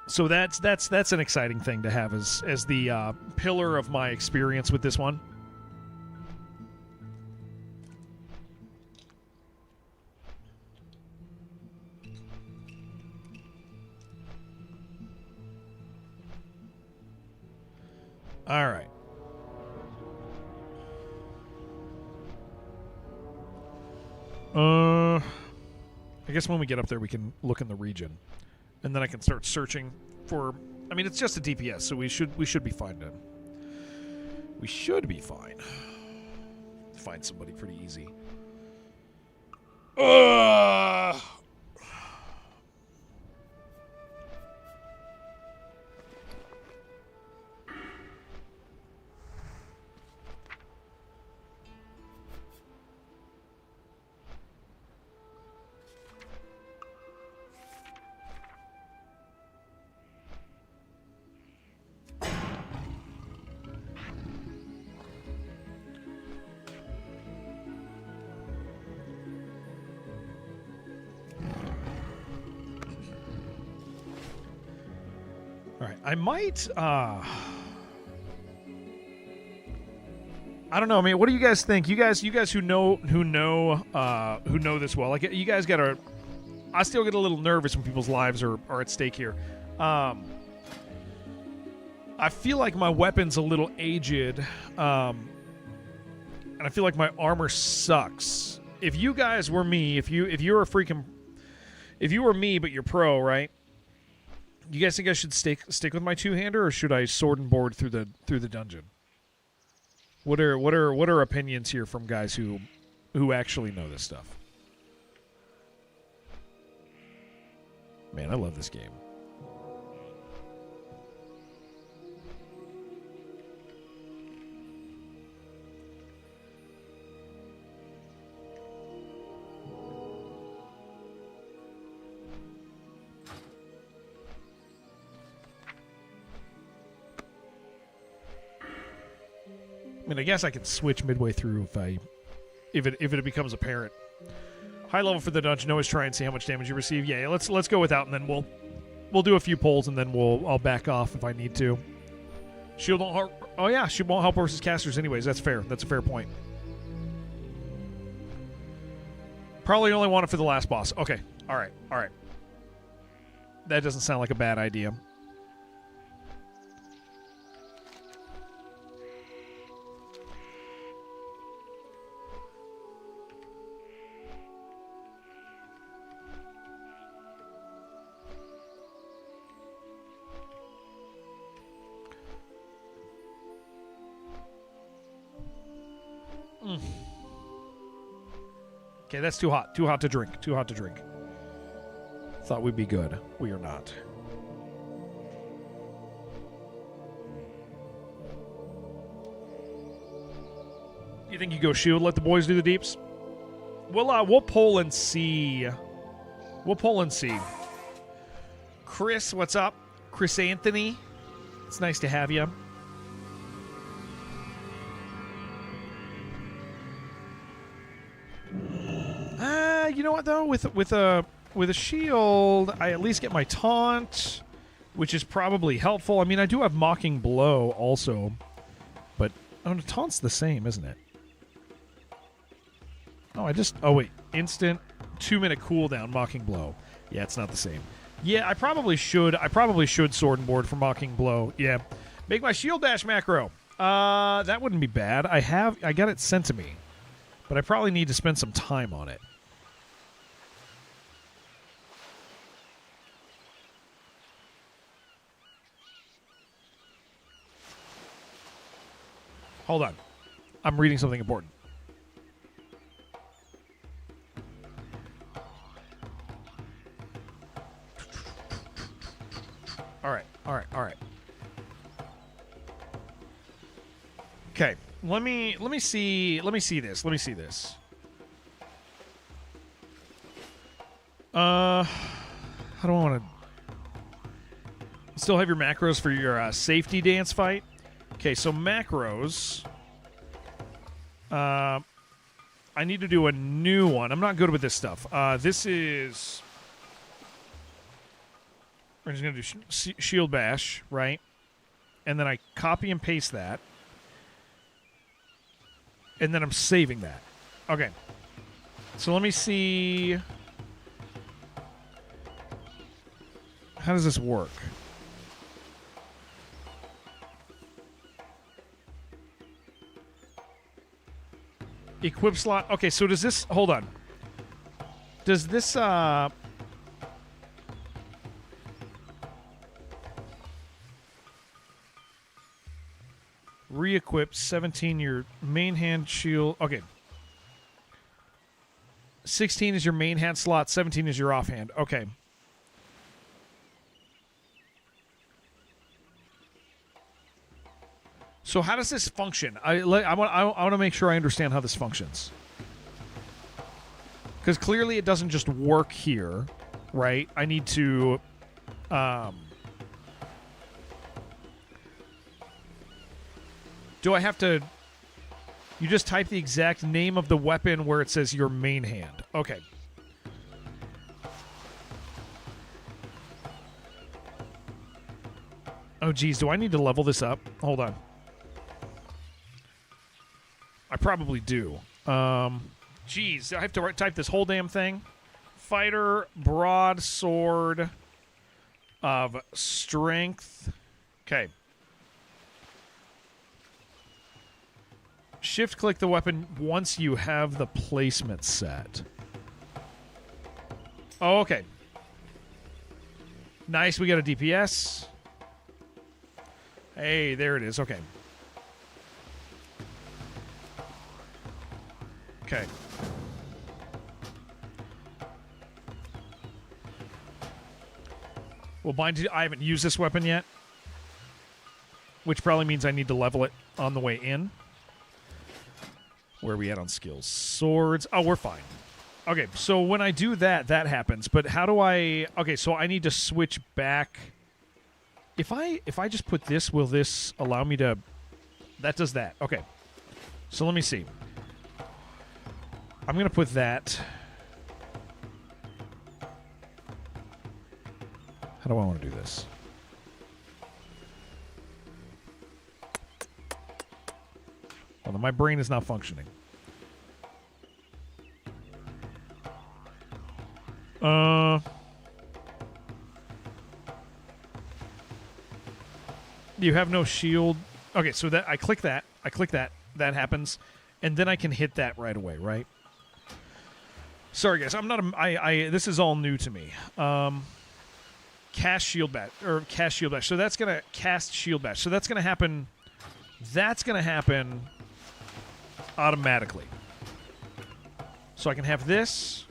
S1: So that's an exciting thing to have as the pillar of my experience with this one. All right. I guess when we get up there, we can look in the region, and then I can start searching for. I mean, it's just a DPS, so we should be fine then. We should be fine. Find somebody pretty easy. I might, I don't know. I mean, what do you guys think? You guys who know this well. Like, you guys gotta. I still get a little nervous when people's lives are at stake here. I feel like my weapon's a little aged, and I feel like my armor sucks. If you guys were me, if you were me, but you're pro, right? You guys think I should stick with my two-hander, or should I sword and board through the dungeon? What are opinions here from guys who actually know this stuff? Man, I love this game. I mean, I guess I can switch midway through if it becomes apparent. High level for the dungeon. Always try and see how much damage you receive. Yeah, let's go without, and then we'll do a few polls, and then I'll back off if I need to. Shield won't help. Oh yeah, shield won't help versus casters. Anyways, that's fair. That's a fair point. Probably only want it for the last boss. Okay. All right. That doesn't sound like a bad idea. Okay, that's too hot. Too hot to drink. Too hot to drink. Thought we'd be good. We are not. You think you go shield, let the boys do the deeps? We'll poll and see. We'll poll and see. Chris, what's up? Chris Anthony. It's nice to have you.
S8: You know what though? With a shield, I at least get my taunt, which is probably helpful. I mean, I do have Mocking Blow also, but taunt's the same, isn't it? Oh wait, instant 2-minute cooldown Mocking Blow. Yeah, it's not the same. Yeah, I probably should Sword and Board for Mocking Blow. Yeah, make my shield dash macro. That wouldn't be bad. I got it sent to me, but I probably need to spend some time on it. Hold on. I'm reading something important. All right. Okay, let me see this. How do I want to still have your macros for your safety dance fight? Okay, so macros. I need to do a new one. I'm not good with this stuff. This is. We're just going to do shield bash, right? And then I copy and paste that. And then I'm saving that. Okay. So let me see. How does this work? Equip slot. Okay, so does this... Hold on. Does this... Re-equip 17 your main hand shield. Okay. 16 is your main hand slot. 17 is your offhand. Okay. So how does this function? I want to make sure I understand how this functions. Because clearly it doesn't just work here, right? I need to... Do I have to... You just type the exact name of the weapon where it says your main hand. Okay. Oh, geez. Do I need to level this up? Hold on. I probably do. Geez. I have to type this whole damn thing. Fighter, broadsword of strength. Okay. Shift-click the weapon once you have the placement set. Oh, okay. Nice, we got a DPS. Hey, there it is. Okay. Okay. Well, I haven't used this weapon yet, which probably means I need to level it on the way in. Where are we at on skills? Swords. Oh, we're fine. Okay, so when I do that, that happens. But how do I... Okay, so I need to switch back. If I just put this, will this allow me to... That does that. Okay. So let me see. I'm going to put that... How do I want to do this? Well, my brain is not functioning. You have no shield. Okay, so that I click that. That happens, and then I can hit that right away, right? Sorry, guys. I'm not. This is all new to me. Cast shield bash or cast shield bash. So that's gonna cast shield bash. So that's gonna happen. That's gonna happen automatically. So I can have this,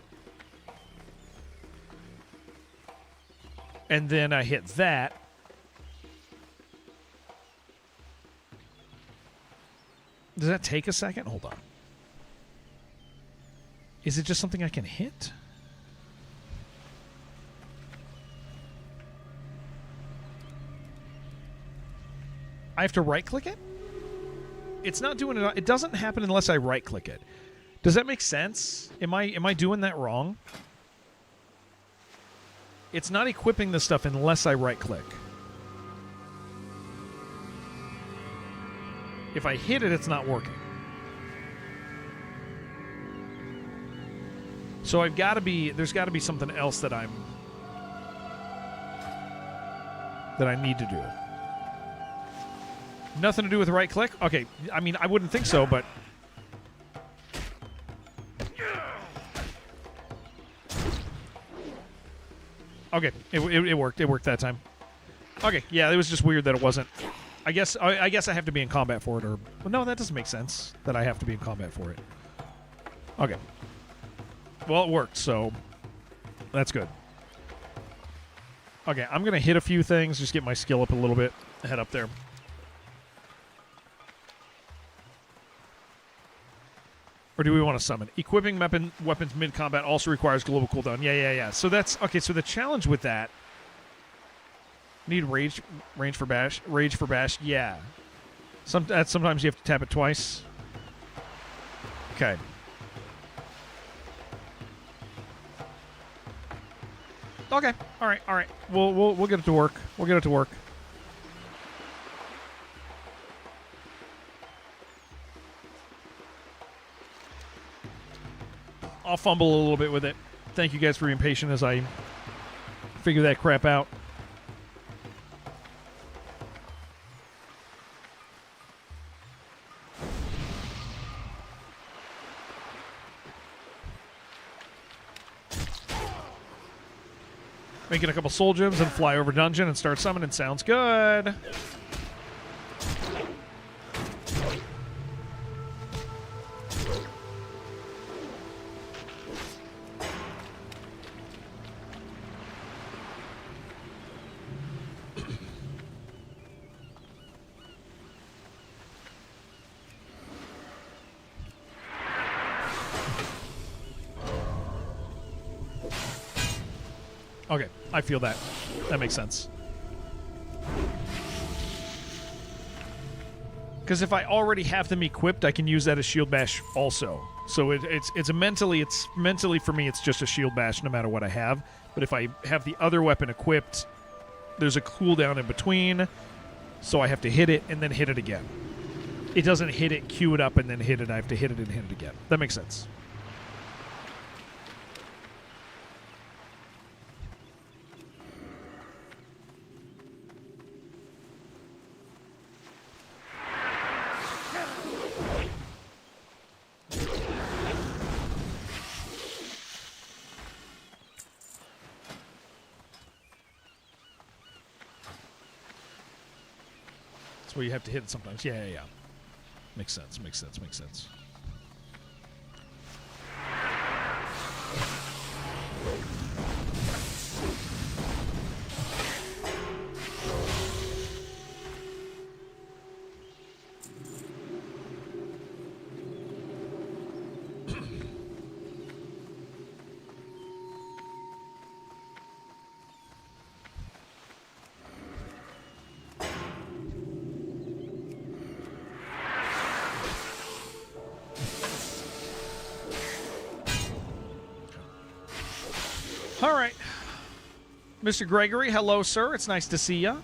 S8: and then I hit that. Does that take a second? Hold on. Is it just something I can hit? I have to right-click it? It's not doing it. It doesn't happen unless I right-click it. Does that make sense? Am I doing that wrong? It's not equipping the stuff unless I right-click. If I hit it, it's not working. So there's got to be something else that I need to do. Nothing to do with right-click? Okay, I mean, I wouldn't think so, but... Okay, it worked. It worked that time. Okay, yeah, it was just weird that it wasn't. I guess I have to be in combat for it, or... Well, no, that doesn't make sense, that I have to be in combat for it. Okay. Well, it worked, so that's good. Okay, I'm going to hit a few things, just get my skill up a little bit, head up there. Or do we want to summon? Equipping weapons mid-combat also requires global cooldown. Yeah. So that's... Okay, so the challenge with that... Need range for bash? Rage for bash? Yeah. Sometimes you have to tap it twice. Okay. Okay. All right. We'll get it to work. We'll get it to work. I'll fumble a little bit with it. Thank you guys for being patient as I figure that crap out. Making a couple soul gems and fly over dungeon and start summoning sounds good. Okay, I feel that. That makes sense. Because if I already have them equipped, I can use that as shield bash also. So it's mentally for me, it's just a shield bash no matter what I have. But if I have the other weapon equipped, there's a cooldown in between, so I have to hit it and then hit it again. It doesn't hit it, queue it up, and then hit it. I have to hit it and hit it again. That makes sense. Where you have to hit it sometimes. Yeah. Makes sense. All right. Mr. Gregory, hello, sir. It's nice to see you.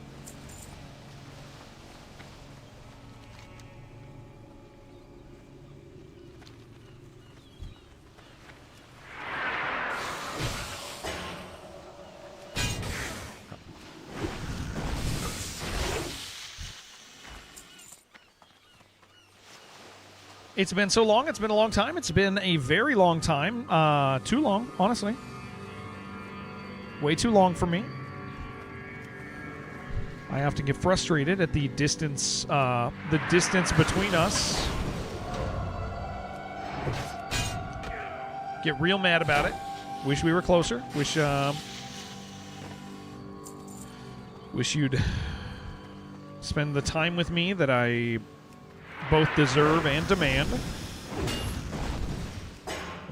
S8: It's been so long. It's been a long time. It's been a very long time. Too long, honestly. Way too long for me. I often get frustrated at the distance between us. Get real mad about it. Wish we were closer. Wish you'd spend the time with me that I both deserve and demand.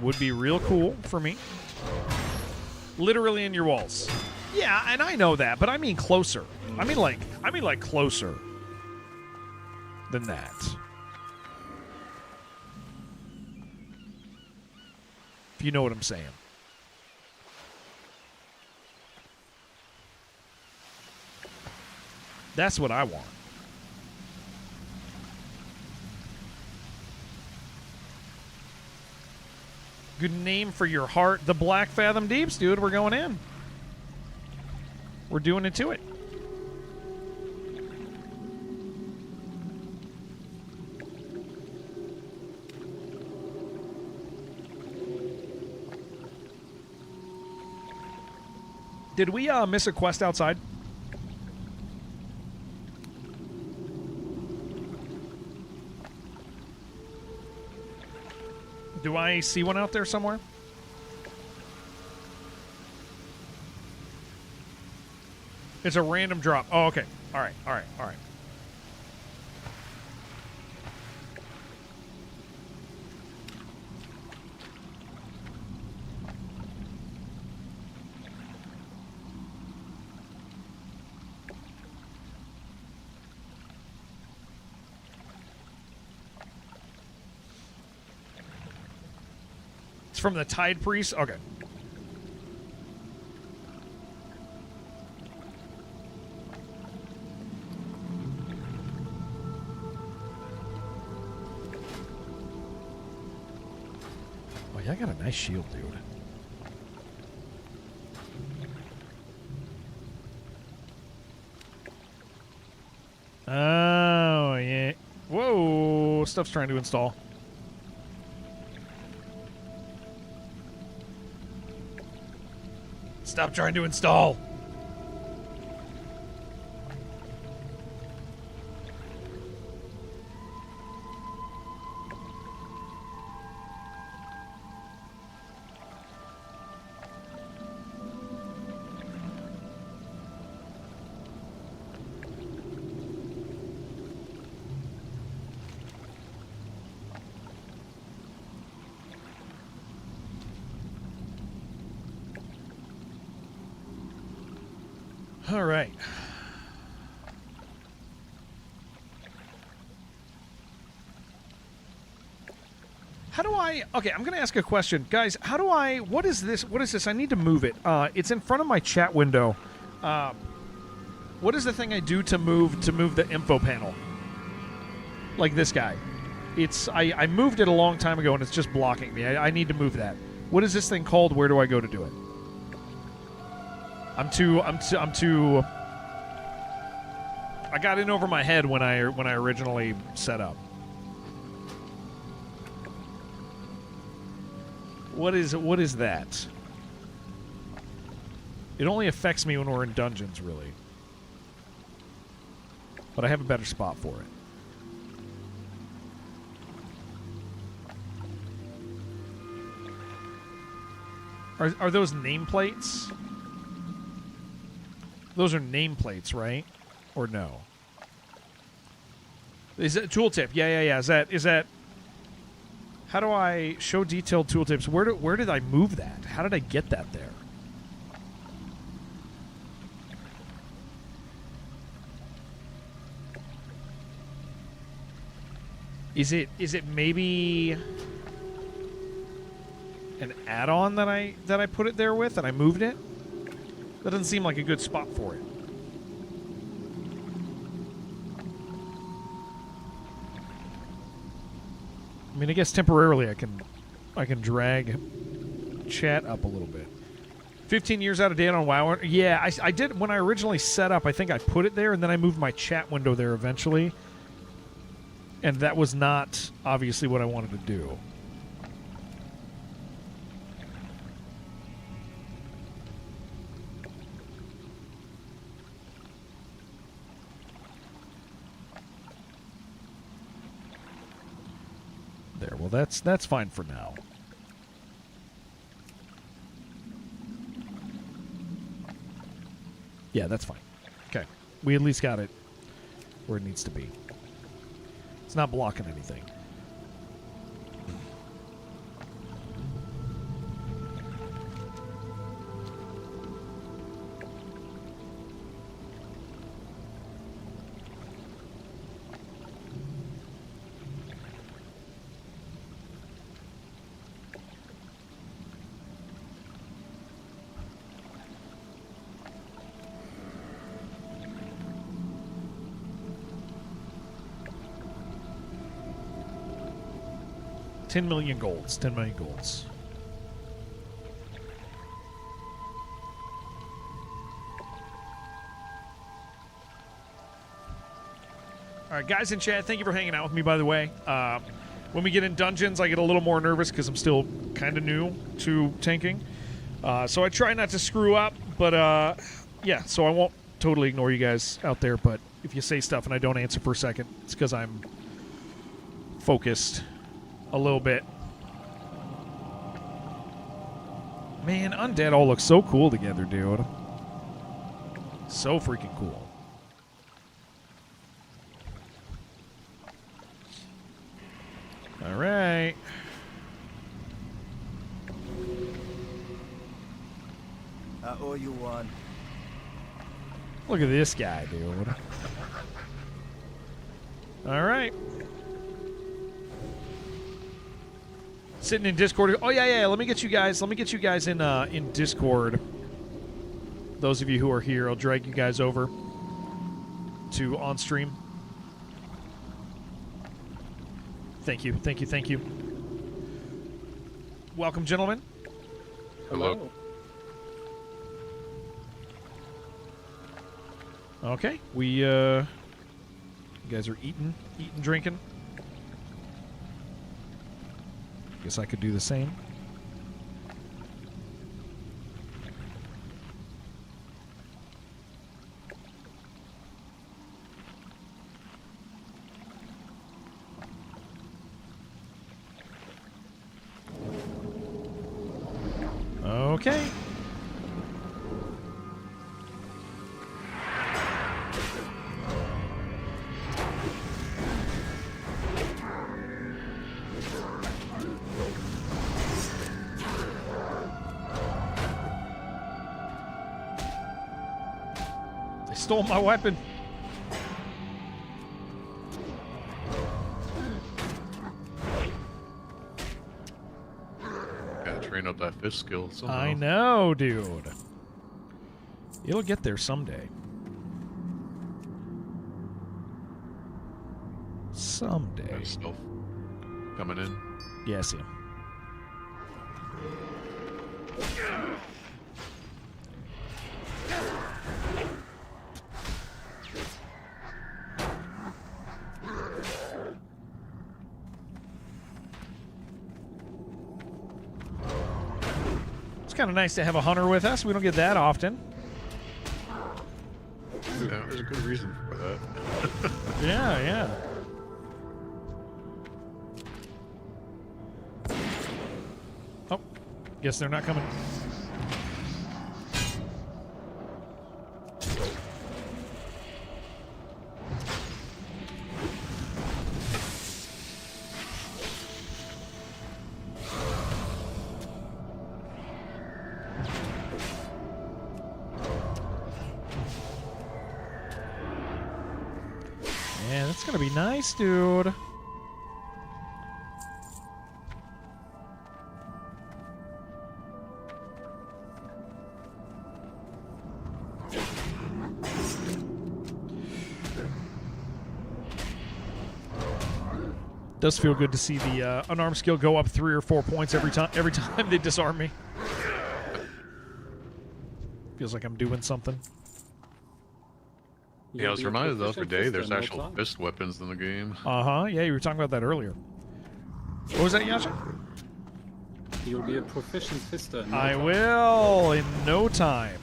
S8: Would be real cool for me. Literally in your walls. Yeah, and I know that, but I mean closer. I mean like closer than that. if you know what I'm saying. That's what I want. Good name for your heart. The Black Fathom Deeps, dude. We're going in. We're doing it to it. Did we miss a quest outside? Do I see one out there somewhere? It's a random drop. Oh, okay. All right. It's from the Tide Priest? Okay. Oh, yeah, I got a nice shield, dude. Oh, yeah. Whoa, stuff's trying to install. Stop trying to install. All right. How do I... Okay, I'm going to ask a question. Guys, how do I... What is this? What is this? I need to move it. It's in front of my chat window. What is the thing I do to move the info panel? Like this guy. It's... I moved it a long time ago, and it's just blocking me. I need to move that. What is this thing called? Where do I go to do it? I'm too... I got in over my head when I originally set up. What is that? It only affects me when we're in dungeons, really. But I have a better spot for it. Are those nameplates? Those are nameplates, right? Or no? Is it tooltip? Yeah. Is that? How do I show detailed tooltips? Where did I move that? How did I get that there? Is it maybe an add-on that I put it there with and I moved it? That doesn't seem like a good spot for it. I mean, I guess temporarily I can drag chat up a little bit. 15 years out of date on WoW. Yeah, I did when I originally set up. I think I put it there, and then I moved my chat window there eventually. And that was not obviously what I wanted to do. There, well, that's fine for now. Yeah, that's fine. Okay, we at least got it where it needs to be. It's not blocking anything. 10 million golds. 10 million golds. All right, guys in chat, thank you for hanging out with me, by the way. When we get in dungeons, I get a little more nervous because I'm still kind of new to tanking. So I try not to screw up, but yeah, so I won't totally ignore you guys out there, but if you say stuff and I don't answer for a second, it's because I'm focused a little bit. Man, Undead all look so cool together, dude. So freaking cool. All right.
S6: I owe you one.
S8: Look at this guy, dude. All right. Sitting in Discord. Oh yeah. Let me get you guys in Discord. Those of you who are here, I'll drag you guys over to on stream. Thank you. Welcome, gentlemen.
S9: Hello.
S8: Okay, you guys are eating, drinking. Guess I could do the same. Okay. They stole my weapon.
S9: Gotta train up that fish skill somehow.
S8: I know, dude. It'll get there someday. Someday.
S9: Got stealth coming in.
S8: Yeah, I see him. It's kind of nice to have a hunter with us. We don't get that often.
S9: Yeah, there's a good reason for that.
S8: Yeah. Oh, guess they're not coming. Man, that's gonna be nice, dude. Does feel good to see the unarmed skill go up 3 or 4 points every time they disarm me. Feels like I'm doing something.
S9: Yeah, I was reminded the other day there's actual fist weapons in the game.
S8: Uh-huh. Yeah, you were talking about that earlier. What was that, Yasha?
S10: You'll be a proficient fister. in no
S8: I
S10: time.
S8: will in no time.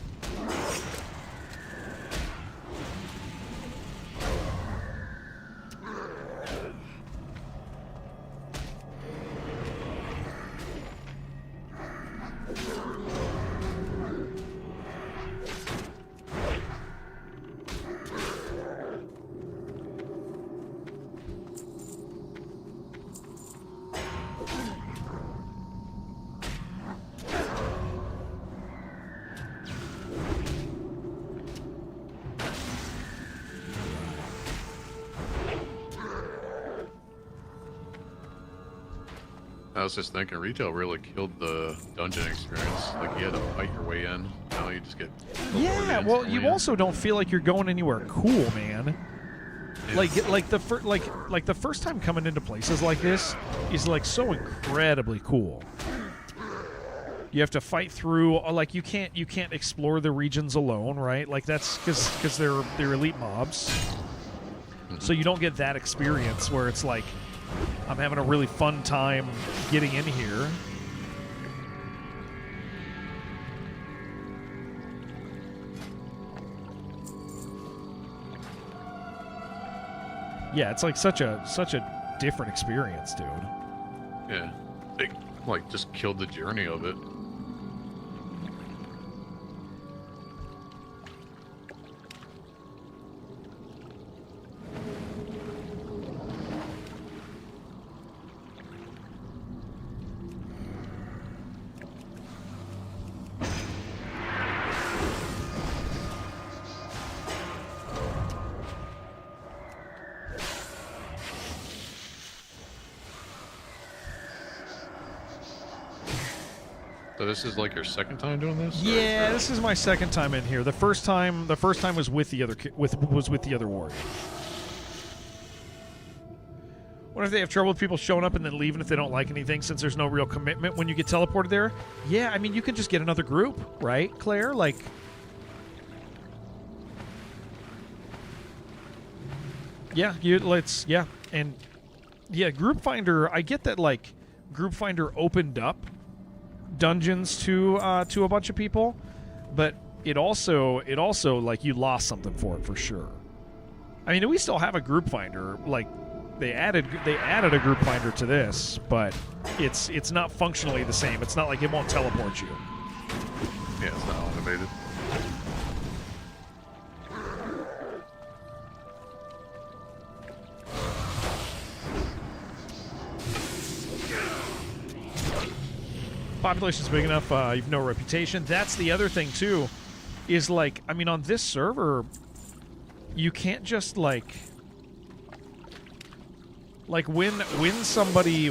S9: I was just thinking, retail really killed the dungeon experience. Like, you had to fight your way in. Now you just get...
S8: Yeah, well, you also don't feel like you're going anywhere cool, man. Like the first time coming into places like this is like so incredibly cool. You have to fight through, like you can't explore the regions alone, right? Like that's because they're elite mobs. So you don't get that experience where it's like I'm having a really fun time getting in here. Yeah, it's like such a different experience, dude.
S9: Yeah. They, like, just killed the journey of it. So this is like your second time doing this?
S8: Yeah, this is my second time in here. The first time was with the other warrior. What if they have trouble with people showing up and then leaving if they don't like anything, since there's no real commitment when you get teleported there? Yeah, I mean you can just get another group, right, Claire? Like, yeah, Group Finder. I get that, like, Group Finder opened up dungeons to a bunch of people, but it also like you lost something for it for sure. I mean, we still have a group finder. Like they added a group finder to this, but it's not functionally the same. It's not like it won't teleport you.
S9: Yeah, it's not automated.
S8: Population's big enough, you've no reputation. That's the other thing too, is like, I mean, on this server, you can't just like when somebody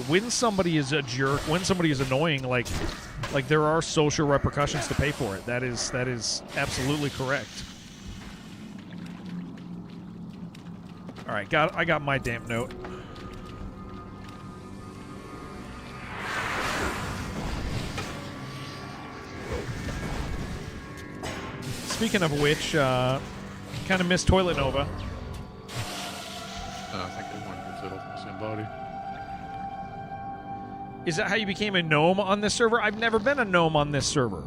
S8: is a jerk, when somebody is annoying, like there are social repercussions to pay for it. That is absolutely correct. All right, I got my damn note. Speaking of which, kind of miss Toilet Nova.
S9: I think everyone gets it off the same body.
S8: Is that how you became a gnome on this server? I've never been a gnome on this server.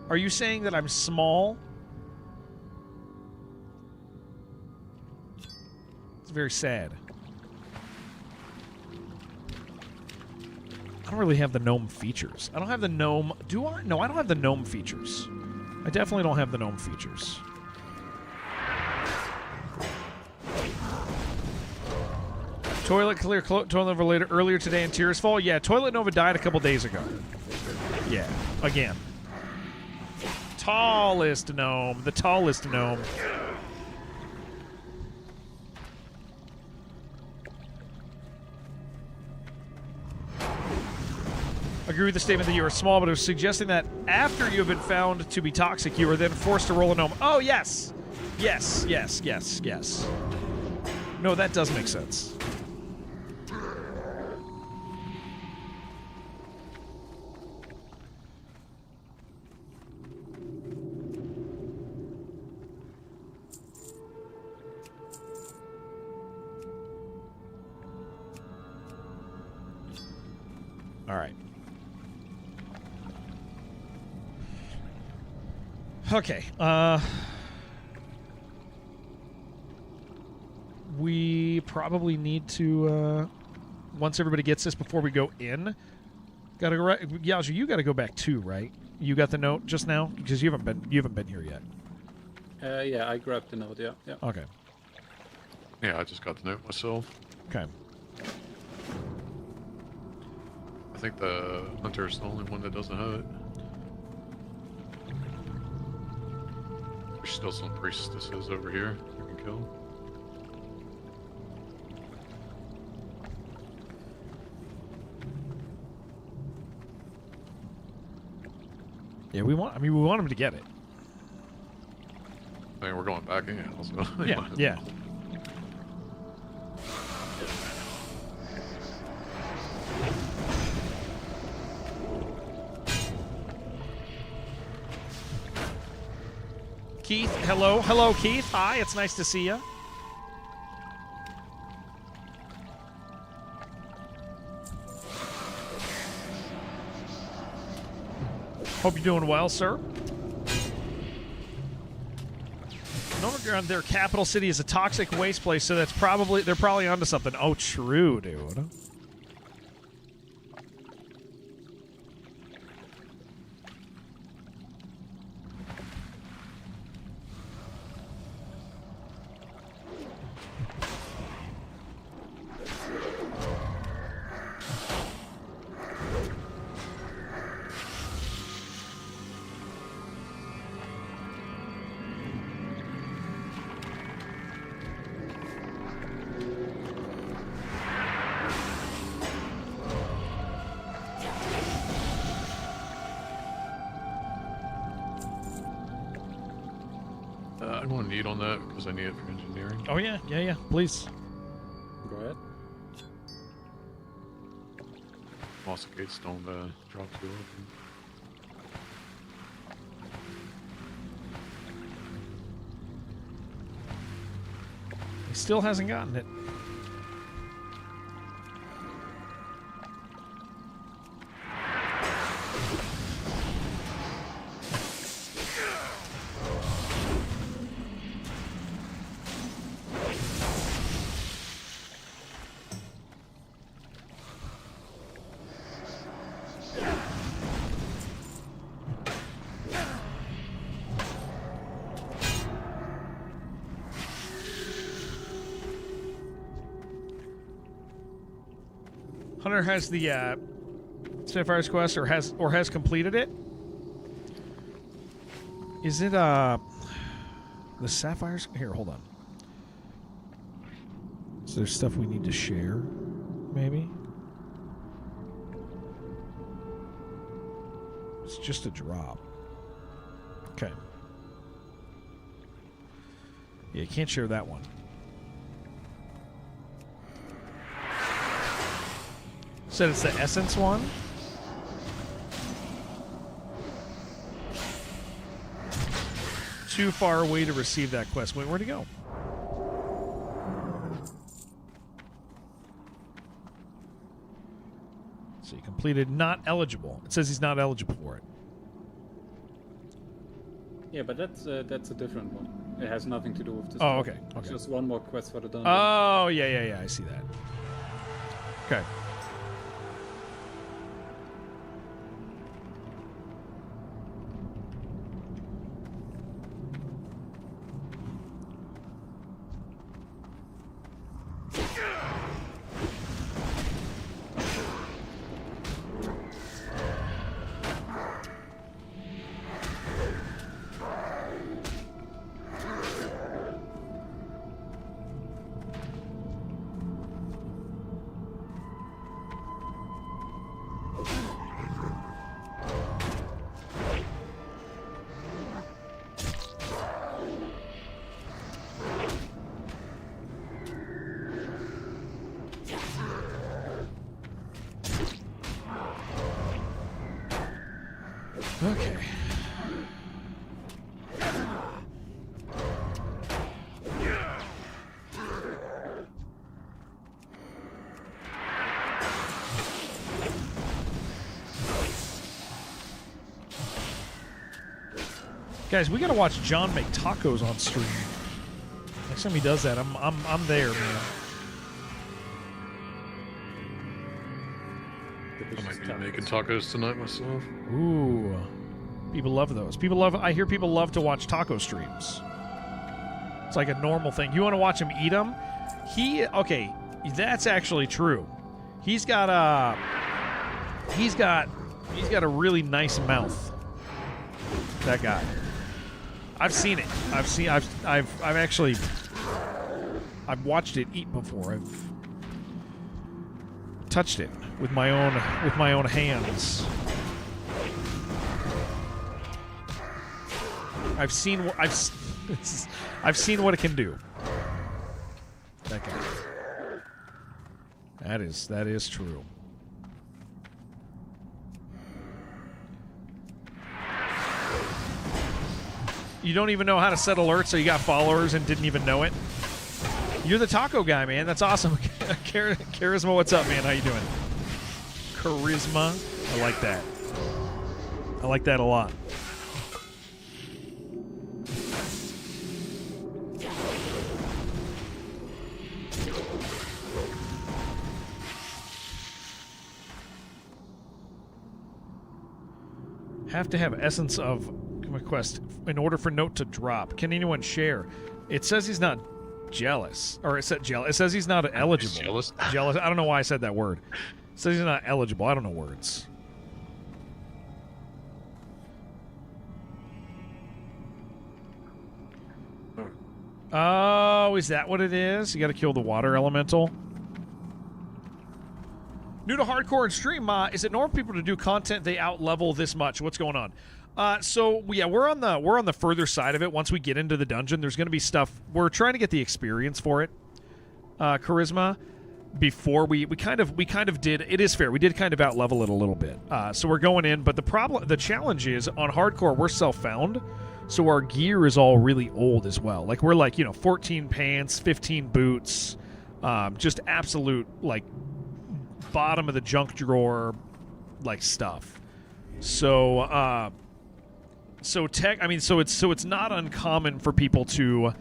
S8: Are you saying that I'm small? It's very sad. I don't really have the gnome features. I don't have the gnome... Do I? No, I don't have the gnome features. I definitely don't have the gnome features. Toilet clear Toilet Nova later, earlier today in Tears Fall. Yeah, Toilet Nova died a couple days ago. Yeah, again. Tallest gnome. The tallest gnome. Agree with the statement that you are small, but it was suggesting that after you have been found to be toxic, you are then forced to roll a gnome. Oh, yes. Yes, yes, yes, yes. No, that does make sense. All right. Okay, we probably need to, once everybody gets this before we go in, gotta go. Yalja, you gotta go back too, right? You got the note just now because you haven't been here yet.
S10: Yeah, I grabbed the note. Yeah.
S8: Okay.
S9: Yeah, I just got the note myself.
S8: Okay.
S9: I think the hunter's the only one that doesn't have it. There's still some priestesses over here you can kill.
S8: Yeah, we want him to get it.
S9: think we're going back in. Also.
S8: Yeah, yeah. Keith, hello. Hello, Keith. Hi, it's nice to see you. Hope you're doing well, sir. Novigrad, their capital city, is a toxic waste place, so they're probably onto something. Oh, true, dude.
S9: I want to need on that because I need it for engineering.
S8: Oh, yeah, yeah, yeah. Please.
S10: Go ahead.
S9: Also, gates don't drop too often.
S8: He still hasn't gotten it. Hunter has the Sapphire's quest, or has completed it. Is it the Sapphires? Here, hold on. Is there stuff we need to share? Maybe. It's just a drop. Okay. Yeah, you can't share that one. Said it's the Essence one? Too far away to receive that quest. Wait, where'd it go? So you completed not eligible. It says he's not eligible for it.
S10: Yeah, but that's a different one. It has nothing to do with this.
S8: Oh,
S10: one.
S8: okay.
S10: It's just one more quest for the dungeon.
S8: Oh, yeah. I see that. Okay. Okay. Guys, we gotta watch John make tacos on stream. Next time he does that, I'm there, man.
S9: I might be making tacos tonight myself.
S8: Ooh. People love those. I hear people love to watch taco streams. It's like a normal thing. You want to watch him eat them? Okay, that's actually true. He's got a really nice mouth. That guy. I've seen it. I've watched it eat before. I've touched it with my own hands. I've seen what it can do. That guy. That is true. You don't even know how to set alerts, so you got followers and didn't even know it. You're the taco guy, man. That's awesome. Charisma, what's up, man? How you doing? Charisma. I like that. I like that a lot. Have to have essence of quest in order for note to drop. Can anyone share? It says he's not jealous, or it said jealous. It says he's not eligible.
S9: He's jealous.
S8: Jealous. I don't know why I said that word. It says he's not eligible. I don't know words. Oh, is that what it is? You got to kill the water elemental. New to hardcore and stream, is it normal for people to do content they out level this much? What's going on? So yeah, we're on the further side of it. Once we get into the dungeon, there's going to be stuff. We're trying to get the experience for it, charisma. Before we kind of did. It is fair. We did kind of out level it a little bit. So we're going in, but the challenge is on hardcore we're self-found, so our gear is all really old as well. Like we're 14 pants, 15 boots, just absolute bottom of the junk drawer stuff. So it's not uncommon for people to,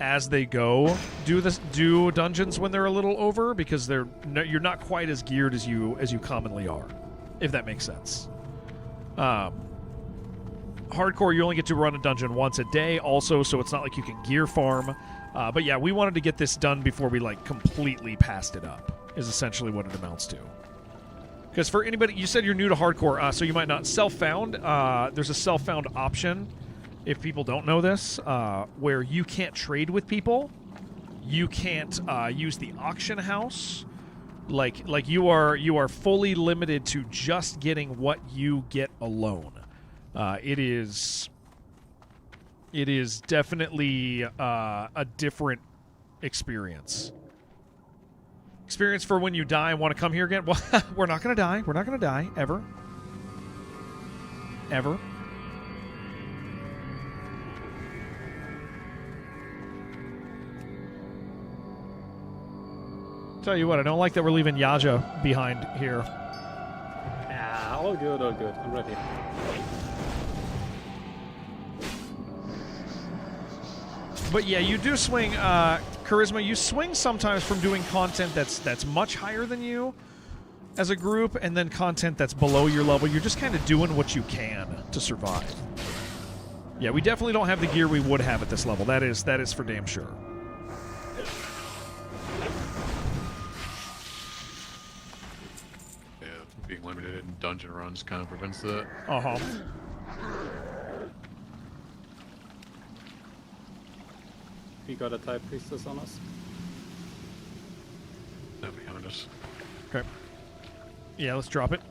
S8: as they go, do dungeons when they're a little over, because you're not quite as geared as you commonly are, if that makes sense. Hardcore, you only get to run a dungeon once a day also, so it's not like you can gear farm. But yeah, we wanted to get this done before we completely passed it up, is essentially what it amounts to. Because for anybody, you said you're new to hardcore, so you might not self-found. There's a self-found option, if people don't know this, where you can't trade with people. You can't use the auction house. You are fully limited to just getting what you get alone. It is definitely a different experience. Experience for when you die and want to come here again? Well, we're not going to die. We're not going to die, ever. Ever. Tell you what, I don't like that we're leaving Yaja behind here.
S10: Yeah, all good, all good. I'm ready.
S8: But yeah, you do swing, Charisma, you swing sometimes from doing content that's much higher than you as a group, and then content that's below your level. You're just kind of doing what you can to survive. Yeah, we definitely don't have the gear we would have at this level. That is for damn sure.
S9: Yeah, being limited in dungeon runs kind of prevents that.
S8: Uh-huh.
S10: We got a type priestess on us.
S9: No, behind us.
S8: Okay. Yeah, let's drop it.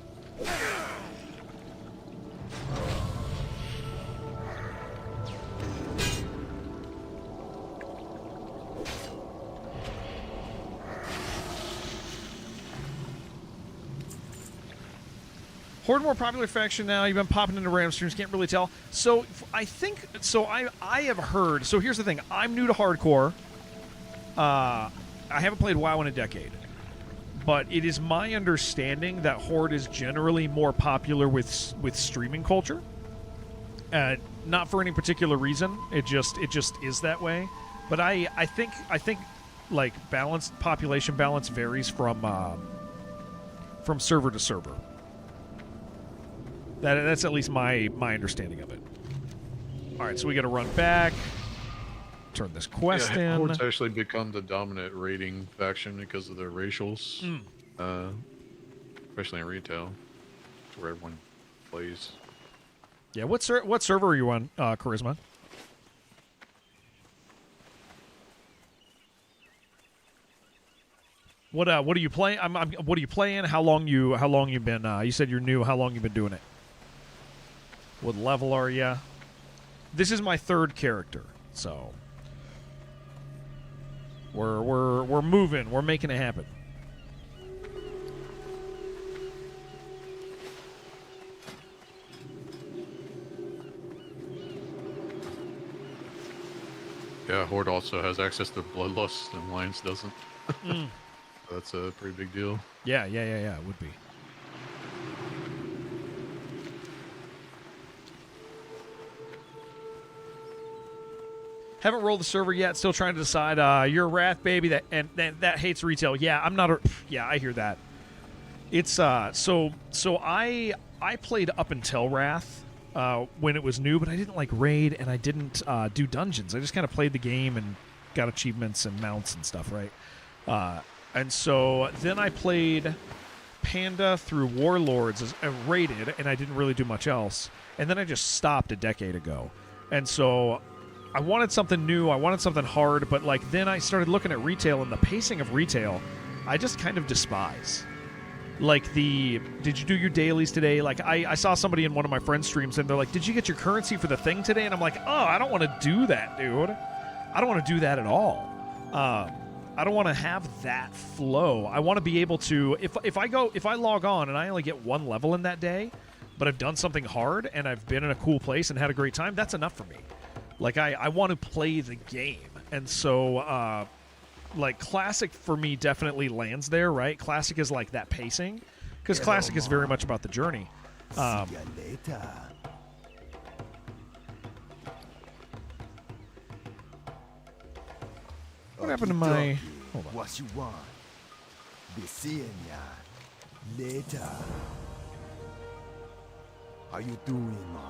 S8: Horde more popular faction now. You've been popping into random streams. Can't really tell. So I think so. I have heard. So here's the thing. I'm new to hardcore. I haven't played WoW in a decade, but it is my understanding that Horde is generally more popular with streaming culture. Not for any particular reason. It just is that way. But I think population balance varies from server to server. That's at least my understanding of it. All right, so we got to run back, turn this quest in.
S9: Horde's actually become the dominant raiding faction because of their racials, especially in retail, where everyone plays.
S8: Yeah, what server are you on, Charisma? What are you playing? What are you playing? How long you been? You said you're new. How long you been doing it? What level are you? This is my third character. So we're moving. We're making it happen.
S9: Yeah, Horde also has access to Bloodlust, and Alliance doesn't. That's a pretty big deal.
S8: Yeah. It would be. Haven't rolled the server yet. Still trying to decide. You're a Wrath baby that hates retail. Yeah, I'm not. Yeah, I hear that. It's so I played up until Wrath when it was new, but I didn't like raid and I didn't do dungeons. I just kind of played the game and got achievements and mounts and stuff, right? And so then I played Panda through Warlords and raided, and I didn't really do much else. And then I just stopped a decade ago, and so. I wanted something new. I wanted something hard, but like then I started looking at retail, and the pacing of retail, I just kind of despise. Like did you do your dailies today? Like I saw somebody in one of my friends' streams, and they're like, "Did you get your currency for the thing today?" And I'm like, "Oh, I don't want to do that, dude. I don't want to do that at all. I don't want to have that flow. I want to be able to if I log on and I only get one level in that day, but I've done something hard and I've been in a cool place and had a great time. That's enough for me." Like, I want to play the game. And so, like, Classic for me definitely lands there, right? Classic is like that pacing. Because Classic is very much about the journey.
S6: See ya later.
S8: What happened to my... Hold on.
S6: What you want? Be seeing ya later. How you doing, man?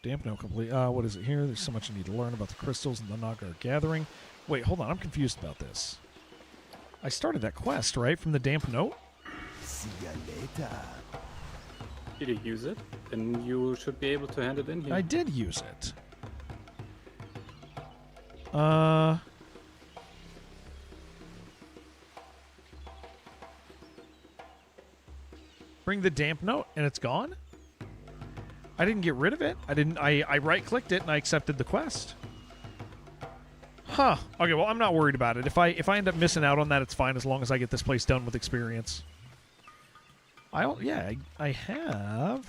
S8: Damp note complete. What is it here? There's so much I need to learn about the crystals and the Naga gathering. Wait, hold on. I'm confused about this. I started that quest, right? From the damp note?
S6: See ya later.
S10: Did you use it? Then you should be able to hand it in here.
S8: I did use it. Bring the damp note, and it's gone? I didn't get rid of it. I right-clicked it, and I accepted the quest. Huh. Okay, well, I'm not worried about it. If I end up missing out on that, it's fine as long as I get this place done with experience. I have...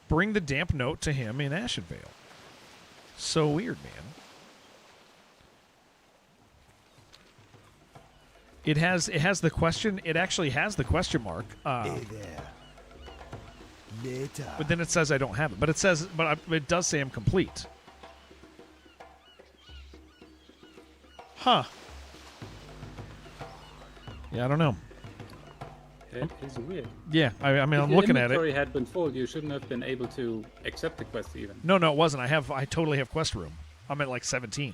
S8: Bring the damp note to him in Ashenvale. So weird, man. It has the question. It actually has the question mark.
S6: Hey there. Later.
S8: But then it says I don't have it. But it does say I'm complete. Huh. Yeah, I don't know.
S10: It is weird.
S8: Yeah, I mean,
S10: If
S8: I'm
S10: your
S8: looking at
S10: inventory
S8: it.
S10: had been full, you shouldn't have been able to accept the quest even.
S8: No, it wasn't. I totally have quest room. I'm at like 17.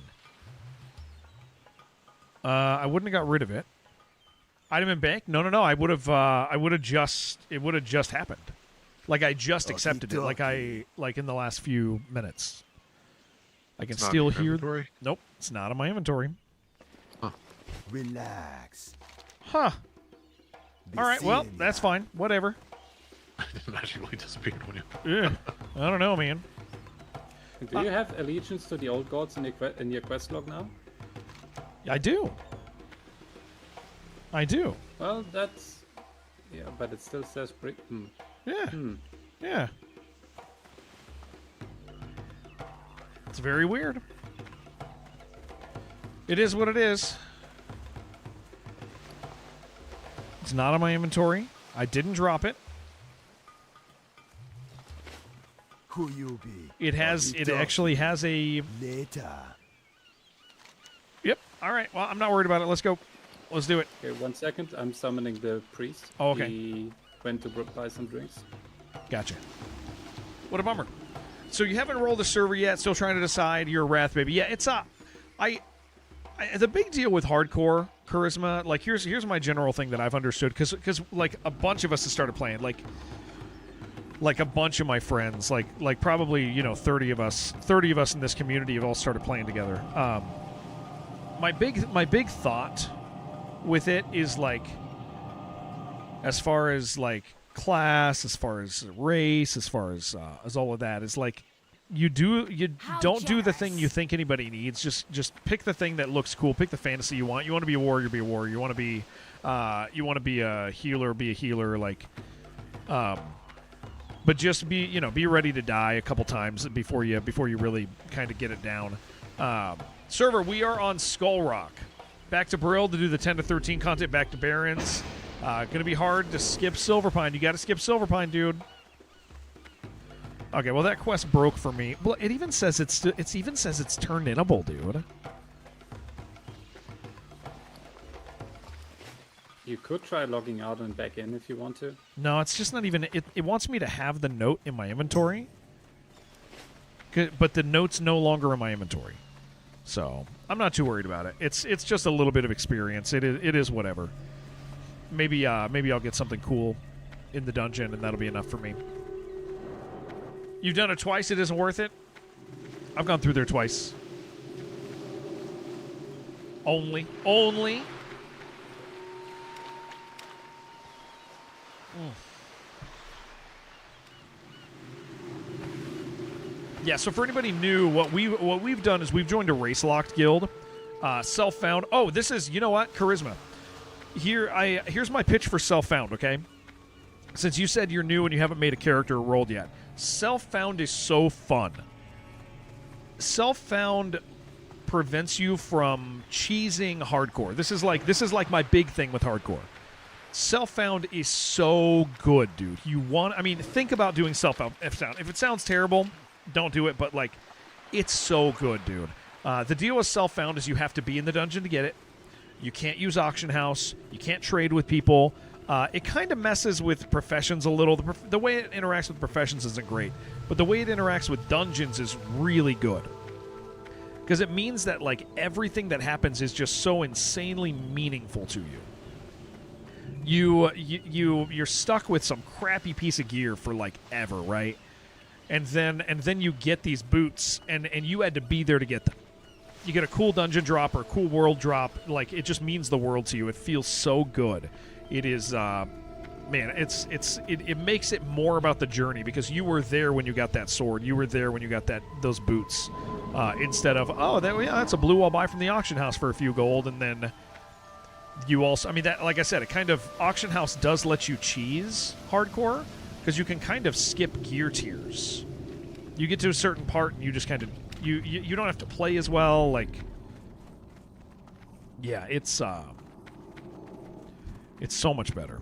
S8: I wouldn't have got rid of it. Item in bank? No. I would have. It would have just happened. Like I just accepted it. Like in the last few minutes. I can
S9: It's not
S8: still
S9: in your
S8: hear.
S9: inventory?
S8: Nope, it's not in my inventory.
S6: Relax.
S8: Huh.
S6: Be
S8: All right. Well,
S6: seeing
S8: that's
S6: ya.
S8: fine. Whatever.
S9: It magically disappeared when you...
S8: Yeah. I don't know, man.
S10: Do you have allegiance to the old gods in your quest log now?
S8: I do.
S10: Well, that's... Yeah, but it still says...
S8: Yeah. Yeah. It's very weird. It is what it is. It's not on my inventory. I didn't drop it.
S6: Who you be?
S8: It actually has a...
S6: Later.
S8: Yep. All right. Well, I'm not worried about it. Let's go. Let's do it.
S10: Okay, 1 second. I'm summoning the priest.
S8: Oh, okay.
S10: He went to buy some drinks.
S8: Gotcha. What a bummer. So you haven't rolled the server yet. Still trying to decide. You're a Wrath baby. Yeah, it's the big deal with hardcore charisma. Like here's my general thing that I've understood because like a bunch of us have started playing. Like a bunch of my friends. Like probably 30 of us in this community have all started playing together. My big thought with it is like as far as like class, as far as race, as far as all of that, is like you don't do the thing you think anybody needs. Just pick the thing that looks cool. Pick the fantasy you want. You want to be a warrior, be a warrior. You want to be a healer, be a healer. Like, but just be ready to die a couple times before you really kind of get it down. Server, we are on Skull Rock. Back to Brill to do the 10 to 13 content. Back to Barrens. Gonna be hard to skip Silverpine. You got to skip Silverpine, dude. Okay, well that quest broke for me. Well, it even says it's turned inable, dude.
S10: You could try logging out and back in if you want to.
S8: No, it's just not even. It wants me to have the note in my inventory, but the note's no longer in my inventory. So I'm not too worried about it. It's just a little bit of experience. It is whatever. Maybe I'll get something cool in the dungeon, and that'll be enough for me. You've done it twice. It isn't worth it. I've gone through there twice. Only. Yeah, so for anybody new, what we've done is we've joined a race locked guild, self-found. Oh, this is, you know what, charisma. Here's my pitch for self-found. Okay, since you said you're new and you haven't made a character or rolled yet, self-found is so fun. Self-found prevents you from cheesing hardcore. This is like my big thing with hardcore. Self-found is so good, dude. Think about doing self-found. If it sounds terrible, don't do it, but like, it's so good, dude. The deal with self-found is you have to be in the dungeon to get it. You can't use auction house. You can't trade with people. It kind of messes with professions a little. The way it interacts with professions isn't great, but the way it interacts with dungeons is really good. Because it means that like everything that happens is just so insanely meaningful to you. You're stuck with some crappy piece of gear for like ever, right? And then you get these boots, and you had to be there to get them. You get a cool dungeon drop or a cool world drop. Like, it just means the world to you. It feels so good. It is, man. It makes it more about the journey because you were there when you got that sword. You were there when you got those boots. Instead of that's a blue I'll buy from the auction house for a few gold, and then you also. That, like I said, it kind of auction house does let you cheese hardcore. Because you can kind of skip gear tiers. You get to a certain part and you just kind of you don't have to play as well. Like, yeah, it's so much better.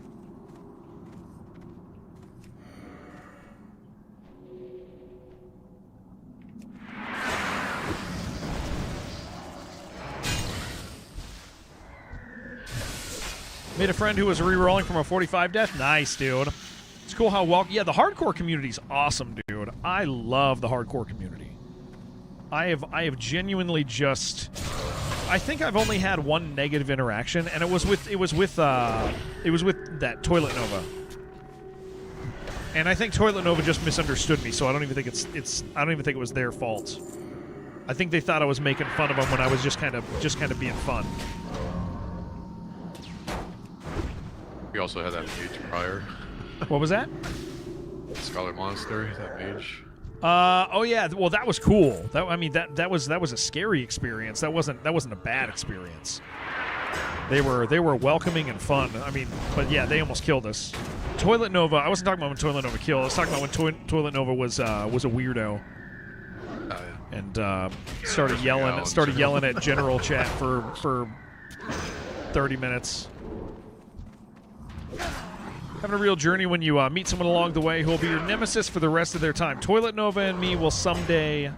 S8: Made a friend who was re-rolling from a 45 death. Nice, dude. It's cool how the hardcore community's awesome, dude. I love the hardcore community. I have genuinely just. I think I've only had one negative interaction, and it was with that Toilet Nova. And I think Toilet Nova just misunderstood me, so I don't even think I don't even think it was their fault. I think they thought I was making fun of them when I was just kind of being fun.
S9: We also had that mage prior.
S8: What was that?
S9: Scholar Monastery, that mage.
S8: Oh yeah. Well, that was cool. That was a scary experience. That wasn't a bad experience. They were welcoming and fun. But yeah, they almost killed us. Toilet Nova. I wasn't talking about when Toilet Nova killed. I was talking about when Toilet Nova was a weirdo.
S9: Oh, yeah.
S8: And started yelling at general chat for 30 minutes. Having a real journey when you meet someone along the way who will be your nemesis for the rest of their time. Toilet Nova and me will someday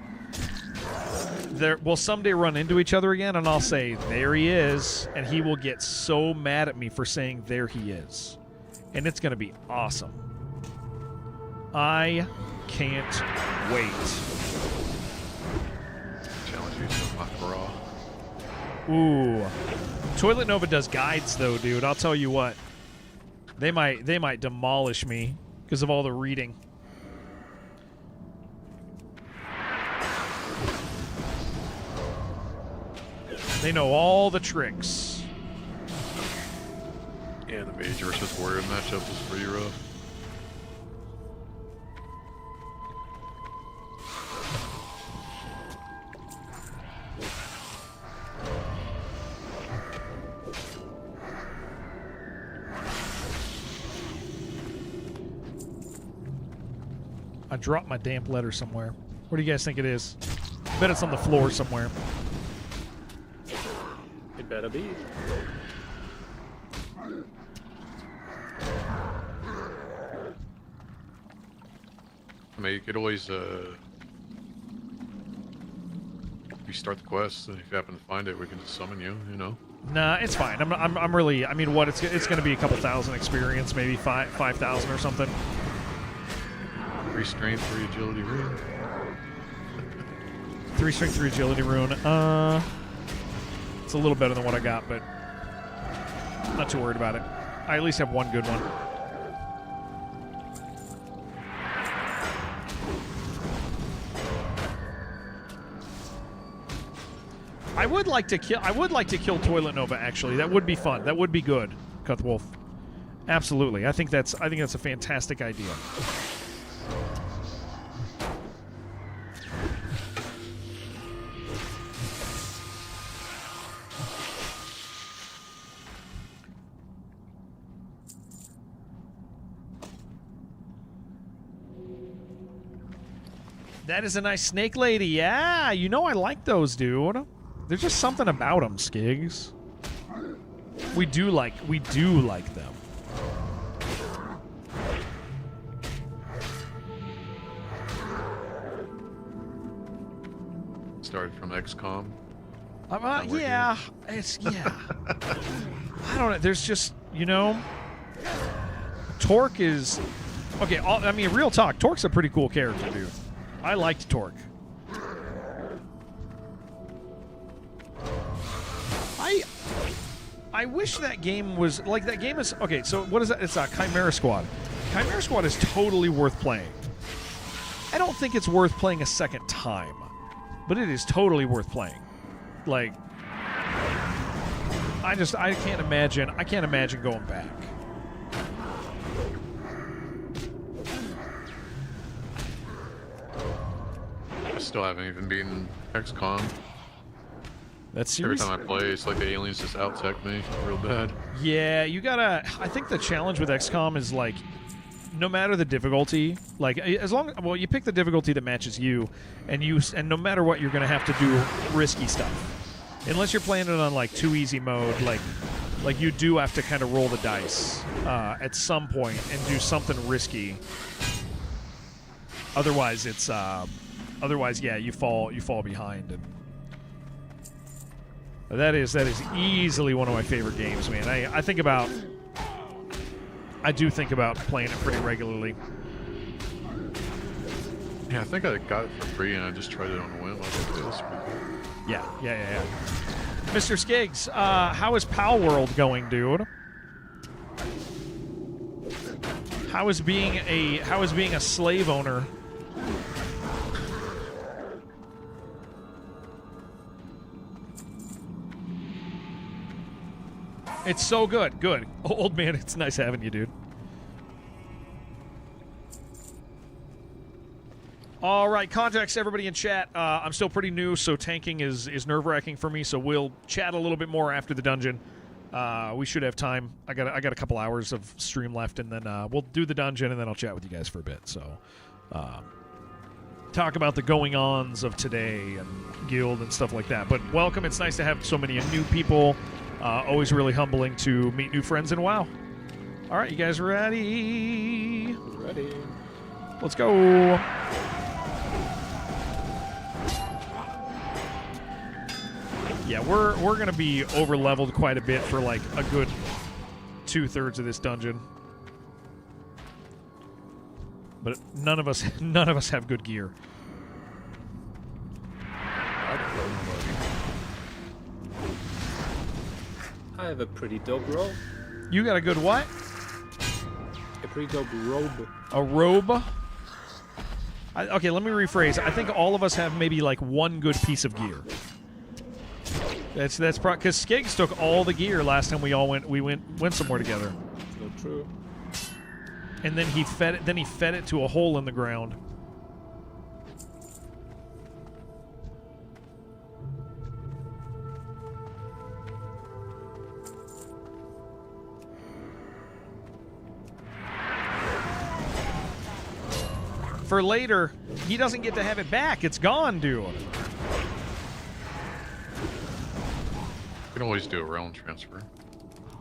S8: run into each other again, and I'll say, there he is, and he will get so mad at me for saying there he is. And it's going to be awesome. I can't wait.
S9: Challenge you to raw.
S8: Ooh. Toilet Nova does guides, though, dude. I'll tell you what. They might demolish me because of all the reading. They know all the tricks.
S9: Yeah, the mage versus warrior matchup was pretty rough.
S8: I dropped my damp letter somewhere. Where do you guys think it is? I bet it's on the floor somewhere.
S10: It better be.
S9: I mean, you could always restart the quest, and if you happen to find it, we can just summon you. You know.
S8: Nah, it's fine. I'm really. I mean, what? It's going to be a couple thousand experience, maybe 5,000 or something.
S9: 3 strength, 3 agility rune.
S8: 3 strength, 3 agility rune. It's a little better than what I got, but not too worried about it. I at least have one good one. I would like to kill Toilet Nova. Actually, that would be fun. That would be good, Cuthwolf. Absolutely. I think that's a fantastic idea. That is a nice snake lady. Yeah, you know I like those, dude. There's just something about them, Skigs. We do like them.
S9: Started from XCOM.
S8: Yeah, yeah. I don't know. There's just, you know, Torque is okay. I mean, real talk. Torque's a pretty cool character, dude. I liked Torque. I wish that game was like that game is okay. So what is that? It's Chimera Squad. Chimera Squad is totally worth playing. I don't think it's worth playing a second time, but it is totally worth playing. Like, I can't imagine. I can't imagine going back.
S9: I still haven't even beaten XCOM.
S8: That's
S9: Every
S8: serious.
S9: time I play, it's like the aliens just out-tech me real bad.
S8: Yeah, you gotta. I think the challenge with XCOM is like, no matter the difficulty, like as long you pick the difficulty that matches you, and no matter what, you're gonna have to do risky stuff. Unless you're playing it on like too easy mode, like you do have to kind of roll the dice at some point and do something risky. Otherwise, yeah, you fall behind. And that is easily one of my favorite games, man. I do think about playing it pretty regularly.
S9: Yeah, I think I got it for free and I just tried it on a whim. I was like, this is pretty cool.
S8: Yeah. Mr. Skiggs, how is Pal World going, dude? How is being a slave owner? It's so good. Good. Old man, it's nice having you, dude. All right, context, everybody in chat. I'm still pretty new, so tanking is nerve-wracking for me, so we'll chat a little bit more after the dungeon. We should have time. I got a couple hours of stream left, and then we'll do the dungeon, and then I'll chat with you guys for a bit. So, talk about the going-ons of today and guild and stuff like that. But welcome. It's nice to have so many new people. Always really humbling to meet new friends in WoW. All right, you guys ready?
S10: Ready.
S8: Let's go. Yeah, we're gonna be over leveled quite a bit for like a good 2/3 of this dungeon. But none of us have good gear.
S10: I have a pretty dope robe.
S8: You got a good what?
S10: A pretty dope robe.
S8: A robe? Okay, let me rephrase. I think all of us have maybe like one good piece of gear. That's because Skiggs took all the gear last time we went somewhere together.
S10: So true.
S8: And then he fed it to a hole in the ground. for later. He doesn't get to have it back. It's gone, dude.
S9: You can always do a realm transfer.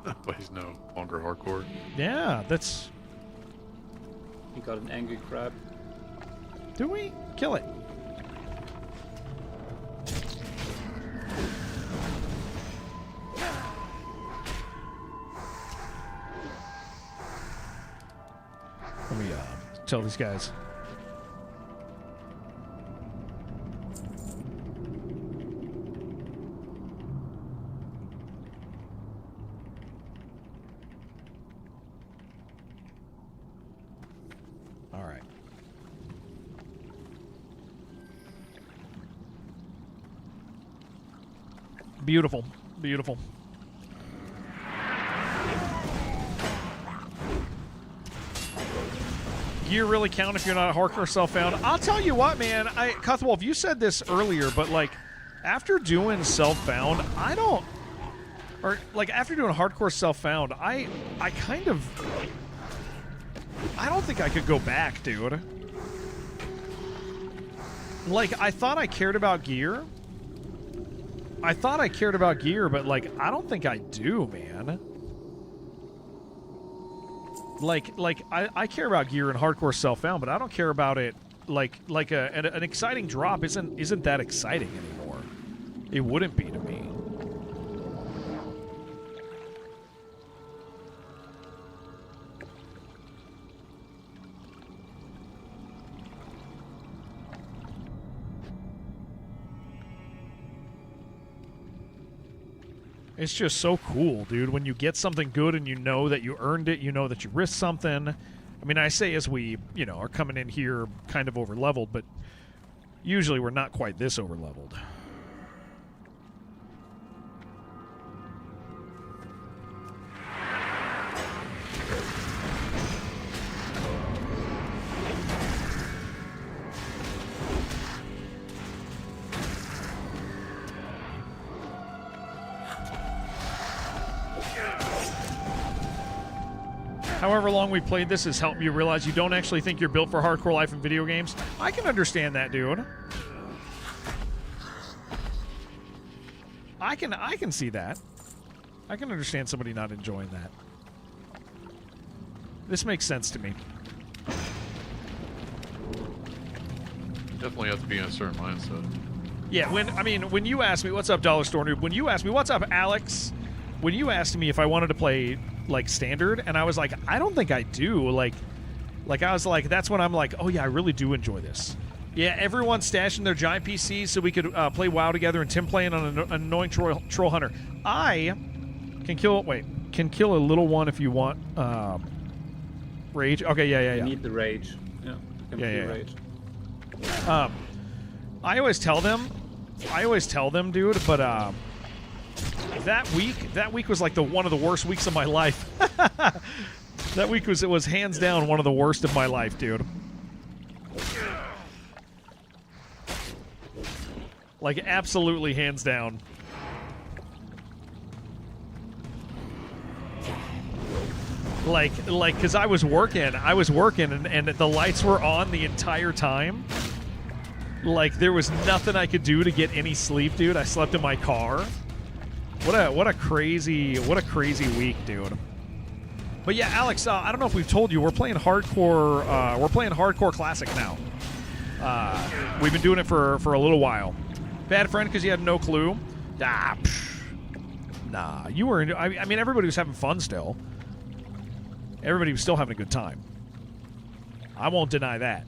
S9: But he's no longer hardcore.
S8: Yeah, that's...
S10: He got an angry crab.
S8: Do we? Kill it. Let me tell these guys. All right. Beautiful. Beautiful. Gear really count if you're not a hardcore self-found? I'll tell you what, man. Cuthwolf, you said this earlier, but like, after doing self-found, I don't, or like after doing hardcore self-found, I kind of, I don't think I could go back, dude. Like, I thought I cared about gear. But like, I don't think I do, man. Like I care about gear and hardcore self-found, but I don't care about it like an exciting drop isn't that exciting anymore. It wouldn't be to me. It's just so cool, dude, when you get something good and you know that you earned it, you know that you risked something. I mean, I say as we, are coming in here kind of over-leveled, but usually we're not quite this over-leveled. However long we played this has helped you realize you don't actually think you're built for hardcore life in video games. I can understand that, dude. I can see that. I can understand somebody not enjoying that. This makes sense to me.
S9: Definitely have to be in a certain mindset.
S8: Yeah, when you asked me, what's up, Dollar Store Noob? When you asked me, what's up, Alex? When you asked me if I wanted to play like standard, and I was like, I don't think I do. Like I was like, that's when I'm like, oh yeah, I really do enjoy this. Yeah, everyone's stashing their giant PCs so we could play WoW together, and Tim playing on an annoying troll hunter. I can kill a little one if you want. Rage. Okay, yeah.
S10: You need the rage. Yeah.
S8: Yeah.
S10: Rage.
S8: I always tell them, dude, but that week was like one of the worst weeks of my life. That week was hands down one of the worst of my life, dude. Like, absolutely hands down. Like, because I was working, and the lights were on the entire time. Like, there was nothing I could do to get any sleep, dude. I slept in my car. What a crazy week, dude. But yeah, Alex, I don't know if we've told you, we're playing hardcore. We're playing hardcore classic now. We've been doing it for a little while. Bad friend because you had no clue. Nah, you were. I mean, everybody was having fun still. Everybody was still having a good time. I won't deny that.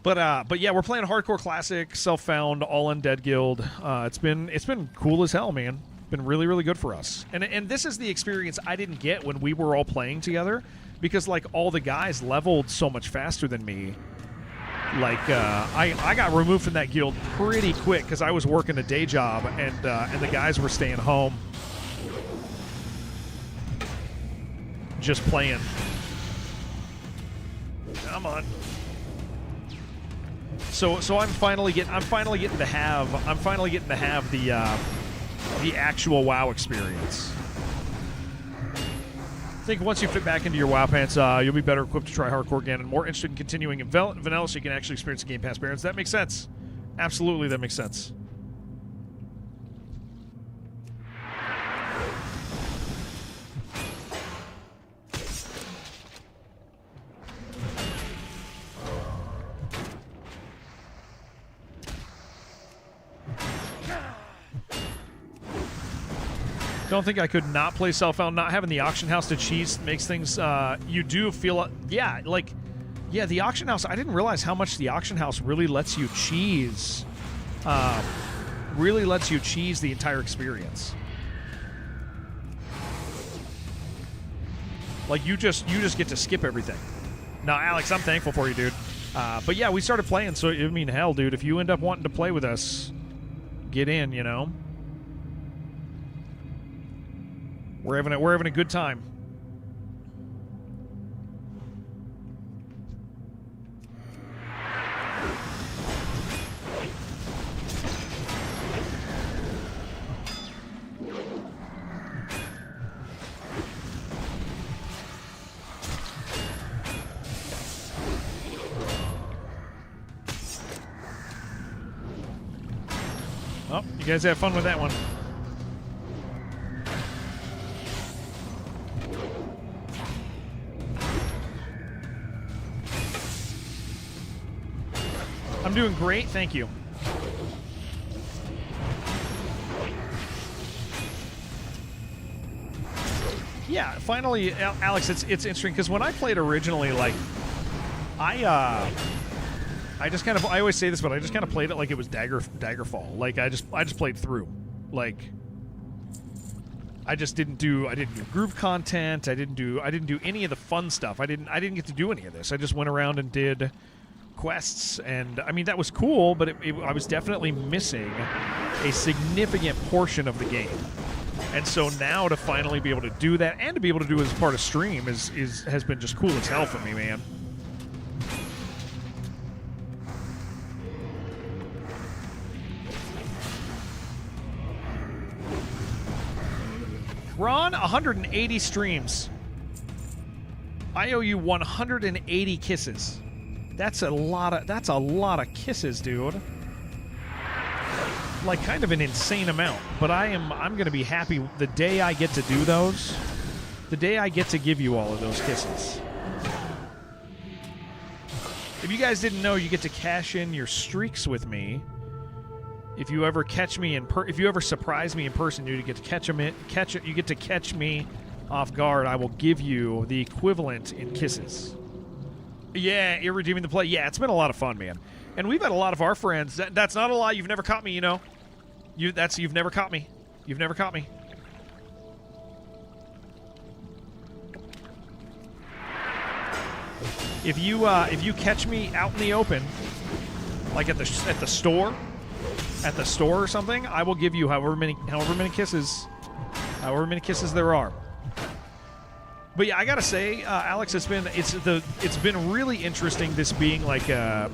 S8: But yeah, we're playing hardcore classic, self-found, all undead guild. It's been cool as hell, man. Been really, really good for us. And this is the experience I didn't get when we were all playing together, because like all the guys leveled so much faster than me. Like I got removed from that guild pretty quick because I was working a day job, and the guys were staying home, just playing. Come on. So I'm finally getting to have the actual WoW experience. think once you fit back into your WoW pants, you'll be better equipped to try hardcore again and more interested in continuing in vanilla so you can actually experience the Game Pass experience. That makes sense. Absolutely, that makes sense. Don't think I could not play Self-Found. Not having the auction house to cheese makes things, you do feel, yeah, like, yeah, the auction house, I didn't realize how much the auction house really lets you cheese, the entire experience. Like, you just get to skip everything. Now, Alex, I'm thankful for you, dude. But yeah, we started playing, so, I mean, hell, dude, if you end up wanting to play with us, get in, you know? We're having a good time. Oh, you guys have fun with that one. I'm doing great, thank you. Yeah, finally, Alex, it's interesting because when I played originally, like, I just kind of, I always say this, but I just kind of played it like it was Daggerfall. Like I just played through. Like I didn't do group content. I didn't do any of the fun stuff. I didn't get to do any of this. I just went around and did quests, and I mean that was cool, but I was definitely missing a significant portion of the game. And so now to finally be able to do that and to be able to do it as part of stream has been just cool as hell for me, man. Ron, 180 streams. I owe you 180 kisses. That's a lot of kisses, dude. Like kind of an insane amount, but I'm going to be happy the day I get to do those. The day I get to give you all of those kisses. If you guys didn't know, you get to cash in your streaks with me. If you ever catch me if you ever surprise me in person, you get to you get to catch me off guard. I will give you the equivalent in kisses. Yeah, you're redeeming the play. Yeah, it's been a lot of fun, man. And we've had a lot of our friends. That's not a lie. You've never caught me, you know. You've never caught me. You've never caught me. If you catch me out in the open, like at the store, or something, I will give you however many kisses there are. But yeah, I gotta say, Alex, it's been really interesting. This being like a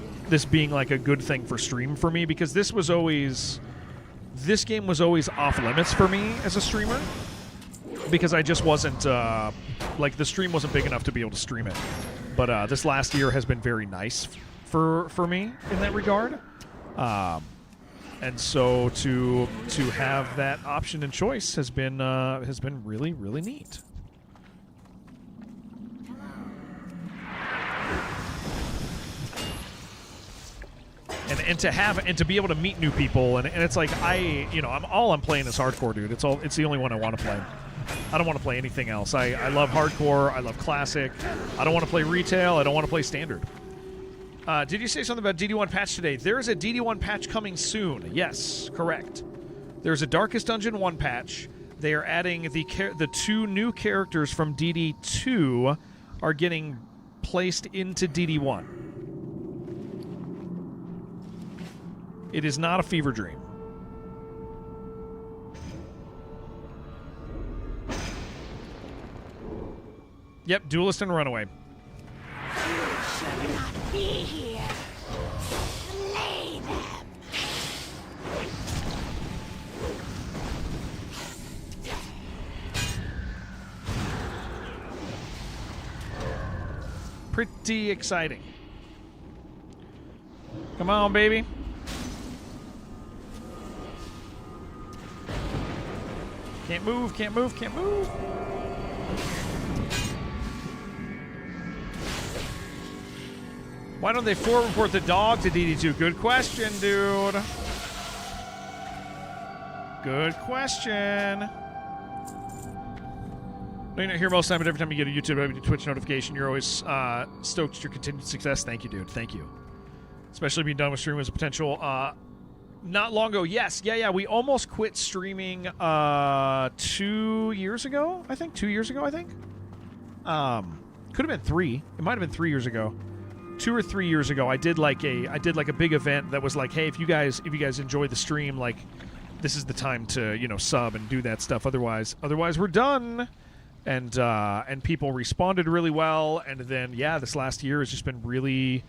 S8: good thing for stream for me, because this game was always off limits for me as a streamer, because I just wasn't like the stream wasn't big enough to be able to stream it. But this last year has been very nice for me in that regard. And so to have that option and choice has been really, really neat. And to be able to meet new people, and it's like I'm playing is hardcore, dude. It's the only one I want to play. I don't want to play anything else. I love hardcore. I love classic. I don't want to play retail. I don't want to play standard. Did you say something about DD1 patch today? There is a DD1 patch coming soon. Yes, correct. There's a Darkest Dungeon 1 patch. They are adding the two new characters from DD2 are getting placed into DD1. It is not a fever dream. Yep, Duelist and Runaway.
S7: Should not be here. Slay them.
S8: Pretty exciting. Come on, baby. Can't move, can't move, can't move. Why don't they forward report the dog to DD2? Good question, dude. Good question. You're not here most of the time, but every time you get a YouTube or Twitch notification, you're always stoked at your continued success. Thank you, dude. Thank you. Especially being done with streaming as a potential. Not long ago, yes. Yeah. We almost quit streaming 2 years ago, I think. 2 years ago, I think. Could have been 3. It might have been 3 years ago. 2 or 3 years ago, I did like a big event that was like, hey, if you guys enjoy the stream, like, this is the time to, you know, sub and do that stuff. Otherwise we're done. And people responded really well. And then, yeah, this last year has just been really,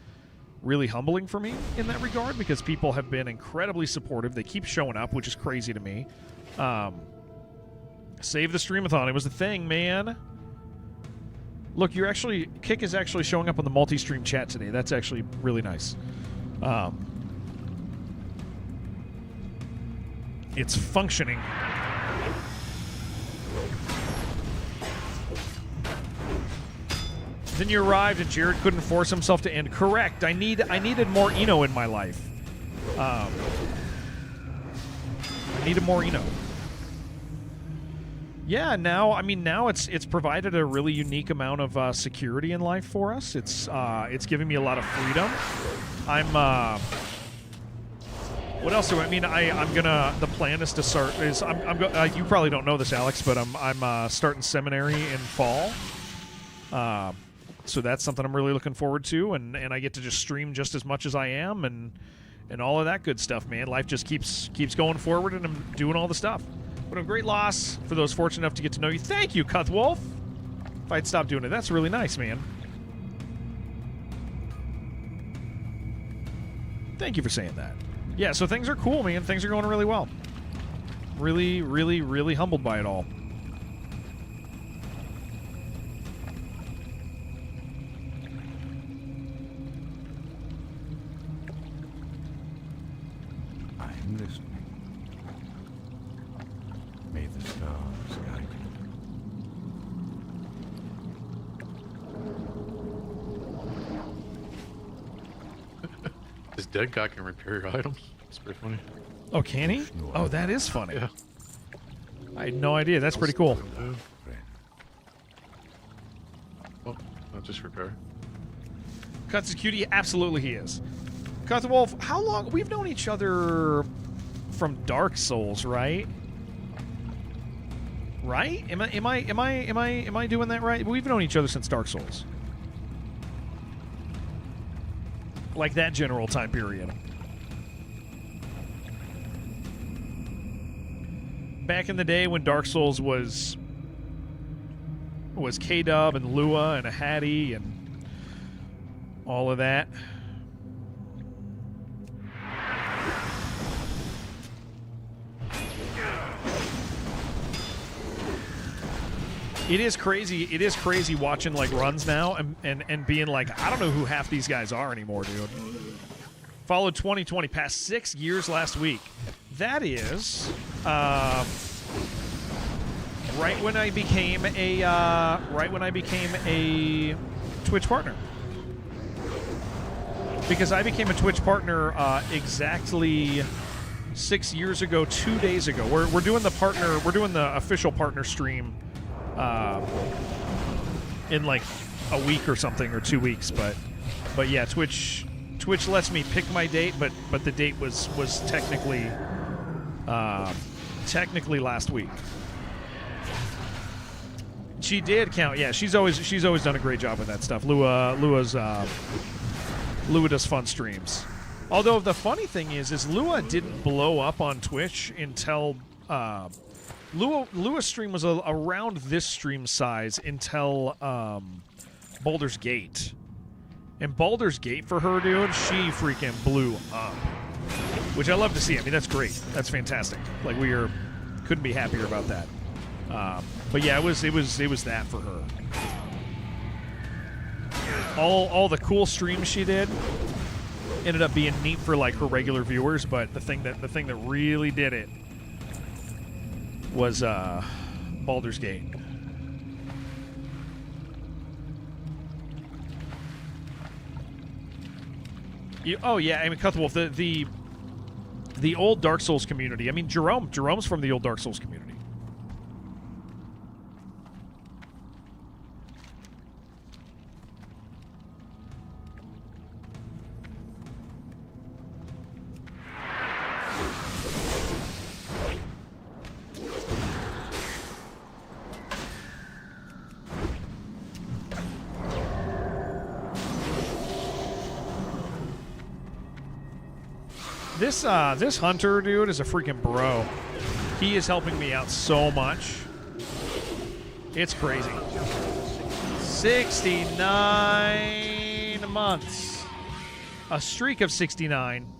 S8: really humbling for me in that regard because people have been incredibly supportive. They keep showing up, which is crazy to me. Save the Streamathon. It was a thing, man. Look, Kick is actually showing up on the multi-stream chat today. That's actually really nice. It's functioning. Then you arrived and Jared couldn't force himself to end. Correct. I needed more Eno in my life. I needed more Eno. Yeah, now it's provided a really unique amount of security in life for us. It's giving me a lot of freedom. What else do I mean? The plan is to start. You probably don't know this, Alex, but I'm starting seminary in fall. So that's something I'm really looking forward to, and I get to just stream just as much as I am, and all of that good stuff, man. Life just keeps going forward, and I'm doing all the stuff. But a great loss for those fortunate enough to get to know you. Thank you, Cuthwolf. If I'd stop doing it, that's really nice, man. Thank you for saying that. Yeah, so things are cool, man. Things are going really well. Really, really, really humbled by it all.
S6: I'm listening. May the stars guide you.
S9: This dead guy can repair your items. It's pretty funny.
S8: Oh, can he? Oh, that is funny.
S9: Yeah.
S8: I had no idea. That's pretty cool.
S9: Oh, not just repair.
S8: Cuts is cutie. Absolutely, he is. Cut the Wolf. How long? We've known each other from Dark Souls, right? Right? Am I doing that right? We've known each other since Dark Souls. Like that general time period. Back in the day when Dark Souls was K-Dub and Lua and a Hattie and all of that. It is crazy. It is crazy watching like runs now and being like, I don't know who half these guys are anymore, dude. Followed 2020 past 6 years last week. That is right when I became a Twitch partner. Because I became a Twitch partner exactly 6 years ago, 2 days ago. We're doing the official partner stream in like a week or something, or 2 weeks, but yeah, Twitch lets me pick my date, but the date was technically last week. She did count. Yeah, she's always done a great job with that stuff. Lua does fun streams. Although the funny thing is Lua didn't blow up on Twitch until Lua's stream was around this stream size until Baldur's Gate. And Baldur's Gate for her, dude, she freaking blew up. Which I love to see. I mean, that's great. That's fantastic. Like, couldn't be happier about that. But yeah, it was that for her. all the cool streams she did ended up being neat for like her regular viewers, but the thing that really did it was Baldur's Gate. Oh yeah, I mean Cuthwolf, the old Dark Souls community. I mean Jerome's from the old Dark Souls community. This hunter dude is a freaking bro. He is helping me out so much. It's crazy. 69 months. A streak of 69,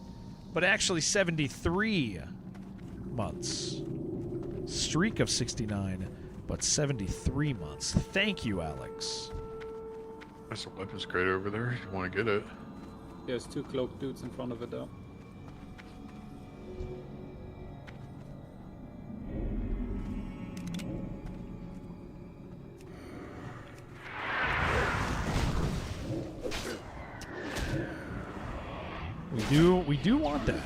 S8: but actually 73 months. Streak of 69, but 73 months. Thank you, Alex.
S9: There's a weapons crate over there. You want to get it?
S10: There's 2 cloaked dudes in front of it though.
S8: We do want that.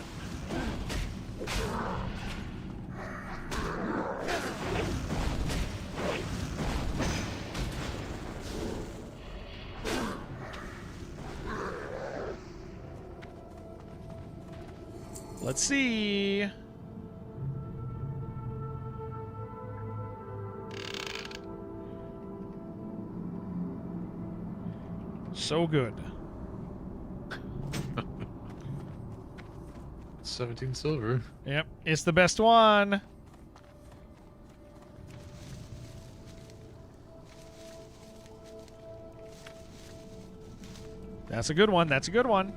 S8: Let's see. So good.
S9: 17 silver.
S8: Yep, it's the best one. That's a good one. That's a good one.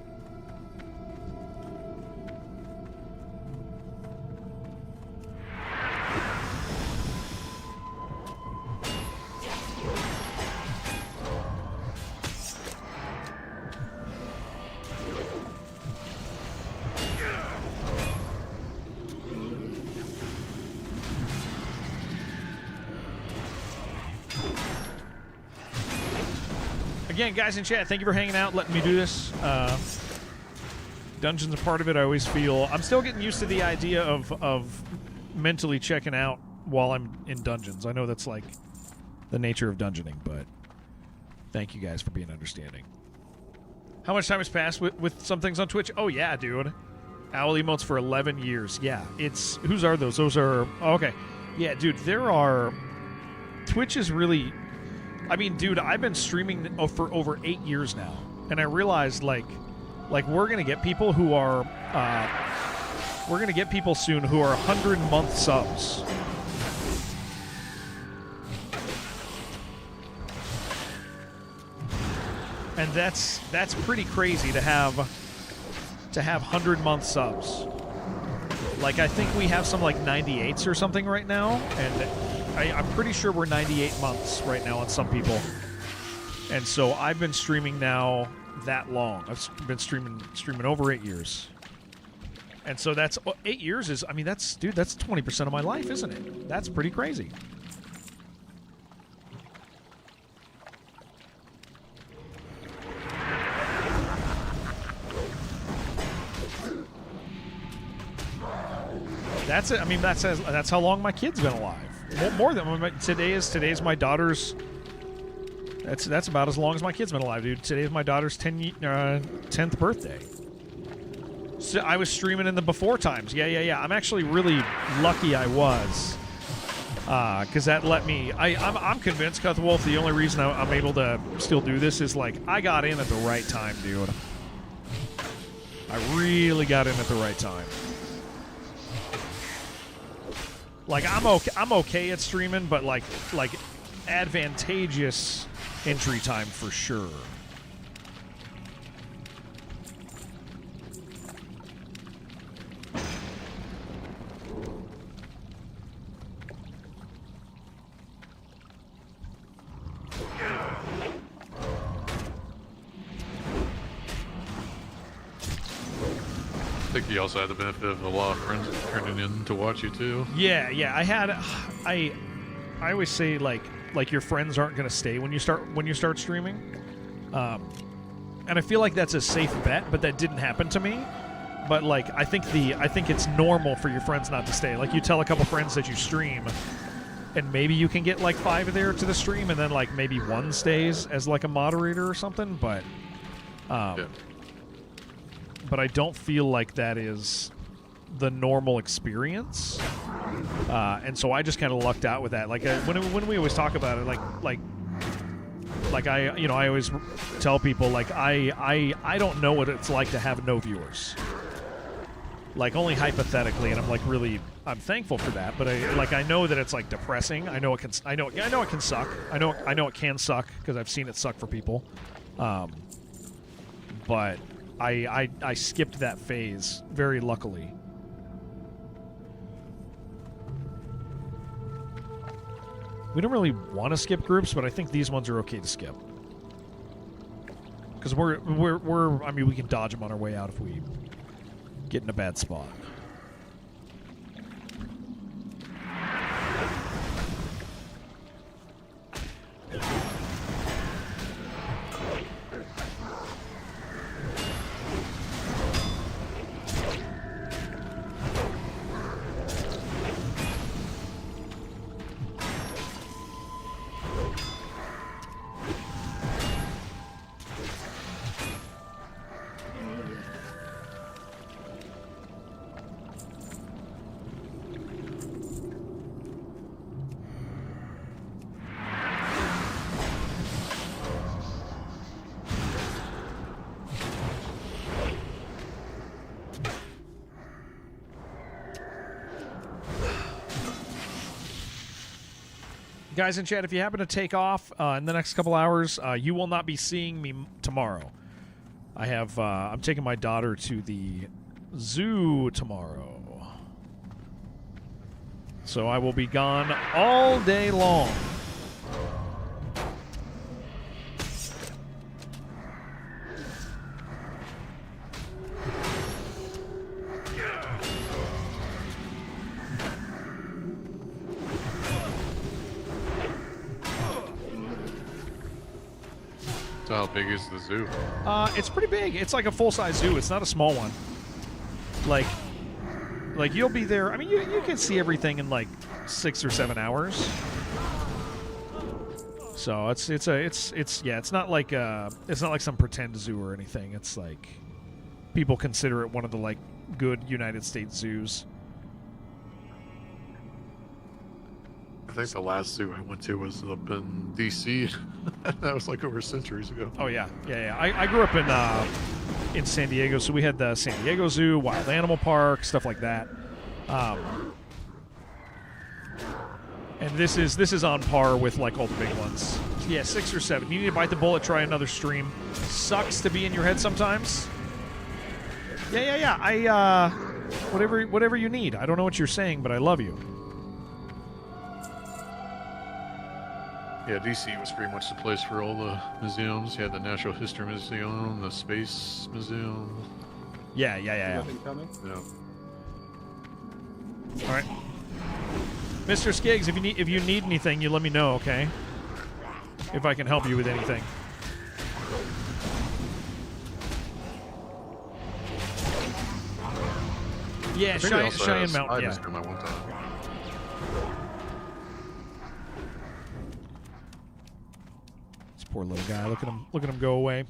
S8: Again, guys in chat, thank you for hanging out, letting me do this. Dungeons are part of it. I always feel I'm still getting used to the idea of mentally checking out while I'm in dungeons. I know that's like the nature of dungeoning, but thank you guys for being understanding. How much time has passed with some things on Twitch? Oh yeah, dude. Owl emotes for 11 years. Yeah, it's whose are those? Those are okay. Yeah, dude. There are Twitch is really. I mean, dude, I've been streaming for over 8 years now, and I realized, like we're gonna get people who are, we're gonna get people soon who are 100-month subs. And that's pretty crazy to have 100-month subs. Like, I think we have some like 98s or something right now, and I'm pretty sure we're 98 months right now on some people. And so I've been streaming now that long. I've been streaming over 8 years. And so that's 8 years is, I mean, that's 20% of my life, isn't it? That's pretty crazy. That's it. I mean, that's how long my kid's been alive. More than today's my daughter's. That's about as long as my kid's been alive, dude. Today is my daughter's 10th birthday. So I was streaming in the before times. Yeah. I'm actually really lucky I was, because that let me. I'm convinced, Cuthwolf, the only reason I'm able to still do this is like I got in at the right time, dude. I really got in at the right time. Like I'm okay at streaming, but like advantageous entry time for sure.
S9: think you also had the benefit of a lot of friends turning in to watch you too.
S8: Yeah, I had I always say like your friends aren't going to stay when you start streaming. And I feel like that's a safe bet, but that didn't happen to me. But like I think it's normal for your friends not to stay. Like you tell a couple friends that you stream, and maybe you can get like 5 there to the stream, and then like maybe 1 stays as like a moderator or something. But but I don't feel like that is the normal experience. And so I just kind of lucked out with that. Like when we always talk about it, like I always tell people like I don't know what it's like to have no viewers. Like only hypothetically, and I'm like really I'm thankful for that. But I know that it's like depressing. I know it can suck. I know it can suck because I've seen it suck for people. But I skipped that phase very luckily. We don't really want to skip groups, but I think these ones are okay to skip. Because I mean, we can dodge them on our way out if we get in a bad spot. Guys in chat, if you happen to take off in the next couple hours, you will not be seeing me tomorrow. I'm taking my daughter to the zoo tomorrow. So I will be gone all day long.
S9: How big is the zoo?
S8: It's pretty big. It's like a full-size zoo. It's not a small one. Like you'll be there. I mean, you can see everything in like 6 or 7 hours. So it's not like some pretend zoo or anything. It's like people consider it one of the like good United States zoos.
S9: I think the last zoo I went to was up in D.C. That was like over centuries ago.
S8: Oh yeah. I grew up in San Diego, so we had the San Diego Zoo, Wild Animal Park, stuff like that. And this is on par with like all the big ones. Yeah, 6 or 7. You need to bite the bullet. Try another stream. Sucks to be in your head sometimes. Yeah. Whatever you need. I don't know what you're saying, but I love you.
S9: Yeah, DC was pretty much the place for all the museums. You had the Natural History Museum, the Space Museum.
S8: Yeah.
S10: Nothing coming?
S9: Yeah.
S8: All right, Mr. Skiggs, if you need anything, you let me know, okay? If I can help you with anything. Yeah, Cheyenne Mountain. Yeah.
S9: One time.
S8: Poor little guy. Look at him go away.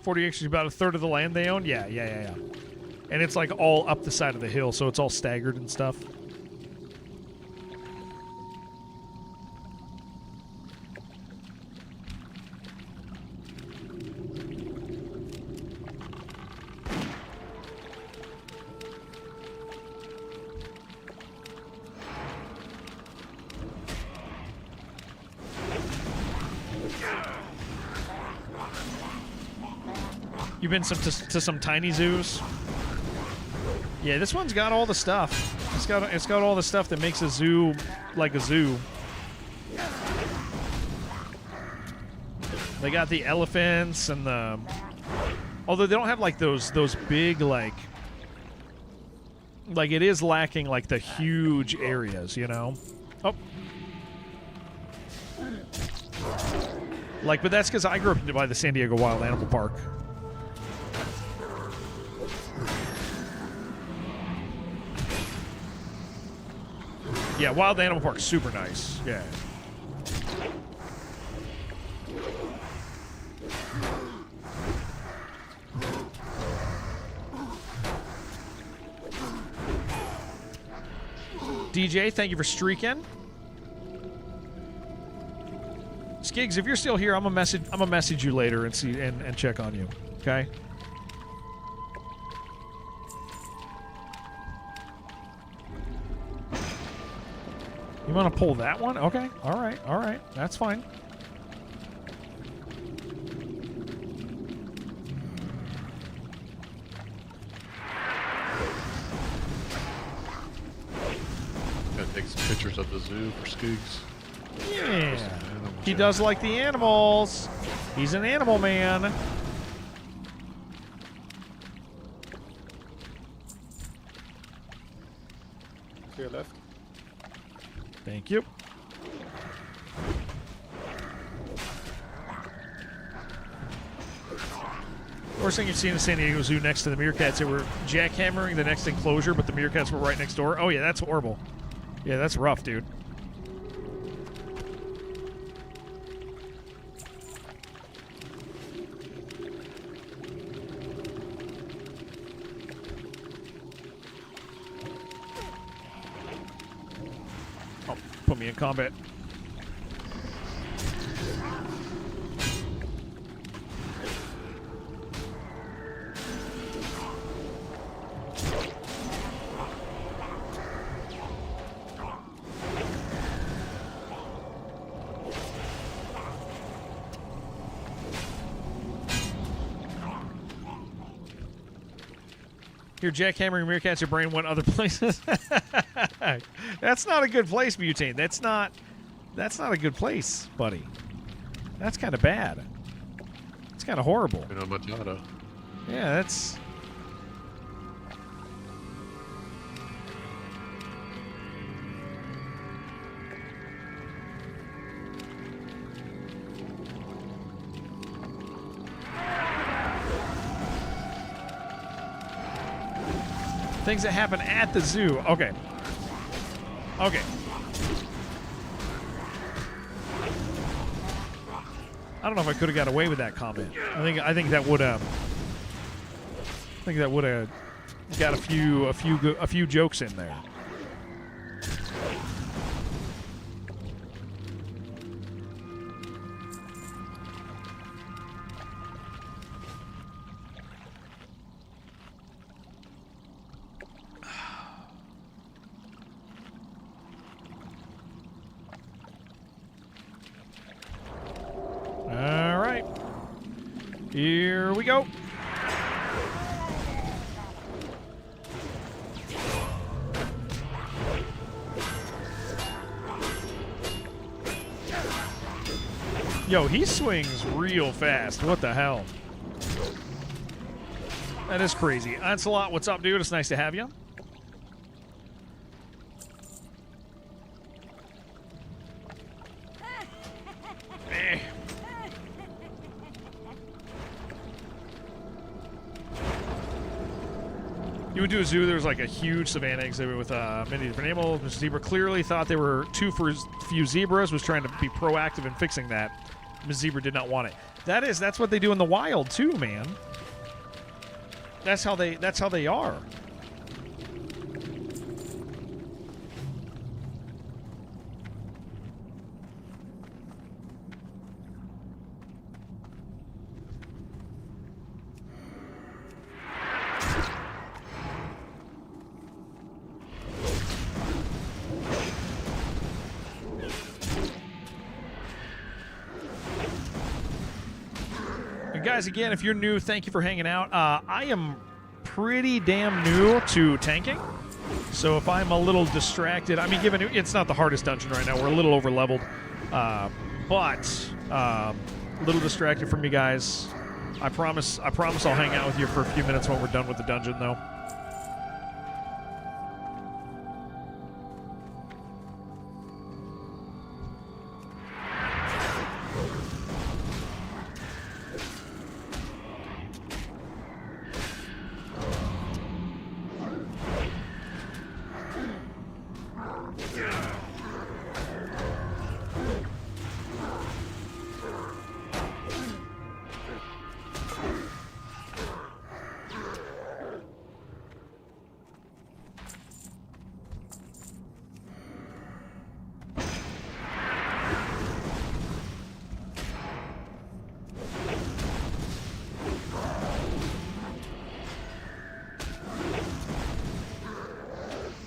S8: $40 acres is about a third of the land they own? Yeah. And it's like all up the side of the hill, so it's all staggered and stuff. You've been to some tiny zoos? Yeah, this one's got all the stuff. It's got all the stuff that makes a zoo like a zoo. They got the elephants and the... Although they don't have like those big like it is lacking like the huge areas, you know? Oh. Like, but that's because I grew up by the San Diego Wild Animal Park. Yeah, Wild Animal Park's super nice. Yeah. DJ, thank you for streaking. Skiggs, if you're still here, I'm gonna message you later and see and check on you. Okay. You want to pull that one? Okay. All right. That's fine.
S9: Gotta take some pictures of the zoo for Skiggs.
S8: Yeah. He does like the animals. He's an animal man.
S10: To your left.
S8: Thank you. Worst thing you've seen in San Diego Zoo next to the meerkats, they were jackhammering the next enclosure, but the meerkats were right next door. Oh, yeah, that's horrible. Yeah, that's rough, dude. Oh, put me in combat. Your jackhammering meerkats, your brain went other places. That's not a good place, Butane. That's not a good place, buddy. That's kind of bad. It's kind of horrible. Yeah, that's... Things that happen at the zoo. Okay. Okay. I don't know if I could have got away with that comment. I think that would have. I think that would have got a few jokes in there. All right. Here we go. Yo, he swings real fast. What the hell? That is crazy. Onslaught, what's up, dude? It's nice to have you. You would do a zoo, there was like a huge savanna exhibit with many different animals. Mr. Zebra clearly thought there were too few zebras, was trying to be proactive in fixing that. Ms. Zebra did not want it. That's what they do in the wild too, man. That's how they are. guys, again, if you're new, thank you for hanging out. I am pretty damn new to tanking, so if I'm a little distracted, I mean, given it's not the hardest dungeon right now, we're a little over leveled, but a little distracted from you guys. I promise I'll hang out with you for a few minutes when we're done with the dungeon, though.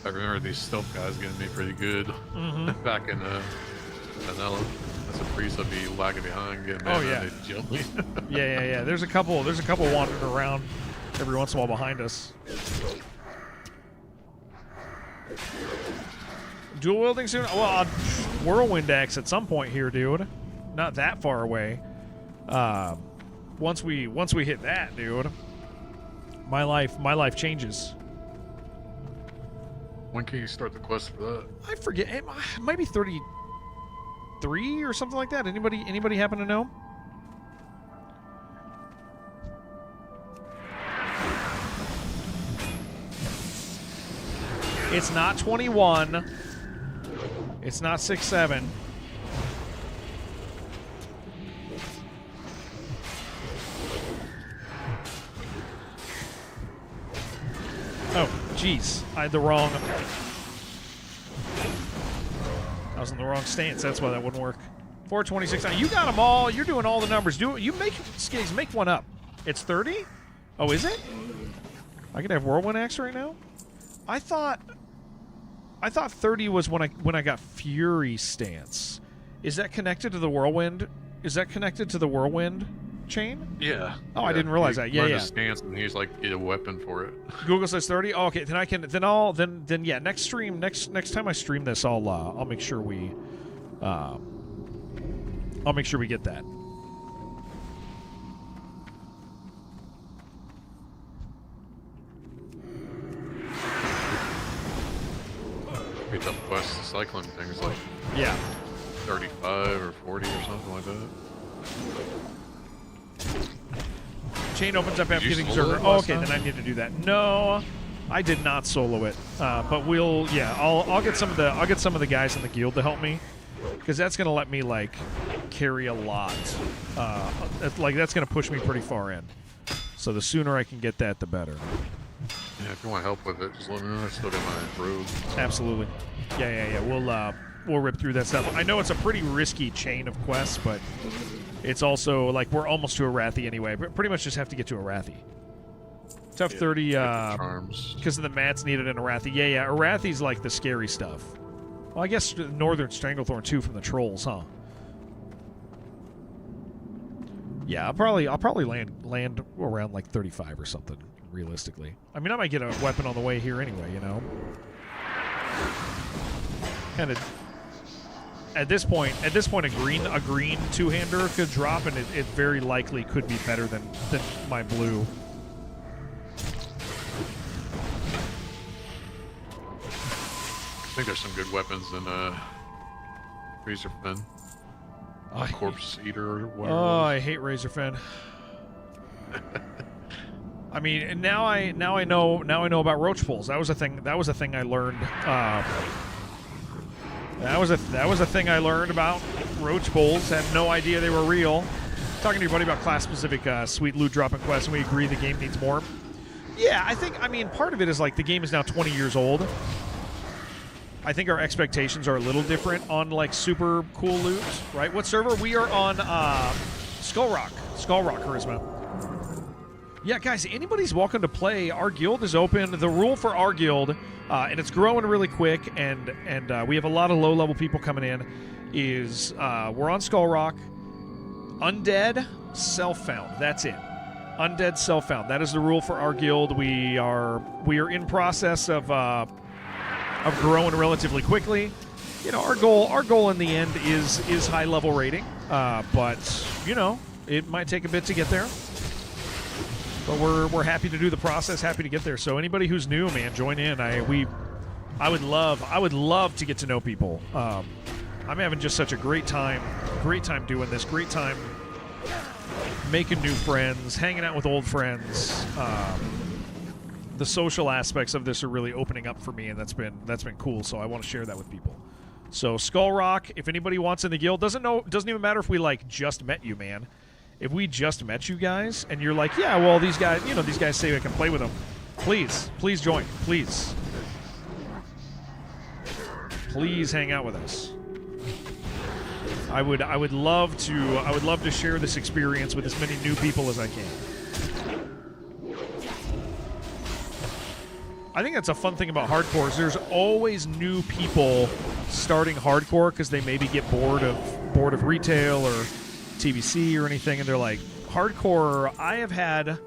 S9: I remember these stealth guys getting me pretty good back in Vanilla. As a priest, I'd be lagging behind, getting mad, and they'd jump me.
S8: yeah. There's a couple wandering around every once in a while behind us. Dual wielding soon? Well, whirlwind axe at some point here, dude. Not that far away. Once we hit that, dude, my life changes.
S9: When can you start the quest for that?
S8: I forget. It might be 33 or something like that. Anybody happen to know? It's not 21. It's not 6-7. Oh, jeez. I had the wrong... I was in the wrong stance. That's why that wouldn't work. 426. Now, you got them all. You're doing all the numbers. Make one up. It's 30? Oh, is it? I could have Whirlwind Axe right now? I thought 30 was when I got Fury stance. Is that connected to the Whirlwind? Is that connected to the Whirlwind chain?
S9: Yeah.
S8: Oh,
S9: yeah.
S8: I didn't realize that. Yeah.
S9: His stance, and he's like, get a weapon for it.
S8: Google says 30. Oh, okay, then yeah. Next stream, next time I stream this, I'll make sure we get that.
S9: Pretty tough quest. The cycling thing is like 35 or 40 or something like that.
S8: Chain opens up after getting Zerger. Oh, okay, then I need to do that. No, I did not solo it. But I'll get some of the guys in the guild to help me, because that's gonna let me like carry a lot. That's gonna push me pretty far in. So the sooner I can get that, the better.
S9: Yeah, if you want help with it, just let me know. I still got my rogue.
S8: Absolutely. Yeah. We'll rip through that stuff. I know it's a pretty risky chain of quests, but it's also like we're almost to Arathi anyway. But pretty much just have to get to Arathi. Tough 30 because of the mats needed in Arathi. Yeah. Arathi's like the scary stuff. Well, I guess Northern Stranglethorn too from the trolls, huh? Yeah, I'll probably land around like 35 or something. Realistically, I mean, I might get a weapon on the way here anyway, you know. Kind of at this point, a green two-hander could drop, and it very likely could be better than my blue.
S9: I think there's some good weapons in Razorfen. Corpse Eater or whatever.
S8: Oh, I hate Razorfen. I mean, now I know about roach pulls. That was a thing I learned. That was a thing I learned about roach pulls. Had no idea they were real. Talking to your buddy about class-specific sweet loot dropping quests, and we agree the game needs more. Yeah, I mean, part of it is like the game is now 20 years old. I think our expectations are a little different on like super cool loot, right? What server? We are on Skull Rock Charisma. Yeah, guys, anybody's welcome to play. Our guild is open. The rule for our guild, and it's growing really quick, and we have a lot of low-level people coming in, is we're on Skull Rock. Undead self-found. That's it. Undead self-found. That is the rule for our guild. We are in process of growing relatively quickly. You know, our goal in the end is high level rating. But you know, it might take a bit to get there. But we're happy to do the process, happy to get there. So anybody who's new, man, join in. I would love to get to know people. I'm having just such a great time doing this. Great time making new friends, hanging out with old friends. The social aspects of this are really opening up for me, and that's been cool. So I want to share that with people. So Skull Rock, if anybody wants in the guild, doesn't even matter if we like just met you, man. If we just met you guys and you're like, yeah, well, these guys say I can play with them. Please join. Please hang out with us. I would love to share this experience with as many new people as I can. I think that's a fun thing about hardcore is there's always new people starting hardcore because they maybe get bored of retail or TBC or anything, and they're like, hardcore. I've had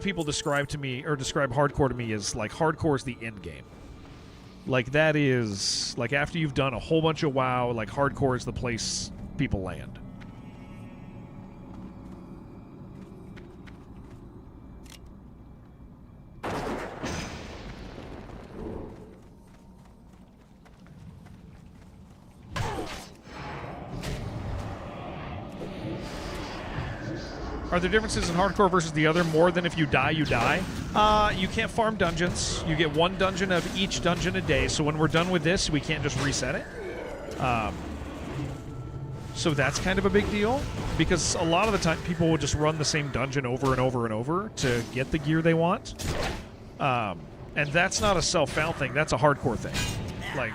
S8: people describe hardcore to me as like hardcore is the end game. Like that is like after you've done a whole bunch of WoW, like hardcore is the place people land. Are there differences in hardcore versus the other more than if you die, you die? You can't farm dungeons. You get one dungeon of each dungeon a day, so when we're done with this, we can't just reset it. So that's kind of a big deal, because a lot of the time people will just run the same dungeon over and over and over to get the gear they want. And that's not a self-found thing, that's a hardcore thing. Like...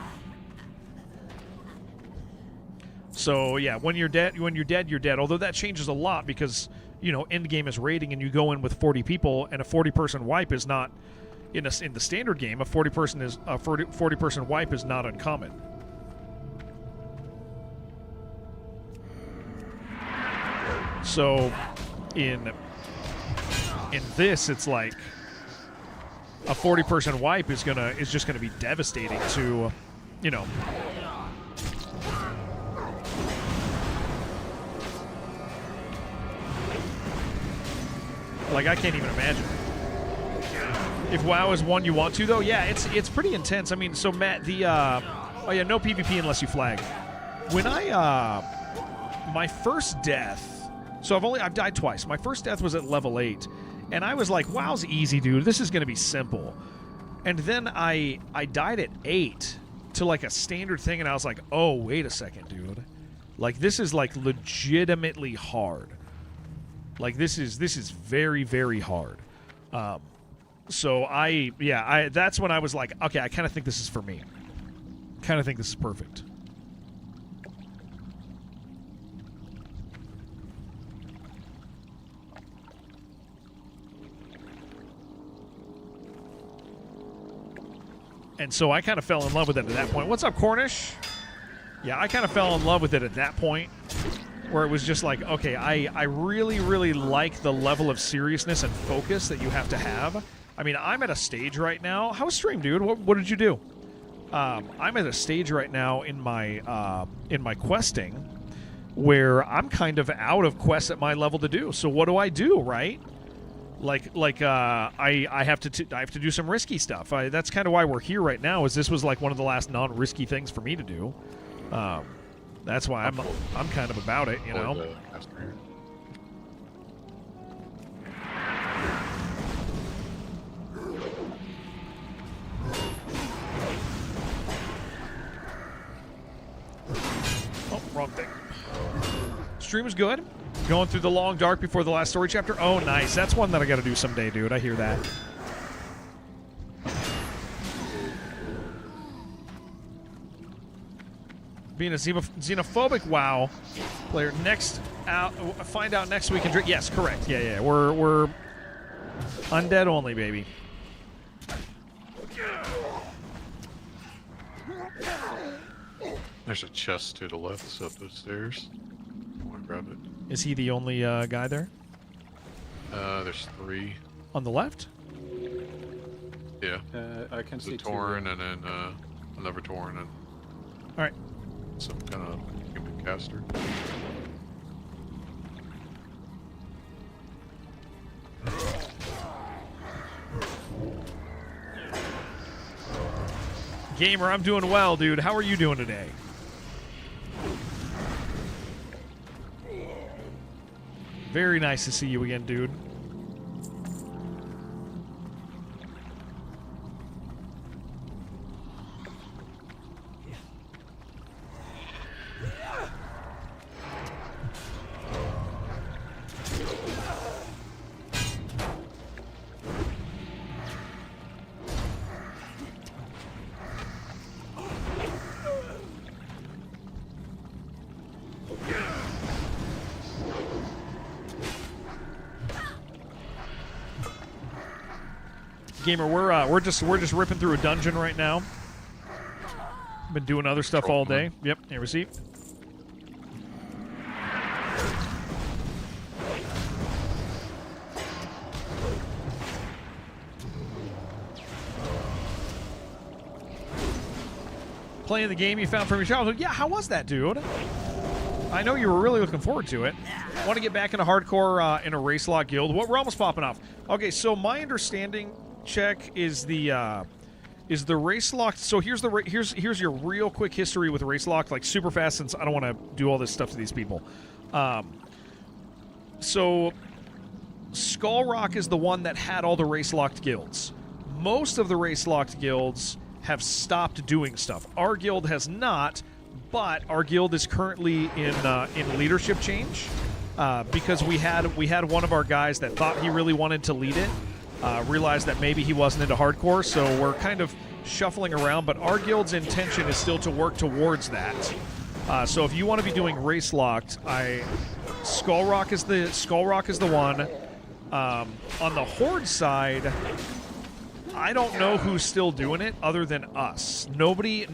S8: So, yeah, when you're dead, you're dead. Although that changes a lot because... You know, end game is raiding, and you go in with 40 people, and a 40-person wipe is not in the standard game. A 40-person wipe is not uncommon. So, in this, it's like a 40-person wipe is just gonna be devastating to, you know. Like, I can't even imagine. If WoW is one you want to, though, yeah, it's pretty intense. I mean, so Matt, oh yeah, no PvP unless you flag. When my first death, so I've died twice. My first death was at level 8, and I was like, WoW's easy, dude. This is gonna be simple. And then I died at 8 to like a standard thing, and I was like, oh, wait a second, dude. Like, this is like legitimately hard. Like, this is very, very hard. So that's when I was like, okay, I kind of think this is for me. Kind of think this is perfect. And so I kind of fell in love with it at that point. What's up, Cornish? Yeah, I kind of fell in love with it at that point. Where it was just like, okay, I really, really like the level of seriousness and focus that you have to have. I mean, I'm at a stage right now. How's stream, dude? What did you do? I'm at a stage right now in my questing where I'm kind of out of quests at my level to do. So what do, right? I have to do some risky stuff. That's kind of why we're here right now. Is this was like one of the last non-risky things for me to do. That's why I'm kind of about it, you know. Oh, wrong thing. Stream was good. Going through the long dark before the last story chapter. Oh, nice. That's one that I got to do someday, dude. I hear that. Being a xenophobic WoW player. Find out next week and drink. Yes, correct. Yeah. We're undead only, baby.
S9: There's a chest to the left, up those stairs. I want to grab it.
S8: Is he the only guy there?
S9: There's 3.
S8: On the left?
S9: Yeah.
S10: I can
S9: There's
S10: see
S9: a
S10: 2.
S9: Tauren and then another Tauren and
S8: All right.
S9: some kind of human caster.
S8: Gamer, I'm doing well, dude. How are you doing today? Very nice to see you again, dude. Gamer, we're just ripping through a dungeon right now. Been doing other stuff all day. Yep, here we see. Playing the game you found from your childhood. Yeah, how was that, dude? I know you were really looking forward to it. Want to get back into hardcore in a race lock guild? What we're almost popping off. Okay, so my understanding check is the race lock. So here's your real quick history with race lock, like super fast, since I don't want to do all this stuff to these people. So Skull Rock is the one that had all the race locked guilds. Most of the race locked guilds have stopped doing stuff. Our guild has not, but our guild is currently in leadership change because we had one of our guys that thought he really wanted to lead it. Realized that maybe he wasn't into hardcore, so we're kind of shuffling around, but our guild's intention is still to work towards that. So if you want to be doing race locked, Skull Rock is the one. On the Horde side, I don't know who's still doing it other than us. Nobody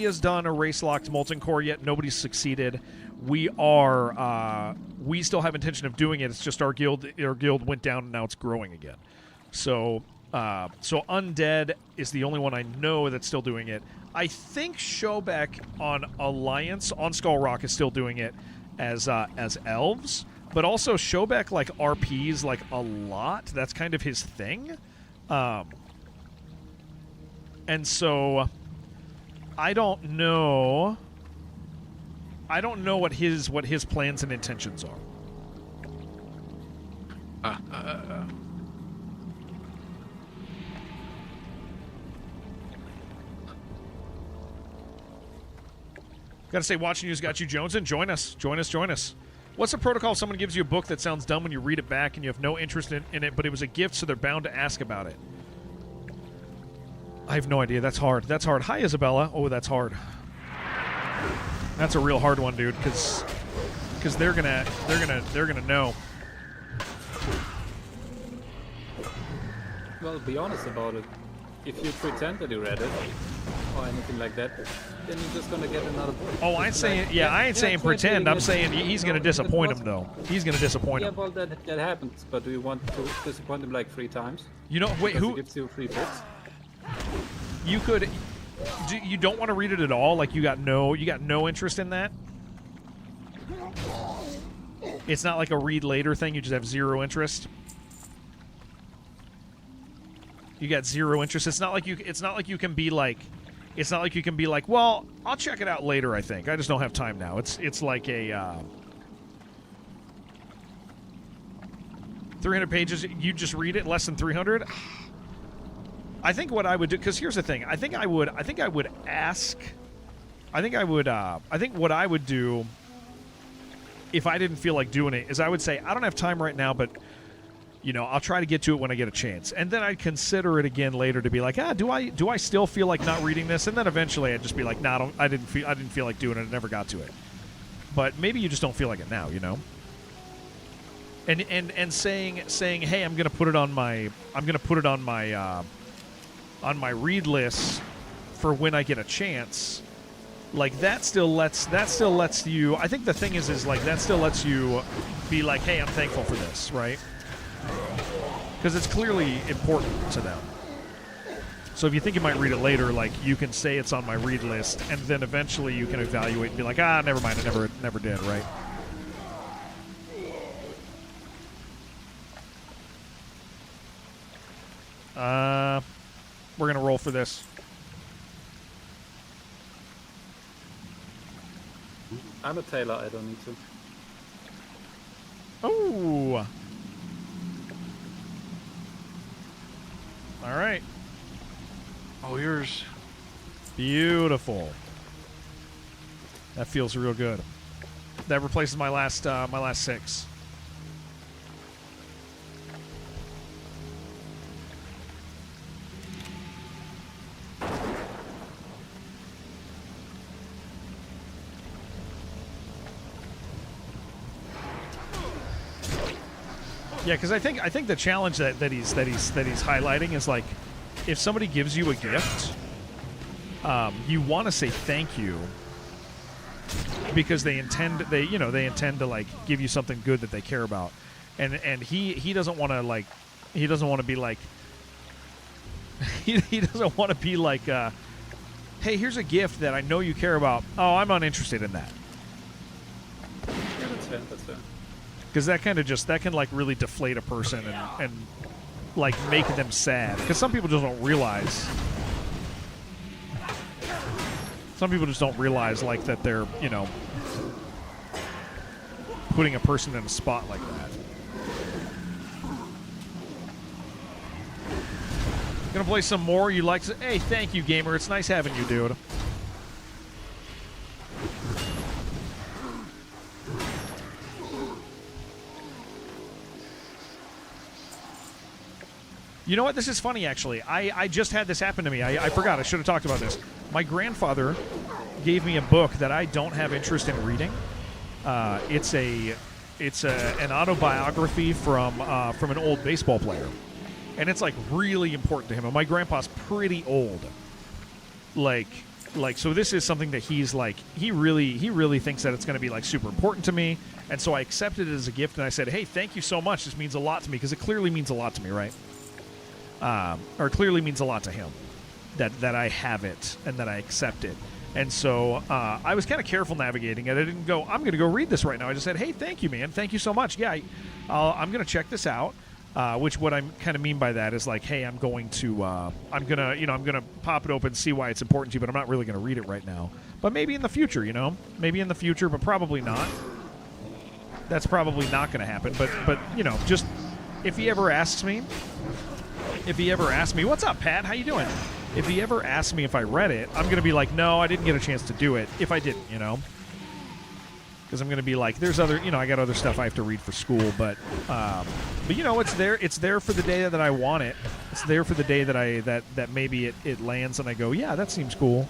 S8: has done a race locked Molten Core yet. Nobody's succeeded. We still have intention of doing it. It's just our guild went down and now it's growing again. So Undead is the only one I know that's still doing it. I think Shobek on Alliance on Skull Rock is still doing it as elves, but also Shobek like RPs like a lot. That's kind of his thing. And so I don't know what his plans and intentions are. Gotta say, watching you's got you jonesing. Join us. What's the protocol if someone gives you a book that sounds dumb when you read it back and you have no interest in it, but it was a gift, so they're bound to ask about it? I have no idea. That's hard. Hi, Isabella. Oh, that's hard. That's a real hard one, dude, because they're gonna know.
S10: Well, be honest about it. If you pretend that you read it or anything like that, then you're just gonna get another book.
S8: Oh, I ain't saying pretend. I'm saying he's gonna disappoint him, though. He's gonna disappoint him.
S10: Yeah, well, that happens. But do you want to disappoint him like 3 times?
S8: You know, wait,
S10: because
S8: who
S10: he gives you 3 books?
S8: You could. You don't want to read it at all. Like you got no interest in that. It's not like a read later thing. You just have 0 interest. You got 0 interest. It's not like you can be like. It's not like you can be like, well, I'll check it out later. I think I just don't have time now. It's like a 300 pages. You just read it less than 300. I think what I would do, because here's the thing. I think what I would do if I didn't feel like doing it is I would say, I don't have time right now, but I'll try to get to it when I get a chance. And then I'd consider it again later to be like, do I still feel like not reading this? And then eventually I'd just be like, nah, I didn't feel like doing it. I never got to it. But maybe you just don't feel like it now, And saying, hey, I'm gonna put it on my read list for when I get a chance. like that still lets you. I think the thing is like that still lets you be like, hey, I'm thankful for this, right? Because it's clearly important to them. So if you think you might read it later, like you can say it's on my read list, and then eventually you can evaluate and be like, never mind, I never did, right? We're gonna roll for this.
S10: I'm a tailor, I don't need to.
S8: Oh. All right.
S9: Oh, yours.
S8: Beautiful. That feels real good. That replaces my last 6. Yeah, because I think the challenge that he's highlighting is like, if somebody gives you a gift, you want to say thank you because they intend to like give you something good that they care about, and he doesn't want to like he doesn't want to be like he doesn't want to be like hey, here's a gift that I know you care about. Oh, I'm uninterested in that.
S10: Yeah, that's fair. That's fair.
S8: Because that can like really deflate a person and like make them sad. Because some people just don't realize. Some people just don't realize like that they're putting a person in a spot like that. Gonna play some more. You like? Hey, thank you, gamer. It's nice having you, dude. You know what? This is funny, actually. I just had this happen to me. I forgot. I should have talked about this. My grandfather gave me a book that I don't have interest in reading. It's an autobiography from an old baseball player, and it's like really important to him. And my grandpa's pretty old. Like so. This is something that he's like. He really thinks that it's going to be like super important to me. And so I accepted it as a gift, and I said, "Hey, thank you so much. This means a lot to me because it clearly means a lot to me, right?" Or clearly means a lot to him that I have it and that I accept it. And so I was kind of careful navigating it. I didn't go, I'm going to go read this right now. I just said, hey, thank you, man. Thank you so much. Yeah, I'm going to check this out. Which what I kind of mean by that is like, hey, I'm going to pop it open, see why it's important to you, but I'm not really going to read it right now. But maybe in the future, maybe in the future, but probably not. That's probably not going to happen. But just if he ever asks me, what's up, Pat? How you doing? If he ever asks me if I read it, I'm going to be like, no, I didn't get a chance to do it. If I didn't, because I'm going to be like, there's other, I got other stuff I have to read for school, but it's there. It's there for the day that I want it. It's there for the day that that maybe it lands and I go, yeah, that seems cool.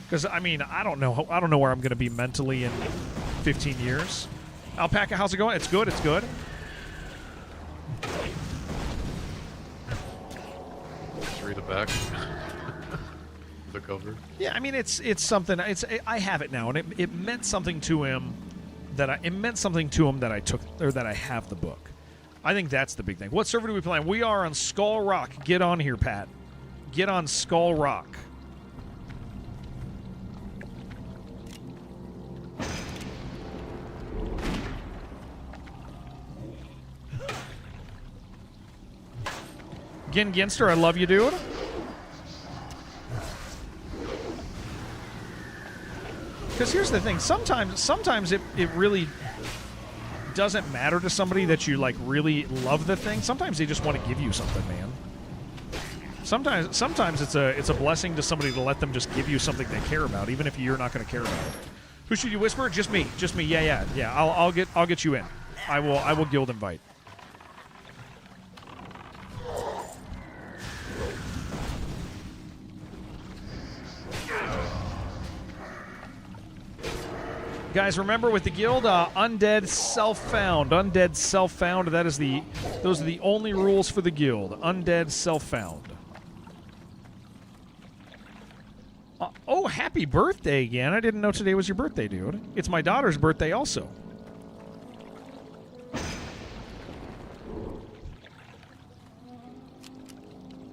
S8: Because I don't know where I'm going to be mentally in 15 years. Alpaca, how's it going? It's good. It's good.
S9: Read it back. The cover.
S8: Yeah, it's something. I have it now, and it meant something to him that I took or that I have the book. I think that's the big thing. What server do we play on? We are on Skull Rock. Get on here, Pat. Get on Skull Rock. Ginster, I love you, dude. Because here's the thing. Sometimes it really doesn't matter to somebody that you like really love the thing. Sometimes they just want to give you something, man. Sometimes it's a blessing to somebody to let them just give you something they care about, even if you're not going to care about it. Who should you whisper? Just me. Yeah. I'll get you in. I will guild invite. Guys, remember with the guild, undead self-found. Undead self-found. Those are the only rules for the guild. Undead self-found. Oh, happy birthday again. I didn't know today was your birthday, dude. It's my daughter's birthday also.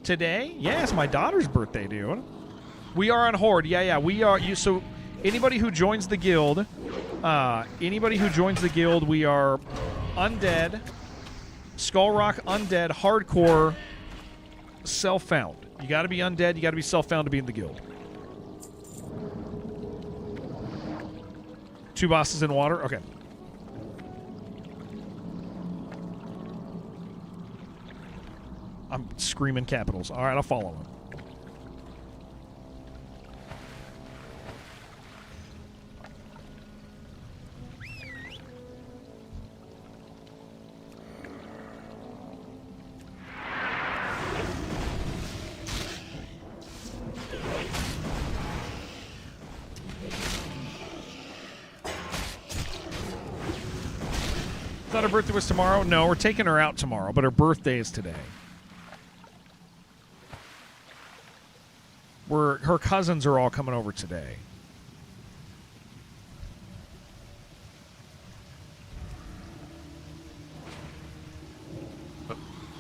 S8: Today? Yeah, it's my daughter's birthday, dude. We are on Horde. Yeah, we are. So anybody who joins the guild, we are undead, Skull Rock undead, hardcore, self-found. You got to be undead. You got to be self-found to be in the guild. 2 bosses in water. Okay. I'm screaming capitals. All right, I'll follow him. Thought her birthday was tomorrow? No, we're taking her out tomorrow, but her birthday is today. Her cousins are all coming over today.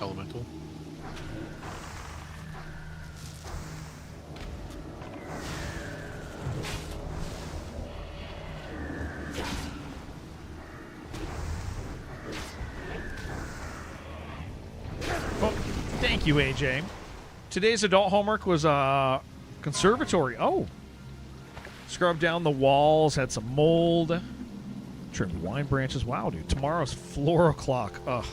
S9: Elemental.
S8: Well, thank you, AJ. Today's adult homework was conservatory. Oh. Scrubbed down the walls, had some mold. Trimmed wine branches. Wow, dude. Tomorrow's floral clock. Ugh.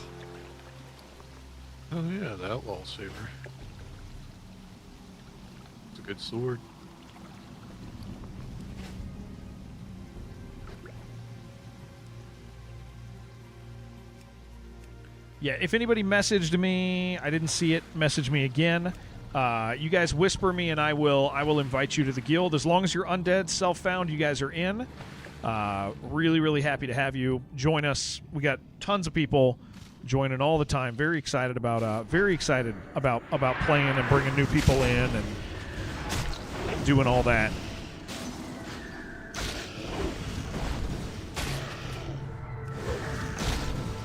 S9: Oh yeah, the outlaw saber. It's a good sword.
S8: Yeah, if anybody messaged me, I didn't see it, message me again. You guys whisper me and I will invite you to the guild. As long as you're undead, self-found, you guys are in. Really, really happy to have you join us. We got tons of people joining all the time. Very excited about playing and bringing new people in and doing all that.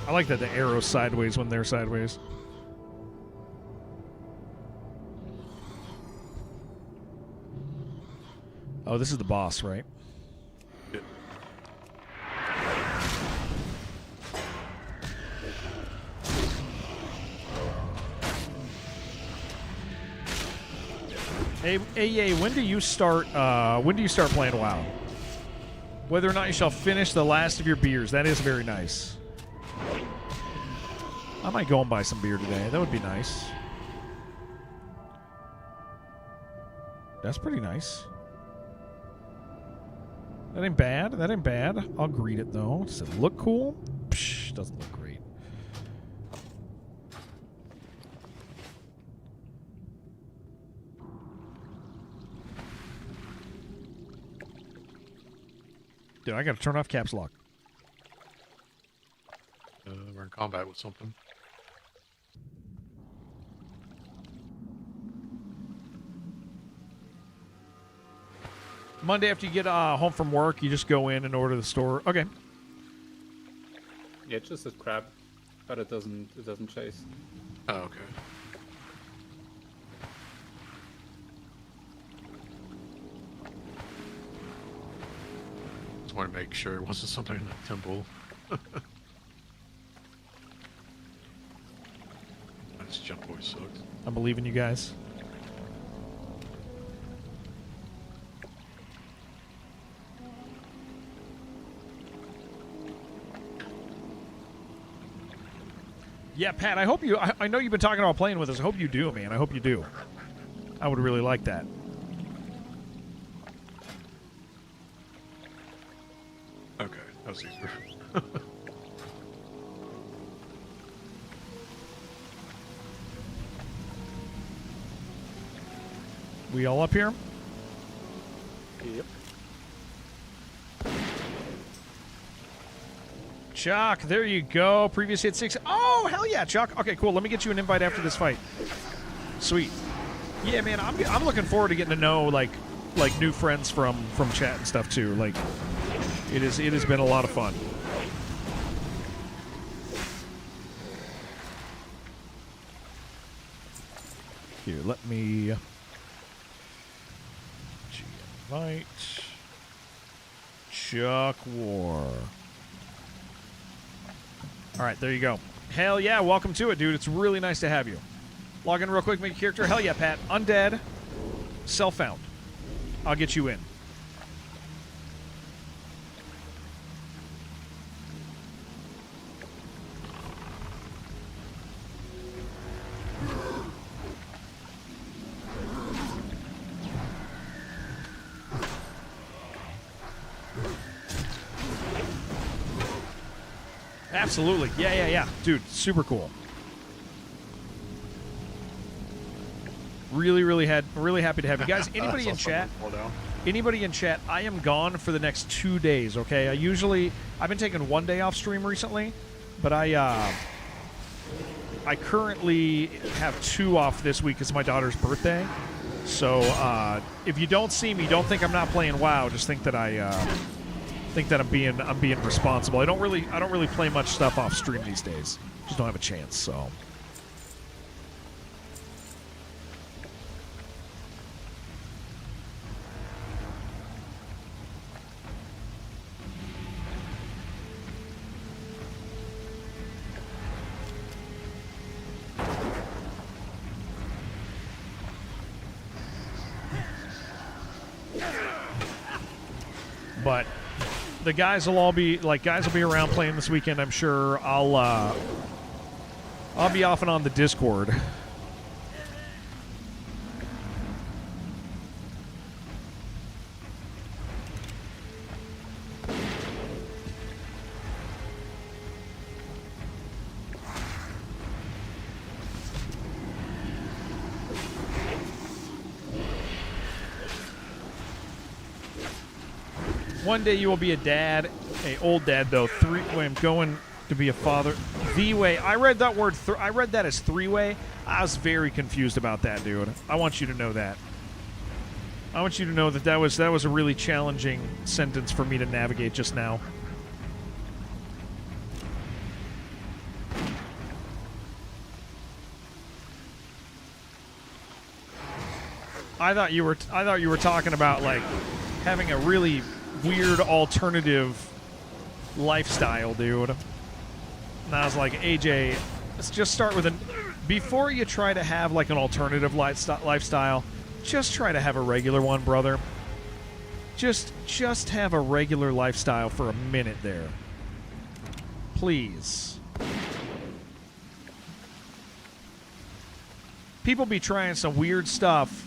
S8: I like that the arrow's sideways when they're sideways. Oh, this is the boss, right?
S9: Yep.
S8: Hey, when do you start playing WoW? Whether or not you shall finish the last of your beers. That is very nice. I might go and buy some beer today. That would be nice. That's pretty nice. That ain't bad. That ain't bad. I'll greet it, though. Does it look cool? Psh, doesn't look great. Dude, I gotta turn off caps lock.
S9: We're in combat with something.
S8: Monday after you get home from work, you just go in and order the store. Okay.
S10: Yeah, it's just a crab, but it doesn't chase.
S9: Oh, okay. Just want to make sure it wasn't something in the temple. This jump always sucks.
S8: I believe in you guys. Yeah, Pat, I hope you... I know you've been talking about playing with us. I hope you do, man. I hope you do. I would really like that.
S9: Okay, that was easier.
S8: We all up here?
S10: Yep.
S8: Chuck, there you go. Previous hit 6. Oh, hell yeah, Chuck. Okay, cool. Let me get you an invite after this fight. Sweet. Yeah, man, I'm looking forward to getting to know, like, like new friends from chat and stuff too. Like it has been a lot of fun. Here, let me invite Chuck War. All right, there you go. Hell yeah, welcome to it, dude. It's really nice to have you. Log in real quick, make a character. Hell yeah, Pat. Undead, self-found. I'll get you in. Absolutely. Yeah. Dude, super cool. Really happy to have you guys. Anybody in chat? Anybody in chat? I am gone for the next 2 days, okay? I've been taking 1 day off stream recently, but I currently have 2 off this week. It's my daughter's birthday. So, if you don't see me, don't think I'm not playing WoW. Just think that I'm being responsible. I don't really play much stuff off stream these days. Just don't have a chance, so. But the guys will be around playing this weekend, I'm sure. I'll be off and on the Discord. One day you will be a dad, a old dad though. I'm going to be a father. V-way. I read that word. I read that as 3-way. I was very confused about that, dude. I want you to know that. I want you to know that was a really challenging sentence for me to navigate just now. I thought you were talking about like having a really weird alternative lifestyle, dude. And I was like, AJ, let's just start with before you try to have like an alternative lifestyle, just try to have a regular one, brother. Just have a regular lifestyle for a minute there. Please. People be trying some weird stuff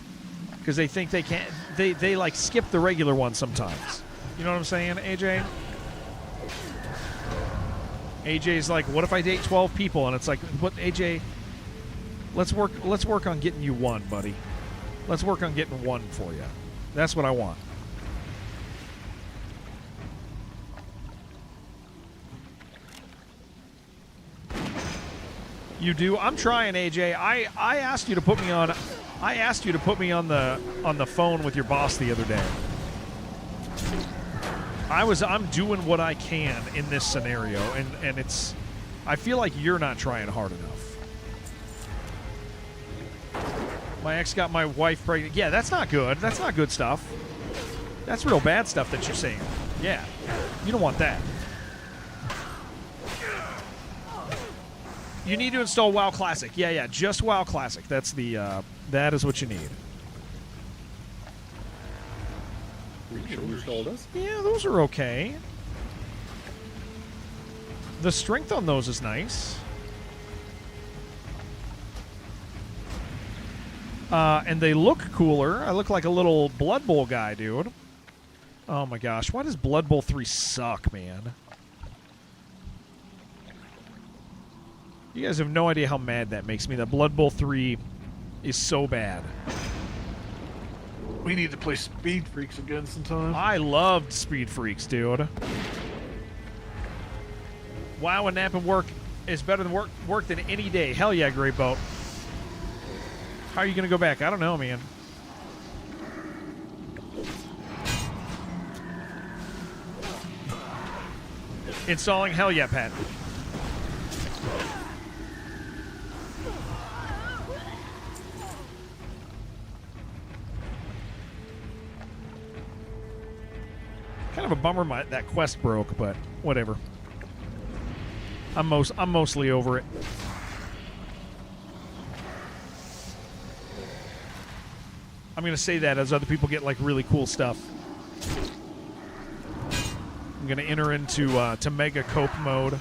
S8: because they think they can't. They like skip the regular one sometimes. You know what I'm saying, AJ? AJ's like, what if I date 12 people? And it's like, what, AJ? Let's work on getting you one, buddy. Let's work on getting one for you. That's what I want. You do? I'm trying, AJ. I asked you to put me on. I asked you to put me on the phone with your boss the other day. I'm doing what I can in this scenario, and it's. I feel like you're not trying hard enough. My ex got my wife pregnant. Yeah, that's not good. That's not good stuff. That's real bad stuff that you're saying. Yeah, you don't want that. You need to install WoW Classic. Yeah, just WoW Classic. That's the. That is what you need. Yeah, those are okay. The strength on those is nice. And they look cooler. I look like a little Blood Bowl guy, dude. Oh my gosh, why does Blood Bowl 3 suck, man? You guys have no idea how mad that makes me. That Blood Bowl 3 is so bad.
S9: We need to play Speed Freaks again sometime.
S8: I loved Speed Freaks, dude. WoW and nap and work is better than work than any day. Hell yeah, Great Boat. How are you going to go back? I don't know, man. Installing? Hell yeah, Pat. Kind of a bummer that quest broke, but whatever. I'm mostly over it. I'm gonna say that as other people get like really cool stuff. I'm gonna enter into to mega cope mode.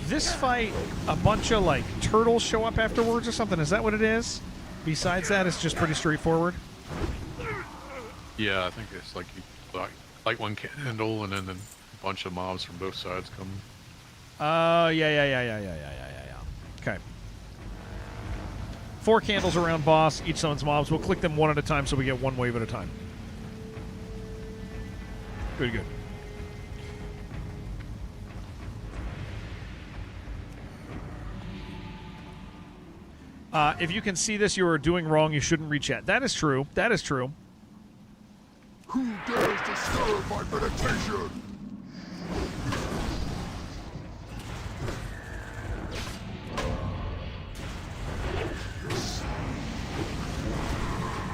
S8: This fight, a bunch of like turtles show up afterwards or something. Is that what it is? Besides that, it's just pretty straightforward.
S9: Yeah, I think it's like you light one candle and then a bunch of mobs from both sides come.
S8: Yeah. Okay. 4 candles around boss. Each summons mobs. We'll click them one at a time so we get one wave at a time. Good. If you can see this, you are doing wrong. You shouldn't reach at. That is true. That is true.
S5: Who dares disturb my meditation?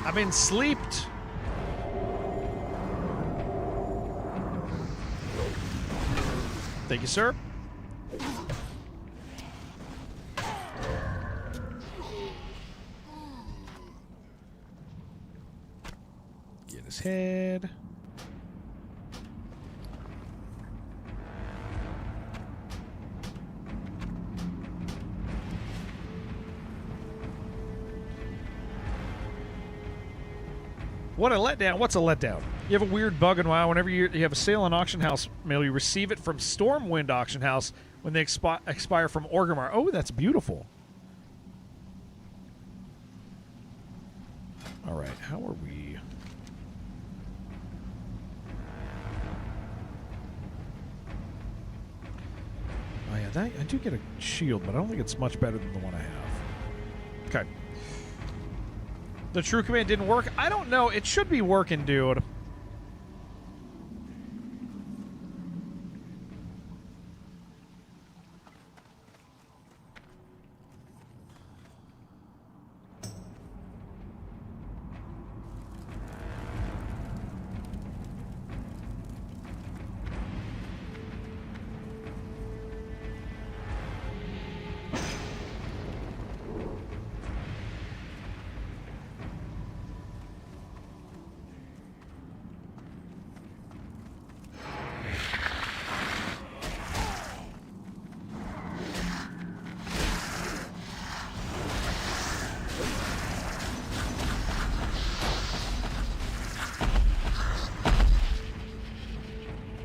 S8: I've been sleeped. Thank you, sir. Get his head. What a letdown. What's a letdown? You have a weird bug in WoW. Whenever you have a sale on Auction House mail, you receive it from Stormwind Auction House when they expire from Orgrimmar. Oh, that's beautiful. All right, how are we? Oh, yeah, I do get a shield, but I don't think it's much better than the one I have. Okay. The true command didn't work? I don't know. It should be working, dude.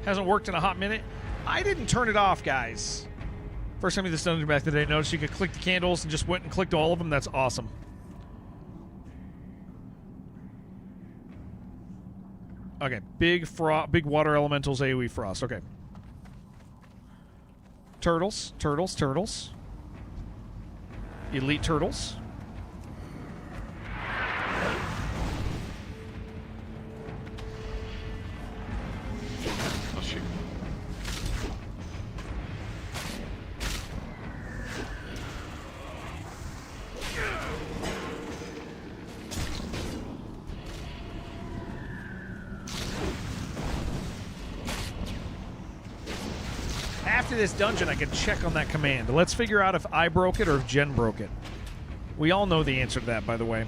S8: Hasn't worked in a hot minute. I didn't turn it off, guys. First time I did this dungeon back in the day, noticed you could click the candles and just went and clicked all of them. That's awesome. Okay, big water elementals, AoE frost. Okay. Turtles. Elite turtles. After this dungeon, I can check on that command. Let's figure out if I broke it or if Jen broke it. We all know the answer to that, by the way.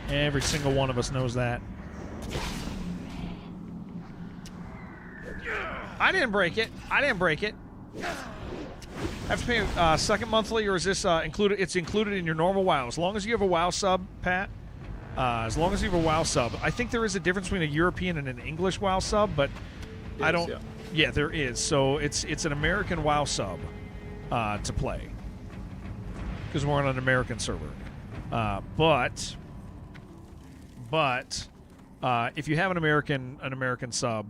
S8: Every single one of us knows that.
S1: I didn't break it. I didn't break it. Have to pay second monthly, or is this included? It's included in your normal WoW. As long as you have a WoW sub, Pat. As long as you have a WoW sub. I think there is a difference between a European and an English WoW sub, but I don't. Yeah, there is. So it's an American WoW sub to play because we're on an American server. But if you have an American sub,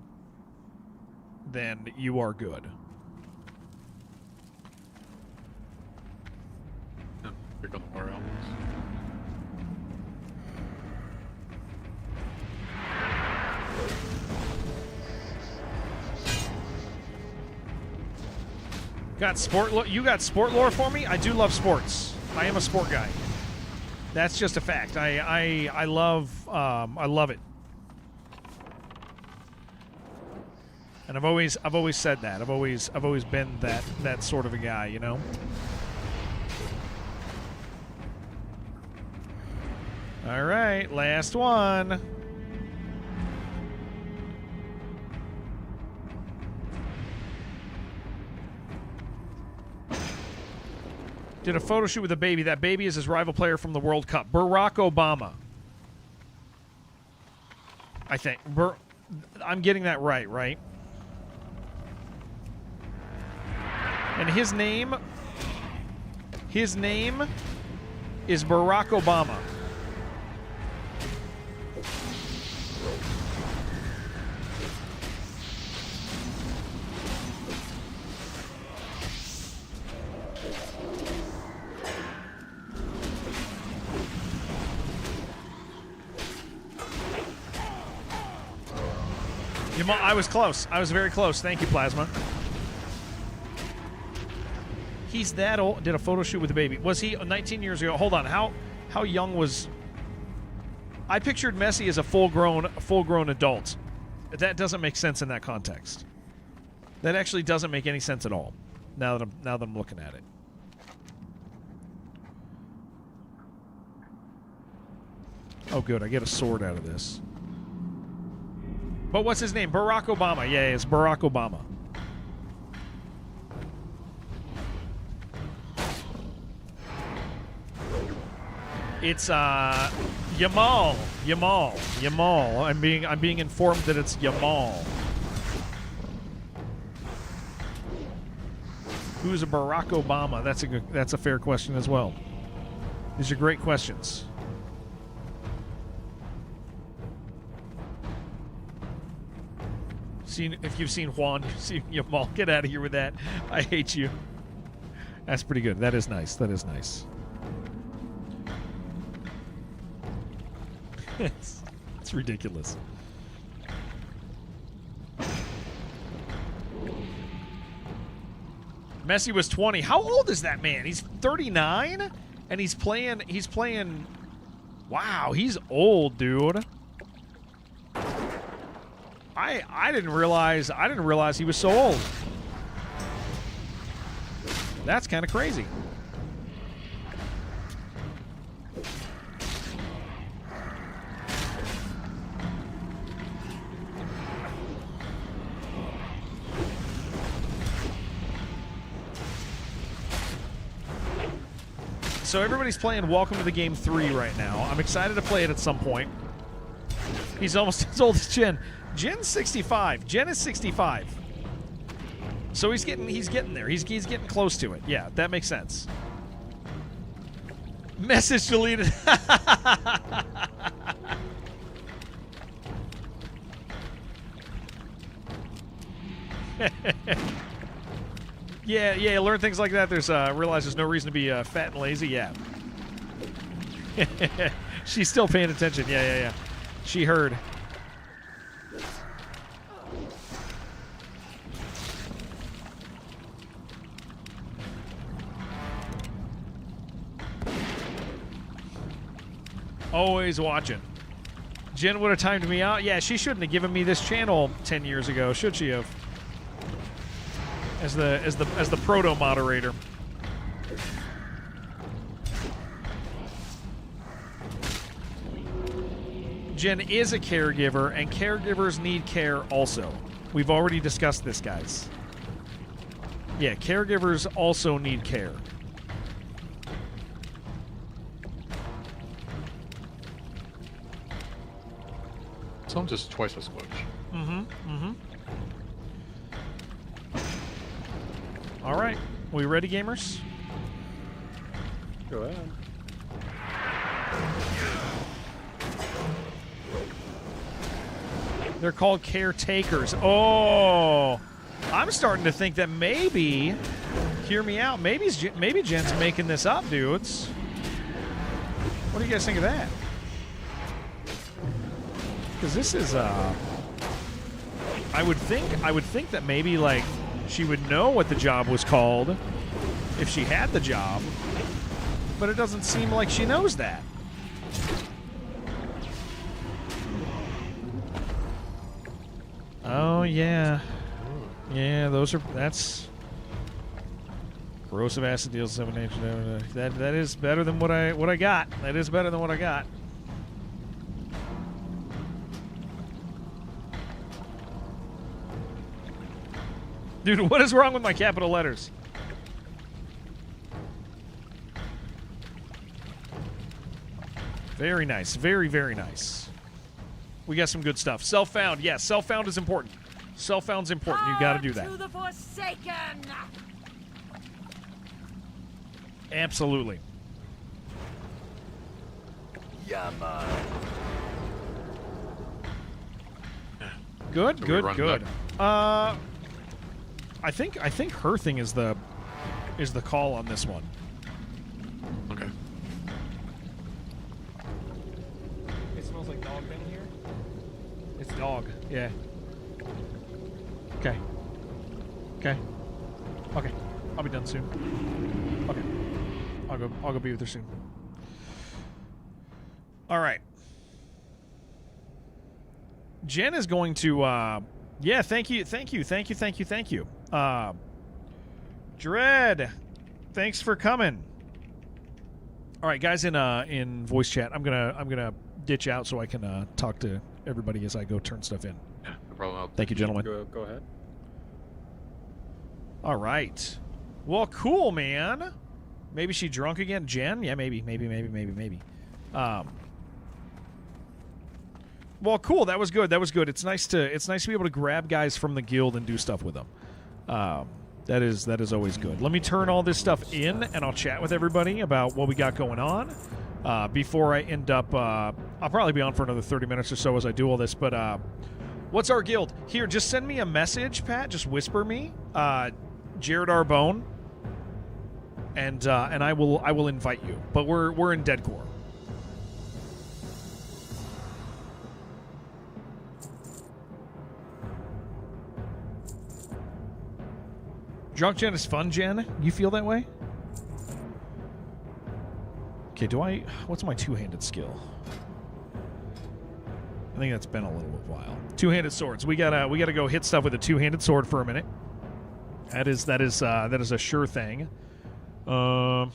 S1: then you are good.
S9: Pick on the war elements.
S1: Got sport. You got sport lore for me? I do love sports. I am a sport guy. That's just a fact. I love it. And I've always said that. I've always been that sort of a guy, you know? All right, last one. Did a photo shoot with a baby. That baby is his rival player from the World Cup. Barack Obama. I think. I'm getting that right? And his name is Barack Obama. I was close. I was very close. Thank you, Plasma. He's that old. Did a photo shoot with a baby. Was he 19 years ago? Hold on. How young was... I pictured Messi as a full-grown adult. That doesn't make sense in that context. That actually doesn't make any sense at all. Now that I'm looking at it. Oh, good. I get a sword out of this. But what's his name? Barack Obama. Yeah, it's Barack Obama. It's Yamal. I'm being informed that it's Yamal. Who's a Barack Obama? That's a fair question as well. These are great questions. If you've seen Juan, you've seen Yamal. Get out of here with that. I hate you. That's pretty good. That is nice. That is nice. It's ridiculous. Messi was 20. How old is that man? He's 39, and he's playing. Wow, he's old, dude. I didn't realize he was so old. That's kind of crazy. So everybody's playing Welcome to the Game 3 right now. I'm excited to play it at some point. He's almost as old as Jen. Jen's 65. Jen is 65. So he's getting there. He's getting close to it. Yeah, that makes sense. Message deleted. Yeah, learn things like that. Realize there's no reason to be fat and lazy. Yeah. She's still paying attention. Yeah. She heard. Always watching. Jen would have timed me out. Yeah, she shouldn't have given me this channel 10 years ago, should she have? As the proto moderator. Jen is a caregiver, and caregivers need care also.
S8: We've already discussed this, guys. Yeah, caregivers also need care.
S9: Some just twice as much.
S8: All right. We ready, gamers?
S10: Go ahead.
S8: They're called caretakers. Oh, I'm starting to think that maybe, hear me out, maybe Jen's making this up, dudes. What do you guys think of that? Because this is, I would think that maybe, like, she would know what the job was called if she had the job, but it doesn't seem like she knows that. Oh, yeah. Yeah, that's corrosive acid deals 7 damage. That is better than what I got. That is better than what I got. Dude, what is wrong with my capital letters? Very nice. Very, very nice. We got some good stuff. Self-found. Yeah, self-found is important. Self-found's important. You got to do that.
S7: To the Forsaken!
S8: Absolutely.
S6: Yeah, man.
S8: Good,
S9: So we
S8: good,
S9: run
S8: good.
S9: back.
S8: I think her thing is the call on this one.
S9: Okay.
S8: It smells like dog in here. It's dog. Yeah. Okay. Okay. Okay. I'll be done soon. Okay. I'll go be with her soon. All right. Jen is going to yeah, thank you. Dread, thanks for coming. All right, guys in voice chat, I'm gonna ditch out so I can talk to everybody as I go turn stuff in.
S9: Yeah, no problem.
S8: Thank you, gentlemen.
S10: Go ahead.
S8: All right. Well, cool, man. Maybe she drunk again, Jen? Yeah, maybe. Well, cool. That was good. It's nice to be able to grab guys from the guild and do stuff with them. That is always good. Let me turn all this stuff in, and I'll chat with everybody about what we got going on. Before I end up, I'll probably be on for another 30 minutes or so as I do all this. But what's our guild? Here, just send me a message, Pat. Just whisper me, Jared Arbone, and I will invite you. But we're in Deadcore. Drunk Jen is fun, Jen? You feel that way? Okay, what's my two-handed skill? I think that's been a little while. Two-handed swords. We gotta go hit stuff with a two-handed sword for a minute. That is a sure thing. You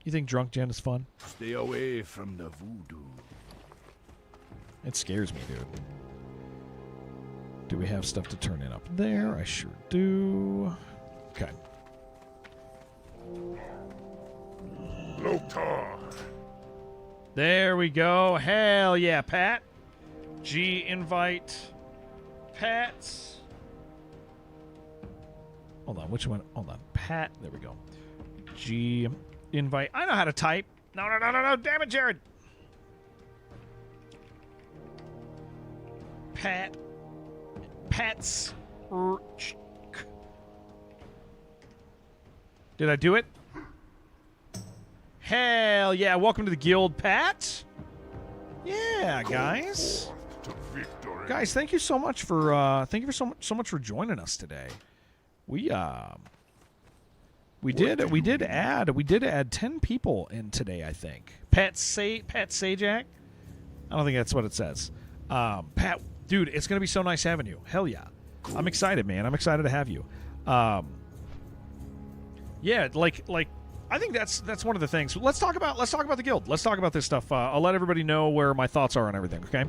S8: think Drunk Jen is fun?
S6: Stay away from the voodoo.
S8: It scares me, dude. Do we have stuff to turn in up there? I sure do. Okay.
S5: Loktar.
S8: There we go. Hell yeah, Pat. G invite. Pat's. Hold on, which one? Hold on. Pat. There we go. G invite. I know how to type. No. Damn it, Jared. Pat's. Did I do it? Hell yeah! Welcome to the guild, Pat. Yeah, guys. Guys, thank you so much for so much for joining us today. We did add 10 people in today, I think. Pat Sajak. I don't think that's what it says. Pat, dude, it's gonna be so nice having you. Hell yeah. I'm excited, man. I'm excited to have you. Yeah, like I think that's one of the things. Let's talk about the guild. Let's talk about this stuff. I'll let everybody know where my thoughts are on everything. Okay.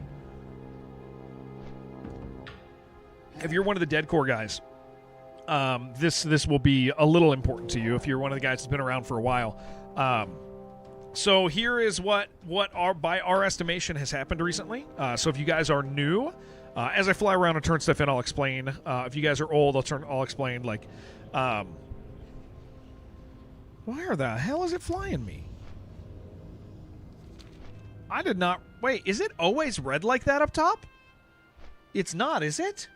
S8: If you're one of the dead core guys, this will be a little important to you. If you're one of the guys that's been around for a while, so here is what by our estimation has happened recently. So if you guys are new, as I fly around and turn stuff in, I'll explain. If you guys are old, I'll explain. Like, where the hell is it flying me? I did not. Wait, is it always red like that up top? It's not, is it?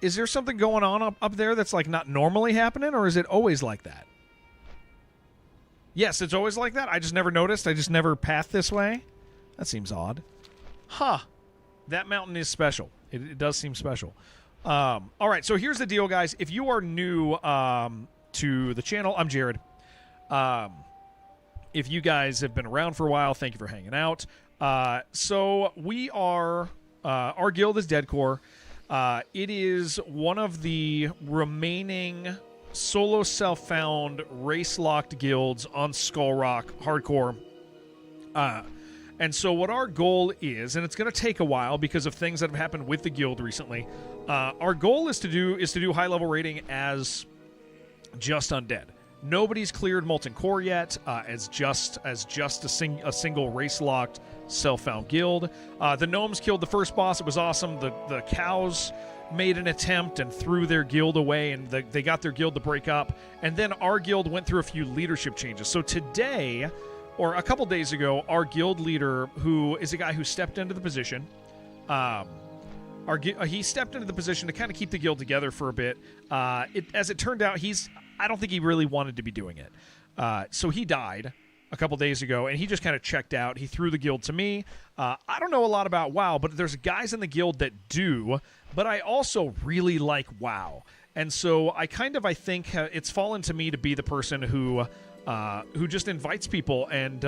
S8: Is there something going on up there that's like not normally happening, or is it always like that? Yes, it's always like that. I just never noticed. I just never pathed this way. That seems odd. Huh. That mountain is special. It does seem special. All right, so here's the deal, guys. If you are new to the channel, I'm Jared. If you guys have been around for a while, thank you for hanging out. So we are, our guild is Deadcore. It is one of the remaining solo self-found race-locked guilds on Skull Rock Hardcore. And so what our goal is, and it's going to take a while because of things that have happened with the guild recently, our goal is to do high-level raiding as just undead. Nobody's cleared Molten Core yet, as just a single race-locked self-found guild. The gnomes killed the first boss. It was awesome. The cows made an attempt and threw their guild away, and they got their guild to break up. And then our guild went through a few leadership changes. So today, or a couple days ago, our guild leader, who is a guy who stepped into the position, he stepped into the position to kind of keep the guild together for a bit. As it turned out, I don't think he really wanted to be doing it. So he died a couple days ago, and he just kind of checked out. He threw the guild to me. I don't know a lot about WoW, but there's guys in the guild that do, but I also really like WoW. And so I think it's fallen to me to be the person who just invites people and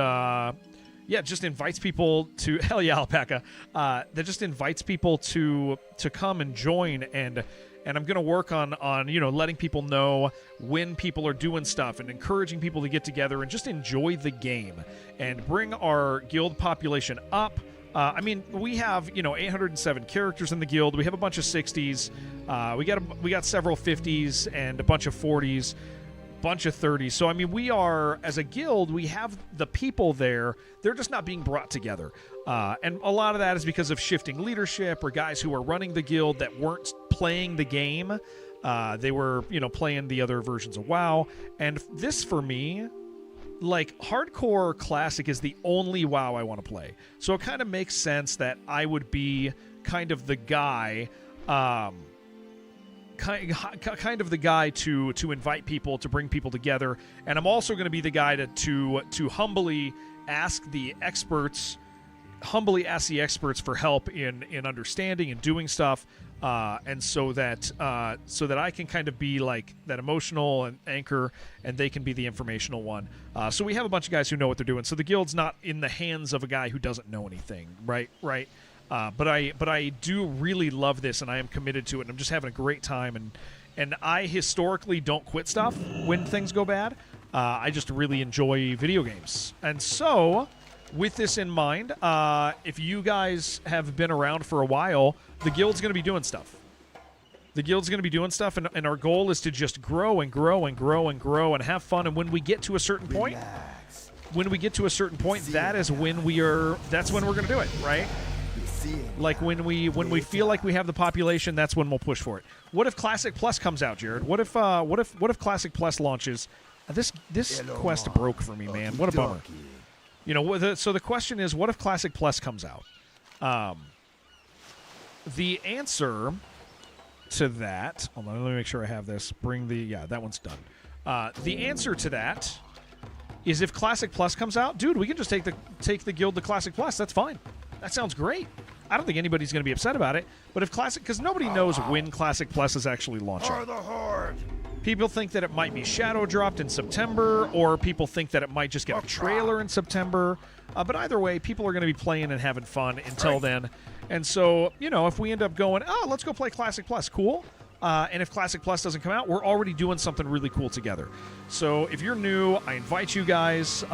S8: just invites people to hell yeah, alpaca. That just invites people to come and join, and I'm going to work on letting people know when people are doing stuff and encouraging people to get together and just enjoy the game and bring our guild population up. I mean, we have 807 characters in the guild. We have a bunch of 60s. We got several 50s and a bunch of 40s. Bunch of 30s. So I mean, we are, as a guild, we have the people there. They're just not being brought together, and a lot of that is because of shifting leadership or guys who are running the guild that weren't playing the game. They were playing the other versions of WoW, and this for me, like, hardcore classic is the only WoW I want to play. So it kind of makes sense that I would be kind of the guy kind of the guy to invite people, to bring people together. And I'm also going to be the guy to humbly ask the experts for help in understanding and doing stuff, and so that I can kind of be like that emotional and anchor, and they can be the informational one. So we have a bunch of guys who know what they're doing. So the guild's not in the hands of a guy who doesn't know anything, right? But I do really love this, and I am committed to it, and I'm just having a great time. And I historically don't quit stuff when things go bad. I just really enjoy video games. And so, with this in mind, if you guys have been around for a while, the guild's going to be doing stuff. The guild's going to be doing stuff, and our goal is to just grow and grow and grow and grow and have fun. And when we get to a certain point, that's when we're going to do it, right? Like when we feel like we have the population, that's when we'll push for it. What if Classic Plus comes out, Jared? What if Classic Plus launches? This quest broke for me, man. What a bummer. So the question is, what if Classic Plus comes out? The answer to that, hold on, let me make sure I have this. That one's done. The answer to that is, if Classic Plus comes out, dude, we can just take the guild to Classic Plus. That's fine. That sounds great. I don't think anybody's going to be upset about it. But if Classic, because nobody knows when Classic Plus is actually launching.
S3: For the Horde.
S8: People think that it might be shadow dropped in September, or people think that it might just get a trailer in September. But either way, people are going to be playing and having fun until then. And so, if we end up going, let's go play Classic Plus, cool. And if Classic Plus doesn't come out, we're already doing something really cool together. So if you're new, I invite you guys.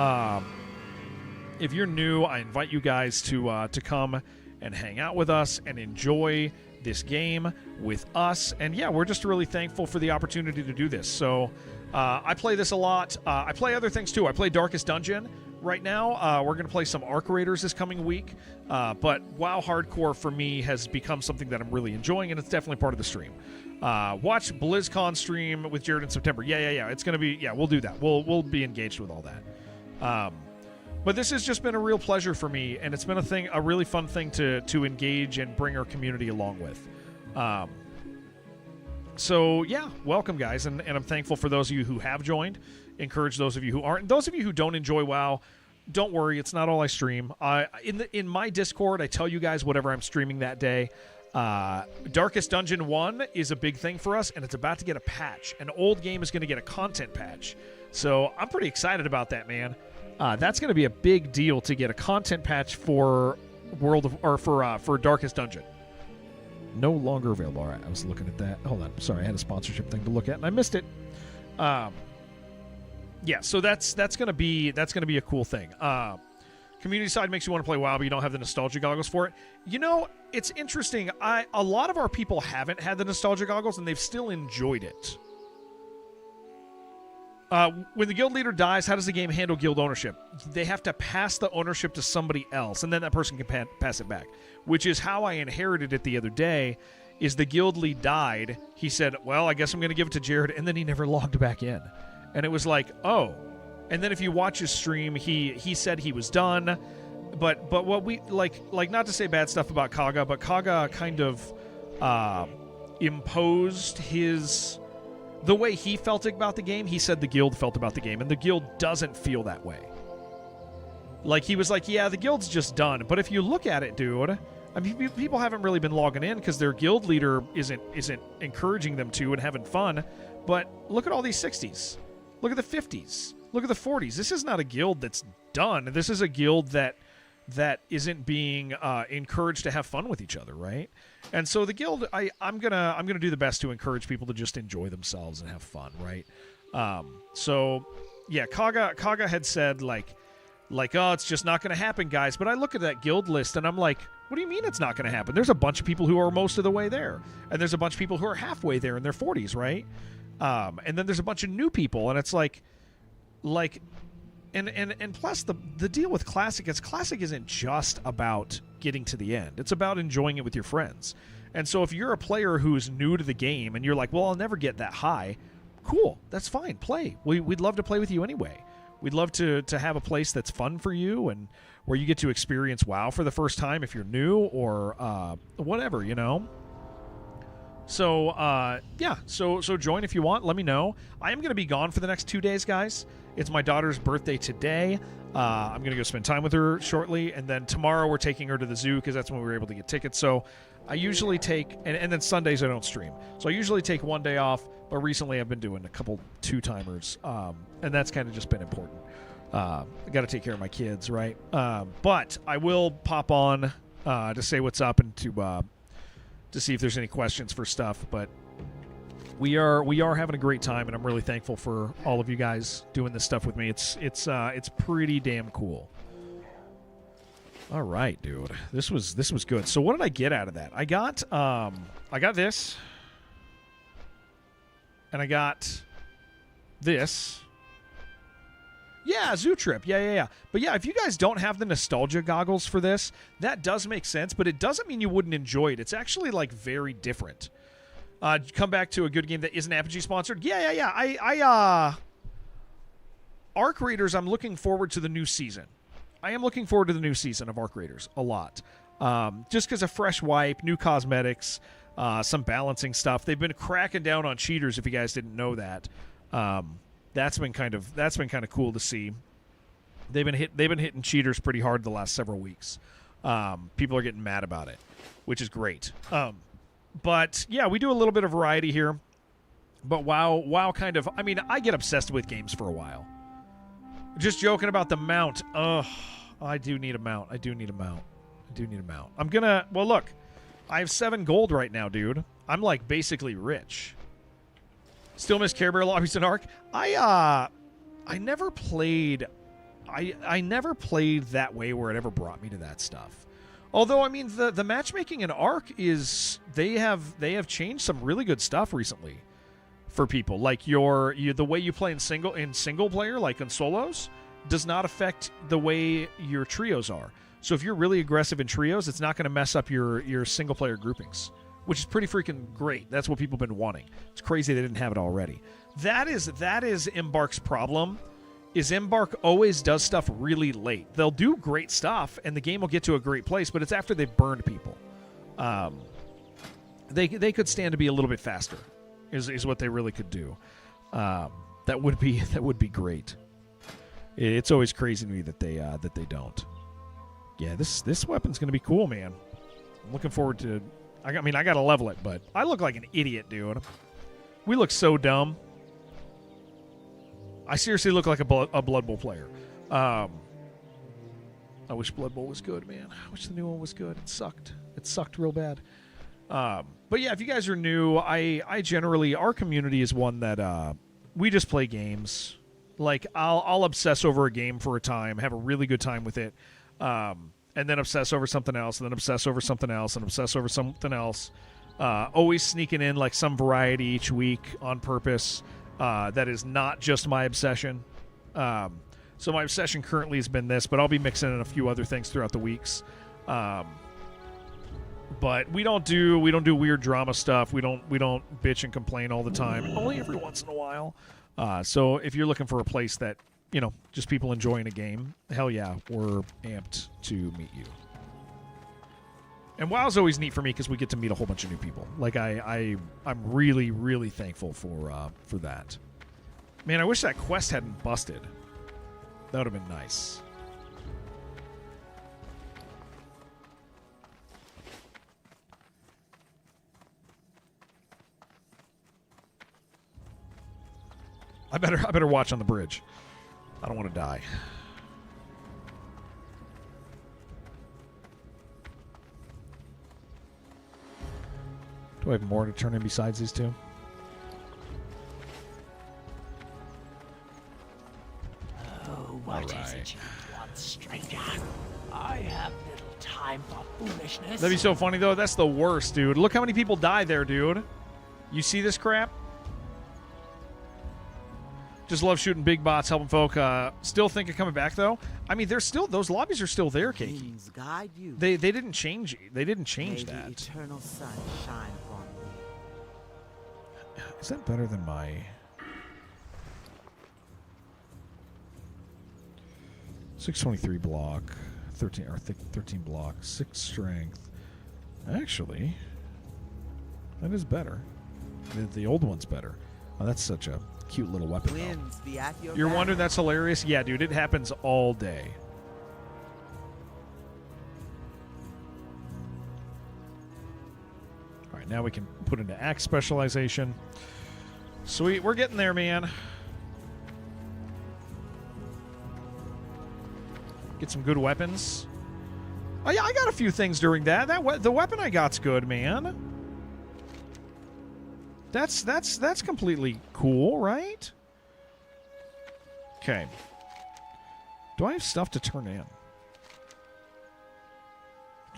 S8: If you're new, I invite you guys to come and hang out with us and enjoy this game with us. And yeah, we're just really thankful for the opportunity to do this. So I play this a lot. I play other things too. I play Darkest Dungeon right now. We're going to play some Arc Raiders this coming week. But WoW Hardcore for me has become something that I'm really enjoying, and it's definitely part of the stream. Watch BlizzCon stream with Jared in September. Yeah. It's going to be, we'll do that. We'll be engaged with all that. But this has just been a real pleasure for me, and it's been a really fun thing to engage and bring our community along with. So yeah, welcome guys, and I'm thankful for those of you who have joined. Encourage those of you who aren't. And those of you who don't enjoy WoW, don't worry, it's not all I stream. In my Discord, I tell you guys whatever I'm streaming that day. Darkest Dungeon 1 is a big thing for us, and it's about to get a patch. An old game is going to get a content patch. So I'm pretty excited about that, man. That's going to be a big deal to get a content patch for for Darkest Dungeon. No longer available. All right, I was looking at that. Hold on. Sorry, I had a sponsorship thing to look at, and I missed it. Yeah, so that's going to be a cool thing. Community side makes you want to play WoW, but you don't have the nostalgia goggles for it. You know, it's interesting. A lot of our people haven't had the nostalgia goggles, and they've still enjoyed it. When the guild leader dies, how does the game handle guild ownership? They have to pass the ownership to somebody else, and then that person can pass it back, which is how I inherited it the other day. Is the guild lead died, he said, well, I guess I'm going to give it to Jared, and then he never logged back in. And it was like, oh. And then if you watch his stream, he said he was done. But what we, like not to say bad stuff about Kaga, but Kaga kind of imposed the way he felt about the game. He said the guild felt about the game, and the guild doesn't feel that way. Like, he was like, yeah, the guild's just done. But if you look at it, dude, I mean, people haven't really been logging in because their guild leader isn't encouraging them to and having fun. But look at all these 60s. Look at the 50s. Look at the 40s. This is not a guild that's done. This is a guild that isn't being encouraged to have fun with each other, right? And so the guild, I'm gonna do the best to encourage people to just enjoy themselves and have fun, right? So yeah, Kaga had said like, oh, it's just not gonna happen, guys. But I look at that guild list and I'm like, what do you mean it's not gonna happen? There's a bunch of people who are most of the way there, and there's a bunch of people who are halfway there in their 40s, right? And then there's a bunch of new people, and it's like. And plus the deal with Classic is Classic isn't just about getting to the end. It's about enjoying it with your friends. And so if you're a player who's new to the game and you're like, well, I'll never get that high, cool, that's fine. Play. We'd love to play with you anyway. We'd love to have a place that's fun for you and where you get to experience WoW for the first time if you're new or whatever, you know? So, yeah, so join if you want. Let me know. I am going to be gone for the next 2 days, guys. It's my daughter's birthday today. I'm going to go spend time with her shortly, and then tomorrow we're taking her to the zoo because that's when we were able to get tickets. So I usually take, and then Sundays I don't stream. So I usually take one day off, but recently I've been doing a couple two-timers, and that's kind of just been important. I got to take care of my kids, right? But I will pop on to say what's up and to see if there's any questions for stuff, but we are having a great time, and I'm really thankful for all of you guys doing this stuff with me. It's pretty damn cool. All right, dude, this was good. So what did I get out of that? I got this, and I got this. Yeah, Zoo Trip. Yeah. But yeah, if you guys don't have the nostalgia goggles for this, that does make sense, but it doesn't mean you wouldn't enjoy it. It's actually, like, very different. Come back to a good game that isn't Apogee sponsored. Yeah. Arc Raiders, I'm looking forward to the new season. I am looking forward to the new season of Arc Raiders a lot. Just because of fresh wipe, new cosmetics, some balancing stuff. They've been cracking down on cheaters, if you guys didn't know that. That's been kind of cool to see. They've been hitting cheaters pretty hard the last several weeks. People are getting mad about it, which is great. But yeah, we do a little bit of variety here. But WoW kind of, I mean, I get obsessed with games for a while. Just joking about the mount. Ugh, I do need a mount. I'm gonna, well, look, I have 7 gold right now, dude. I'm like basically rich. Still miss Care Bear lobbies in Ark. I never played. I never played that way where it ever brought me to that stuff. Although I mean the matchmaking in Ark is they have changed some really good stuff recently for people. Like the way you play in single player, like in solos, does not affect the way your trios are. So if you're really aggressive in trios, it's not going to mess up your single player groupings, which is pretty freaking great. That's what people have been wanting. It's crazy they didn't have it already. That is Embark's problem. Is Embark always does stuff really late. They'll do great stuff, and the game will get to a great place, but it's after they've burned people. They could stand to be a little bit faster, is what they really could do. That would be great. It's always crazy to me that they don't. Yeah, this weapon's gonna be cool, man. I'm looking forward to. I gotta level it, but I look like an idiot, dude. We look so dumb. I seriously look like a Blood Bowl player. I wish Blood Bowl was good, man. I wish the new one was good. It sucked. It sucked real bad. But yeah, if you guys are new, I generally, our community is one that we just play games. Like, I'll obsess over a game for a time, have a really good time with it, and then obsess over something else, and then obsess over something else, and obsess over something else. Always sneaking in like some variety each week on purpose. That is not just my obsession. So my obsession currently has been this, but I'll be mixing in a few other things throughout the weeks. But we don't do weird drama stuff. We don't bitch and complain all the time. Only every once in a while. So if you're looking for a place that, just people enjoying a game, hell yeah, we're amped to meet you. And WoW's always neat for me because we get to meet a whole bunch of new people. Like I'm really, really thankful for that. Man, I wish that quest hadn't busted. That would have been nice. I better watch on the bridge. I don't want to die. Do I have more to turn in besides these two?
S7: Oh, what is it you want, stranger? I have little time for foolishness.
S8: That'd be so funny, though. That's the worst, dude. Look how many people die there, dude. You see this crap? Just love shooting big bots, helping folk. Still think of coming back, though. I mean, those lobbies are still there, Keiki. They didn't change. They didn't change that.
S7: The eternal sun shine upon me.
S8: Is that better than my? 623 block, 13 block, 6 strength. Actually, that is better. The old one's better. Oh, that's such a cute little weapon, though. You're wondering that's hilarious? Yeah, dude, it happens all day. All right, now we can put into axe specialization. Sweet, we're getting there, man. Get some good weapons. Oh yeah, I got a few things during that. The weapon I got's good, man. That's completely cool, right? Okay. Do I have stuff to turn in?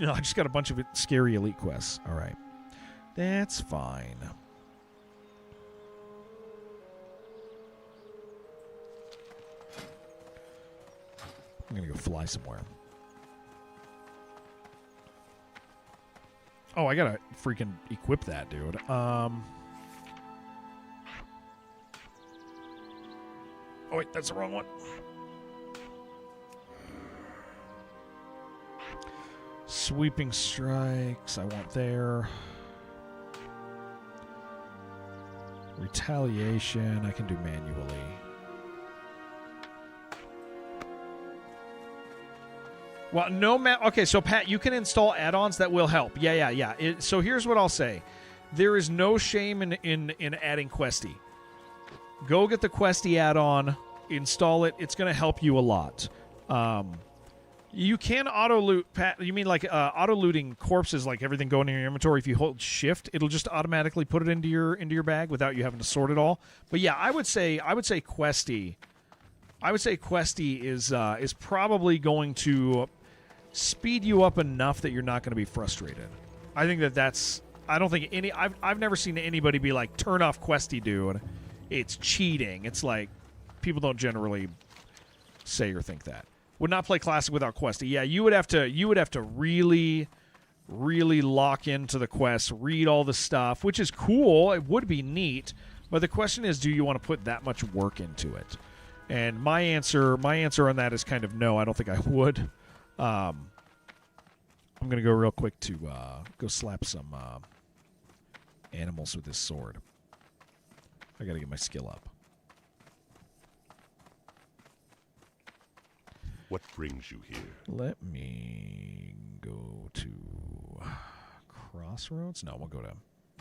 S8: I just got a bunch of scary elite quests. All right. That's fine. I'm going to go fly somewhere. Oh, I got to freaking equip that, dude. Oh, wait, that's the wrong one. Sweeping strikes, I want there. Retaliation, I can do manually. Well, okay, so Pat, you can install add-ons that will help. Yeah. So here's what I'll say. There is no shame in adding Questy. Go get the Questy add-on, install it. It's going to help you a lot. You can auto loot, Pat. You mean like auto looting corpses, like everything going in your inventory? If you hold shift, it'll just automatically put it into your bag without you having to sort it all. But yeah, I would say Questy. I would say Questy is probably going to speed you up enough that you're not going to be frustrated. I think that's. I don't think any. I've never seen anybody be like, turn off Questy, dude. It's cheating. It's like people don't generally say or think that. Would not play Classic without Questy. Yeah, you would have to really, really lock into the quest, read all the stuff, which is cool. It would be neat, but the question is, do you want to put that much work into it? And my answer on that is kind of no. I don't think I would. I'm gonna go real quick to go slap some animals with this sword. I gotta get my skill up.
S5: What brings you here?
S8: Let me go to Crossroads. No, we'll go to.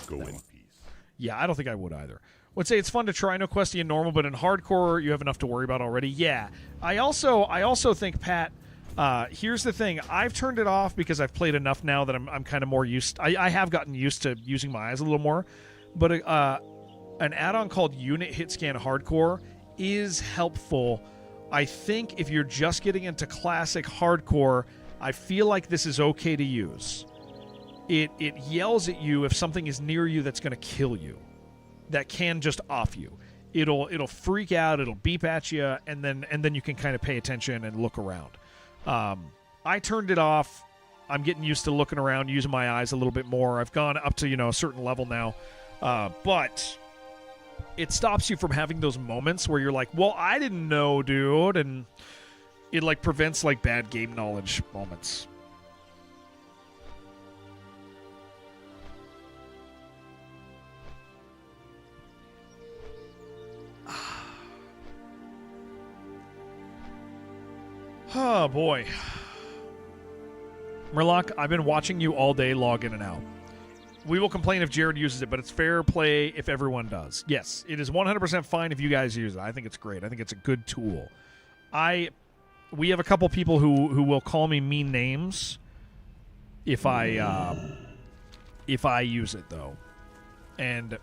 S5: Go in peace.
S8: Yeah, I don't think I would either. Would say it's fun to try no Questy in normal, but in hardcore you have enough to worry about already. Yeah, I also think, Pat. Here's the thing. I've turned it off because I've played enough now that I'm kind of more used. I have gotten used to using my eyes a little more, but an add-on called Unit Hit Scan Hardcore is helpful. I think if you're just getting into classic hardcore, I feel like this is okay to use. It yells at you if something is near you that's going to kill you, that can just off you. It'll freak out. It'll beep at you, and then you can kind of pay attention and look around. I turned it off. I'm getting used to looking around, using my eyes a little bit more. I've gone up to a certain level now, but it stops you from having those moments where you're like, well, I didn't know, dude, and it like prevents like bad game knowledge moments. Oh boy. Murloc, I've been watching you all day log in and out. We will complain if Jared uses it, but it's fair play if everyone does. Yes, it is 100% fine if you guys use it. I think it's great. I think it's a good tool. We have a couple people who will call me mean names if I use it though, and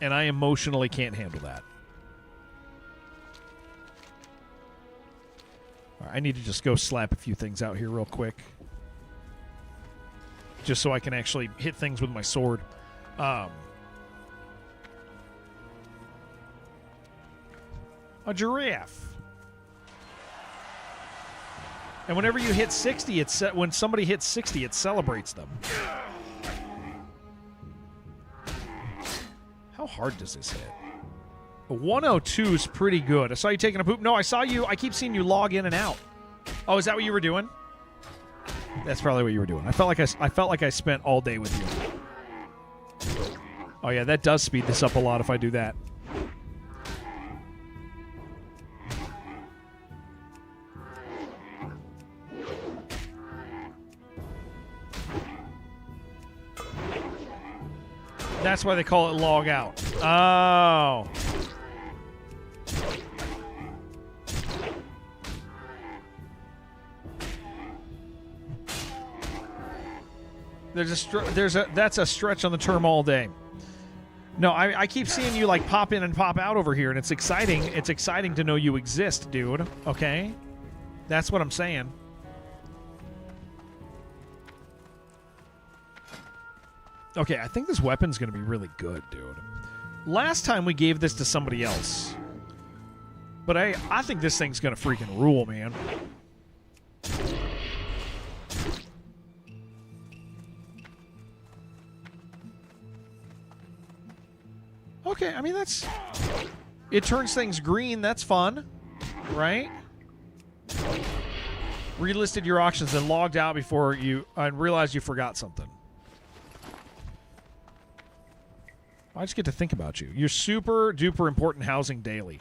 S8: I emotionally can't handle that. All right, I need to just go slap a few things out here real quick, just so I can actually hit things with my sword. A giraffe. And whenever you hit 60, when somebody hits 60, it celebrates them. How hard does this hit? A 102 is pretty good. I saw you taking a poop. No, I saw you. I keep seeing you log in and out. Oh, is that what you were doing? That's probably what you were doing. I felt like I spent all day with you. Oh yeah, that does speed this up a lot if I do that. That's why they call it log out. Oh. That's a stretch on the term all day. No, I keep seeing you like pop in and pop out over here, and it's exciting. It's exciting to know you exist, dude. Okay? That's what I'm saying. Okay, I think this weapon's going to be really good, dude. Last time we gave this to somebody else. But I think this thing's going to freaking rule, man. Okay, I mean, it turns things green. That's fun, right? Relisted your auctions and logged out before you realized you forgot something. I just get to think about you. You're super duper important housing daily.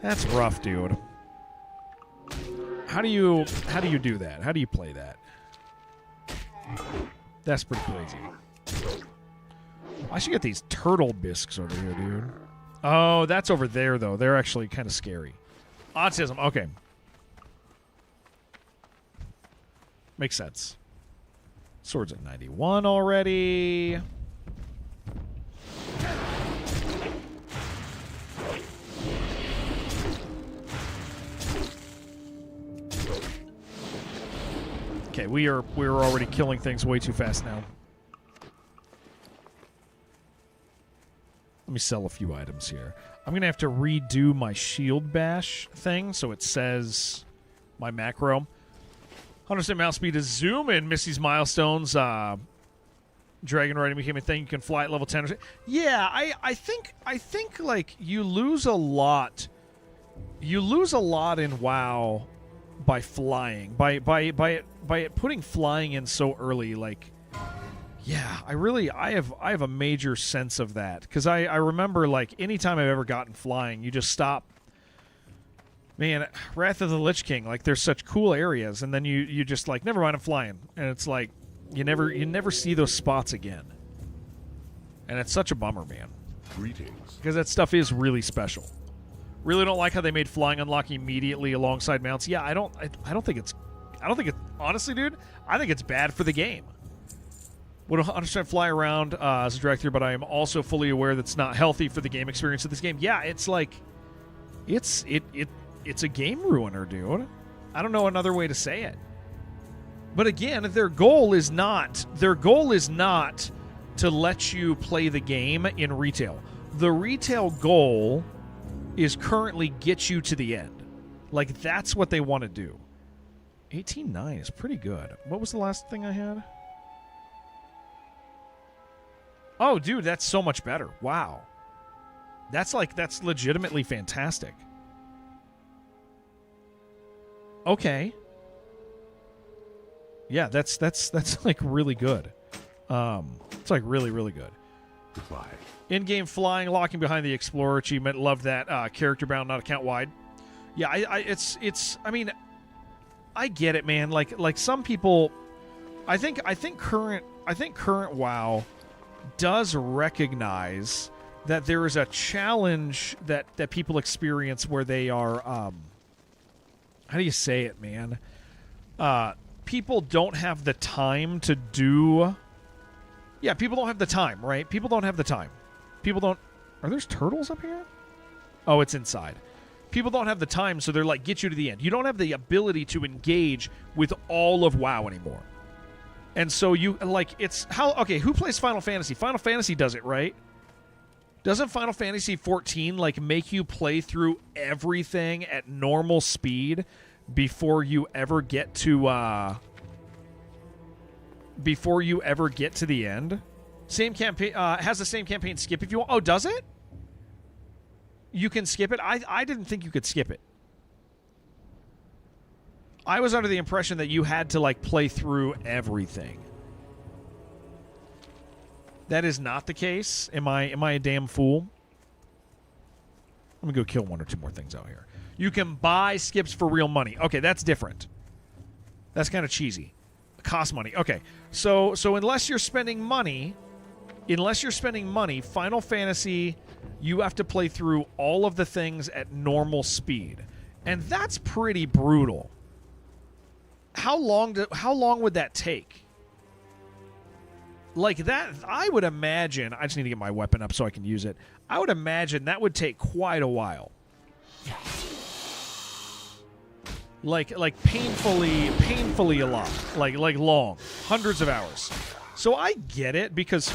S8: That's rough, dude. How do you do that? How do you play that? That's pretty crazy. I should get these turtle bisques over here, dude. Oh, that's over there, though. They're actually kind of scary. Autism. Okay. Makes sense. Sword's at 91 already. Okay, we're already killing things way too fast now. Let me sell a few items here. I'm going to have to redo my shield bash thing so it says my macro. 100% mouse speed is zoom in Missy's milestones. Dragon riding became a thing. You can fly at level 10. Yeah, I think like you lose a lot. You lose a lot in WoW by flying. By it putting flying in so early, like, yeah, I have a major sense of that, because I remember, like, anytime I've ever gotten flying, you just stop. Man, Wrath of the Lich King, like, there's such cool areas, and then you just like, never mind, I'm flying, and it's like you never see those spots again, and it's such a bummer, man.
S5: Greetings.
S8: Because that stuff is really special. Really don't like how they made flying unlock immediately alongside mounts. Yeah, I don't think it's honestly, dude, I think it's bad for the game. Would 100% fly around as a director, but I am also fully aware that's not healthy for the game experience of this game. Yeah, it's like it's a game ruiner, dude. I don't know another way to say it. But again, their goal is not to let you play the game in retail. The retail goal is currently get you to the end. Like, that's what they want to do. 18.9 is pretty good. What was the last thing I had? Oh, dude, that's so much better. Wow. That's legitimately fantastic. Okay. Yeah, that's like really good. It's like really, really good.
S5: Goodbye.
S8: In-game flying, locking behind the Explorer achievement. Love that. Character bound, not account wide. Yeah, I mean, I get it, man. Like some people, I think current WoW does recognize that there is a challenge that people experience where they are, how do you say it, man? People don't have the time to do. Yeah, people don't have the time, right? People don't have the time. People don't. Are there turtles up here? Oh, it's inside. People don't have the time, so they're like, get you to the end. You don't have the ability to engage with all of WoW anymore. And so you, like, it's how, okay, who plays Final Fantasy? Final Fantasy does it, right? Doesn't Final Fantasy 14, like, make you play through everything at normal speed before you ever get to, the end? Same campaign, has the same campaign skip if you want. Oh, does it? You can skip it? I didn't think you could skip it. I was under the impression that you had to, like, play through everything. That is not the case. Am I a damn fool? Let me go kill one or two more things out here. You can buy skips for real money. Okay, that's different. That's kind of cheesy. It costs money. Okay, so unless you're spending money, Final Fantasy, you have to play through all of the things at normal speed, and that's pretty brutal. How long would that take? Like that, I would imagine. I just need to get my weapon up so I can use it. I would imagine that would take quite a while. Like painfully a lot. Like long, hundreds of hours. So I get it because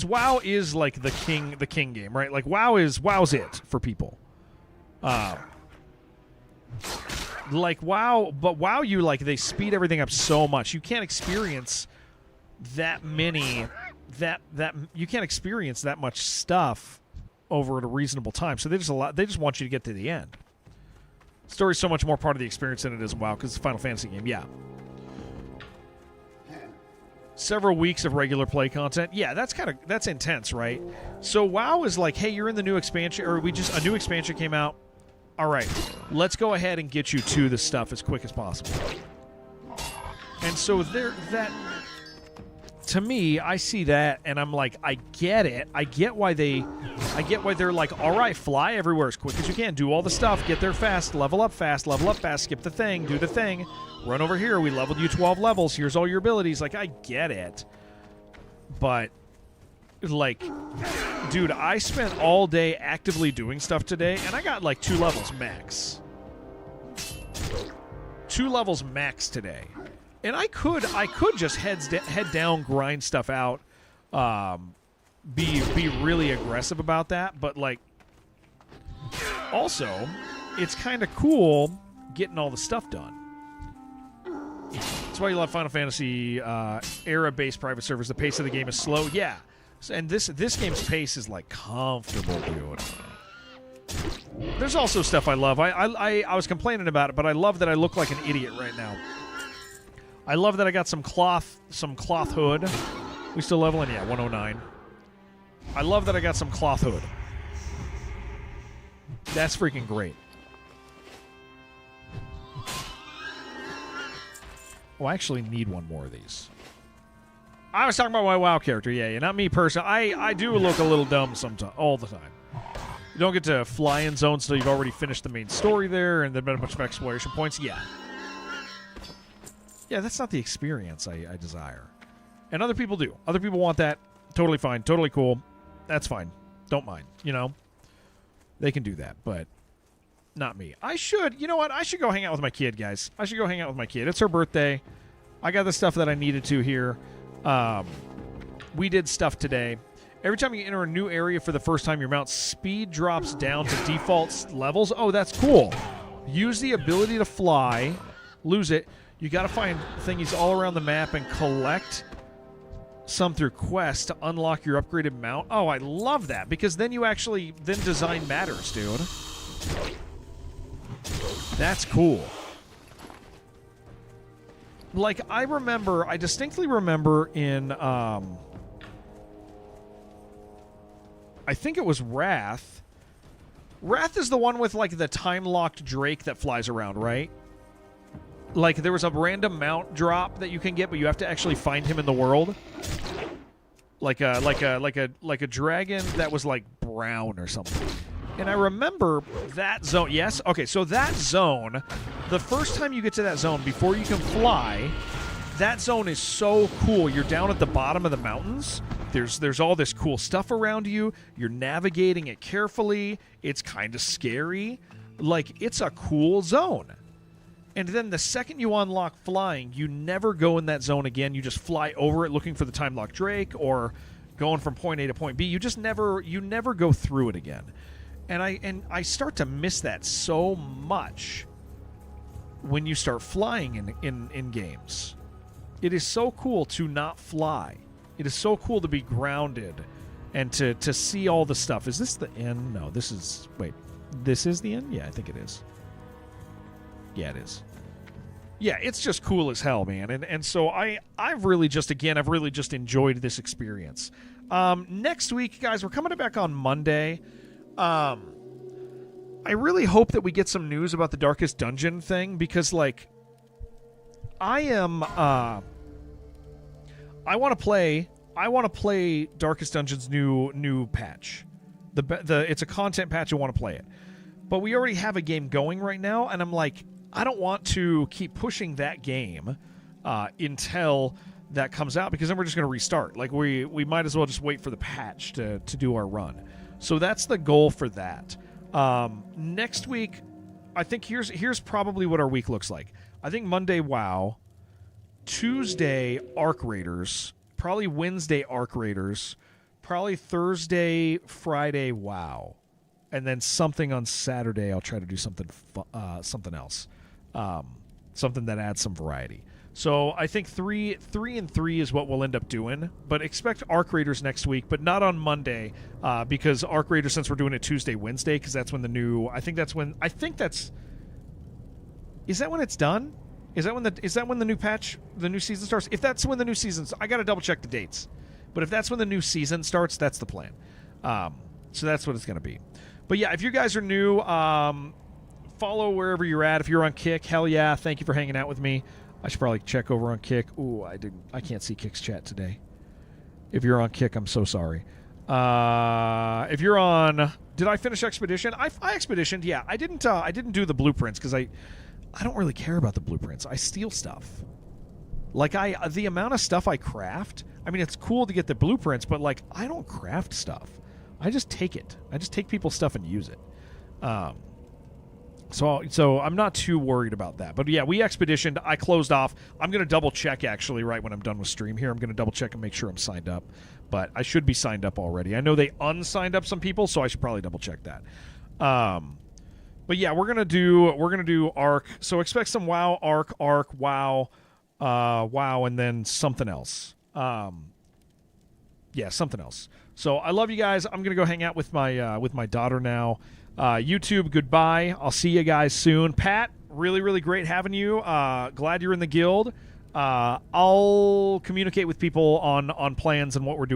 S8: WoW is like the king game, right? Like WoW's it for people. Like WoW, but WoW, you like, they speed everything up so much. You can't experience that you can't experience that much stuff over at a reasonable time. So they just want you to get to the end. Story's so much more part of the experience than it is WoW, because it's a Final Fantasy game. Yeah. Several weeks of regular play content. Yeah, that's intense, right? So WoW is like, hey, you're in the new expansion, or a new expansion came out. All right, let's go ahead and get you to the stuff as quick as possible. And so to to me, I see that, and I'm like, I get it. I get why they're like, all right, fly everywhere as quick as you can. Do all the stuff. Get there fast. Level up fast. Skip the thing. Do the thing. Run over here. We leveled you 12 levels. Here's all your abilities. Like, I get it. But, like, dude, I spent all day actively doing stuff today, and I got, like, 2 levels max. 2 levels max today. And I could just head down, grind stuff out, be really aggressive about that. But like, also, it's kind of cool getting all the stuff done. That's why you love Final Fantasy era-based private servers. The pace of the game is slow, yeah. And this game's pace is like comfortable, dude. There's also stuff I love. I was complaining about it, but I love that I look like an idiot right now. I love that I got some cloth hood. We still leveling? Yeah, 109. I love that I got some cloth hood. That's freaking great. Oh, I actually need one more of these. I was talking about my WoW character. Yeah, not me personally. I do look a little dumb sometimes, all the time. You don't get to fly in zones until you've already finished the main story there, and there's been a bunch of exploration points. Yeah. Yeah, that's not the experience I desire. And other people do. Other people want that. Totally fine. Totally cool. That's fine. Don't mind. You know? They can do that, but not me. You know what? I should go hang out with my kid, guys. I should go hang out with my kid. It's her birthday. I got the stuff that I needed to here. We did stuff today. Every time you enter a new area for the first time, your mount's speed drops down to default levels. Oh, that's cool. Use the ability to fly. Lose it. You got to find thingies all around the map and collect some through quests to unlock your upgraded mount. Oh, I love that, because then design matters, dude. That's cool. Like, I distinctly remember in, I think it was Wrath. Wrath is the one with, like, the time-locked Drake that flies around, right? Like, there was a random mount drop that you can get, but you have to actually find him in the world. Like a dragon that was like brown or something. And I remember that zone. Yes? Okay, so that zone, the first time you get to that zone, before you can fly, that zone is so cool. You're down at the bottom of the mountains. There's all this cool stuff around you. You're navigating it carefully. It's kind of scary. Like, it's a cool zone. And then the second you unlock flying, you never go in that zone again. You just fly over it looking for the time-locked Drake or going from point A to point B. You just never go through it again. And I start to miss that so much when you start flying in games. It is so cool to not fly. It is so cool to be grounded and to see all the stuff. Is this the end? No, this is... Wait. This is the end? Yeah, I think it is. Yeah, it is. Yeah, it's just cool as hell, man. And so I've really just enjoyed this experience. Next week, guys, we're coming back on Monday. I really hope that we get some news about the Darkest Dungeon thing, because, like, I want to play Darkest Dungeon's new patch. It's a content patch. I want to play it. But we already have a game going right now, and I'm like, I don't want to keep pushing that game until that comes out, because then we're just going to restart. Like, we might as well just wait for the patch to do our run. So that's the goal for that. Next week, I think here's probably what our week looks like. I think Monday, WoW. Tuesday, Arc Raiders. Probably Wednesday, Arc Raiders. Probably Thursday, Friday, WoW. And then something on Saturday, I'll try to do something else. Something that adds some variety. So I think 3 and 3 is what we'll end up doing. But expect Arc Raiders next week, but not on Monday, because Arc Raiders, since we're doing it Tuesday, Wednesday, because that's when the new... Is that when it's done? Is that when the new patch, the new season starts? If that's when the new season's... I got to double check the dates. But if that's when the new season starts, that's the plan. So that's what it's going to be. But yeah, if you guys are new, follow wherever you're at. If you're on Kick, hell yeah, thank you for hanging out with me. I should probably check over on Kick. Ooh, I can't see Kick's chat today. If you're on Kick, I'm so sorry. If you're on, did I finish Expedition? I expeditioned. Yeah, I didn't do the blueprints because I don't really care about the blueprints. I steal stuff. Like the amount of stuff I craft. I mean, it's cool to get the blueprints, but like I don't craft stuff. I just take it. I just take people's stuff and use it. So I'm not too worried about that. But yeah, we expeditioned. I closed off. I'm going to double check actually right when I'm done with stream here. I'm going to double check and make sure I'm signed up. But I should be signed up already. I know they unsigned up some people, so I should probably double check that. But yeah, we're gonna do Arc. So expect some WoW, Arc, WoW, WoW, and then something else. Yeah, something else. So I love you guys. I'm gonna go hang out with my daughter now. YouTube, goodbye. I'll see you guys soon. Pat, really, really great having you. Glad you're in the guild. I'll communicate with people on plans and what we're doing.